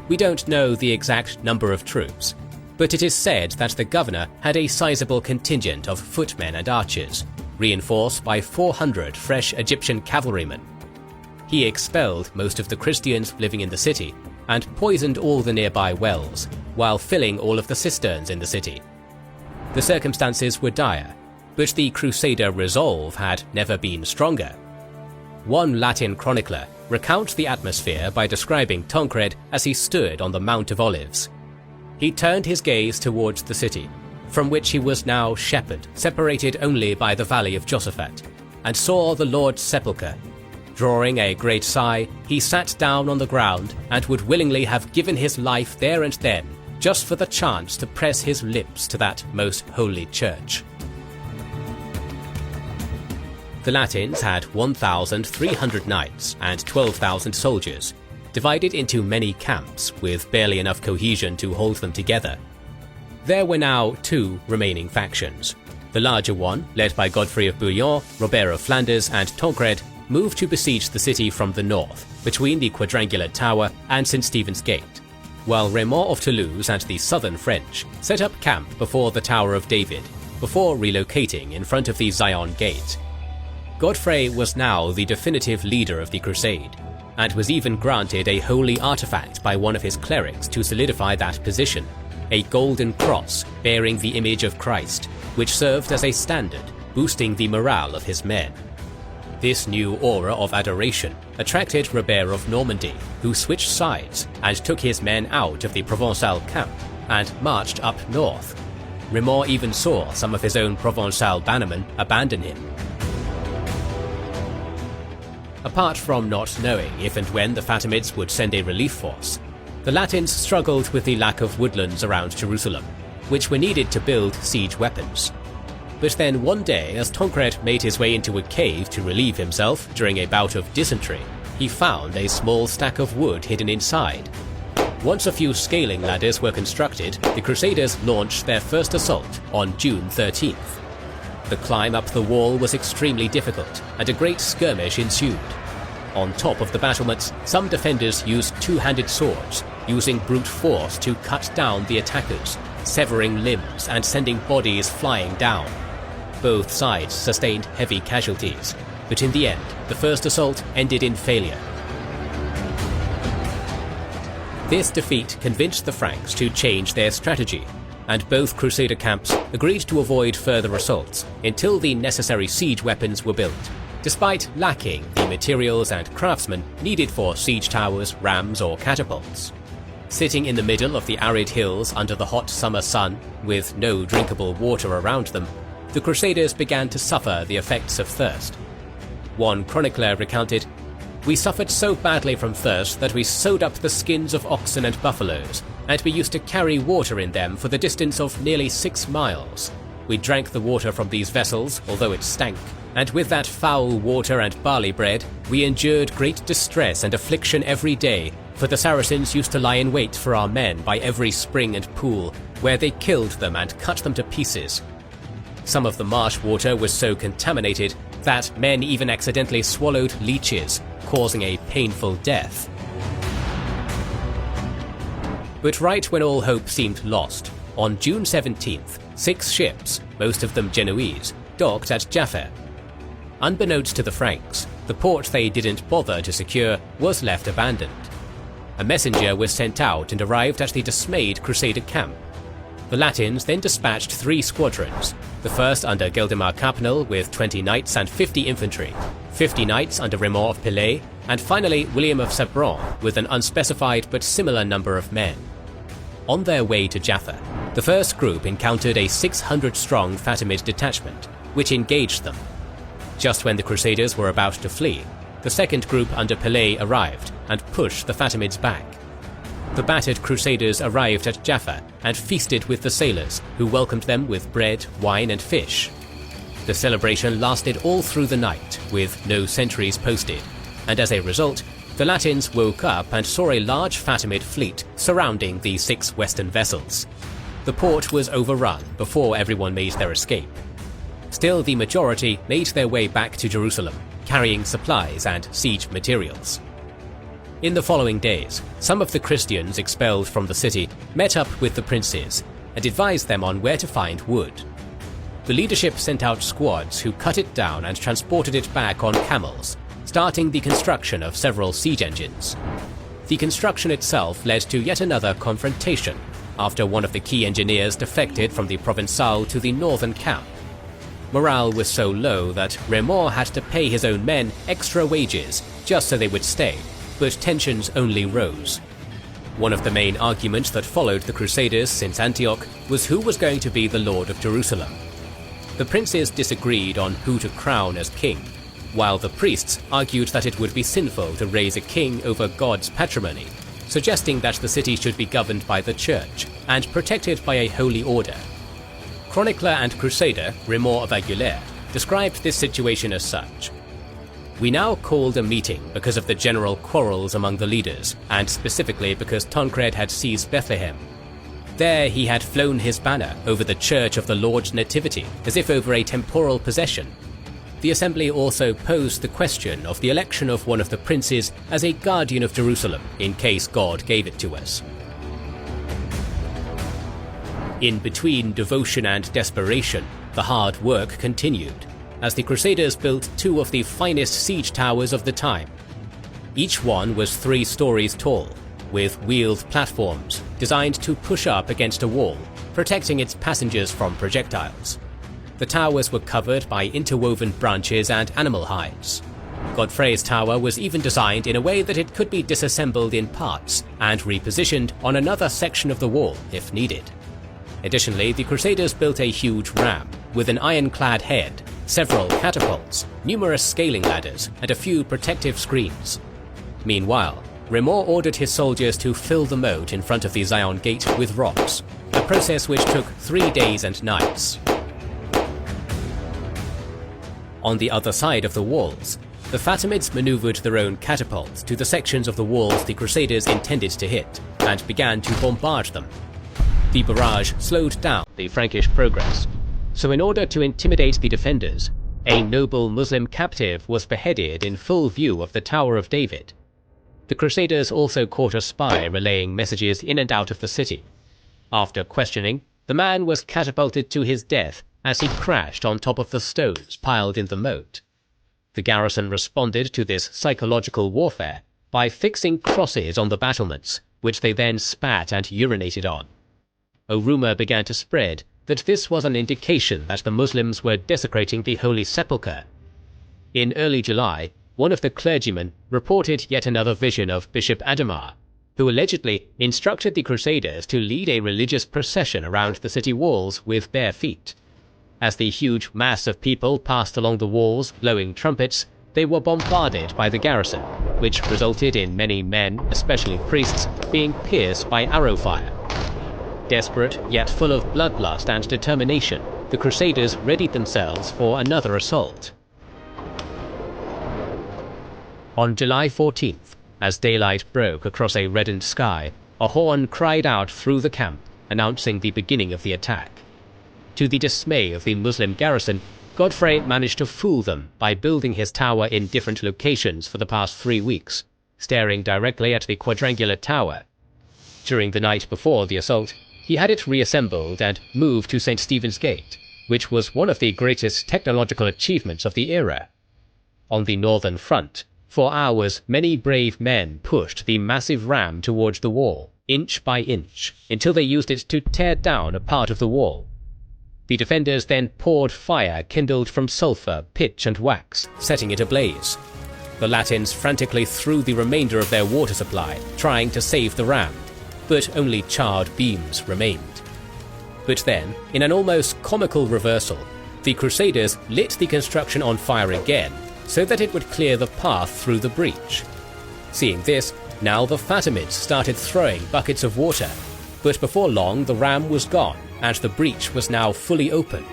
We don't know the exact number of troops, but it is said that the governor had a sizable contingent of footmen and archers, reinforced by 400 fresh Egyptian cavalrymen. He expelled most of the Christians living in the city and poisoned all the nearby wells, while filling all of the cisterns in the city. The circumstances were dire, but the Crusader resolve had never been stronger. One Latin chronicler recounts the atmosphere by describing Tancred as he stood on the Mount of Olives. He turned his gaze towards the city, from which he was now shepherd, separated only by the valley of Josaphat, and saw the Lord's sepulchre. Drawing a great sigh, he sat down on the ground and would willingly have given his life there and then, just for the chance to press his lips to that most holy church. The Latins had 1,300 knights and 12,000 soldiers, divided into many camps with barely enough cohesion to hold them together. There were now 2 remaining factions. The larger one, led by Godfrey of Bouillon, Robert of Flanders, and Tancred, moved to besiege the city from the north, between the Quadrangular Tower and St. Stephen's Gate, while Raymond of Toulouse and the southern French set up camp before the Tower of David, before relocating in front of the Zion Gate. Godfrey was now the definitive leader of the Crusade, and was even granted a holy artifact by one of his clerics to solidify that position, a golden cross bearing the image of Christ, which served as a standard, boosting the morale of his men. This new aura of adoration attracted Robert of Normandy, who switched sides and took his men out of the Provençal camp and marched up north. Raymond even saw some of his own Provençal bannermen abandon him. Apart from not knowing if and when the Fatimids would send a relief force, the Latins struggled with the lack of woodlands around Jerusalem, which were needed to build siege weapons. But then one day, as Tancred made his way into a cave to relieve himself during a bout of dysentery, he found a small stack of wood hidden inside. Once a few scaling ladders were constructed, the Crusaders launched their first assault on June 13th. The climb up the wall was extremely difficult, and a great skirmish ensued. On top of the battlements, some defenders used two-handed swords, using brute force to cut down the attackers, severing limbs and sending bodies flying down. Both sides sustained heavy casualties, but in the end, the first assault ended in failure. This defeat convinced the Franks to change their strategy, and both Crusader camps agreed to avoid further assaults until the necessary siege weapons were built, despite lacking the materials and craftsmen needed for siege towers, rams, or catapults. Sitting in the middle of the arid hills under the hot summer sun, with no drinkable water around them, the Crusaders began to suffer the effects of thirst. One chronicler recounted, "We suffered so badly from thirst that we sewed up the skins of oxen and buffaloes, and we used to carry water in them for the distance of nearly 6 miles. We drank the water from these vessels, although it stank, And with that foul water and barley bread, we endured great distress and affliction every day, for the Saracens used to lie in wait for our men by every spring and pool, where they killed them and cut them to pieces. Some of the marsh water was so contaminated that men even accidentally swallowed leeches, causing a painful death. But right when all hope seemed lost, on June 17th, 6 ships, most of them Genoese, docked at Jaffa. Unbeknownst to the Franks, the port they didn't bother to secure was left abandoned. A messenger was sent out and arrived at the dismayed Crusader camp. The Latins then dispatched 3 squadrons, the first under Gildemar Capnel with 20 knights and 50 infantry, 50 knights under Raymond of Pilet, and finally William of Sabran with an unspecified but similar number of men. On their way to Jaffa, the first group encountered a 600-strong Fatimid detachment, which engaged them. Just when the Crusaders were about to flee, the second group under Pilet arrived and pushed the Fatimids back. The battered Crusaders arrived at Jaffa and feasted with the sailors, who welcomed them with bread, wine and fish. The celebration lasted all through the night, with no sentries posted, and as a result, the Latins woke up and saw a large Fatimid fleet surrounding the 6 western vessels. The port was overrun before everyone made their escape. Still, the majority made their way back to Jerusalem, carrying supplies and siege materials. In the following days, some of the Christians expelled from the city met up with the princes and advised them on where to find wood. The leadership sent out squads who cut it down and transported it back on camels, starting the construction of several siege engines. The construction itself led to yet another confrontation after one of the key engineers defected from the Provençal to the northern camp. Morale was so low that Raymond had to pay his own men extra wages just so they would stay, but tensions only rose. One of the main arguments that followed the Crusaders since Antioch was who was going to be the Lord of Jerusalem. The princes disagreed on who to crown as king, while the priests argued that it would be sinful to raise a king over God's patrimony, suggesting that the city should be governed by the church and protected by a holy order. Chronicler and crusader Raymond of Aguilera described this situation as such: "We now called a meeting because of the general quarrels among the leaders, and specifically because Tancred had seized Bethlehem. There he had flown his banner over the church of the Lord's Nativity, as if over a temporal possession. The assembly also posed the question of the election of one of the princes as a guardian of Jerusalem, in case God gave it to us." In between devotion and desperation, the hard work continued, as the Crusaders built 2 of the finest siege towers of the time. Each one was 3 stories tall, with wheeled platforms designed to push up against a wall, protecting its passengers from projectiles. The towers were covered by interwoven branches and animal hides. Godfrey's tower was even designed in a way that it could be disassembled in parts and repositioned on another section of the wall if needed. Additionally, the Crusaders built a huge ram with an ironclad head, several catapults, numerous scaling ladders, and a few protective screens. Meanwhile, Raymond ordered his soldiers to fill the moat in front of the Zion Gate with rocks, a process which took 3 days and nights. On the other side of the walls, the Fatimids maneuvered their own catapults to the sections of the walls the Crusaders intended to hit, and began to bombard them. The barrage slowed down the Frankish progress, so in order to intimidate the defenders, a noble Muslim captive was beheaded in full view of the Tower of David. The Crusaders also caught a spy relaying messages in and out of the city. After questioning, the man was catapulted to his death as he crashed on top of the stones piled in the moat. The garrison responded to this psychological warfare by fixing crosses on the battlements, which they then spat and urinated on. A rumor began to spread that this was an indication that the Muslims were desecrating the Holy Sepulchre. In early July, one of the clergymen reported yet another vision of Bishop Adhemar, who allegedly instructed the Crusaders to lead a religious procession around the city walls with bare feet. As the huge mass of people passed along the walls blowing trumpets, they were bombarded by the garrison, which resulted in many men, especially priests, being pierced by arrow fire. Desperate, yet full of bloodlust and determination, the Crusaders readied themselves for another assault. On July 14th, as daylight broke across a reddened sky, a horn cried out through the camp, announcing the beginning of the attack. To the dismay of the Muslim garrison, Godfrey managed to fool them by building his tower in different locations for the past 3 weeks, staring directly at the quadrangular tower. During the night before the assault, he had it reassembled and moved to St. Stephen's Gate, which was one of the greatest technological achievements of the era. On the northern front, for hours many brave men pushed the massive ram towards the wall, inch by inch, until they used it to tear down a part of the wall. The defenders then poured fire kindled from sulfur, pitch and wax, setting it ablaze. The Latins frantically threw the remainder of their water supply, trying to save the ram, but only charred beams remained. But then, in an almost comical reversal, the Crusaders lit the construction on fire again, so that it would clear the path through the breach. Seeing this, now the Fatimids started throwing buckets of water, but before long the ram was gone, and the breach was now fully open.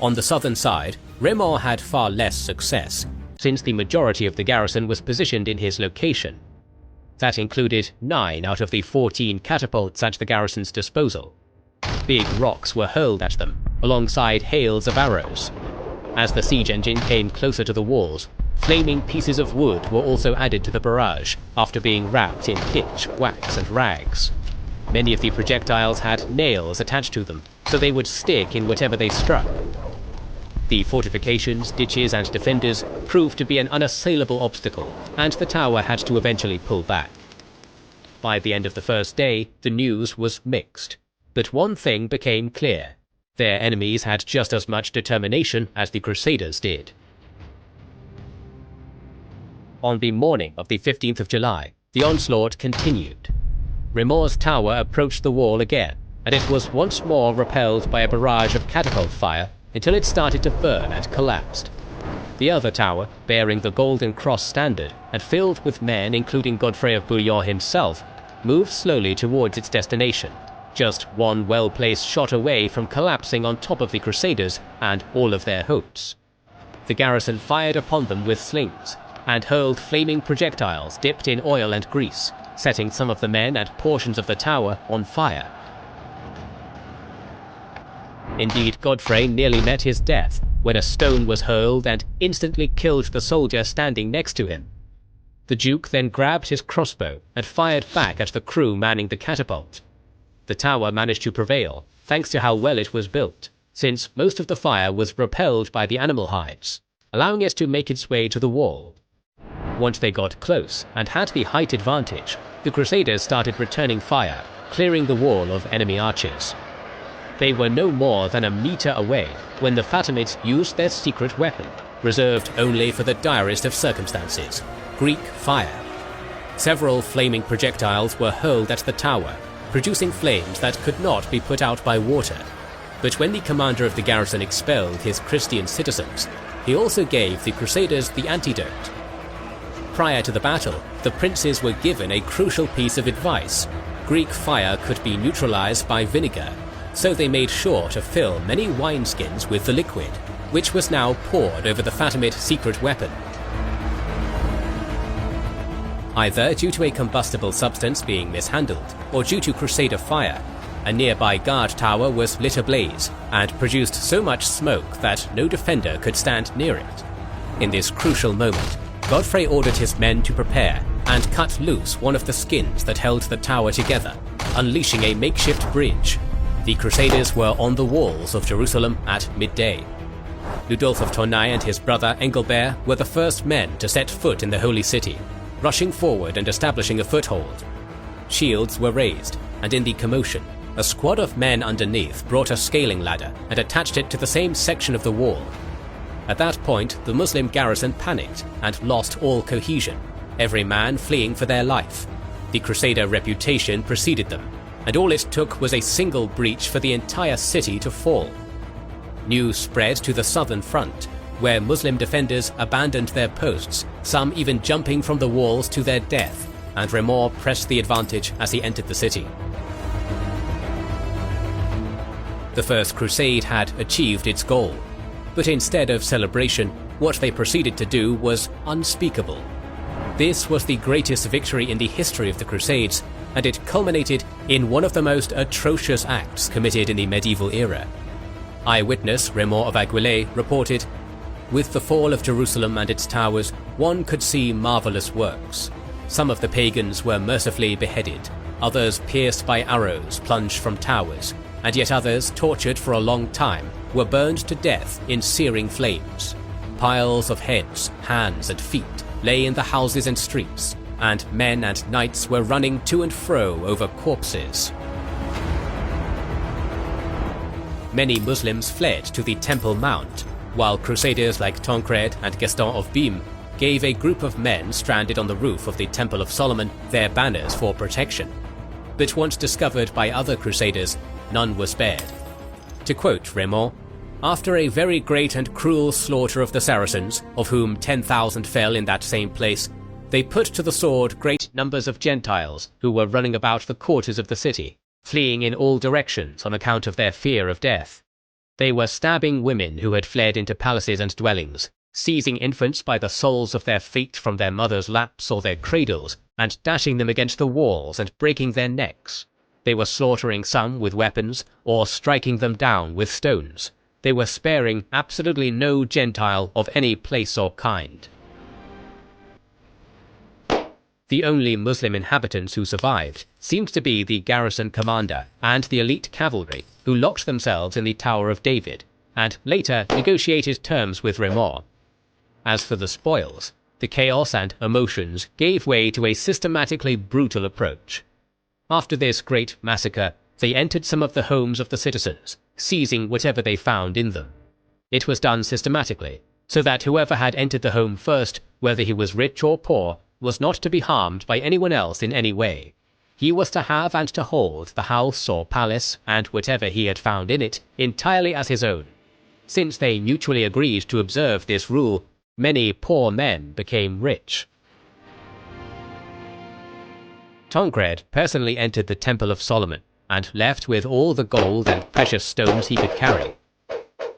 On the southern side, Raymond had far less success, since the majority of the garrison was positioned in his location. That included 9 out of the 14 catapults at the garrison's disposal. Big rocks were hurled at them, alongside hails of arrows. As the siege engine came closer to the walls, flaming pieces of wood were also added to the barrage, after being wrapped in pitch, wax and rags. Many of the projectiles had nails attached to them, so they would stick in whatever they struck. The fortifications, ditches and defenders proved to be an unassailable obstacle, and the tower had to eventually pull back. By the end of the first day, the news was mixed. But one thing became clear: their enemies had just as much determination as the Crusaders did. On the morning of the 15th of July, the onslaught continued. Raymond's tower approached the wall again, and it was once more repelled by a barrage of catapult fire until it started to burn and collapsed. The other tower, bearing the Golden Cross standard and filled with men including Godfrey of Bouillon himself, moved slowly towards its destination, just one well-placed shot away from collapsing on top of the Crusaders and all of their hopes. The garrison fired upon them with slings, and hurled flaming projectiles dipped in oil and grease, setting some of the men and portions of the tower on fire. Indeed, Godfrey nearly met his death when a stone was hurled and instantly killed the soldier standing next to him. The Duke then grabbed his crossbow and fired back at the crew manning the catapult. The tower managed to prevail, thanks to how well it was built, since most of the fire was repelled by the animal hides, allowing it to make its way to the wall. Once they got close and had the height advantage, the Crusaders started returning fire, clearing the wall of enemy archers. They were no more than a meter away when the Fatimids used their secret weapon, reserved only for the direst of circumstances: Greek fire. Several flaming projectiles were hurled at the tower, producing flames that could not be put out by water. But when the commander of the garrison expelled his Christian citizens, he also gave the Crusaders the antidote. Prior to the battle, the princes were given a crucial piece of advice: Greek fire could be neutralized by vinegar, so they made sure to fill many wineskins with the liquid, which was now poured over the Fatimid secret weapon. Either due to a combustible substance being mishandled, or due to Crusader fire, a nearby guard tower was lit ablaze, and produced so much smoke that no defender could stand near it. In this crucial moment, Godfrey ordered his men to prepare, and cut loose one of the skins that held the tower together, unleashing a makeshift bridge. The Crusaders were on the walls of Jerusalem at midday. Ludolf of Tournai and his brother Engelbert were the first men to set foot in the Holy City, rushing forward and establishing a foothold. Shields were raised, and in the commotion, a squad of men underneath brought a scaling ladder and attached it to the same section of the wall. At that point, the Muslim garrison panicked and lost all cohesion, every man fleeing for their life. The Crusader reputation preceded them, and all it took was a single breach for the entire city to fall. News spread to the southern front, where Muslim defenders abandoned their posts, some even jumping from the walls to their death, and Raymond pressed the advantage as he entered the city. The First Crusade had achieved its goal, but instead of celebration, what they proceeded to do was unspeakable. This was the greatest victory in the history of the Crusades, and it culminated in one of the most atrocious acts committed in the medieval era. Eyewitness Raymond of Aguilé reported, "With the fall of Jerusalem and its towers, one could see marvelous works. Some of the pagans were mercifully beheaded, others pierced by arrows plunged from towers, and yet others, tortured for a long time, were burned to death in searing flames. Piles of heads, hands and feet lay in the houses and streets, and men and knights were running to and fro over corpses." Many Muslims fled to the Temple Mount, while crusaders like Tancred and Gaston of Bîme gave a group of men stranded on the roof of the Temple of Solomon their banners for protection. But once discovered by other crusaders, none were spared. To quote Raymond, "After a very great and cruel slaughter of the Saracens, of whom 10,000 fell in that same place, they put to the sword great numbers of Gentiles who were running about the quarters of the city, fleeing in all directions on account of their fear of death. They were stabbing women who had fled into palaces and dwellings, seizing infants by the soles of their feet from their mothers' laps or their cradles, and dashing them against the walls and breaking their necks. They were slaughtering some with weapons, or striking them down with stones. They were sparing absolutely no Gentile of any place or kind." The only Muslim inhabitants who survived seemed to be the garrison commander and the elite cavalry, who locked themselves in the Tower of David, and later negotiated terms with Raymond. As for the spoils, the chaos and emotions gave way to a systematically brutal approach. After this great massacre, they entered some of the homes of the citizens, seizing whatever they found in them. It was done systematically, so that whoever had entered the home first, whether he was rich or poor, was not to be harmed by anyone else in any way. He was to have and to hold the house or palace and whatever he had found in it entirely as his own. Since they mutually agreed to observe this rule, many poor men became rich. Tancred personally entered the Temple of Solomon and left with all the gold and precious stones he could carry.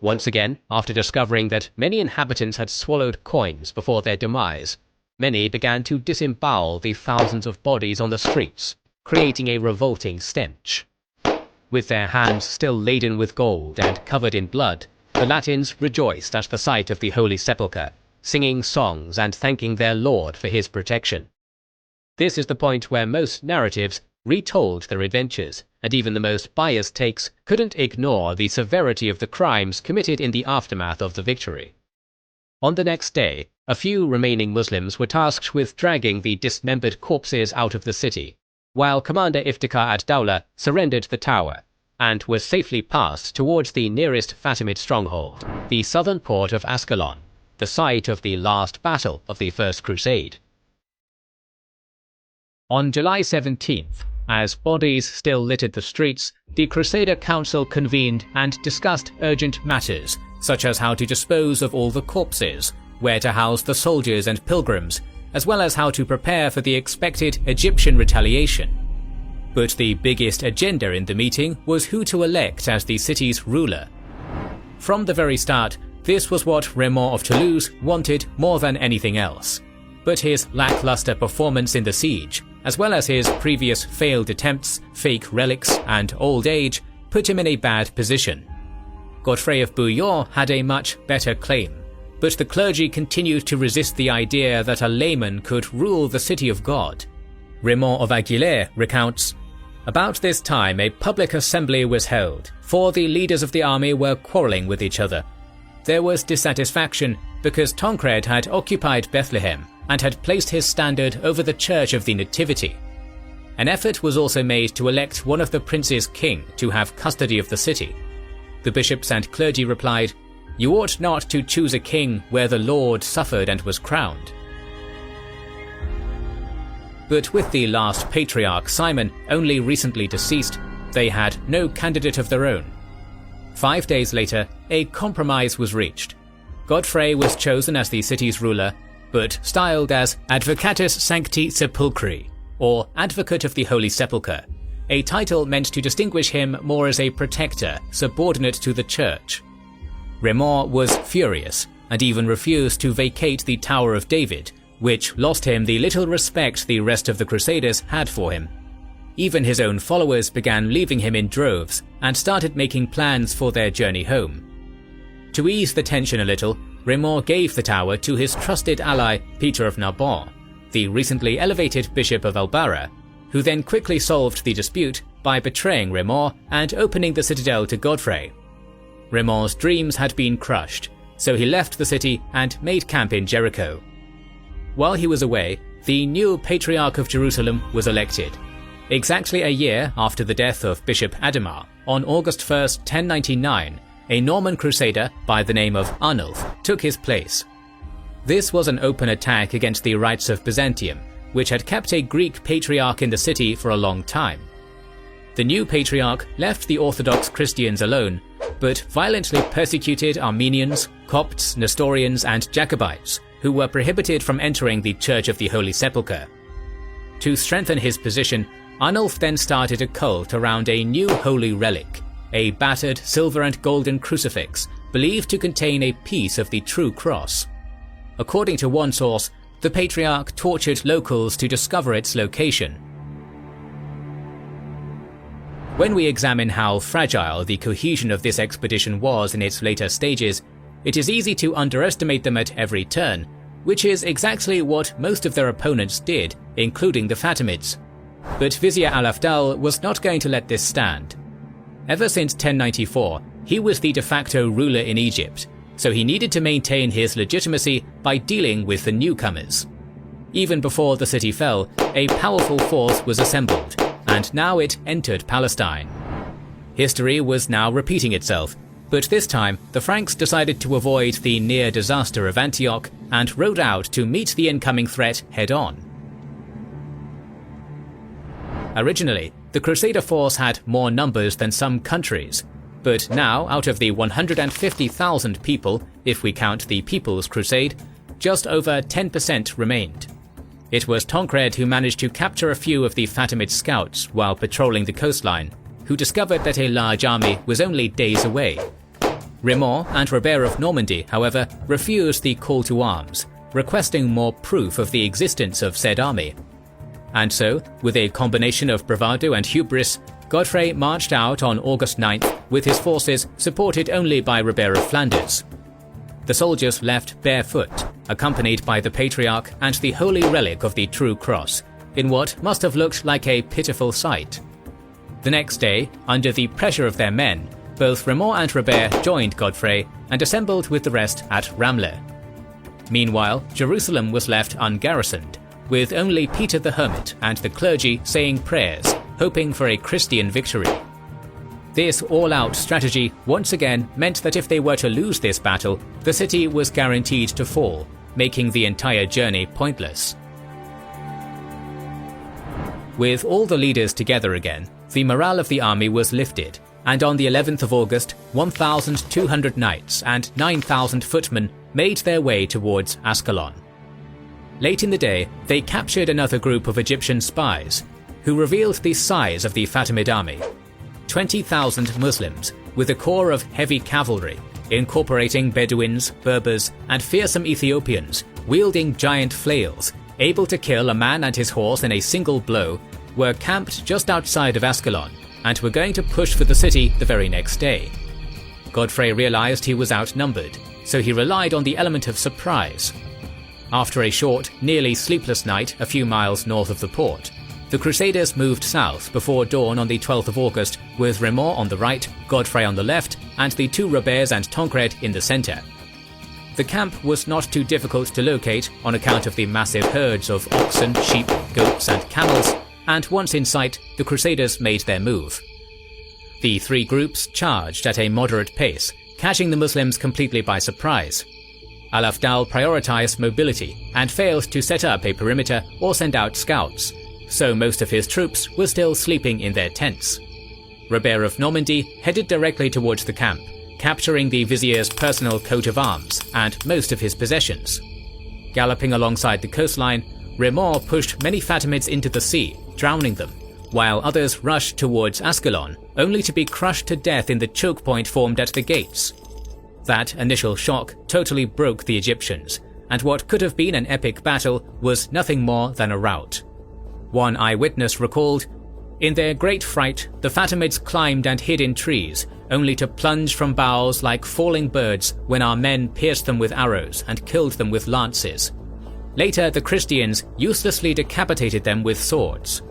Once again, after discovering that many inhabitants had swallowed coins before their demise, many began to disembowel the thousands of bodies on the streets, creating a revolting stench. With their hands still laden with gold and covered in blood, the Latins rejoiced at the sight of the Holy Sepulchre, singing songs and thanking their Lord for his protection. This is the point where most narratives retold their adventures, and even the most biased takes couldn't ignore the severity of the crimes committed in the aftermath of the victory. On the next day, a few remaining Muslims were tasked with dragging the dismembered corpses out of the city, while Commander Iftikhar ad-Dawla surrendered the tower, and was safely passed towards the nearest Fatimid stronghold, the southern port of Ascalon, the site of the last battle of the First Crusade. On July 17th, as bodies still littered the streets, the Crusader Council convened and discussed urgent matters, such as how to dispose of all the corpses, where to house the soldiers and pilgrims, as well as how to prepare for the expected Egyptian retaliation. But the biggest agenda in the meeting was who to elect as the city's ruler. From the very start, this was what Raymond of Toulouse wanted more than anything else. But his lackluster performance in the siege, as well as his previous failed attempts, fake relics, and old age, put him in a bad position. Godfrey of Bouillon had a much better claim, but the clergy continued to resist the idea that a layman could rule the city of God. Raymond of Aguilé recounts, "About this time a public assembly was held, for the leaders of the army were quarrelling with each other. There was dissatisfaction because Tancred had occupied Bethlehem and had placed his standard over the Church of the Nativity. An effort was also made to elect one of the princes king to have custody of the city. The bishops and clergy replied, 'You ought not to choose a king where the Lord suffered and was crowned.' But with the last patriarch Simon only recently deceased, they had no candidate of their own. 5 days later, a compromise was reached. Godfrey was chosen as the city's ruler, but styled as Advocatus Sancti Sepulchri, or Advocate of the Holy Sepulchre, a title meant to distinguish him more as a protector subordinate to the church. Raymond was furious, and even refused to vacate the Tower of David, which lost him the little respect the rest of the Crusaders had for him. Even his own followers began leaving him in droves and started making plans for their journey home. To ease the tension a little, Raymond gave the tower to his trusted ally Peter of Narbonne, the recently elevated Bishop of Albarra, who then quickly solved the dispute by betraying Raymond and opening the citadel to Godfrey. Raymond's dreams had been crushed, so he left the city and made camp in Jericho. While he was away, the new Patriarch of Jerusalem was elected. Exactly a year after the death of Bishop Adhemar, on August 1, 1099, a Norman crusader by the name of Arnulf took his place. This was an open attack against the rights of Byzantium, which had kept a Greek patriarch in the city for a long time. The new patriarch left the Orthodox Christians alone, but violently persecuted Armenians, Copts, Nestorians, and Jacobites, who were prohibited from entering the Church of the Holy Sepulchre. To strengthen his position, Arnulf then started a cult around a new holy relic, a battered silver and golden crucifix believed to contain a piece of the true cross. According to one source, the Patriarch tortured locals to discover its location. When we examine how fragile the cohesion of this expedition was in its later stages, it is easy to underestimate them at every turn, which is exactly what most of their opponents did, including the Fatimids. But Vizier Al-Afdal was not going to let this stand. Ever since 1094, he was the de facto ruler in Egypt, so he needed to maintain his legitimacy by dealing with the newcomers. Even before the city fell, a powerful force was assembled, and now it entered Palestine. History was now repeating itself, but this time the Franks decided to avoid the near disaster of Antioch and rode out to meet the incoming threat head-on. Originally, the Crusader force had more numbers than some countries, but now, out of the 150,000 people, if we count the People's Crusade, just over 10% remained. It was Tancred who managed to capture a few of the Fatimid scouts while patrolling the coastline, who discovered that a large army was only days away. Raymond and Robert of Normandy, however, refused the call to arms, requesting more proof of the existence of said army. And so, with a combination of bravado and hubris, Godfrey marched out on August 9th with his forces supported only by Robert of Flanders. The soldiers left barefoot, accompanied by the Patriarch and the holy relic of the True Cross, in what must have looked like a pitiful sight. The next day, under the pressure of their men, both Raymond and Robert joined Godfrey and assembled with the rest at Ramleh. Meanwhile, Jerusalem was left ungarrisoned, with only Peter the Hermit and the clergy saying prayers, hoping for a Christian victory. This all-out strategy once again meant that if they were to lose this battle, the city was guaranteed to fall, making the entire journey pointless. With all the leaders together again, the morale of the army was lifted, and on the 11th of August, 1,200 knights and 9,000 footmen made their way towards Ascalon. Late in the day, they captured another group of Egyptian spies, who revealed the size of the Fatimid army. 20,000 Muslims, with a corps of heavy cavalry, incorporating Bedouins, Berbers, and fearsome Ethiopians, wielding giant flails, able to kill a man and his horse in a single blow, were camped just outside of Ascalon, and were going to push for the city the very next day. Godfrey realized he was outnumbered, so he relied on the element of surprise. After a short, nearly sleepless night a few miles north of the port, the Crusaders moved south before dawn on the 12th of August, with Raymond on the right, Godfrey on the left, and the two Roberts and Tancred in the centre. The camp was not too difficult to locate on account of the massive herds of oxen, sheep, goats, and camels, and once in sight, the Crusaders made their move. The three groups charged at a moderate pace, catching the Muslims completely by surprise. Al-Afdal prioritized mobility and failed to set up a perimeter or send out scouts, so most of his troops were still sleeping in their tents. Robert of Normandy headed directly towards the camp, capturing the vizier's personal coat of arms and most of his possessions. Galloping alongside the coastline, Raymond pushed many Fatimids into the sea, drowning them, while others rushed towards Ascalon, only to be crushed to death in the choke point formed at the gates. That initial shock totally broke the Egyptians, and what could have been an epic battle was nothing more than a rout. One eyewitness recalled, "In their great fright, the Fatimids climbed and hid in trees, only to plunge from boughs like falling birds when our men pierced them with arrows and killed them with lances. Later, the Christians uselessly decapitated them with swords.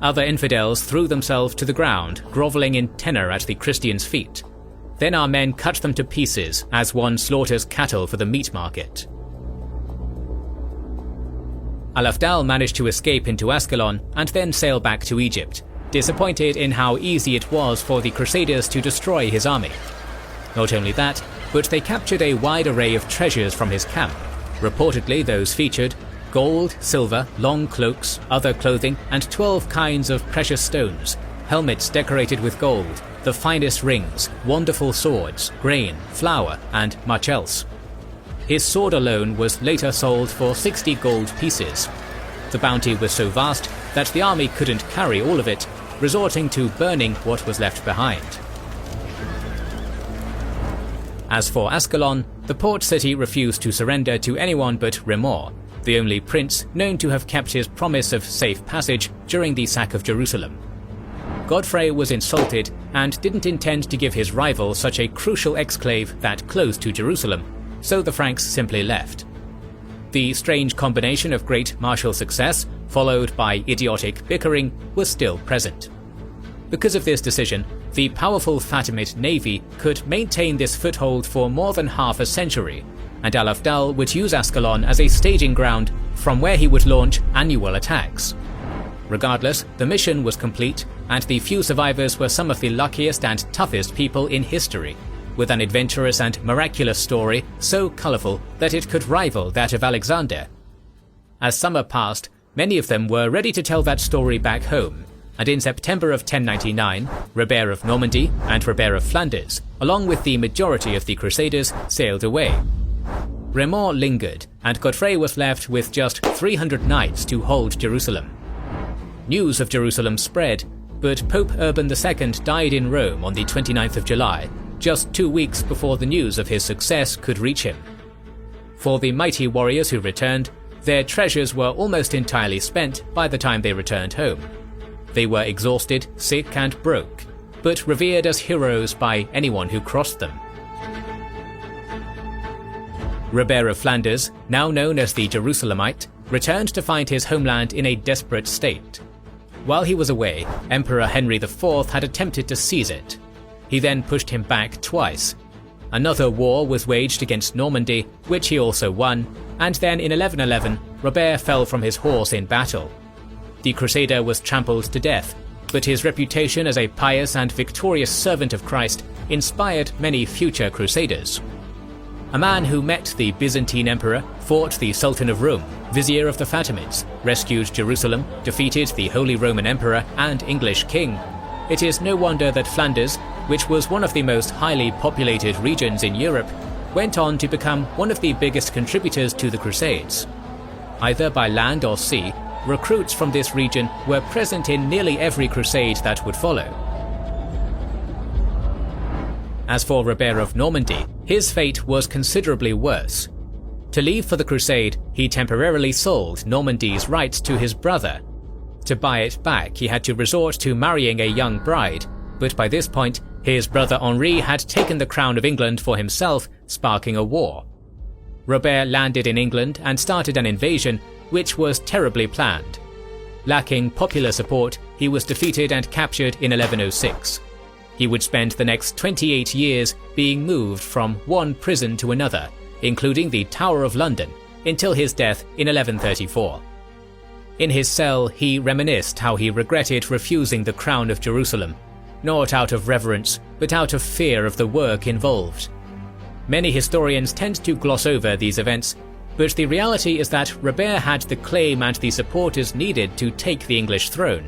Other infidels threw themselves to the ground, groveling in tenor at the Christians' feet. Then our men cut them to pieces as one slaughters cattle for the meat market." Al-Afdal managed to escape into Ascalon and then sail back to Egypt, disappointed in how easy it was for the Crusaders to destroy his army. Not only that, but they captured a wide array of treasures from his camp. Reportedly, those featured gold, silver, long cloaks, other clothing, and 12 kinds of precious stones, helmets decorated with gold, the finest rings, wonderful swords, grain, flour, and much else. His sword alone was later sold for 60 gold pieces. The bounty was so vast that the army couldn't carry all of it, resorting to burning what was left behind. As for Ascalon, the port city refused to surrender to anyone but Remor, the only prince known to have kept his promise of safe passage during the sack of Jerusalem. Godfrey was insulted and didn't intend to give his rival such a crucial exclave that close to Jerusalem, so the Franks simply left. The strange combination of great martial success, followed by idiotic bickering, was still present. Because of this decision, the powerful Fatimid navy could maintain this foothold for more than half a century, and Al-Afdal would use Ascalon as a staging ground from where he would launch annual attacks. Regardless, the mission was complete, and the few survivors were some of the luckiest and toughest people in history, with an adventurous and miraculous story so colourful that it could rival that of Alexander. As summer passed, many of them were ready to tell that story back home, and in September of 1099, Robert of Normandy and Robert of Flanders, along with the majority of the Crusaders, sailed away. Remor lingered, and Godfrey was left with just 300 knights to hold Jerusalem. News of Jerusalem spread, but Pope Urban II died in Rome on the 29th of July, just 2 weeks before the news of his success could reach him. For the mighty warriors who returned, their treasures were almost entirely spent by the time they returned home. They were exhausted, sick, and broke, but revered as heroes by anyone who crossed them. Robert of Flanders, now known as the Jerusalemite, returned to find his homeland in a desperate state. While he was away, Emperor Henry IV had attempted to seize it. He then pushed him back twice. Another war was waged against Normandy, which he also won, and then in 1111, Robert fell from his horse in battle. The Crusader was trampled to death, but his reputation as a pious and victorious servant of Christ inspired many future Crusaders. A man who met the Byzantine Emperor, fought the Sultan of Rome, Vizier of the Fatimids, rescued Jerusalem, defeated the Holy Roman Emperor and English King. It is no wonder that Flanders, which was one of the most highly populated regions in Europe, went on to become one of the biggest contributors to the Crusades. Either by land or sea, recruits from this region were present in nearly every crusade that would follow. As for Robert of Normandy, his fate was considerably worse. To leave for the crusade, he temporarily sold Normandy's rights to his brother. To buy it back, he had to resort to marrying a young bride, but by this point, his brother Henri had taken the crown of England for himself, sparking a war. Robert landed in England and started an invasion, which was terribly planned. Lacking popular support, he was defeated and captured in 1106. He would spend the next 28 years being moved from one prison to another, including the Tower of London, until his death in 1134. In his cell, he reminisced how he regretted refusing the crown of Jerusalem, not out of reverence, but out of fear of the work involved. Many historians tend to gloss over these events, but the reality is that Robert had the claim and the supporters needed to take the English throne.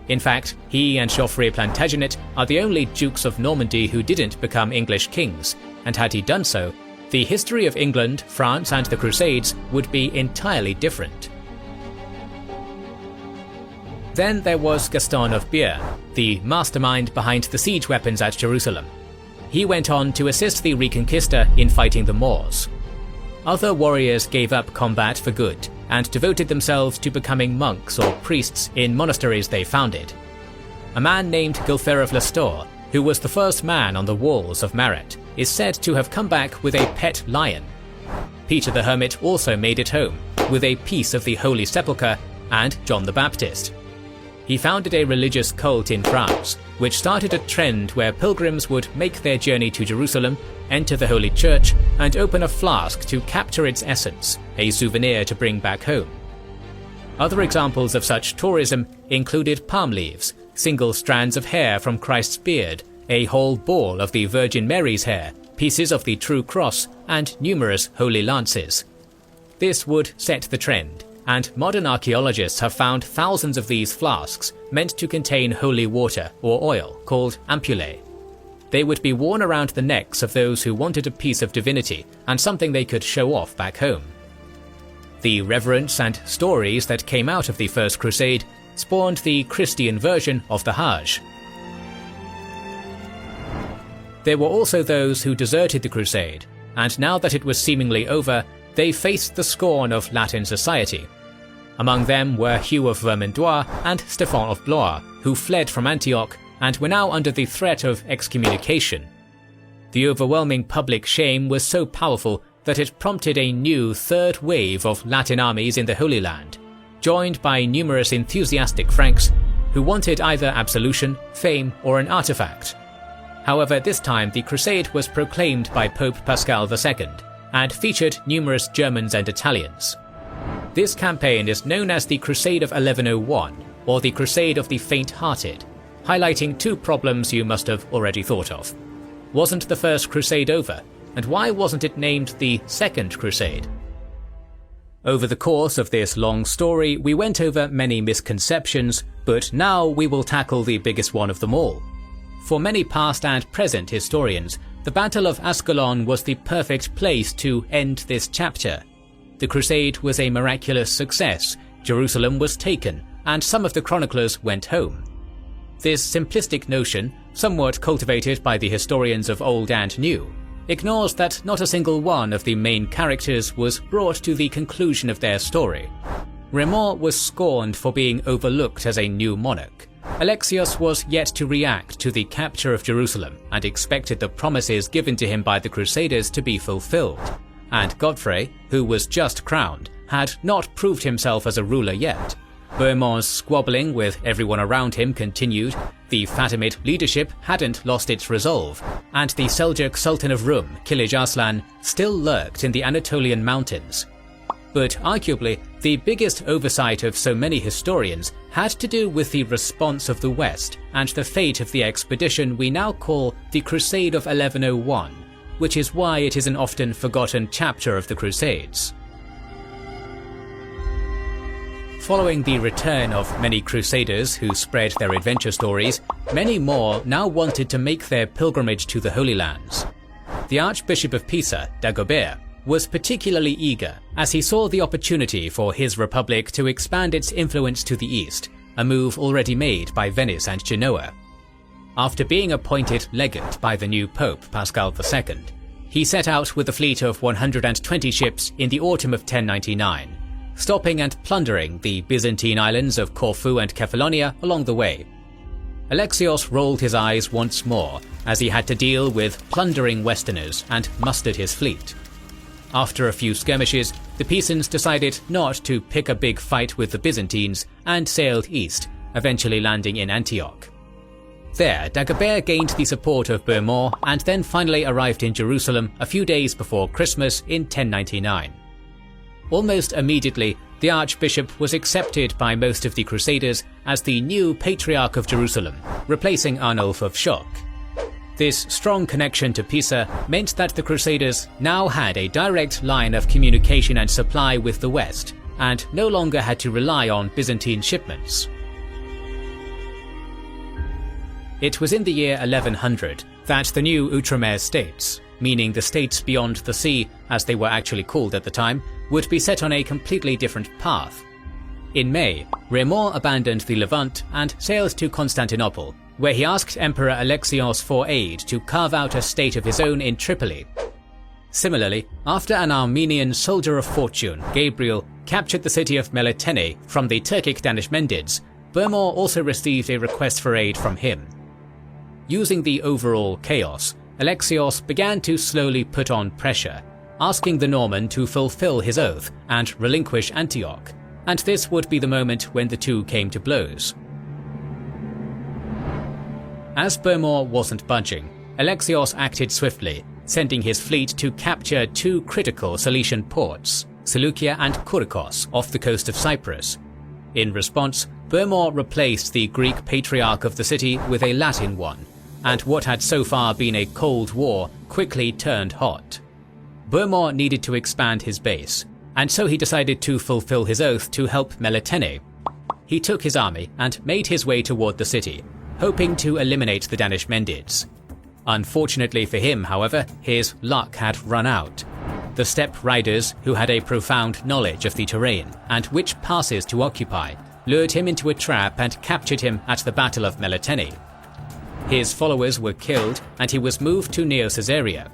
In fact, he and Geoffrey Plantagenet are the only Dukes of Normandy who didn't become English kings, and had he done so, the history of England, France, and the Crusades would be entirely different. Then there was Gaston of Beer, the mastermind behind the siege weapons at Jerusalem. he went on to assist the Reconquista in fighting the Moors. Other warriors gave up combat for good and devoted themselves to becoming monks or priests in monasteries they founded. A man named Gilfer of Lestor, who was the first man on the walls of Maret, is said to have come back with a pet lion. Peter the Hermit also made it home, with a piece of the Holy Sepulchre, and John the Baptist. He founded a religious cult in France, which started a trend where pilgrims would make their journey to Jerusalem, enter the Holy Church, and open a flask to capture its essence, a souvenir to bring back home. Other examples of such tourism included palm leaves, single strands of hair from Christ's beard, a whole ball of the Virgin Mary's hair, pieces of the True Cross, and numerous holy lances. This would set the trend, and modern archaeologists have found thousands of these flasks meant to contain holy water or oil called ampullae. They would be worn around the necks of those who wanted a piece of divinity and something they could show off back home. The reverence and stories that came out of the First Crusade spawned the Christian version of the Hajj. There were also those who deserted the Crusade, and now that it was seemingly over, they faced the scorn of Latin society. Among them were Hugh of Vermandois and Stephen of Blois, who fled from Antioch and were now under the threat of excommunication. The overwhelming public shame was so powerful that it prompted a new third wave of Latin armies in the Holy Land, joined by numerous enthusiastic Franks who wanted either absolution, fame, or an artifact. However, this time the Crusade was proclaimed by Pope Pascal II and featured numerous Germans and Italians. This campaign is known as the Crusade of 1101, or the Crusade of the Faint-Hearted, highlighting two problems you must have already thought of. Wasn't the First Crusade over? And why wasn't it named the Second Crusade? Over the course of this long story, we went over many misconceptions, but now we will tackle the biggest one of them all. For many past and present historians, the Battle of Ascalon was the perfect place to end this chapter. The Crusade was a miraculous success, Jerusalem was taken, and some of the chroniclers went home. This simplistic notion, somewhat cultivated by the historians of old and new, ignores that not a single one of the main characters was brought to the conclusion of their story. Raymond was scorned for being overlooked as a new monarch. Alexios was yet to react to the capture of Jerusalem and expected the promises given to him by the Crusaders to be fulfilled. And Godfrey, who was just crowned, had not proved himself as a ruler yet. Bohemond's squabbling with everyone around him continued, the Fatimid leadership hadn't lost its resolve, and the Seljuk Sultan of Rum, Kilij Arslan, still lurked in the Anatolian mountains. But arguably, the biggest oversight of so many historians had to do with the response of the West and the fate of the expedition we now call the Crusade of 1101, which is why it is an often forgotten chapter of the Crusades. Following the return of many crusaders who spread their adventure stories, many more now wanted to make their pilgrimage to the Holy Lands. The Archbishop of Pisa, Dagobert, was particularly eager as he saw the opportunity for his republic to expand its influence to the east, a move already made by Venice and Genoa. After being appointed legate by the new Pope Pascal II, he set out with a fleet of 120 ships in the autumn of 1099, stopping and plundering the Byzantine islands of Corfu and Kefalonia along the way. Alexios rolled his eyes once more as he had to deal with plundering Westerners and mustered his fleet. After a few skirmishes, the Pisans decided not to pick a big fight with the Byzantines and sailed east, eventually landing in Antioch. There, Dagobert gained the support of Bohemond and then finally arrived in Jerusalem a few days before Christmas in 1099. Almost immediately, the Archbishop was accepted by most of the Crusaders as the new Patriarch of Jerusalem, replacing Arnulf of Schock. This strong connection to Pisa meant that the Crusaders now had a direct line of communication and supply with the West, and no longer had to rely on Byzantine shipments. It was in the year 1100 that the new Outremer states, meaning the states beyond the sea, as they were actually called at the time, would be set on a completely different path. In May, Raymond abandoned the Levant and sailed to Constantinople, where he asked Emperor Alexios for aid to carve out a state of his own in Tripoli. Similarly, after an Armenian soldier of fortune, Gabriel, captured the city of Melitene from the Turkic Danishmendids, Bermor also received a request for aid from him. Using the overall chaos, Alexios began to slowly put on pressure, asking the Norman to fulfill his oath and relinquish Antioch, and this would be the moment when the two came to blows. As Bermor wasn't budging, Alexios acted swiftly, sending his fleet to capture two critical Cilician ports, Seleucia and Kourikos, off the coast of Cyprus. In response, Bermor replaced the Greek patriarch of the city with a Latin one, and what had so far been a cold war quickly turned hot. Bermor needed to expand his base, and so he decided to fulfill his oath to help Melitene. He took his army and made his way toward the city, hoping to eliminate the Danishmendids. Unfortunately for him, however, his luck had run out. The steppe riders, who had a profound knowledge of the terrain and which passes to occupy, lured him into a trap and captured him at the Battle of Melitene. His followers were killed and he was moved to Neo Caesarea.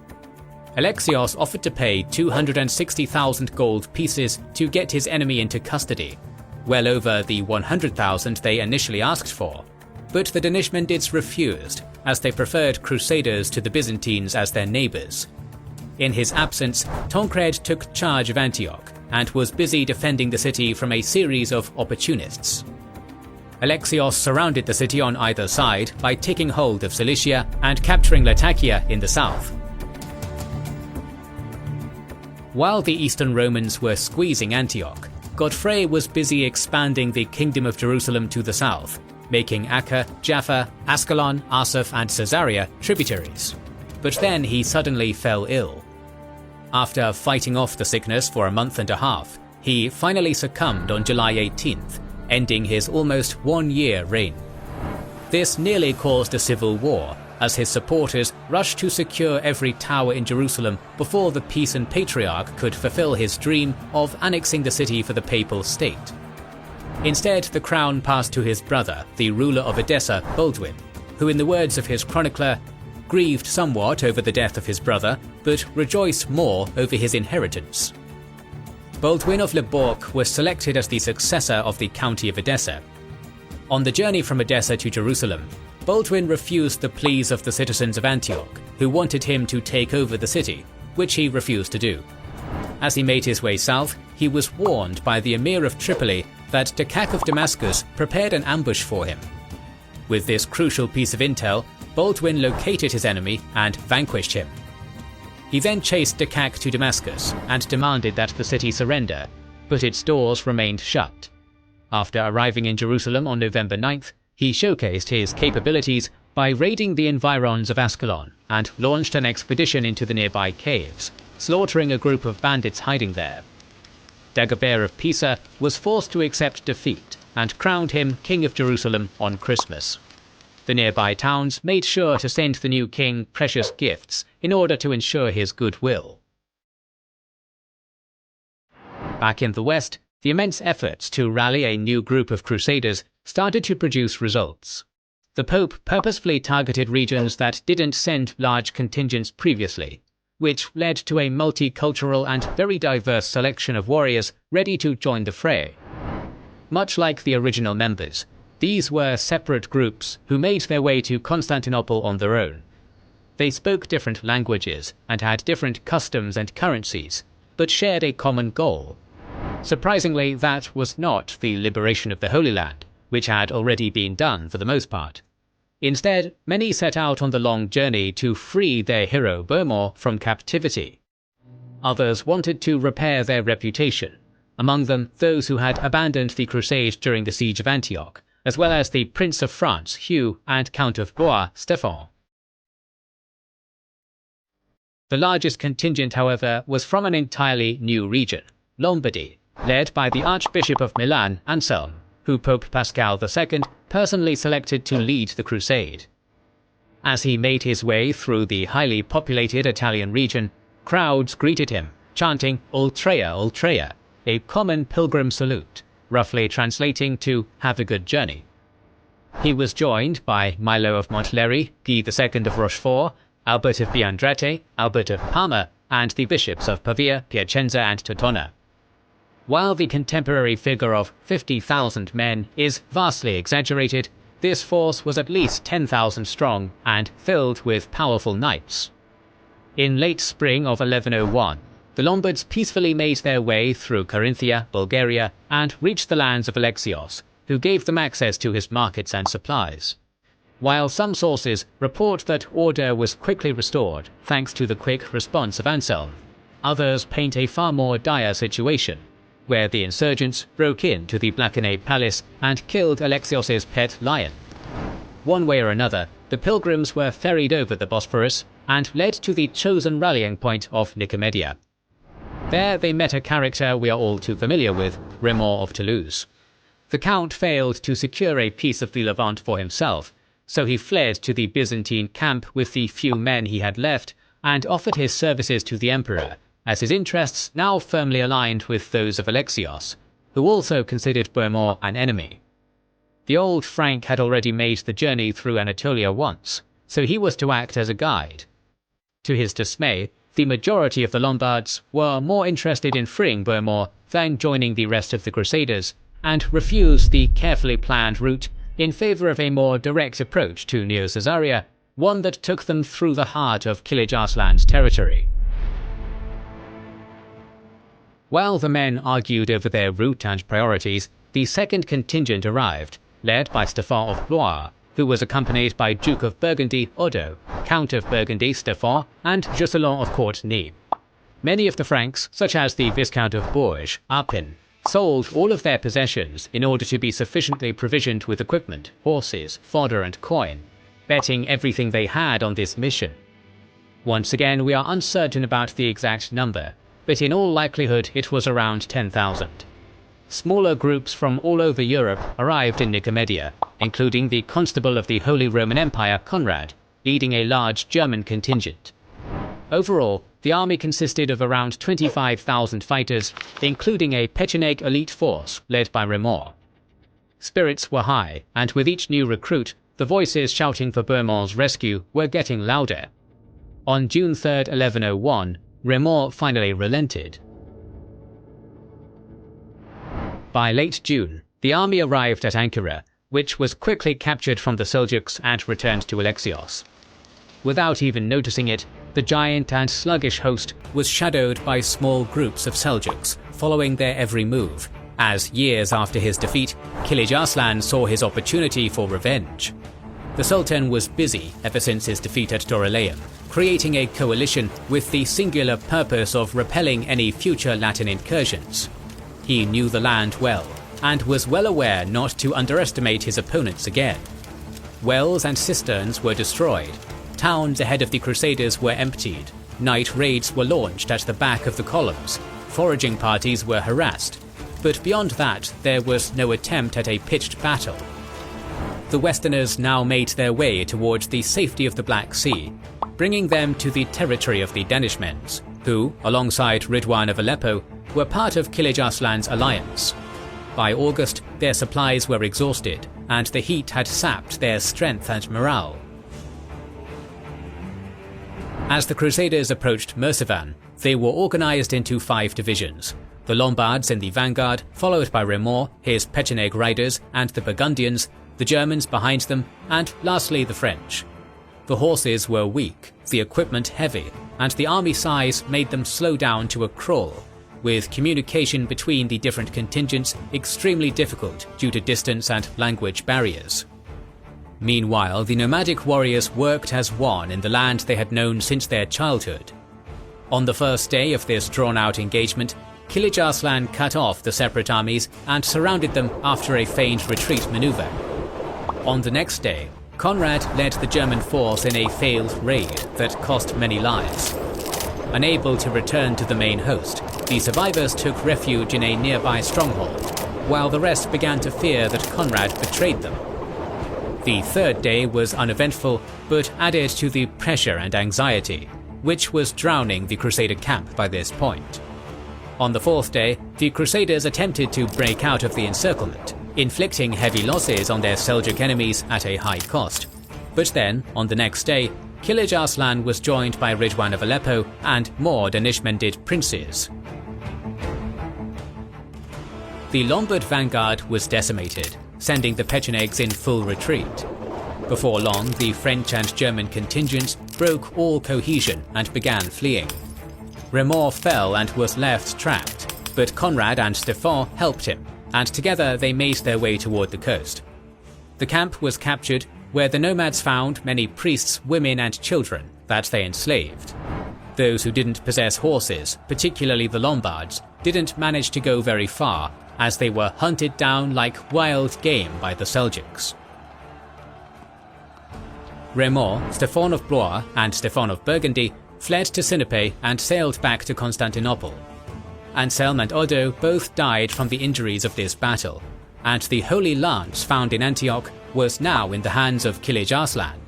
Alexios offered to pay 260,000 gold pieces to get his enemy into custody, well over the 100,000 they initially asked for. But the Danishmendids refused, as they preferred Crusaders to the Byzantines as their neighbours. In his absence, Tancred took charge of Antioch and was busy defending the city from a series of opportunists. Alexios surrounded the city on either side by taking hold of Cilicia and capturing Latakia in the south. While the Eastern Romans were squeezing Antioch, Godfrey was busy expanding the Kingdom of Jerusalem to the south, making Acca, Jaffa, Ascalon, Asaph and Caesarea tributaries. But then he suddenly fell ill. After fighting off the sickness for a month and a half, he finally succumbed on July 18th, ending his almost 1-year reign. This nearly caused a civil war, as his supporters rushed to secure every tower in Jerusalem before the Pisan Patriarch could fulfill his dream of annexing the city for the papal state. Instead, the crown passed to his brother, the ruler of Edessa, Baldwin, who, in the words of his chronicler, grieved somewhat over the death of his brother, but rejoiced more over his inheritance. Baldwin of Leborg was selected as the successor of the county of Edessa. On the journey from Edessa to Jerusalem, Baldwin refused the pleas of the citizens of Antioch, who wanted him to take over the city, which he refused to do. As he made his way south, he was warned by the Emir of Tripoli that Dakak of Damascus prepared an ambush for him. With this crucial piece of intel, Baldwin located his enemy and vanquished him. He then chased Dakak to Damascus and demanded that the city surrender, but its doors remained shut. After arriving in Jerusalem on November 9th, he showcased his capabilities by raiding the environs of Ascalon and launched an expedition into the nearby caves, slaughtering a group of bandits hiding there. Dagobert of Pisa was forced to accept defeat and crowned him King of Jerusalem on Christmas. The nearby towns made sure to send the new king precious gifts in order to ensure his goodwill. Back in the west, the immense efforts to rally a new group of crusaders started to produce results. The Pope purposefully targeted regions that didn't send large contingents previously, which led to a multicultural and very diverse selection of warriors ready to join the fray. Much like the original members, these were separate groups who made their way to Constantinople on their own. They spoke different languages and had different customs and currencies, but shared a common goal. Surprisingly, that was not the liberation of the Holy Land, which had already been done for the most part. Instead, many set out on the long journey to free their hero Bermor from captivity. Others wanted to repair their reputation, among them those who had abandoned the crusade during the siege of Antioch, as well as the Prince of France Hugh and Count of Blois Stefan. The largest contingent, however, was from an entirely new region, Lombardy, led by the Archbishop of Milan, Anselm, who Pope Pascal II personally selected to lead the crusade. As he made his way through the highly populated Italian region, crowds greeted him, chanting Ultrea, Ultrea, a common pilgrim salute, roughly translating to "Have a good journey." He was joined by Milo of Montlhéry, Guy II of Rochefort, Albert of Biandrete, Albert of Parma, and the bishops of Pavia, Piacenza and Tortona. While the contemporary figure of 50,000 men is vastly exaggerated, this force was at least 10,000 strong and filled with powerful knights. In late spring of 1101, the Lombards peacefully made their way through Carinthia, Bulgaria, and reached the lands of Alexios, who gave them access to his markets and supplies. While some sources report that order was quickly restored thanks to the quick response of Anselm, others paint a far more dire situation, where the insurgents broke into the Blackenay palace and killed Alexios' pet lion. One way or another, the pilgrims were ferried over the Bosphorus and led to the chosen rallying point of Nicomedia. There they met a character we are all too familiar with, Raymond of Toulouse. The Count failed to secure a piece of the Levant for himself, so he fled to the Byzantine camp with the few men he had left and offered his services to the emperor, as his interests now firmly aligned with those of Alexios, who also considered Bohemond an enemy. The old Frank had already made the journey through Anatolia once, so he was to act as a guide. To his dismay, the majority of the Lombards were more interested in freeing Bohemond than joining the rest of the Crusaders, and refused the carefully planned route in favour of a more direct approach to Neo Caesarea, one that took them through the heart of Kilij Arslan's territory. While the men argued over their route and priorities, the second contingent arrived, led by Stefan of Blois, who was accompanied by Duke of Burgundy Odo, Count of Burgundy Stefan, and Jocelyn of Courtenay. Many of the Franks, such as the Viscount of Bourges, Arpin, sold all of their possessions in order to be sufficiently provisioned with equipment, horses, fodder and coin, betting everything they had on this mission. Once again, we are uncertain about the exact number, but in all likelihood it was around 10,000. Smaller groups from all over Europe arrived in Nicomedia, including the Constable of the Holy Roman Empire Conrad, leading a large German contingent. Overall, the army consisted of around 25,000 fighters, including a Pecheneg elite force led by Raymond. Spirits were high, and with each new recruit, the voices shouting for Bohemond's rescue were getting louder. On June 3, 1101, Raymond finally relented. By late June, the army arrived at Ankara, which was quickly captured from the Seljuks and returned to Alexios. Without even noticing it, the giant and sluggish host was shadowed by small groups of Seljuks, following their every move, as years after his defeat, Kilij Arslan saw his opportunity for revenge. The Sultan was busy ever since his defeat at Dorylaeum, creating a coalition with the singular purpose of repelling any future Latin incursions. He knew the land well, and was well aware not to underestimate his opponents again. Wells and cisterns were destroyed, towns ahead of the Crusaders were emptied, night raids were launched at the back of the columns, foraging parties were harassed, but beyond that there was no attempt at a pitched battle. The Westerners now made their way towards the safety of the Black Sea, bringing them to the territory of the Danishmends, who, alongside Ridwan of Aleppo, were part of Kilij Arslan's alliance. By August, their supplies were exhausted, and the heat had sapped their strength and morale. As the Crusaders approached Mercivan, they were organized into 5 divisions. The Lombards in the vanguard, followed by Raymond, his Pecheneg riders, and the Burgundians, the Germans behind them, and lastly the French. The horses were weak, the equipment heavy, and the army size made them slow down to a crawl, with communication between the different contingents extremely difficult due to distance and language barriers. Meanwhile, the nomadic warriors worked as one in the land they had known since their childhood. On the first day of this drawn-out engagement, Kilij Arslan cut off the separate armies and surrounded them after a feigned retreat maneuver. On the next day, Conrad led the German force in a failed raid that cost many lives. Unable to return to the main host, the survivors took refuge in a nearby stronghold, while the rest began to fear that Conrad betrayed them. The third day was uneventful, but added to the pressure and anxiety, which was drowning the Crusader camp by this point. On the fourth day, the Crusaders attempted to break out of the encirclement, inflicting heavy losses on their Seljuk enemies at a high cost. But then, on the next day, Kilij Arslan was joined by Ridwan of Aleppo and more Danishmendid princes. The Lombard vanguard was decimated, sending the Pechenegs in full retreat. Before long, the French and German contingents broke all cohesion and began fleeing. Remor fell and was left trapped, but Conrad and Stefan helped him, and together they made their way toward the coast. The camp was captured, where the nomads found many priests, women and children that they enslaved. Those who didn't possess horses, particularly the Lombards, didn't manage to go very far, as they were hunted down like wild game by the Seljuks. Remor, Stefan of Blois and Stefan of Burgundy fled to Sinope and sailed back to Constantinople. Anselm and Odo both died from the injuries of this battle, and the Holy Lance found in Antioch was now in the hands of Kilij Arslan.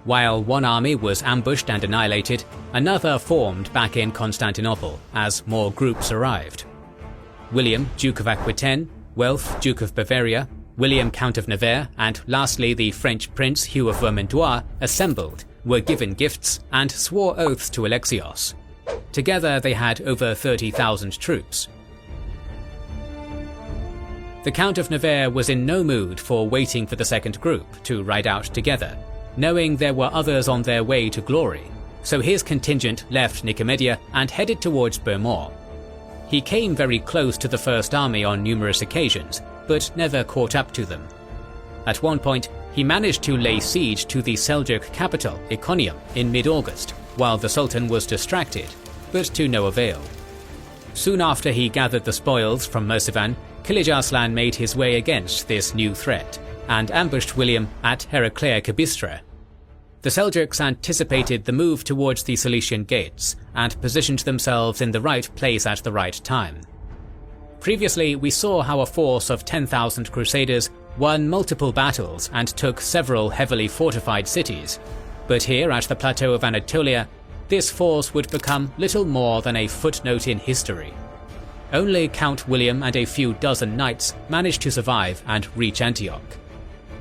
While one army was ambushed and annihilated, another formed back in Constantinople as more groups arrived. William, Duke of Aquitaine, Welf, Duke of Bavaria, William, Count of Nevers, and lastly the French Prince Hugh of Vermandois assembled, were given gifts, and swore oaths to Alexios. Together they had over 30,000 troops. The Count of Nevers was in no mood for waiting for the second group to ride out together, knowing there were others on their way to glory, so his contingent left Nicomedia and headed towards Burmoor. He came very close to the First Army on numerous occasions, but never caught up to them. At one point, he managed to lay siege to the Seljuk capital, Iconium, in mid-August, while the Sultan was distracted, but to no avail. Soon after he gathered the spoils from Mercivan, Kilij Arslan made his way against this new threat, and ambushed William at Heraclea Kabistra. The Seljuks anticipated the move towards the Cilician gates, and positioned themselves in the right place at the right time. Previously, we saw how a force of 10,000 crusaders won multiple battles and took several heavily fortified cities, but here at the plateau of Anatolia, this force would become little more than a footnote in history. Only Count William and a few dozen knights managed to survive and reach Antioch.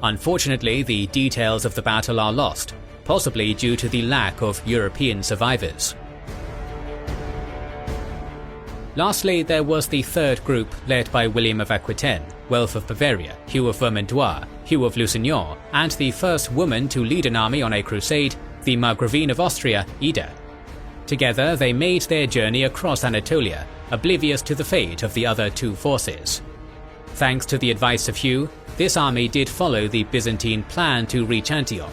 Unfortunately, the details of the battle are lost, possibly due to the lack of European survivors. Lastly, there was the third group led by William of Aquitaine, Welf of Bavaria, Hugh of Vermandois, Hugh of Lusignan, and the first woman to lead an army on a crusade, the Margravine of Austria, Ida. Together they made their journey across Anatolia, oblivious to the fate of the other two forces. Thanks to the advice of Hugh, this army did follow the Byzantine plan to reach Antioch,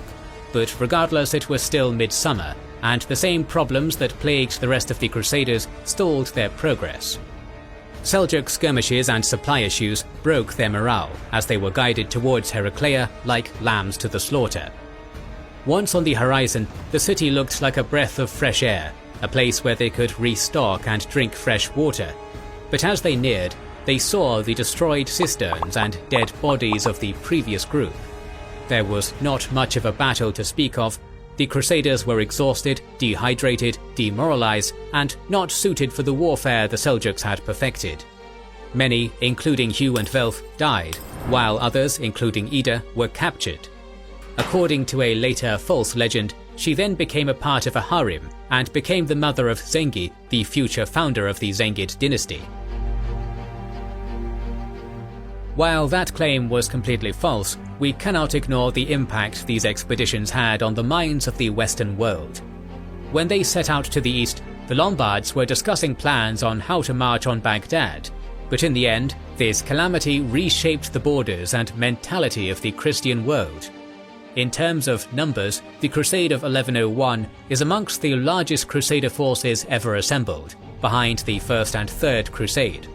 but regardless it was still midsummer, and the same problems that plagued the rest of the Crusaders stalled their progress. Seljuk skirmishes and supply issues broke their morale as they were guided towards Heraclea like lambs to the slaughter. Once on the horizon, the city looked like a breath of fresh air, a place where they could restock and drink fresh water. But as they neared, they saw the destroyed cisterns and dead bodies of the previous group. There was not much of a battle to speak of. The Crusaders were exhausted, dehydrated, demoralized, and not suited for the warfare the Seljuks had perfected. Many, including Hugh and Welf, died, while others, including Ida, were captured. According to a later false legend, she then became a part of a harem and became the mother of Zengi, the future founder of the Zengid dynasty. While that claim was completely false, we cannot ignore the impact these expeditions had on the minds of the Western world. When they set out to the east, the Lombards were discussing plans on how to march on Baghdad, but in the end, this calamity reshaped the borders and mentality of the Christian world. In terms of numbers, the Crusade of 1101 is amongst the largest Crusader forces ever assembled, behind the First and Third Crusade.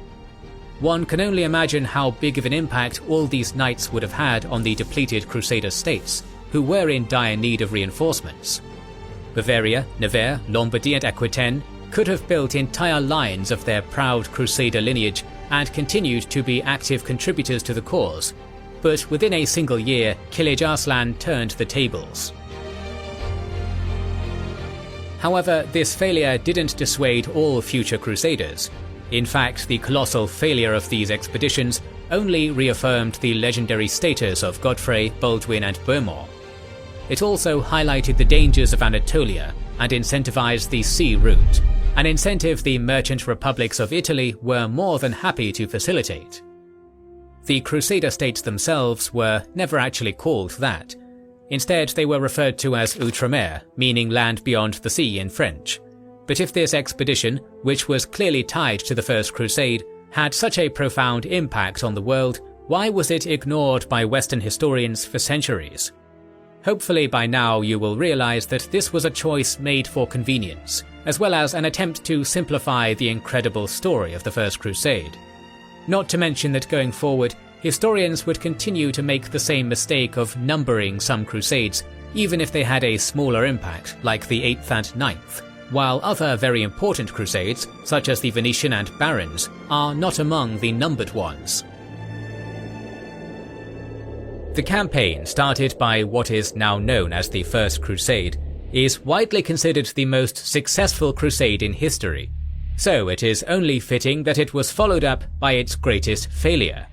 One can only imagine how big of an impact all these knights would have had on the depleted Crusader states, who were in dire need of reinforcements. Bavaria, Nevers, Lombardy and Aquitaine could have built entire lines of their proud Crusader lineage and continued to be active contributors to the cause, but within a single year, Kilij Arslan turned the tables. However, this failure didn't dissuade all future Crusaders. In fact, the colossal failure of these expeditions only reaffirmed the legendary status of Godfrey, Baldwin and Bohemond. It also highlighted the dangers of Anatolia and incentivized the sea route, an incentive the merchant republics of Italy were more than happy to facilitate. The Crusader states themselves were never actually called that. Instead, they were referred to as Outremer, meaning land beyond the sea in French. But if this expedition, which was clearly tied to the First Crusade, had such a profound impact on the world, why was it ignored by Western historians for centuries? Hopefully by now you will realize that this was a choice made for convenience, as well as an attempt to simplify the incredible story of the First Crusade. Not to mention that going forward, historians would continue to make the same mistake of numbering some crusades, even if they had a smaller impact, like the 8th and 9th, while other very important crusades, such as the Venetian and Barons, are not among the numbered ones. The campaign, started by what is now known as the First Crusade, is widely considered the most successful crusade in history, so it is only fitting that it was followed up by its greatest failure.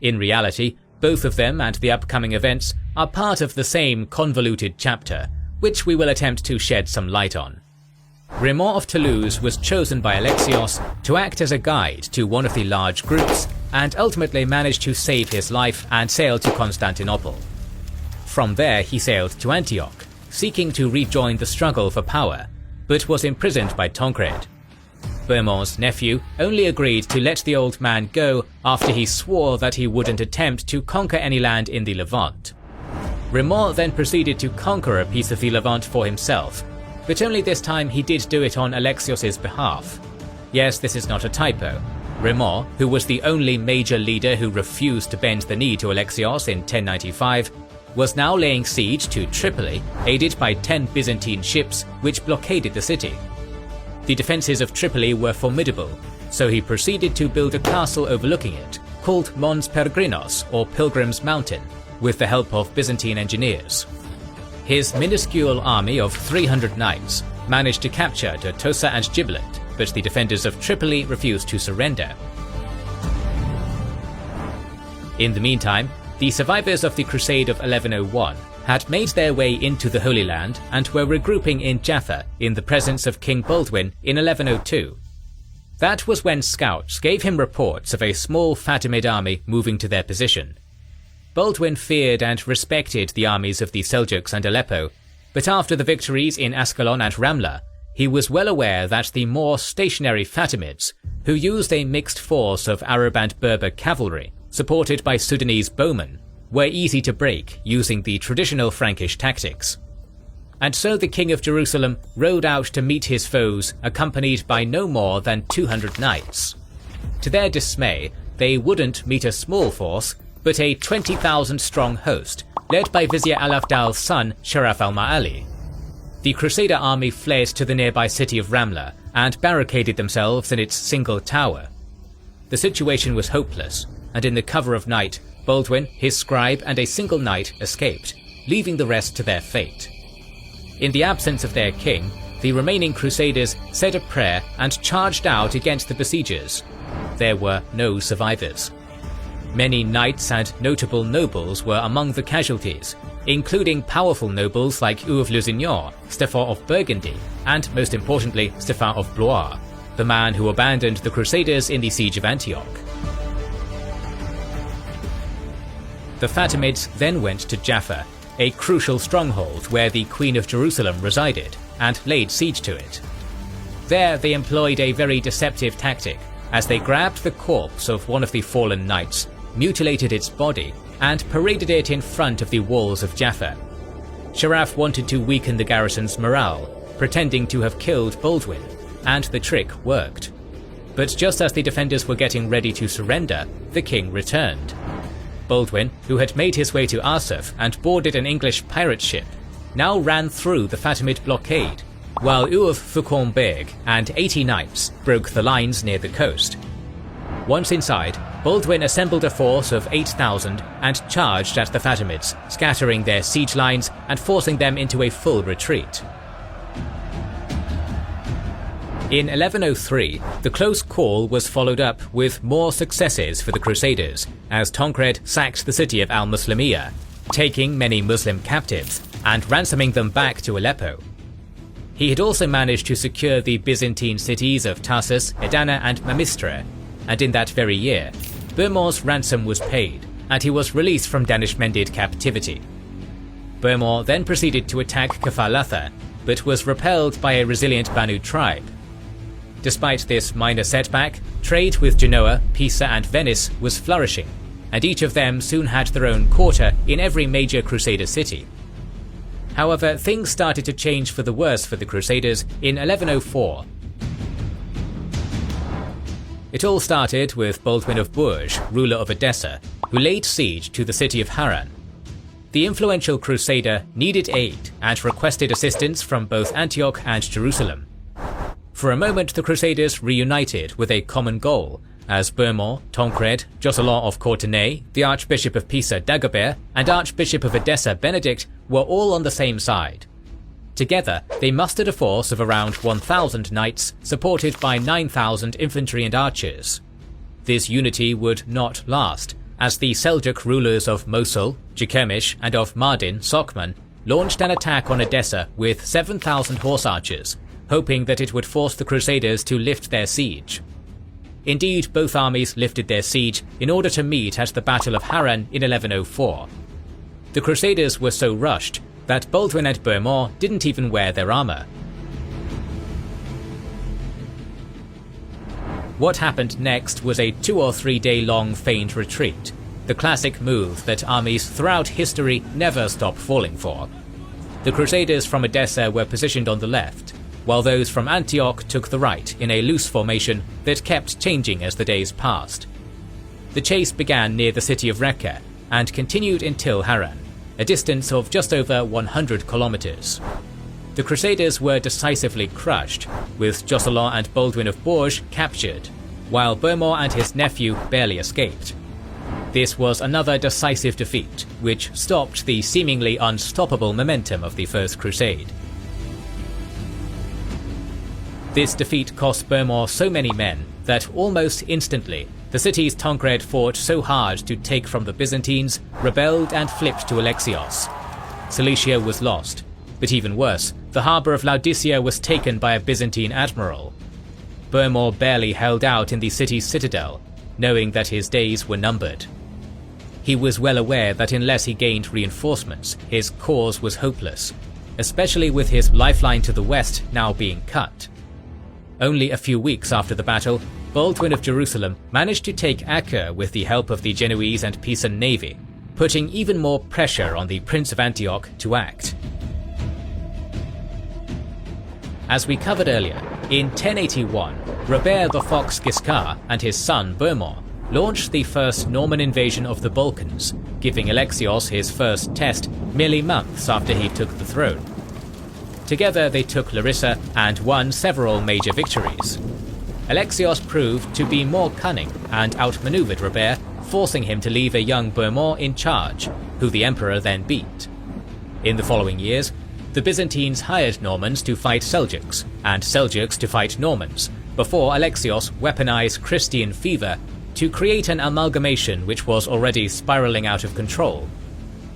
In reality, both of them and the upcoming events are part of the same convoluted chapter, which we will attempt to shed some light on. Raymond of Toulouse was chosen by Alexios to act as a guide to one of the large groups, and ultimately managed to save his life and sail to Constantinople. From there he sailed to Antioch, seeking to rejoin the struggle for power, but was imprisoned by Tancred. Bohemond's nephew only agreed to let the old man go after he swore that he wouldn't attempt to conquer any land in the Levant. Raymond then proceeded to conquer a piece of the Levant for himself, but only this time he did do it on Alexios' behalf. Yes, this is not a typo. Raymond, who was the only major leader who refused to bend the knee to Alexios in 1095, was now laying siege to Tripoli, aided by 10 Byzantine ships which blockaded the city. The defences of Tripoli were formidable, so he proceeded to build a castle overlooking it, called Mons Peregrinos, or Pilgrim's Mountain, with the help of Byzantine engineers. His minuscule army of 300 knights managed to capture Tortosa and Gibelet, but the defenders of Tripoli refused to surrender. In the meantime, the survivors of the Crusade of 1101 had made their way into the Holy Land and were regrouping in Jaffa in the presence of King Baldwin in 1102. That was when scouts gave him reports of a small Fatimid army moving to their position. Baldwin feared and respected the armies of the Seljuks and Aleppo, but after the victories in Ascalon and Ramla, he was well aware that the more stationary Fatimids, who used a mixed force of Arab and Berber cavalry, supported by Sudanese bowmen, were easy to break using the traditional Frankish tactics. And so the King of Jerusalem rode out to meet his foes accompanied by no more than 200 knights. To their dismay, they wouldn't meet a small force, but a 20,000-strong host, led by Vizier al-Afdal's son Sharaf al-Ma'ali. The Crusader army fled to the nearby city of Ramla and barricaded themselves in its single tower. The situation was hopeless, and in the cover of night, Baldwin, his scribe and a single knight escaped, leaving the rest to their fate. In the absence of their king, the remaining Crusaders said a prayer and charged out against the besiegers. There were no survivors. Many knights and notable nobles were among the casualties, including powerful nobles like Hugh of Lusignan, Stefan of Burgundy, and most importantly Stefan of Blois, the man who abandoned the Crusaders in the siege of Antioch. The Fatimids then went to Jaffa, a crucial stronghold where the Queen of Jerusalem resided, and laid siege to it. There they employed a very deceptive tactic, as they grabbed the corpse of one of the fallen knights, mutilated its body, and paraded it in front of the walls of Jaffa. Sharaf wanted to weaken the garrison's morale, pretending to have killed Baldwin, and the trick worked. But just as the defenders were getting ready to surrender, the king returned. Baldwin, who had made his way to Arsuf and boarded an English pirate ship, now ran through the Fatimid blockade, while Hugh of Fauconberg and 80 knights broke the lines near the coast. Once inside, Baldwin assembled a force of 8,000 and charged at the Fatimids, scattering their siege lines and forcing them into a full retreat. In 1103, the close call was followed up with more successes for the Crusaders, as Tancred sacked the city of al-Muslimiyya, taking many Muslim captives and ransoming them back to Aleppo. He had also managed to secure the Byzantine cities of Tarsus, Edana and Mamistre, and in that very year, Bohemond's ransom was paid, and he was released from Danishmendid captivity. Bohemond then proceeded to attack Kefallatha, but was repelled by a resilient Banu tribe. Despite this minor setback, trade with Genoa, Pisa and Venice was flourishing, and each of them soon had their own quarter in every major Crusader city. However, things started to change for the worse for the Crusaders in 1104. It all started with Baldwin of Bourges, ruler of Edessa, who laid siege to the city of Harran. The influential Crusader needed aid and requested assistance from both Antioch and Jerusalem. For a moment, the Crusaders reunited with a common goal, as Bohemond, Tancred, Josselin of Courtenay, the Archbishop of Pisa Dagobert, and Archbishop of Edessa Benedict were all on the same side. Together, they mustered a force of around 1,000 knights, supported by 9,000 infantry and archers. This unity would not last, as the Seljuk rulers of Mosul, Jekemish, and of Mardin, Sokman, launched an attack on Edessa with 7,000 horse archers, hoping that it would force the Crusaders to lift their siege. Indeed, both armies lifted their siege in order to meet at the Battle of Harran in 1104. The Crusaders were so rushed that Baldwin and Bohemond didn't even wear their armour. What happened next was a 2 or 3 day long feigned retreat, the classic move that armies throughout history never stop falling for. The Crusaders from Edessa were positioned on the left, while those from Antioch took the right in a loose formation that kept changing as the days passed. The chase began near the city of Recca and continued until Harran, a distance of just over 100 kilometers. The Crusaders were decisively crushed, with Josselin and Baldwin of Bourges captured, while Bohemond and his nephew barely escaped. This was another decisive defeat, which stopped the seemingly unstoppable momentum of the First Crusade. This defeat cost Bohemond so many men that almost instantly the cities Tancred fought so hard to take from the Byzantines rebelled and flipped to Alexios. Cilicia was lost, but even worse, the harbour of Laodicea was taken by a Byzantine admiral. Bohemond barely held out in the city's citadel, knowing that his days were numbered. He was well aware that unless he gained reinforcements, his cause was hopeless, especially with his lifeline to the west now being cut. Only a few weeks after the battle, Baldwin of Jerusalem managed to take Acre with the help of the Genoese and Pisan navy, putting even more pressure on the Prince of Antioch to act. As we covered earlier, in 1081, Robert the Fox Guiscard and his son Bohemond launched the first Norman invasion of the Balkans, giving Alexios his first test merely months after he took the throne. Together they took Larissa and won several major victories. Alexios proved to be more cunning and outmaneuvered Robert, forcing him to leave a young Bohemond in charge, who the emperor then beat. In the following years, the Byzantines hired Normans to fight Seljuks, and Seljuks to fight Normans, before Alexios weaponized Christian fever to create an amalgamation which was already spiraling out of control.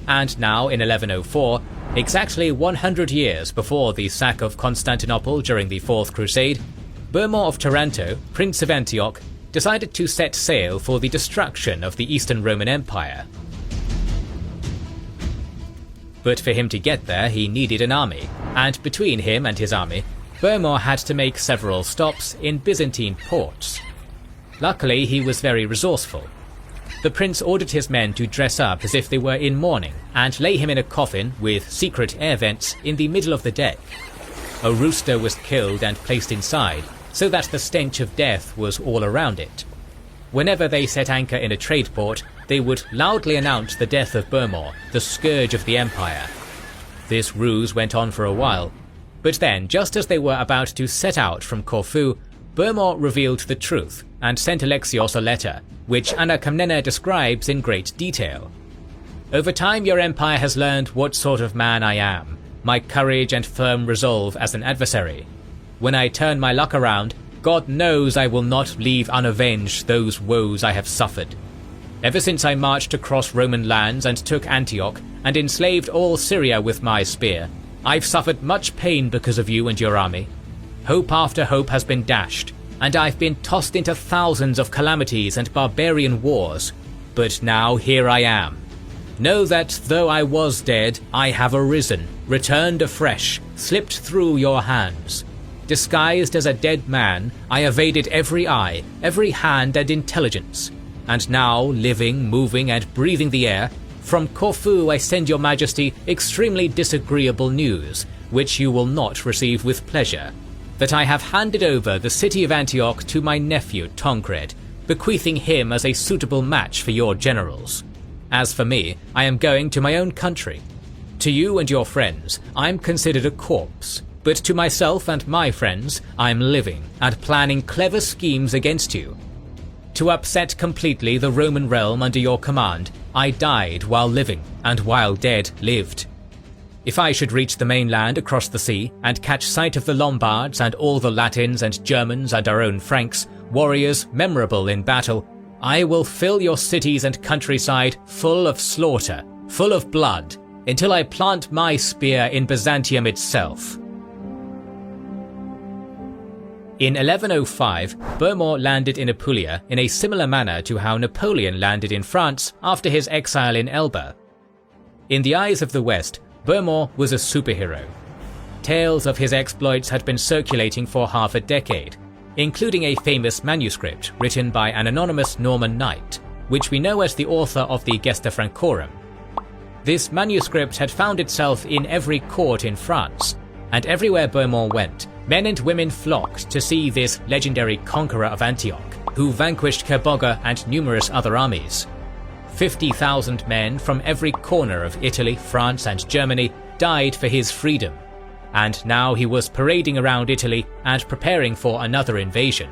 And now in 1104, exactly 100 years before the sack of Constantinople during the Fourth Crusade, Bohemond of Taranto, Prince of Antioch, decided to set sail for the destruction of the Eastern Roman Empire. But for him to get there, he needed an army, and between him and his army, Bohemond had to make several stops in Byzantine ports. Luckily, he was very resourceful. The prince ordered his men to dress up as if they were in mourning and lay him in a coffin with secret air vents in the middle of the deck. A rooster was killed and placed inside, so that the stench of death was all around it. Whenever they set anchor in a trade port, they would loudly announce the death of Bohemond, the scourge of the empire. This ruse went on for a while, but then, just as they were about to set out from Corfu, Bohemond revealed the truth and sent Alexios a letter, which Anna Komnene describes in great detail. "Over time your empire has learned what sort of man I am, my courage and firm resolve as an adversary. When I turn my luck around, God knows I will not leave unavenged those woes I have suffered. Ever since I marched across Roman lands and took Antioch and enslaved all Syria with my spear, I've suffered much pain because of you and your army. Hope after hope has been dashed, and I've been tossed into thousands of calamities and barbarian wars. But now here I am. Know that though I was dead, I have arisen, returned afresh, slipped through your hands. Disguised as a dead man, I evaded every eye, every hand and intelligence. And now, living, moving and breathing the air, from Corfu I send your majesty extremely disagreeable news, which you will not receive with pleasure, that I have handed over the city of Antioch to my nephew Tancred, bequeathing him as a suitable match for your generals. As for me, I am going to my own country. To you and your friends, I am considered a corpse, but to myself and my friends, I am living and planning clever schemes against you. To upset completely the Roman realm under your command, I died while living, and while dead lived. If I should reach the mainland across the sea and catch sight of the Lombards and all the Latins and Germans and our own Franks, warriors memorable in battle, I will fill your cities and countryside full of slaughter, full of blood, until I plant my spear in Byzantium itself. In 1105, Bohemond landed in Apulia in a similar manner to how Napoleon landed in France after his exile in Elba. In the eyes of the West, Bohemond was a superhero. Tales of his exploits had been circulating for half a decade, including a famous manuscript written by an anonymous Norman knight, which we know as the author of the Gesta Francorum. This manuscript had found itself in every court in France, and everywhere Bohemond went, men and women flocked to see this legendary conqueror of Antioch, who vanquished Kerbogha and numerous other armies. 50,000 men from every corner of Italy, France and Germany died for his freedom, and now he was parading around Italy and preparing for another invasion.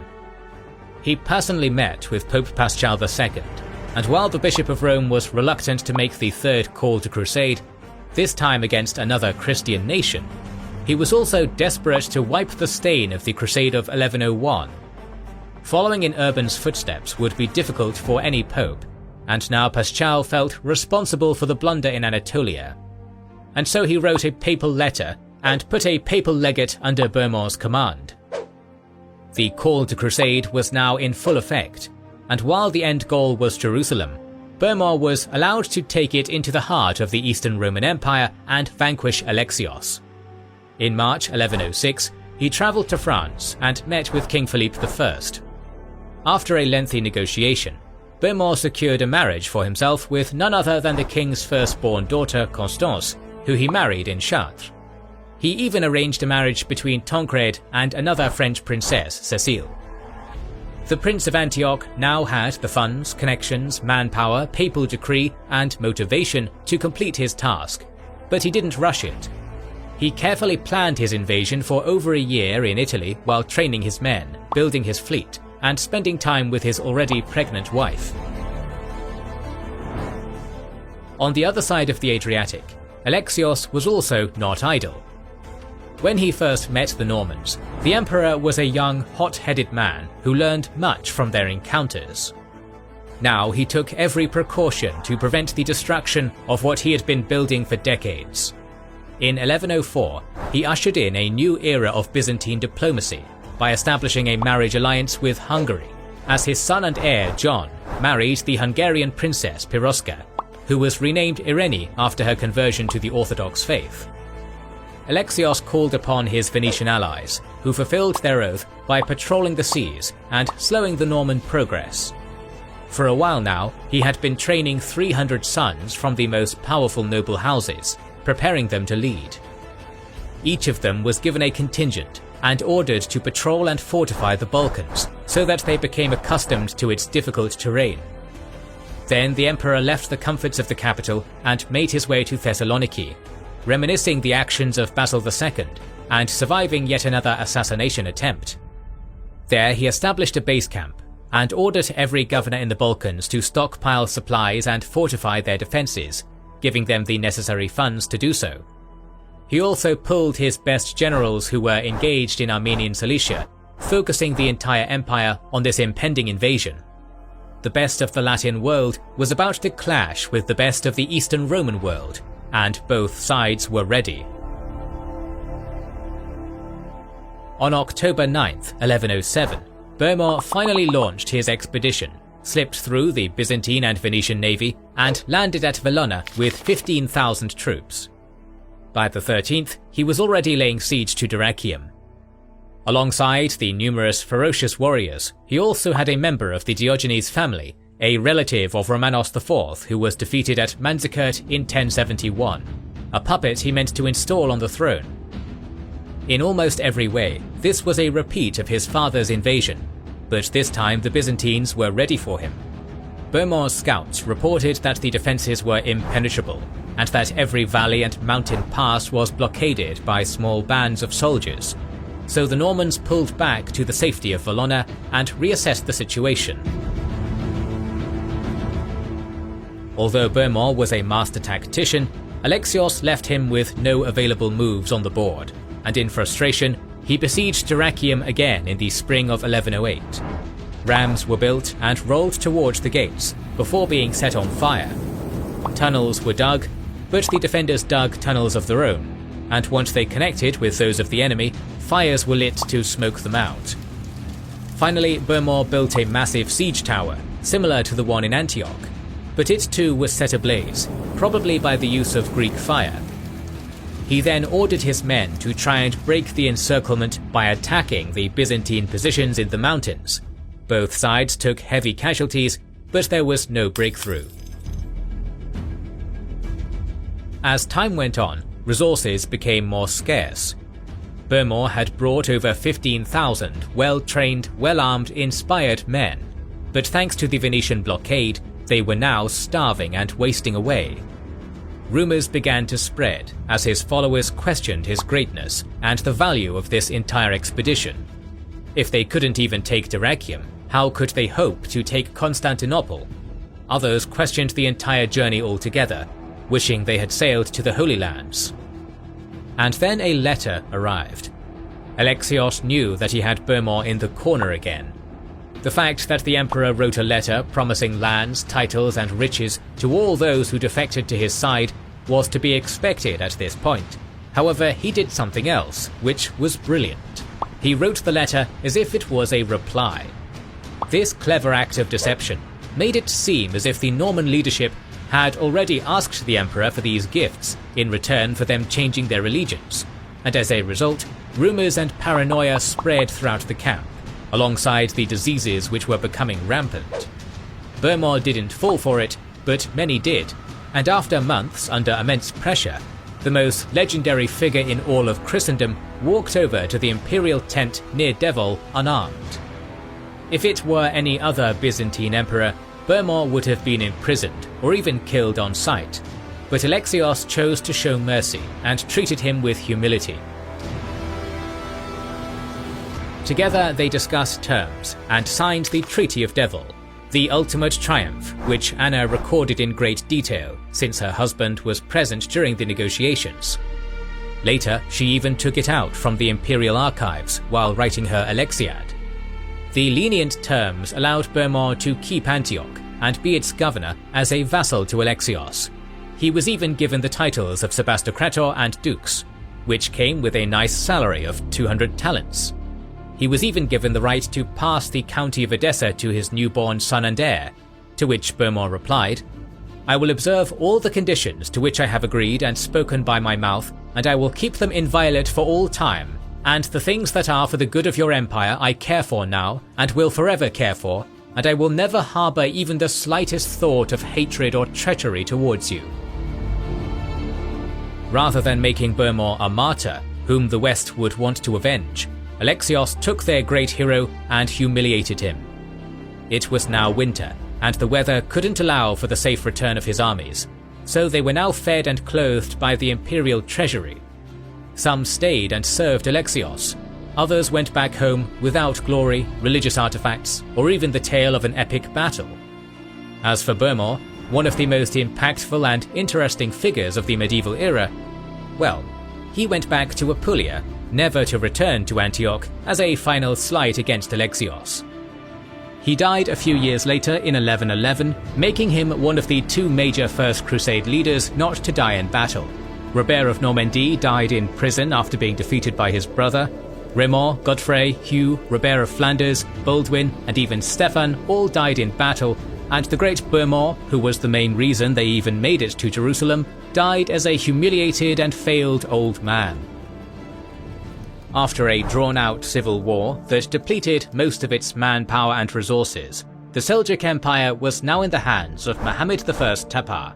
He personally met with Pope Paschal II, and while the Bishop of Rome was reluctant to make the third call to crusade, this time against another Christian nation, he was also desperate to wipe the stain of the Crusade of 1101. Following in Urban's footsteps would be difficult for any pope, and now Paschal felt responsible for the blunder in Anatolia. And so he wrote a papal letter and put a papal legate under Bohemond's command. The call to crusade was now in full effect, and while the end goal was Jerusalem, Bohemond was allowed to take it into the heart of the Eastern Roman Empire and vanquish Alexios. In March 1106, he travelled to France and met with King Philippe I. After a lengthy negotiation, Bohemond secured a marriage for himself with none other than the king's firstborn daughter Constance, who he married in Chartres. He even arranged a marriage between Tancred and another French princess, Cécile. The Prince of Antioch now had the funds, connections, manpower, papal decree, and motivation to complete his task, but he didn't rush it. He carefully planned his invasion for over a year in Italy while training his men, building his fleet, and spending time with his already pregnant wife. On the other side of the Adriatic, Alexios was also not idle. When he first met the Normans, the emperor was a young, hot-headed man who learned much from their encounters. Now he took every precaution to prevent the destruction of what he had been building for decades. In 1104, he ushered in a new era of Byzantine diplomacy by establishing a marriage alliance with Hungary, as his son and heir John married the Hungarian princess Piroska, who was renamed Irene after her conversion to the Orthodox faith. Alexios called upon his Venetian allies, who fulfilled their oath by patrolling the seas and slowing the Norman progress. For a while now, he had been training 300 sons from the most powerful noble houses, preparing them to lead. Each of them was given a contingent and ordered to patrol and fortify the Balkans so that they became accustomed to its difficult terrain. Then the emperor left the comforts of the capital and made his way to Thessaloniki, reminiscing the actions of Basil II and surviving yet another assassination attempt. There he established a base camp and ordered every governor in the Balkans to stockpile supplies and fortify their defences, giving them the necessary funds to do so. he also pulled his best generals who were engaged in Armenian Cilicia, focusing the entire empire on this impending invasion. The best of the Latin world was about to clash with the best of the Eastern Roman world, and both sides were ready. On October 9th, 1107, Bohemond finally launched his expedition, slipped through the Byzantine and Venetian navy, and landed at Valona with 15,000 troops. By the 13th, he was already laying siege to Dyrrhachium. Alongside the numerous ferocious warriors, he also had a member of the Diogenes family, a relative of Romanos IV who was defeated at Manzikert in 1071, a puppet he meant to install on the throne. In almost every way, this was a repeat of his father's invasion, but this time the Byzantines were ready for him. Bohemond's scouts reported that the defences were impenetrable, and that every valley and mountain pass was blockaded by small bands of soldiers, so the Normans pulled back to the safety of Valona and reassessed the situation. Although Bohemond was a master tactician, Alexios left him with no available moves on the board, and in frustration, he besieged Dyrrhachium again in the spring of 1108. Rams were built and rolled towards the gates before being set on fire. Tunnels were dug, but the defenders dug tunnels of their own, and once they connected with those of the enemy, fires were lit to smoke them out. Finally, Bohemond built a massive siege tower, similar to the one in Antioch, but it too was set ablaze, probably by the use of Greek fire. He then ordered his men to try and break the encirclement by attacking the Byzantine positions in the mountains. Both sides took heavy casualties, but there was no breakthrough. As time went on, resources became more scarce. Bohemond had brought over 15,000 well-trained, well-armed, inspired men, but thanks to the Venetian blockade, they were now starving and wasting away. Rumours began to spread as his followers questioned his greatness and the value of this entire expedition. If they couldn't even take Dyrrhachium, how could they hope to take Constantinople? Others questioned the entire journey altogether, wishing they had sailed to the Holy Lands. And then a letter arrived. Alexios knew that he had Bohemond in the corner again. The fact that the emperor wrote a letter promising lands, titles and riches to all those who defected to his side was to be expected at this point. However, he did something else, which was brilliant. He wrote the letter as if it was a reply. This clever act of deception made it seem as if the Norman leadership had already asked the emperor for these gifts in return for them changing their allegiance, and as a result, rumours and paranoia spread throughout the camp, alongside the diseases which were becoming rampant. Bohemond didn't fall for it, but many did, and after months under immense pressure, the most legendary figure in all of Christendom walked over to the imperial tent near Devol unarmed. If it were any other Byzantine emperor, Bohemond would have been imprisoned or even killed on sight, but Alexios chose to show mercy and treated him with humility. Together they discussed terms and signed the Treaty of Devol, the ultimate triumph which Anna recorded in great detail since her husband was present during the negotiations. Later, she even took it out from the imperial archives while writing her Alexiad. The lenient terms allowed Bohemond to keep Antioch and be its governor as a vassal to Alexios. He was even given the titles of Sebastocrator and Dux, which came with a nice salary of 200 talents. He was even given the right to pass the county of Edessa to his newborn son and heir, to which Bohemond replied, "I will observe all the conditions to which I have agreed and spoken by my mouth, and I will keep them inviolate for all time, and the things that are for the good of your empire I care for now, and will forever care for, and I will never harbour even the slightest thought of hatred or treachery towards you." Rather than making Bohemond a martyr, whom the West would want to avenge, Alexios took their great hero and humiliated him. It was now winter, and the weather couldn't allow for the safe return of his armies, so they were now fed and clothed by the imperial treasury. Some stayed and served Alexios, others went back home without glory, religious artifacts, or even the tale of an epic battle. As for Bohemond, one of the most impactful and interesting figures of the medieval era, well, he went back to Apulia, never to return to Antioch as a final slight against Alexios. He died a few years later in 1111, making him one of the two major First Crusade leaders not to die in battle. Robert of Normandy died in prison after being defeated by his brother. Raymond, Godfrey, Hugh, Robert of Flanders, Baldwin, and even Stephen all died in battle, and the great Bohemond, who was the main reason they even made it to Jerusalem, died as a humiliated and failed old man. After a drawn-out civil war that depleted most of its manpower and resources, the Seljuk Empire was now in the hands of Muhammad I Tapar.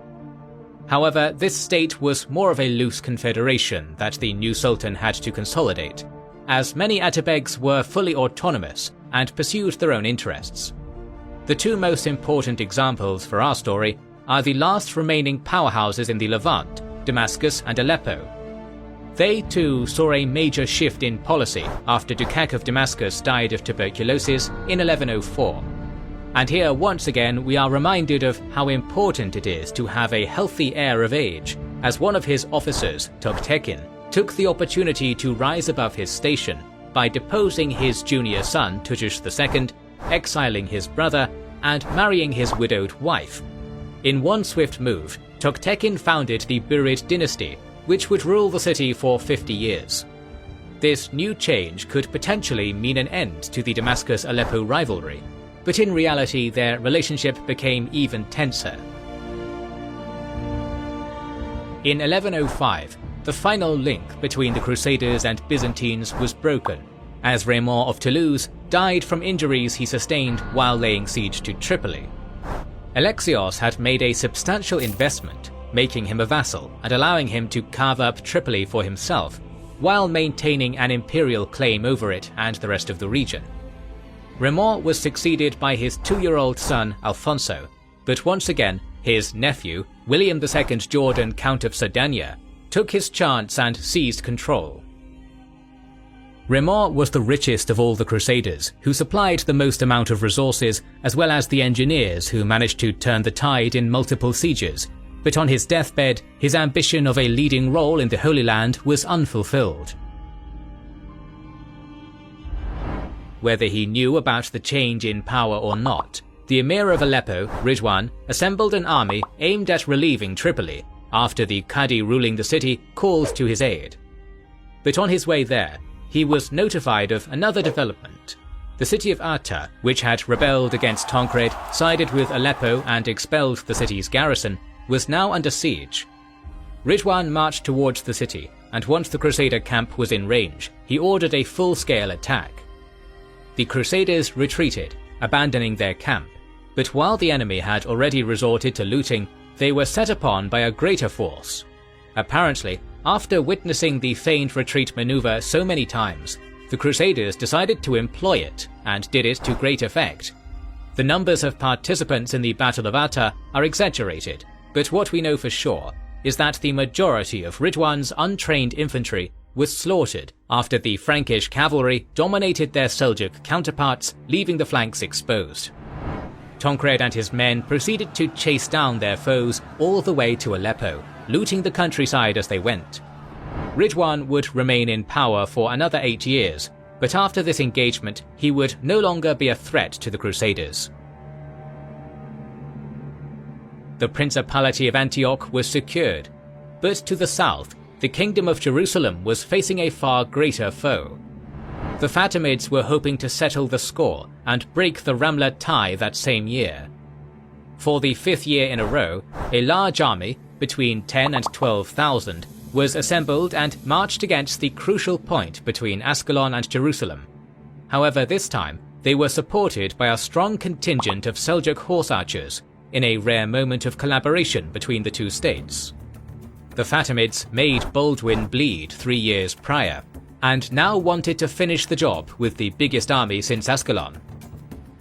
However, this state was more of a loose confederation that the new sultan had to consolidate, as many Atabegs were fully autonomous and pursued their own interests. The two most important examples for our story are the last remaining powerhouses in the Levant, Damascus and Aleppo. They too saw a major shift in policy after Dukak of Damascus died of tuberculosis in 1104. And here once again we are reminded of how important it is to have a healthy heir of age, as one of his officers, Toghtekin, took the opportunity to rise above his station by deposing his junior son Tutush II, exiling his brother, and marrying his widowed wife. In one swift move, Toghtekin founded the Burid dynasty, which would rule the city for 50 years. This new change could potentially mean an end to the Damascus-Aleppo rivalry, but in reality their relationship became even tenser. In 1105, the final link between the Crusaders and Byzantines was broken, as Raymond of Toulouse died from injuries he sustained while laying siege to Tripoli. Alexios had made a substantial investment, making him a vassal and allowing him to carve up Tripoli for himself, while maintaining an imperial claim over it and the rest of the region. Raymond was succeeded by his 2-year-old son Alfonso, but once again his nephew, William II Jordan, Count of Sardinia, took his chance and seized control. Raymond was the richest of all the Crusaders, who supplied the most amount of resources, as well as the engineers who managed to turn the tide in multiple sieges, but on his deathbed, his ambition of a leading role in the Holy Land was unfulfilled. Whether he knew about the change in power or not, the Emir of Aleppo, Ridwan, assembled an army aimed at relieving Tripoli, after the Qadi ruling the city called to his aid. But on his way there, he was notified of another development. The city of Arta, which had rebelled against Tancred, sided with Aleppo and expelled the city's garrison, was now under siege. Ridwan marched towards the city, and once the Crusader camp was in range, he ordered a full-scale attack. The Crusaders retreated, abandoning their camp, but while the enemy had already resorted to looting, they were set upon by a greater force. Apparently, after witnessing the feigned retreat maneuver so many times, the Crusaders decided to employ it, and did it to great effect. The numbers of participants in the Battle of Arta are exaggerated, but what we know for sure is that the majority of Ridwan's untrained infantry was slaughtered after the Frankish cavalry dominated their Seljuk counterparts, leaving the flanks exposed. Tancred and his men proceeded to chase down their foes all the way to Aleppo, looting the countryside as they went. Ridwan would remain in power for another 8 years, but after this engagement he would no longer be a threat to the Crusaders. The Principality of Antioch was secured, but to the south, the Kingdom of Jerusalem was facing a far greater foe. The Fatimids were hoping to settle the score and break the Ramla tie that same year. For the 5th year in a row, a large army, between 10 and 12,000, was assembled and marched against the crucial point between Ascalon and Jerusalem. However, this time, they were supported by a strong contingent of Seljuk horse archers, in a rare moment of collaboration between the two states. The Fatimids made Baldwin bleed 3 years prior, and now wanted to finish the job with the biggest army since Ascalon.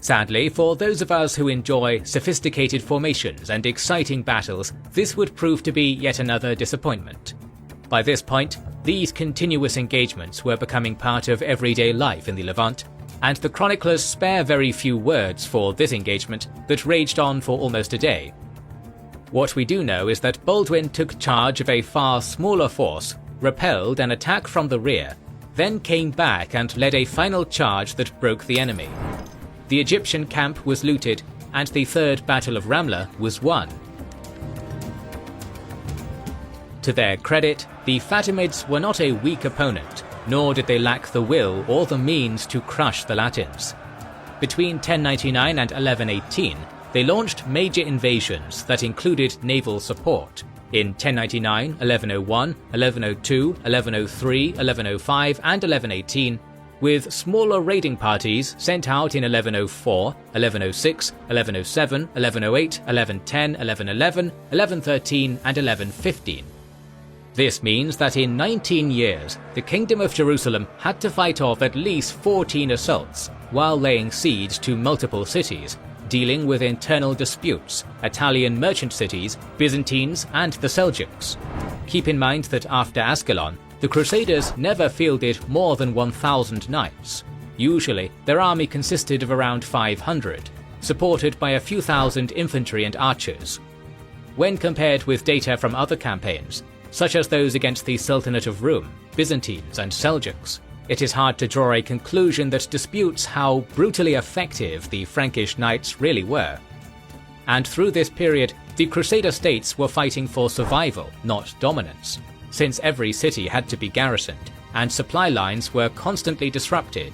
Sadly, for those of us who enjoy sophisticated formations and exciting battles, this would prove to be yet another disappointment. By this point, these continuous engagements were becoming part of everyday life in the Levant, and the chroniclers spare very few words for this engagement that raged on for almost a day. What we do know is that Baldwin took charge of a far smaller force repelled an attack from the rear, then came back and led a final charge that broke the enemy. The Egyptian camp was looted, and the Third Battle of Ramla was won. To their credit, the Fatimids were not a weak opponent, nor did they lack the will or the means to crush the Latins. Between 1099 and 1118, they launched major invasions that included naval support. In 1099, 1101, 1102, 1103, 1105 and 1118, with smaller raiding parties sent out in 1104, 1106, 1107, 1108, 1110, 1111, 1113 and 1115. This means that in 19 years, the Kingdom of Jerusalem had to fight off at least 14 assaults, while laying siege to multiple cities, dealing with internal disputes, Italian merchant cities, Byzantines and the Seljuks. Keep in mind that after Ascalon, the Crusaders never fielded more than 1,000 knights. Usually, their army consisted of around 500, supported by a few thousand infantry and archers. When compared with data from other campaigns, such as those against the Sultanate of Rum, Byzantines and Seljuks, it is hard to draw a conclusion that disputes how brutally effective the Frankish knights really were. And through this period, the Crusader states were fighting for survival, not dominance, since every city had to be garrisoned, and supply lines were constantly disrupted.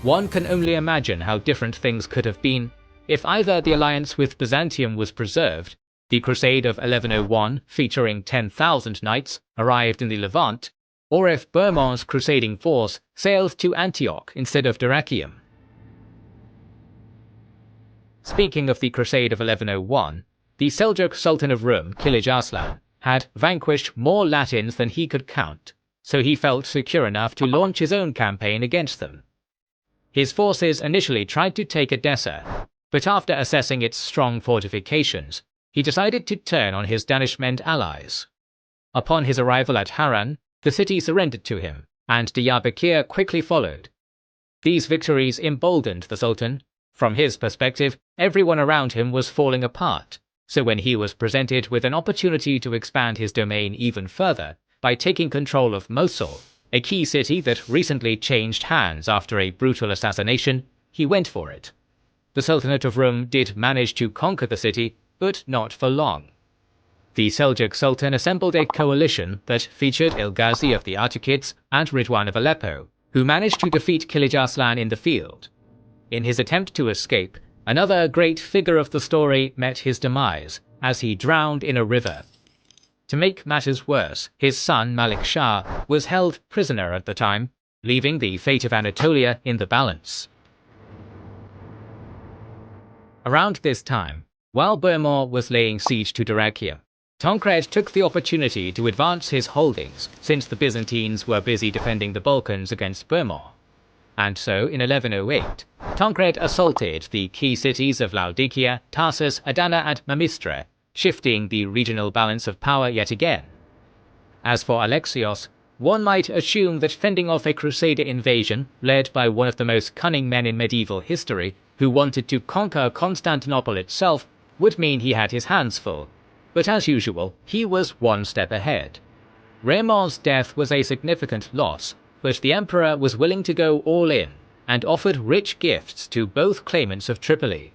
One can only imagine how different things could have been if either the alliance with Byzantium was preserved, the Crusade of 1101, featuring 10,000 knights, arrived in the Levant, or if Bohemond's crusading force sailed to Antioch instead of Dyrrhachium. Speaking of the Crusade of 1101, the Seljuk Sultan of Rum, Kilij Arslan, had vanquished more Latins than he could count, so he felt secure enough to launch his own campaign against them. His forces initially tried to take Edessa, but after assessing its strong fortifications, he decided to turn on his Danishmend allies. Upon his arrival at Harran, the city surrendered to him, and Diyarbakir quickly followed. These victories emboldened the Sultan. From his perspective, everyone around him was falling apart, so when he was presented with an opportunity to expand his domain even further by taking control of Mosul, a key city that recently changed hands after a brutal assassination, he went for it. The Sultanate of Rum did manage to conquer the city, but not for long. The Seljuk Sultan assembled a coalition that featured Ilghazi of the Artukids and Ridwan of Aleppo, who managed to defeat Kilij Arslan in the field. In his attempt to escape, another great figure of the story met his demise, as he drowned in a river. To make matters worse, his son Malik Shah was held prisoner at the time, leaving the fate of Anatolia in the balance. Around this time, while Bohemond was laying siege to Dyrrhachium, Tancred took the opportunity to advance his holdings, since the Byzantines were busy defending the Balkans against Bohemond. And so, in 1108, Tancred assaulted the key cities of Laodicea, Tarsus, Adana and Mamistre, shifting the regional balance of power yet again. As for Alexios, one might assume that fending off a Crusader invasion, led by one of the most cunning men in medieval history, who wanted to conquer Constantinople itself, would mean he had his hands full. But as usual, he was one step ahead. Raymond's death was a significant loss, but the emperor was willing to go all in, and offered rich gifts to both claimants of Tripoli.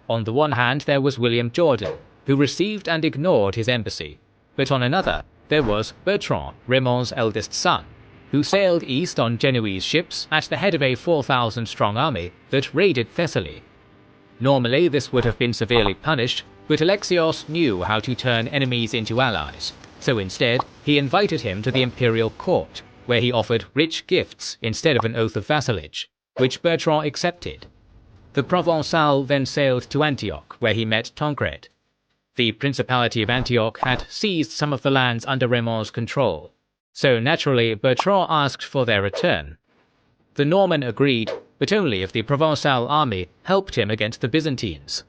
On the one hand there was William Jordan, who received and ignored his embassy, but on another there was Bertrand, Raymond's eldest son, who sailed east on Genoese ships at the head of a 4,000-strong army that raided Thessaly. Normally this would have been severely punished, but Alexios knew how to turn enemies into allies, so instead he invited him to the imperial court, where he offered rich gifts instead of an oath of vassalage, which Bertrand accepted. The Provençal then sailed to Antioch, where he met Tancred. The Principality of Antioch had seized some of the lands under Raymond's control, so naturally Bertrand asked for their return. The Norman agreed, but only if the Provençal army helped him against the Byzantines.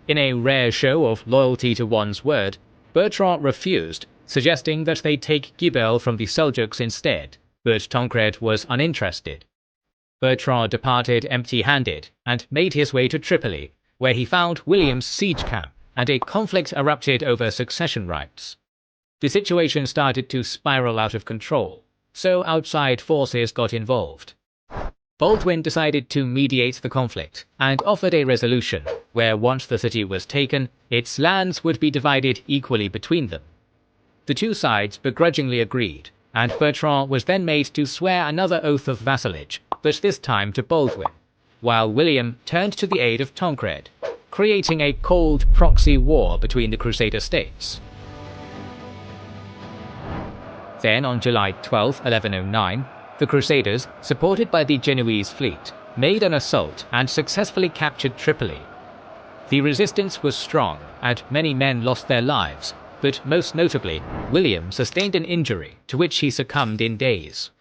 In a rare show of loyalty to one's word, Bertrand refused, suggesting that they take Gibel from the Seljuks instead, but Tancred was uninterested. Bertrand departed empty-handed and made his way to Tripoli, where he found William's siege camp, and a conflict erupted over succession rights. The situation started to spiral out of control, so outside forces got involved. Baldwin decided to mediate the conflict and offered a resolution where once the city was taken, its lands would be divided equally between them. The two sides begrudgingly agreed, and Bertrand was then made to swear another oath of vassalage, but this time to Baldwin, while William turned to the aid of Tancred, creating a cold proxy war between the Crusader states. Then on July 12, 1109, the Crusaders, supported by the Genoese fleet, made an assault and successfully captured Tripoli. The resistance was strong, and many men lost their lives, but most notably, William sustained an injury to which he succumbed in days.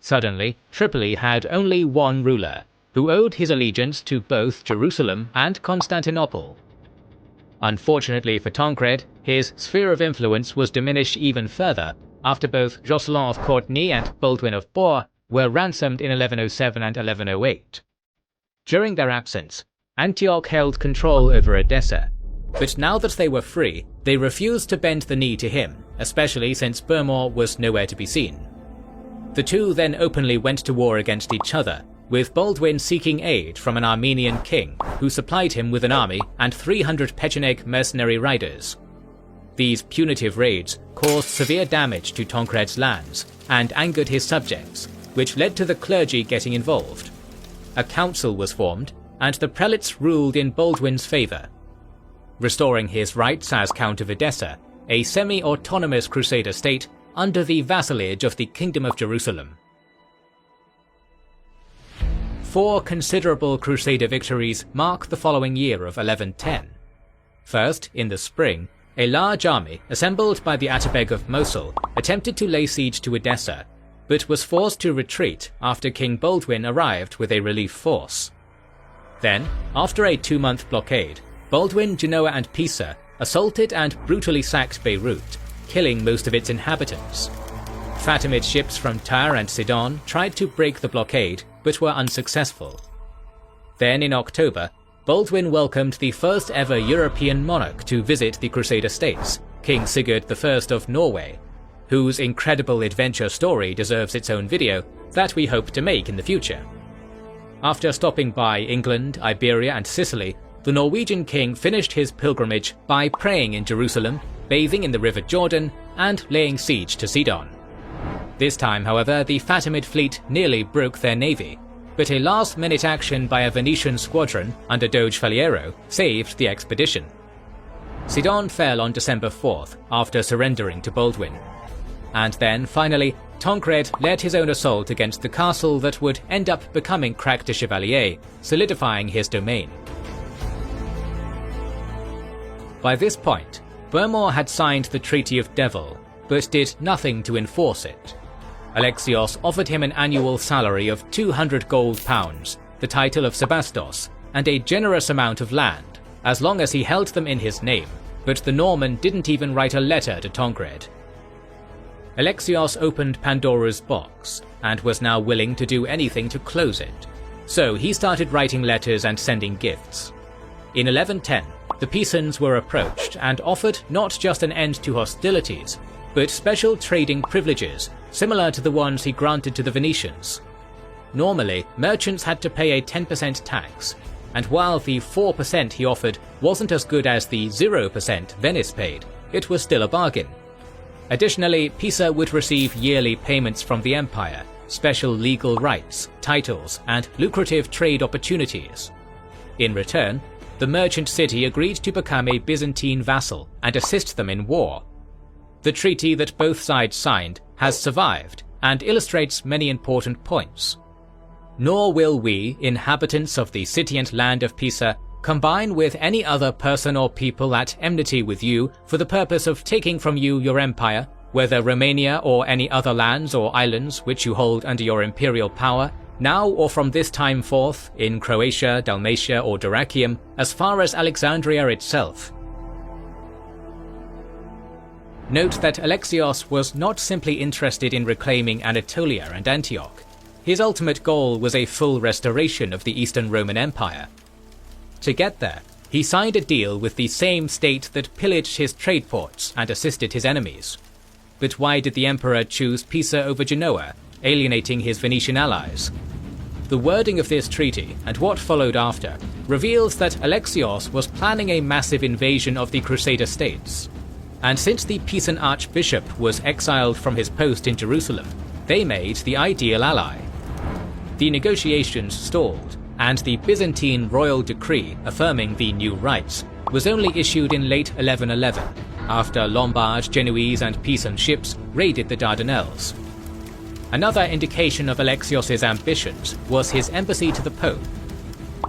Suddenly, Tripoli had only one ruler, who owed his allegiance to both Jerusalem and Constantinople. Unfortunately for Tancred, his sphere of influence was diminished even further after both Jocelyn of Courtenay and Baldwin of Bourg were ransomed in 1107 and 1108. During their absence, Antioch held control over Edessa, but now that they were free, they refused to bend the knee to him, especially since Bourmont was nowhere to be seen. The two then openly went to war against each other, with Baldwin seeking aid from an Armenian king who supplied him with an army and 300 Pecheneg mercenary riders. These punitive raids caused severe damage to Tancred's lands and angered his subjects, which led to the clergy getting involved. A council was formed, and the prelates ruled in Baldwin's favour, restoring his rights as Count of Edessa, a semi-autonomous Crusader state under the vassalage of the Kingdom of Jerusalem. 4 considerable Crusader victories mark the following year of 1110. First, in the spring, a large army, assembled by the Atabeg of Mosul, attempted to lay siege to Edessa, but was forced to retreat after King Baldwin arrived with a relief force. Then, after a 2-month blockade, Baldwin, Genoa and Pisa assaulted and brutally sacked Beirut, killing most of its inhabitants. Fatimid ships from Tyre and Sidon tried to break the blockade, but were unsuccessful. Then in October, Baldwin welcomed the first ever European monarch to visit the Crusader states, King Sigurd I of Norway, whose incredible adventure story deserves its own video that we hope to make in the future. After stopping by England, Iberia and Sicily, the Norwegian king finished his pilgrimage by praying in Jerusalem, bathing in the River Jordan, and laying siege to Sidon. This time, however, the Fatimid fleet nearly broke their navy, but a last-minute action by a Venetian squadron under Doge Faliero saved the expedition. Sidon fell on December 4th after surrendering to Baldwin. And then, finally, Tancred led his own assault against the castle that would end up becoming Crac de Chevalier, solidifying his domain. By this point, Bourmont had signed the Treaty of Devil, but did nothing to enforce it. Alexios offered him an annual salary of 200 gold pounds, the title of Sebastos, and a generous amount of land, as long as he held them in his name, but the Norman didn't even write a letter to Tancred. Alexios opened Pandora's box, and was now willing to do anything to close it. So he started writing letters and sending gifts. In 1110, the Pisans were approached and offered not just an end to hostilities, but special trading privileges, similar to the ones he granted to the Venetians. Normally, merchants had to pay a 10% tax, and while the 4% he offered wasn't as good as the 0% Venice paid, it was still a bargain. Additionally, Pisa would receive yearly payments from the empire, special legal rights, titles, and lucrative trade opportunities. In return, the merchant city agreed to become a Byzantine vassal and assist them in war. The treaty that both sides signed has survived and illustrates many important points. Nor will we, inhabitants of the city and land of Pisa, combine with any other person or people at enmity with you for the purpose of taking from you your empire, whether Romania or any other lands or islands which you hold under your imperial power, now or from this time forth, in Croatia, Dalmatia or Dyrrachium, as far as Alexandria itself. Note that Alexios was not simply interested in reclaiming Anatolia and Antioch. His ultimate goal was a full restoration of the Eastern Roman Empire. To get there, he signed a deal with the same state that pillaged his trade ports and assisted his enemies, But why did the emperor choose Pisa over Genoa, alienating his Venetian allies? The wording of this treaty, and what followed after, reveals that Alexios was planning a massive invasion of the Crusader states. And since the Pisan archbishop was exiled from his post in Jerusalem, they made the ideal ally. The negotiations stalled, and the Byzantine royal decree affirming the new rights was only issued in late 1111, after Lombard, Genoese and Pisan ships raided the Dardanelles. Another indication of Alexios' ambitions was his embassy to the Pope.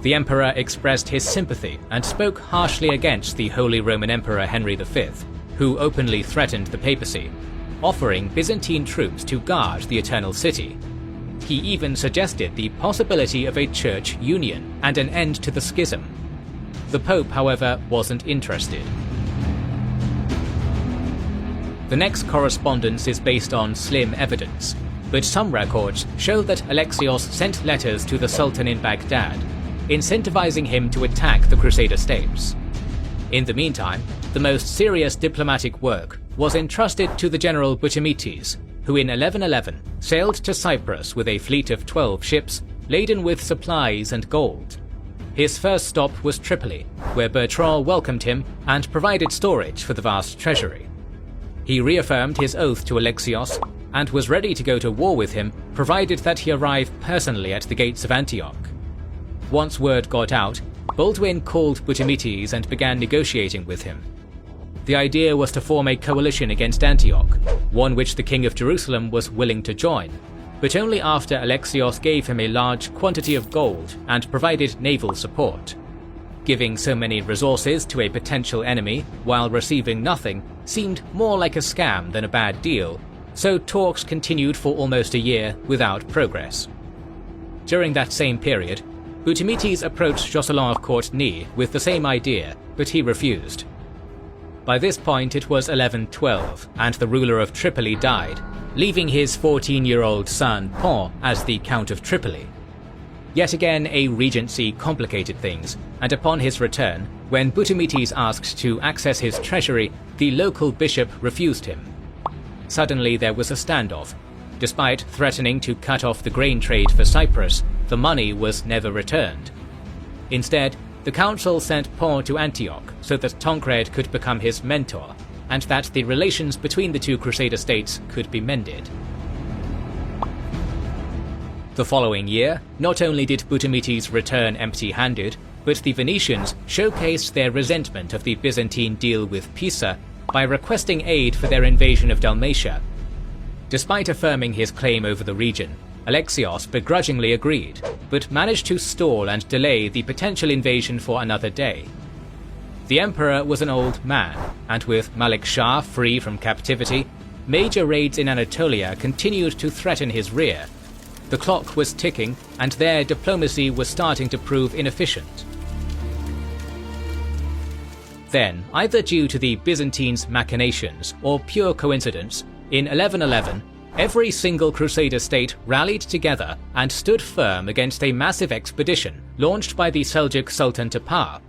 The emperor expressed his sympathy and spoke harshly against the Holy Roman Emperor Henry V, who openly threatened the papacy, offering Byzantine troops to guard the Eternal City. He even suggested the possibility of a church union and an end to the schism. The Pope, however, wasn't interested. The next correspondence is based on slim evidence, but some records show that Alexios sent letters to the Sultan in Baghdad, incentivizing him to attack the Crusader states. In the meantime, the most serious diplomatic work was entrusted to the general Butamites, who in 1111 sailed to Cyprus with a fleet of 12 ships laden with supplies and gold. His first stop was Tripoli, where Bertrand welcomed him and provided storage for the vast treasury. He reaffirmed his oath to Alexios and was ready to go to war with him, provided that he arrive personally at the gates of Antioch. Once word got out, Baldwin called Butamites and began negotiating with him. The idea was to form a coalition against Antioch, one which the King of Jerusalem was willing to join, but only after Alexios gave him a large quantity of gold and provided naval support. Giving so many resources to a potential enemy while receiving nothing seemed more like a scam than a bad deal, so talks continued for almost a year without progress. During that same period, Butamites approached Jocelyn of Courtenay with the same idea, but he refused. By this point it was 1112, and the ruler of Tripoli died, leaving his 14-year-old son Pont as the Count of Tripoli. Yet again, a regency complicated things, and upon his return, when Butamites asked to access his treasury, the local bishop refused him. Suddenly there was a standoff. Despite threatening to cut off the grain trade for Cyprus, the money was never returned. Instead, the council sent Pont to Antioch so that Tancred could become his mentor, and that the relations between the two Crusader states could be mended. The following year, not only did Butamites return empty-handed, but the Venetians showcased their resentment of the Byzantine deal with Pisa by requesting aid for their invasion of Dalmatia. Despite affirming his claim over the region, Alexios begrudgingly agreed, but managed to stall and delay the potential invasion for another day. The emperor was an old man, and with Malik Shah free from captivity, major raids in Anatolia continued to threaten his rear. The clock was ticking, and their diplomacy was starting to prove inefficient. Then, either due to the Byzantines' machinations or pure coincidence, in 1111, every single Crusader state rallied together and stood firm against a massive expedition launched by the Seljuk Sultan Tapar.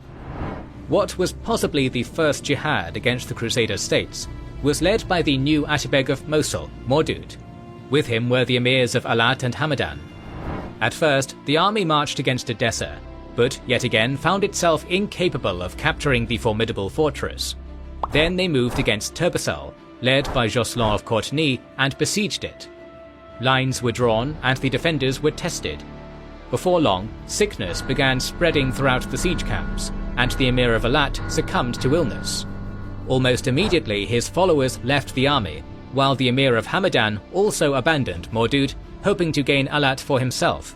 What was possibly the first jihad against the Crusader states was led by the new Atibeg of Mosul, Mordud. With him were the emirs of Alat and Hamadan. At first, the army marched against Edessa, but yet again found itself incapable of capturing the formidable fortress. Then they moved against Turbessel, led by Jocelyn of Courtenay, and besieged it. Lines were drawn and the defenders were tested. Before long, sickness began spreading throughout the siege camps, and the Emir of Alat succumbed to illness. Almost immediately his followers left the army, while the Emir of Hamadan also abandoned Mordud, hoping to gain Alat for himself.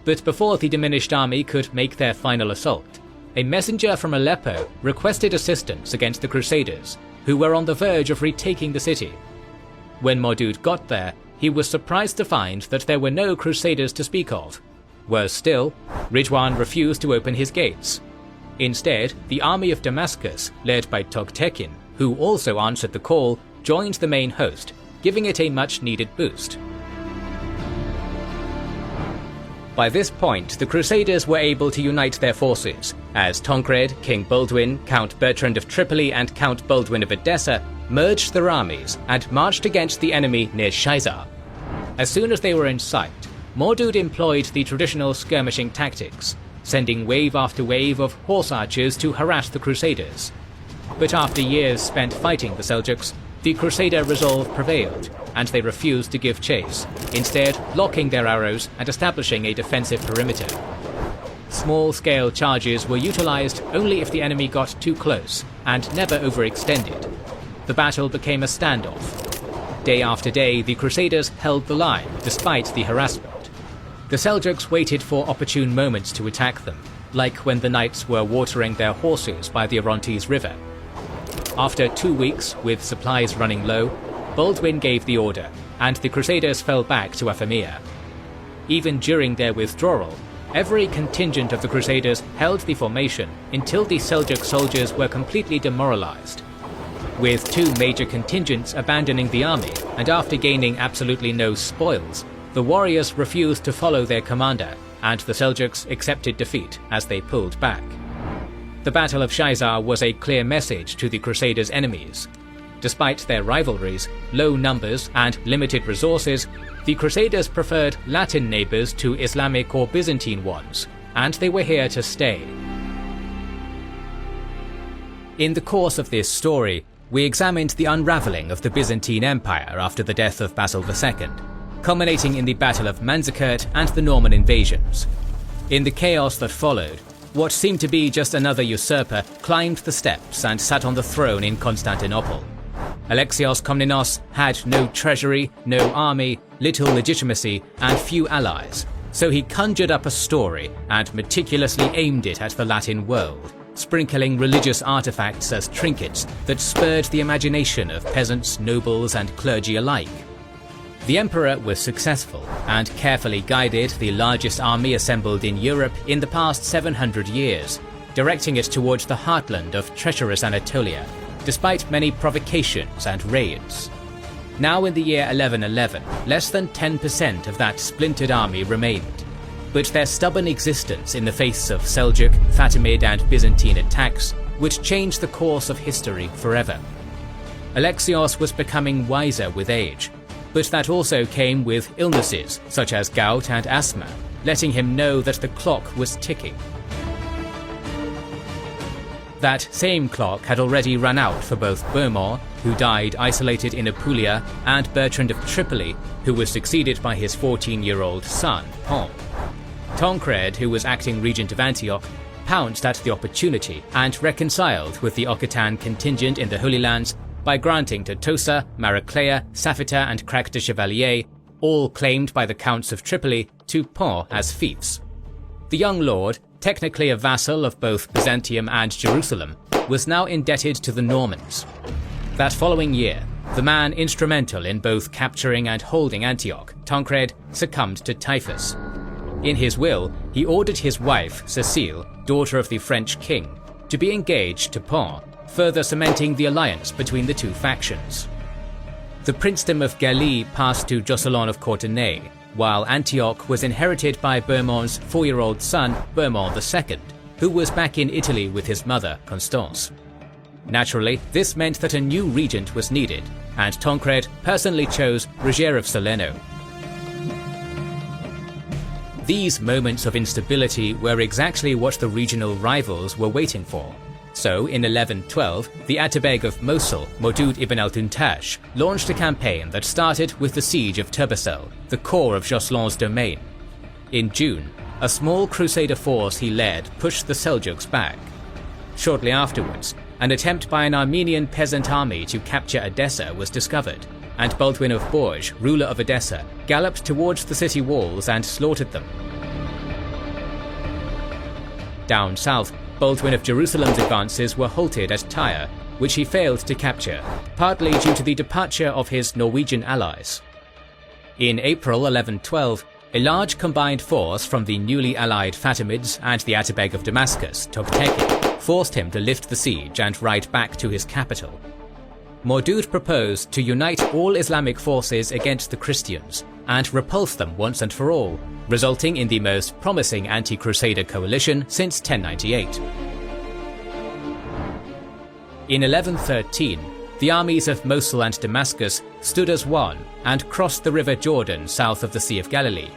But before the diminished army could make their final assault, a messenger from Aleppo requested assistance against the Crusaders, who were on the verge of retaking the city. When Mordud got there, he was surprised to find that there were no Crusaders to speak of. Worse still, Ridwan refused to open his gates. Instead, the army of Damascus, led by Togtekin, who also answered the call, joined the main host, giving it a much-needed boost. By this point, the Crusaders were able to unite their forces, as Tancred, King Baldwin, Count Bertrand of Tripoli and Count Baldwin of Edessa merged their armies and marched against the enemy near Shaizar. As soon as they were in sight, Mordud employed the traditional skirmishing tactics, sending wave after wave of horse archers to harass the Crusaders. But after years spent fighting the Seljuks, the Crusader resolve prevailed, and they refused to give chase, instead locking their arrows and establishing a defensive perimeter. Small-scale charges were utilized only if the enemy got too close, and never overextended. The battle became a standoff. Day after day, the Crusaders held the line, despite the harassment. The Seljuks waited for opportune moments to attack them, like when the knights were watering their horses by the Orontes River. After 2 weeks, with supplies running low, Baldwin gave the order, and the Crusaders fell back to Apamea. Even during their withdrawal, every contingent of the Crusaders held the formation until the Seljuk soldiers were completely demoralized. With 2 major contingents abandoning the army, and after gaining absolutely no spoils, the warriors refused to follow their commander, and the Seljuks accepted defeat as they pulled back. The Battle of Shaizar was a clear message to the Crusaders' enemies. Despite their rivalries, low numbers, and limited resources, the Crusaders preferred Latin neighbors to Islamic or Byzantine ones, and they were here to stay. In the course of this story, we examined the unraveling of the Byzantine Empire after the death of Basil II, culminating in the Battle of Manzikert and the Norman invasions. In the chaos that followed, what seemed to be just another usurper climbed the steps and sat on the throne in Constantinople. Alexios Komnenos had no treasury, no army, little legitimacy, and few allies, so he conjured up a story and meticulously aimed it at the Latin world, sprinkling religious artifacts as trinkets that spurred the imagination of peasants, nobles, and clergy alike. The emperor was successful and carefully guided the largest army assembled in Europe in the past 700 years, directing it towards the heartland of treacherous Anatolia, despite many provocations and raids. Now in the year 1111, less than 10% of that splintered army remained, but their stubborn existence in the face of Seljuk, Fatimid, and Byzantine attacks would change the course of history forever. Alexios was becoming wiser with age, but that also came with illnesses such as gout and asthma, letting him know that the clock was ticking. That same clock had already run out for both Bohemond, who died isolated in Apulia, and Bertrand of Tripoli, who was succeeded by his 14-year-old son, Pons. Tancred, who was acting regent of Antioch, pounced at the opportunity and reconciled with the Occitan contingent in the Holy Lands by granting to Tosa, Maraclea, Safita, and Crac de Chevalier, all claimed by the Counts of Tripoli, to Pons as fiefs. The young lord, technically a vassal of both Byzantium and Jerusalem, was now indebted to the Normans. That following year, the man instrumental in both capturing and holding Antioch, Tancred, succumbed to typhus. In his will, he ordered his wife, Cecile, daughter of the French king, to be engaged to Pons, further cementing the alliance between the two factions. The princedom of Galie passed to Joscelin of Courtenay, while Antioch was inherited by Bohemond's 4-year-old son, Bohemond II, who was back in Italy with his mother, Constance. Naturally, this meant that a new regent was needed, and Tancred personally chose Roger of Salerno. These moments of instability were exactly what the regional rivals were waiting for. So, in 1112, the Atabeg of Mosul, Mordud ibn al-Tuntash, launched a campaign that started with the siege of Turbessel, the core of Joscelin's domain. In June, a small crusader force he led pushed the Seljuks back. Shortly afterwards, an attempt by an Armenian peasant army to capture Edessa was discovered, and Baldwin of Bourges, ruler of Edessa, galloped towards the city walls and slaughtered them. Down south, Baldwin of Jerusalem's advances were halted at Tyre, which he failed to capture, partly due to the departure of his Norwegian allies. In April 1112, a large combined force from the newly allied Fatimids and the Atabeg of Damascus, Toghteki, forced him to lift the siege and ride back to his capital. Mordud proposed to unite all Islamic forces against the Christians and repulse them once and for all, resulting in the most promising anti-Crusader coalition since 1098. In 1113, the armies of Mosul and Damascus stood as one and crossed the river Jordan south of the Sea of Galilee.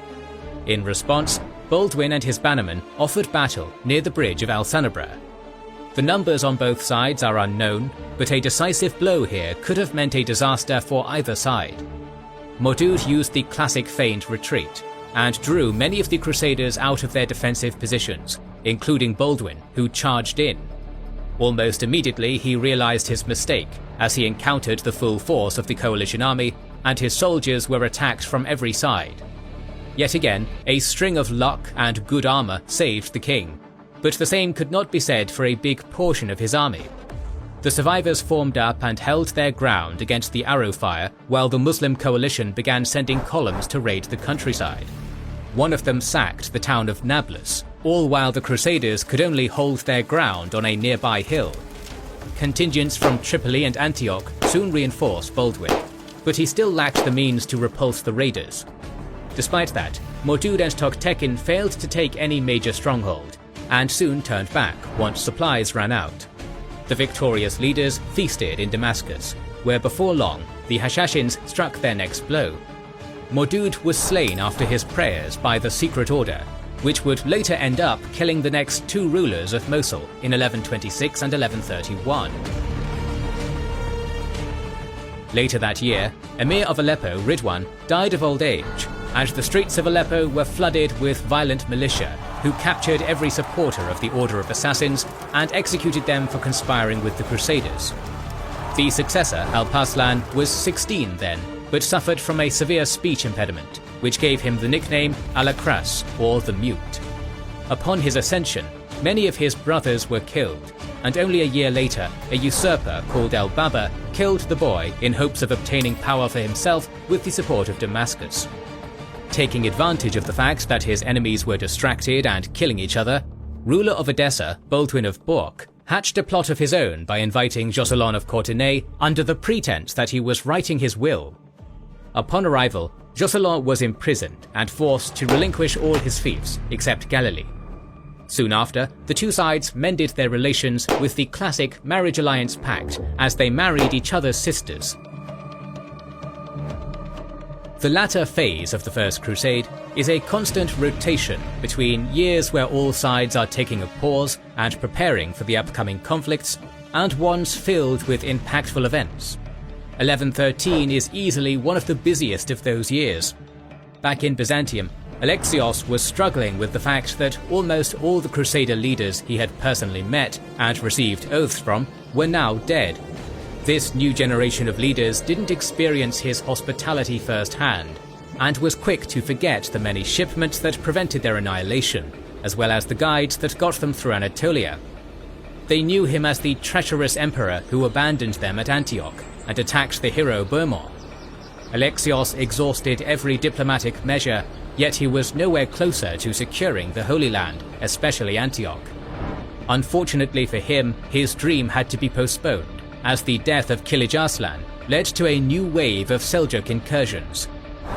In response, Baldwin and his bannermen offered battle near the bridge of Al-Sanabra. The numbers on both sides are unknown, but a decisive blow here could have meant a disaster for either side. Maudud used the classic feigned retreat and drew many of the Crusaders out of their defensive positions, including Baldwin, who charged in. Almost immediately he realized his mistake as he encountered the full force of the coalition army and his soldiers were attacked from every side. Yet again, a string of luck and good armor saved the king, but the same could not be said for a big portion of his army. The survivors formed up and held their ground against the arrow fire while the Muslim coalition began sending columns to raid the countryside. One of them sacked the town of Nablus, all while the Crusaders could only hold their ground on a nearby hill. Contingents from Tripoli and Antioch soon reinforced Baldwin, but he still lacked the means to repulse the raiders. Despite that, Maudud and Toghtekin failed to take any major stronghold, and soon turned back once supplies ran out. The victorious leaders feasted in Damascus, where before long the Hashashins struck their next blow. Maudud was slain after his prayers by the Secret Order, which would later end up killing the next two rulers of Mosul in 1126 and 1131. Later that year, Emir of Aleppo, Ridwan, died of old age, and the streets of Aleppo were flooded with violent militia who captured every supporter of the Order of Assassins and executed them for conspiring with the Crusaders. The successor, Alp-Arslan, was 16 then, but suffered from a severe speech impediment, which gave him the nickname Al-Akras, or the Mute. Upon his ascension, many of his brothers were killed, and only a year later, a usurper called Al-Baba killed the boy in hopes of obtaining power for himself with the support of Damascus. Taking advantage of the fact that his enemies were distracted and killing each other, ruler of Edessa, Baldwin of Bourg, hatched a plot of his own by inviting Josselin of Courtenay under the pretense that he was writing his will. Upon arrival, Josselin was imprisoned and forced to relinquish all his fiefs except Galilee. Soon after, the two sides mended their relations with the classic marriage alliance pact as they married each other's sisters. The latter phase of the First Crusade is a constant rotation between years where all sides are taking a pause and preparing for the upcoming conflicts, and ones filled with impactful events. 1113 is easily one of the busiest of those years. Back in Byzantium, Alexios was struggling with the fact that almost all the Crusader leaders he had personally met and received oaths from were now dead. This new generation of leaders didn't experience his hospitality firsthand, and was quick to forget the many shipments that prevented their annihilation, as well as the guides that got them through Anatolia. They knew him as the treacherous emperor who abandoned them at Antioch and attacked the hero Bohemond. Alexios exhausted every diplomatic measure, yet he was nowhere closer to securing the Holy Land, especially Antioch. Unfortunately for him, his dream had to be postponed, as the death of Kilij Arslan led to a new wave of Seljuk incursions.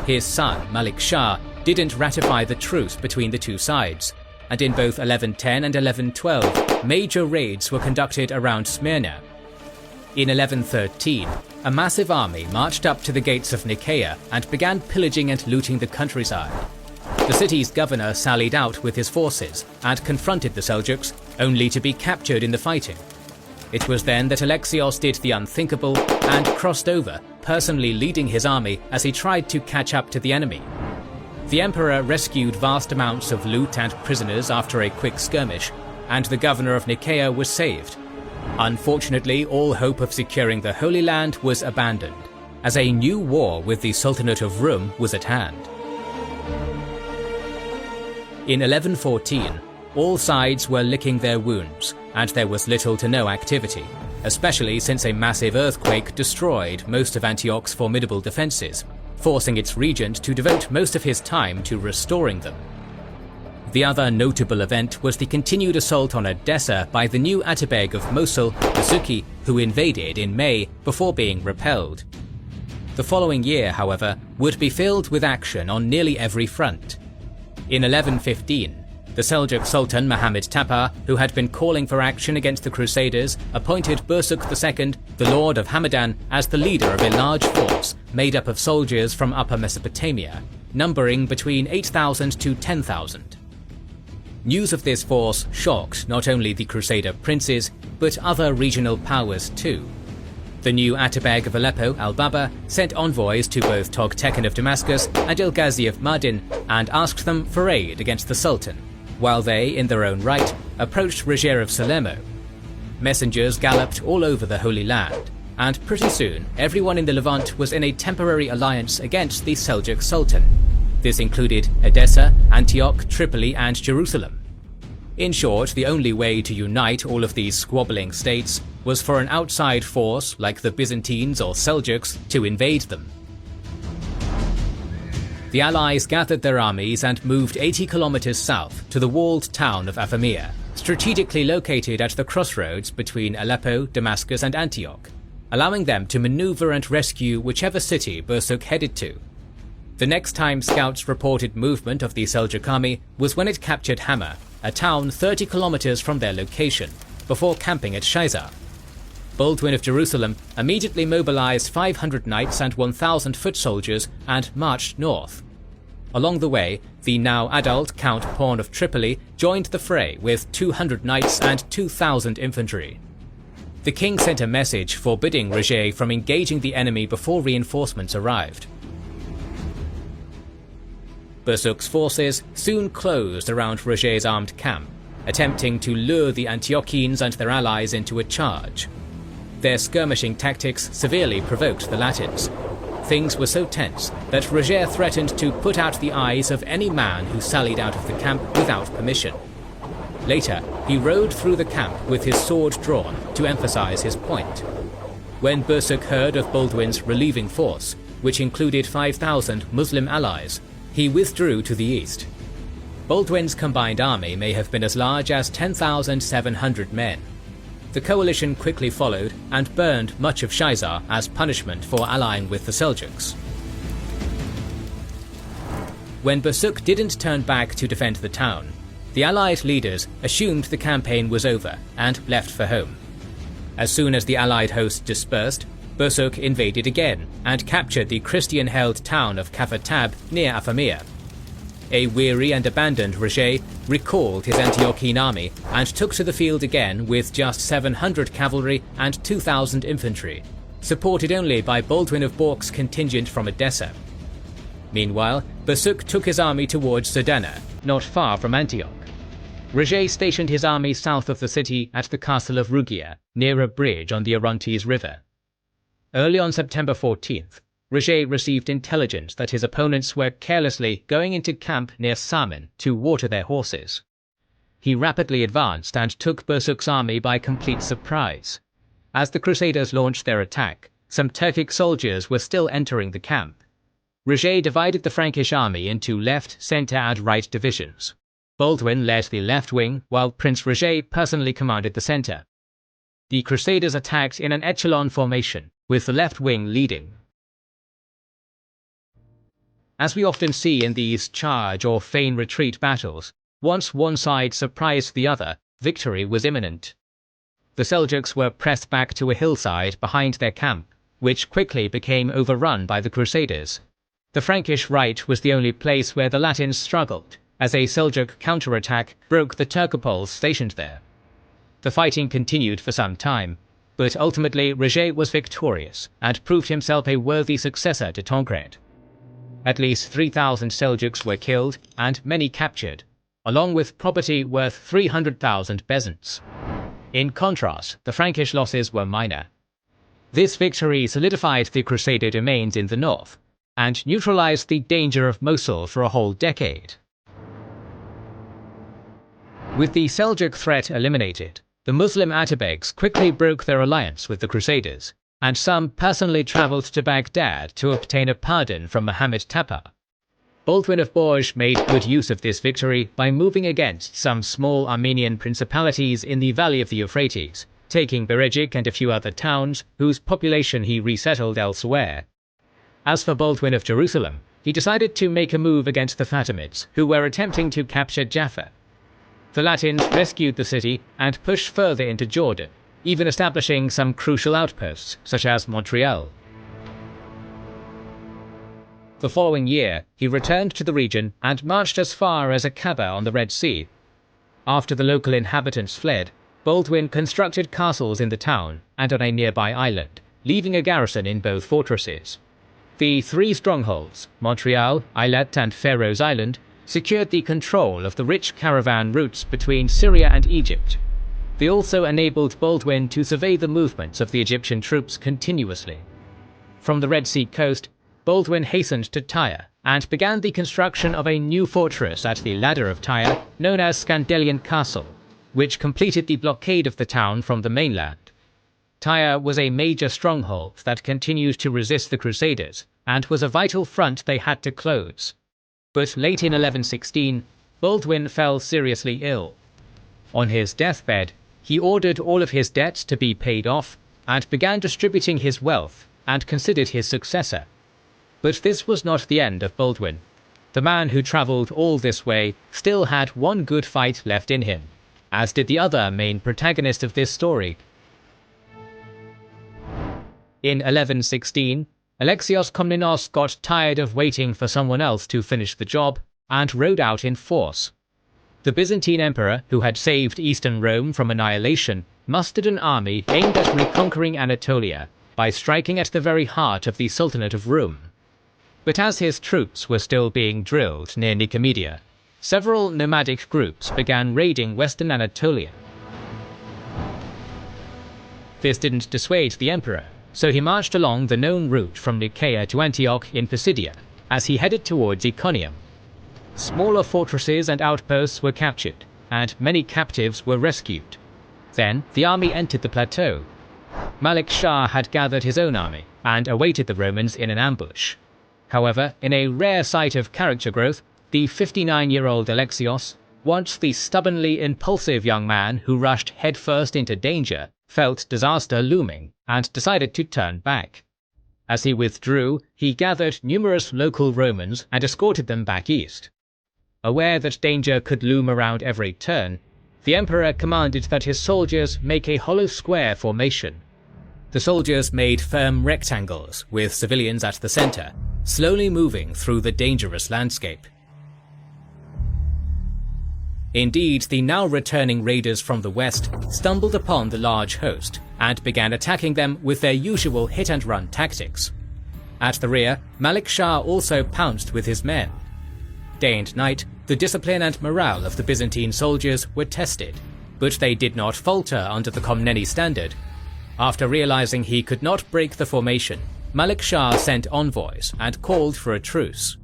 His son, Malik Shah, didn't ratify the truce between the two sides, and in both 1110 and 1112, major raids were conducted around Smyrna. In 1113, a massive army marched up to the gates of Nicaea and began pillaging and looting the countryside. The city's governor sallied out with his forces and confronted the Seljuks, only to be captured in the fighting. It was then that Alexios did the unthinkable and crossed over, personally leading his army as he tried to catch up to the enemy. The emperor rescued vast amounts of loot and prisoners after a quick skirmish, and the governor of Nicaea was saved. Unfortunately, all hope of securing the Holy Land was abandoned, as a new war with the Sultanate of Rum was at hand. In 1114, all sides were licking their wounds, and there was little to no activity, especially since a massive earthquake destroyed most of Antioch's formidable defences, forcing its regent to devote most of his time to restoring them. The other notable event was the continued assault on Edessa by the new Atabeg of Mosul, Azuki, who invaded in May before being repelled. The following year, however, would be filled with action on nearly every front. In 1115, the The Seljuk Sultan Muhammad Tapa, who had been calling for action against the Crusaders, appointed Bursuk II, the Lord of Hamadan, as the leader of a large force made up of soldiers from Upper Mesopotamia, numbering between 8,000 to 10,000. News of this force shocked not only the Crusader princes, but other regional powers too. The new Atabeg of Aleppo, al-Baba, sent envoys to both Toghtekin of Damascus and Ilghazi of Mardin and asked them for aid against the Sultan, while they, in their own right, approached Roger of Salerno. Messengers galloped all over the Holy Land, and pretty soon everyone in the Levant was in a temporary alliance against the Seljuk Sultan. This included Edessa, Antioch, Tripoli and Jerusalem. In short, the only way to unite all of these squabbling states was for an outside force like the Byzantines or Seljuks to invade them. The Allies gathered their armies and moved 80 kilometers south to the walled town of Apamea, strategically located at the crossroads between Aleppo, Damascus and Antioch, allowing them to maneuver and rescue whichever city Bursuk headed to. The next time scouts reported movement of the Seljuk army was when it captured Hama, a town 30 kilometers from their location, before camping at Shaizar. Baldwin of Jerusalem immediately mobilized 500 knights and 1,000 foot soldiers and marched north. Along the way, the now adult Count Pawn of Tripoli joined the fray with 200 knights and 2,000 infantry. The king sent a message forbidding Roger from engaging the enemy before reinforcements arrived. Bursuk's forces soon closed around Roger's armed camp, attempting to lure the Antiochenes and their allies into a charge. Their skirmishing tactics severely provoked the Latins. Things were so tense that Roger threatened to put out the eyes of any man who sallied out of the camp without permission. Later, he rode through the camp with his sword drawn to emphasize his point. When Bursuk heard of Baldwin's relieving force, which included 5,000 Muslim allies, he withdrew to the east. Baldwin's combined army may have been as large as 10,700 men. The coalition quickly followed and burned much of Shaizar as punishment for allying with the Seljuks. When Bursuk didn't turn back to defend the town, the allied leaders assumed the campaign was over and left for home. As soon as the allied host dispersed, Bursuk invaded again and captured the Christian-held town of Kafatab near Apamea. A weary and abandoned Roger recalled his Antiochene army and took to the field again with just 700 cavalry and 2,000 infantry, supported only by Baldwin of Bork's contingent from Edessa. Meanwhile, Bursuk took his army towards Zardana, not far from Antioch. Roger stationed his army south of the city at the castle of Rugia, near a bridge on the Orontes River. Early on September 14th, Roger received intelligence that his opponents were carelessly going into camp near Samin to water their horses. He rapidly advanced and took Bursuk's army by complete surprise. As the Crusaders launched their attack, some Turkic soldiers were still entering the camp. Roger divided the Frankish army into left, centre and right divisions. Baldwin led the left wing, while Prince Roger personally commanded the centre. The Crusaders attacked in an echelon formation, with the left wing leading. As we often see in these charge or feign retreat battles, once one side surprised the other, victory was imminent. The Seljuks were pressed back to a hillside behind their camp, which quickly became overrun by the Crusaders. The Frankish right was the only place where the Latins struggled, as a Seljuk counterattack broke the Turcopoles stationed there. The fighting continued for some time, but ultimately Roger was victorious and proved himself a worthy successor to Tancred. At least 3,000 Seljuks were killed and many captured, along with property worth 300,000 bezants. In contrast, the Frankish losses were minor. This victory solidified the Crusader domains in the north, and neutralized the danger of Mosul for a whole decade. With the Seljuk threat eliminated, the Muslim Atabegs quickly broke their alliance with the Crusaders, and some personally travelled to Baghdad to obtain a pardon from Muhammad Tapa. Baldwin of Bourges made good use of this victory by moving against some small Armenian principalities in the valley of the Euphrates, taking Berejik and a few other towns whose population he resettled elsewhere. As for Baldwin of Jerusalem, he decided to make a move against the Fatimids, who were attempting to capture Jaffa. The Latins rescued the city and pushed further into Jordan, even establishing some crucial outposts, such as Montreal. The following year, he returned to the region and marched as far as Aqaba on the Red Sea. After the local inhabitants fled, Baldwin constructed castles in the town and on a nearby island, leaving a garrison in both fortresses. The three strongholds, Montreal, Eilat and Pharaoh's Island, secured the control of the rich caravan routes between Syria and Egypt. They also enabled Baldwin to survey the movements of the Egyptian troops continuously. From the Red Sea coast, Baldwin hastened to Tyre and began the construction of a new fortress at the ladder of Tyre known as Scandalian Castle, which completed the blockade of the town from the mainland. Tyre was a major stronghold that continued to resist the Crusaders and was a vital front they had to close. But late in 1116, Baldwin fell seriously ill. On his deathbed, he ordered all of his debts to be paid off and began distributing his wealth and considered his successor. But this was not the end of Baldwin. The man who travelled all this way still had one good fight left in him, as did the other main protagonist of this story. In 1116, Alexios Komnenos got tired of waiting for someone else to finish the job and rode out in force. The Byzantine emperor, who had saved eastern Rome from annihilation, mustered an army aimed at reconquering Anatolia by striking at the very heart of the Sultanate of Rome. But as his troops were still being drilled near Nicomedia, several nomadic groups began raiding western Anatolia. This didn't dissuade the emperor, so he marched along the known route from Nicaea to Antioch in Pisidia, as he headed towards Iconium. Smaller fortresses and outposts were captured, and many captives were rescued. Then the army entered the plateau. Malik Shah had gathered his own army and awaited the Romans in an ambush. However, in a rare sight of character growth, the 59-year-old Alexios, once the stubbornly impulsive young man who rushed headfirst into danger, felt disaster looming and decided to turn back. As he withdrew, he gathered numerous local Romans and escorted them back east. Aware that danger could loom around every turn, the emperor commanded that his soldiers make a hollow square formation. The soldiers made firm rectangles with civilians at the center, slowly moving through the dangerous landscape. Indeed, the now returning raiders from the west stumbled upon the large host and began attacking them with their usual hit-and-run tactics. At the rear, Malik Shah also pounced with his men. Day and night, the discipline and morale of the Byzantine soldiers were tested, but they did not falter under the Komneni standard. After realizing he could not break the formation, Malik Shah sent envoys and called for a truce.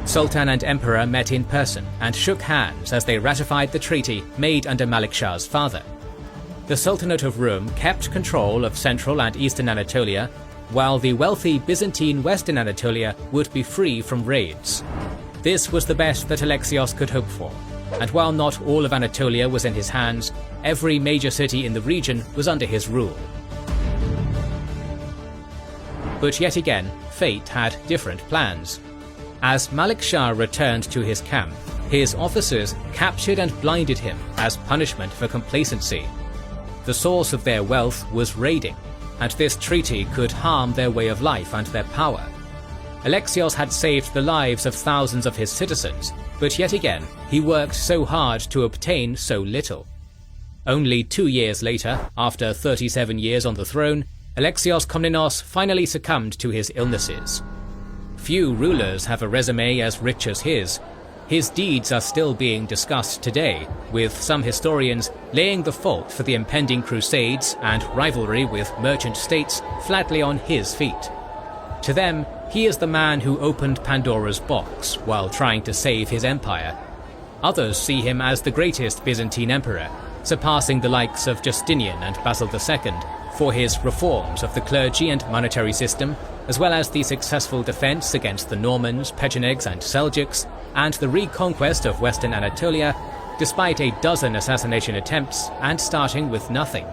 Sultan and Emperor met in person and shook hands as they ratified the treaty made under Malik Shah's father. The Sultanate of Rome kept control of central and eastern Anatolia, while the wealthy Byzantine western Anatolia would be free from raids. This was the best that Alexios could hope for, and while not all of Anatolia was in his hands, every major city in the region was under his rule. But yet again, fate had different plans. As Malik Shah returned to his camp, his officers captured and blinded him as punishment for complacency. The source of their wealth was raiding, and this treaty could harm their way of life and their power. Alexios had saved the lives of thousands of his citizens, but yet again, he worked so hard to obtain so little. Only 2 years later, after 37 years on the throne, Alexios Komnenos finally succumbed to his illnesses. Few rulers have a resume as rich as his. His deeds are still being discussed today, with some historians laying the fault for the impending crusades and rivalry with merchant states flatly on his feet. To them, he is the man who opened Pandora's box while trying to save his empire. Others see him as the greatest Byzantine emperor, surpassing the likes of Justinian and Basil II for his reforms of the clergy and monetary system, as well as the successful defense against the Normans, Pechenegs and Seljuks, and the reconquest of western Anatolia, despite a dozen assassination attempts and starting with nothing.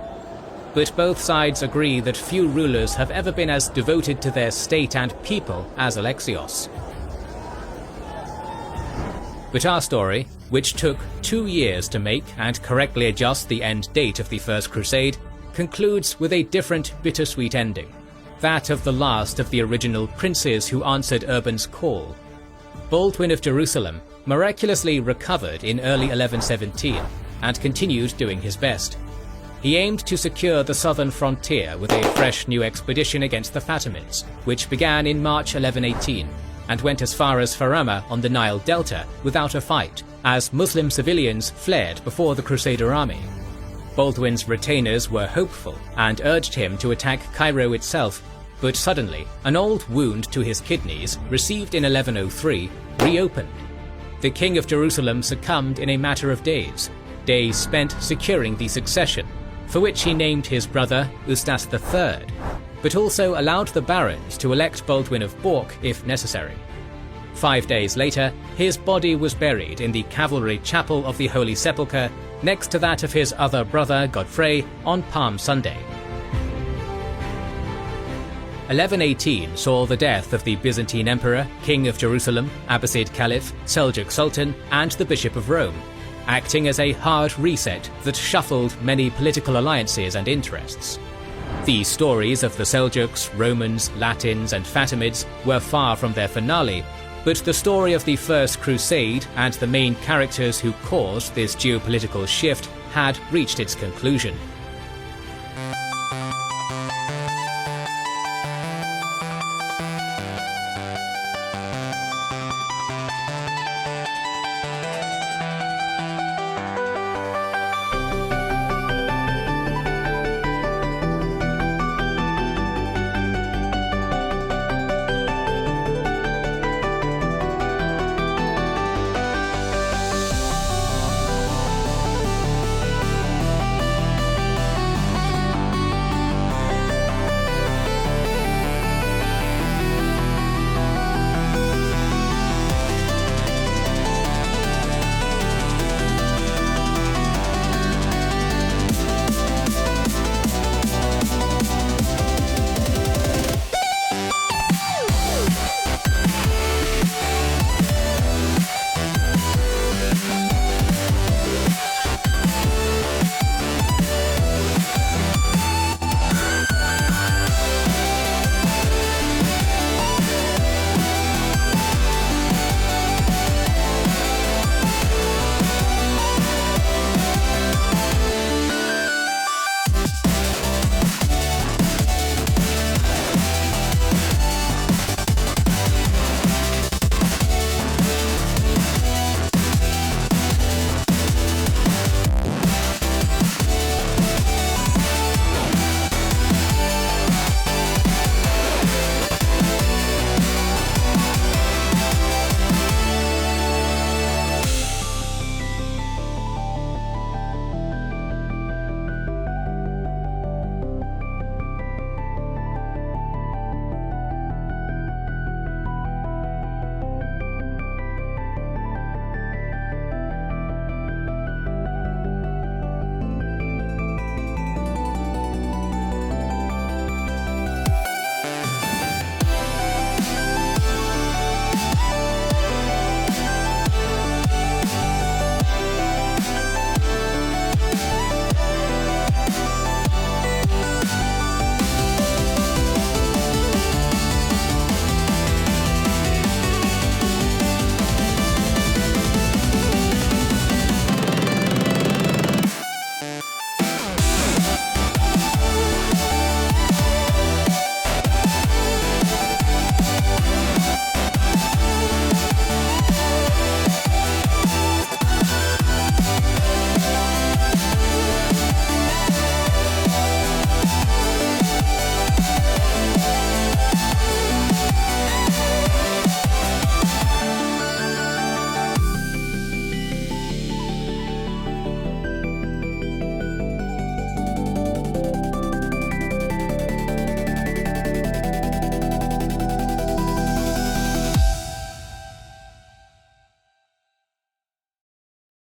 But both sides agree that few rulers have ever been as devoted to their state and people as Alexios. But our story, which took 2 years to make and correctly adjust the end date of the First Crusade, concludes with a different bittersweet ending, that of the last of the original princes who answered Urban's call. Baldwin of Jerusalem miraculously recovered in early 1117 and continued doing his best. He aimed to secure the southern frontier with a fresh new expedition against the Fatimids, which began in March 1118, and went as far as Farama on the Nile Delta without a fight, as Muslim civilians fled before the Crusader army. Baldwin's retainers were hopeful and urged him to attack Cairo itself, but suddenly, an old wound to his kidneys, received in 1103, reopened. The King of Jerusalem succumbed in a matter of days spent securing the succession, for which he named his brother Ustath III, but also allowed the barons to elect Baldwin of Bourke if necessary. 5 days later, his body was buried in the cavalry chapel of the Holy Sepulchre, next to that of his other brother Godfrey, on Palm Sunday. 1118 saw the death of the Byzantine Emperor, King of Jerusalem, Abbasid Caliph, Seljuk Sultan, and the Bishop of Rome, acting as a hard reset that shuffled many political alliances and interests. The stories of the Seljuks, Romans, Latins, and Fatimids were far from their finale, but the story of the First Crusade and the main characters who caused this geopolitical shift had reached its conclusion.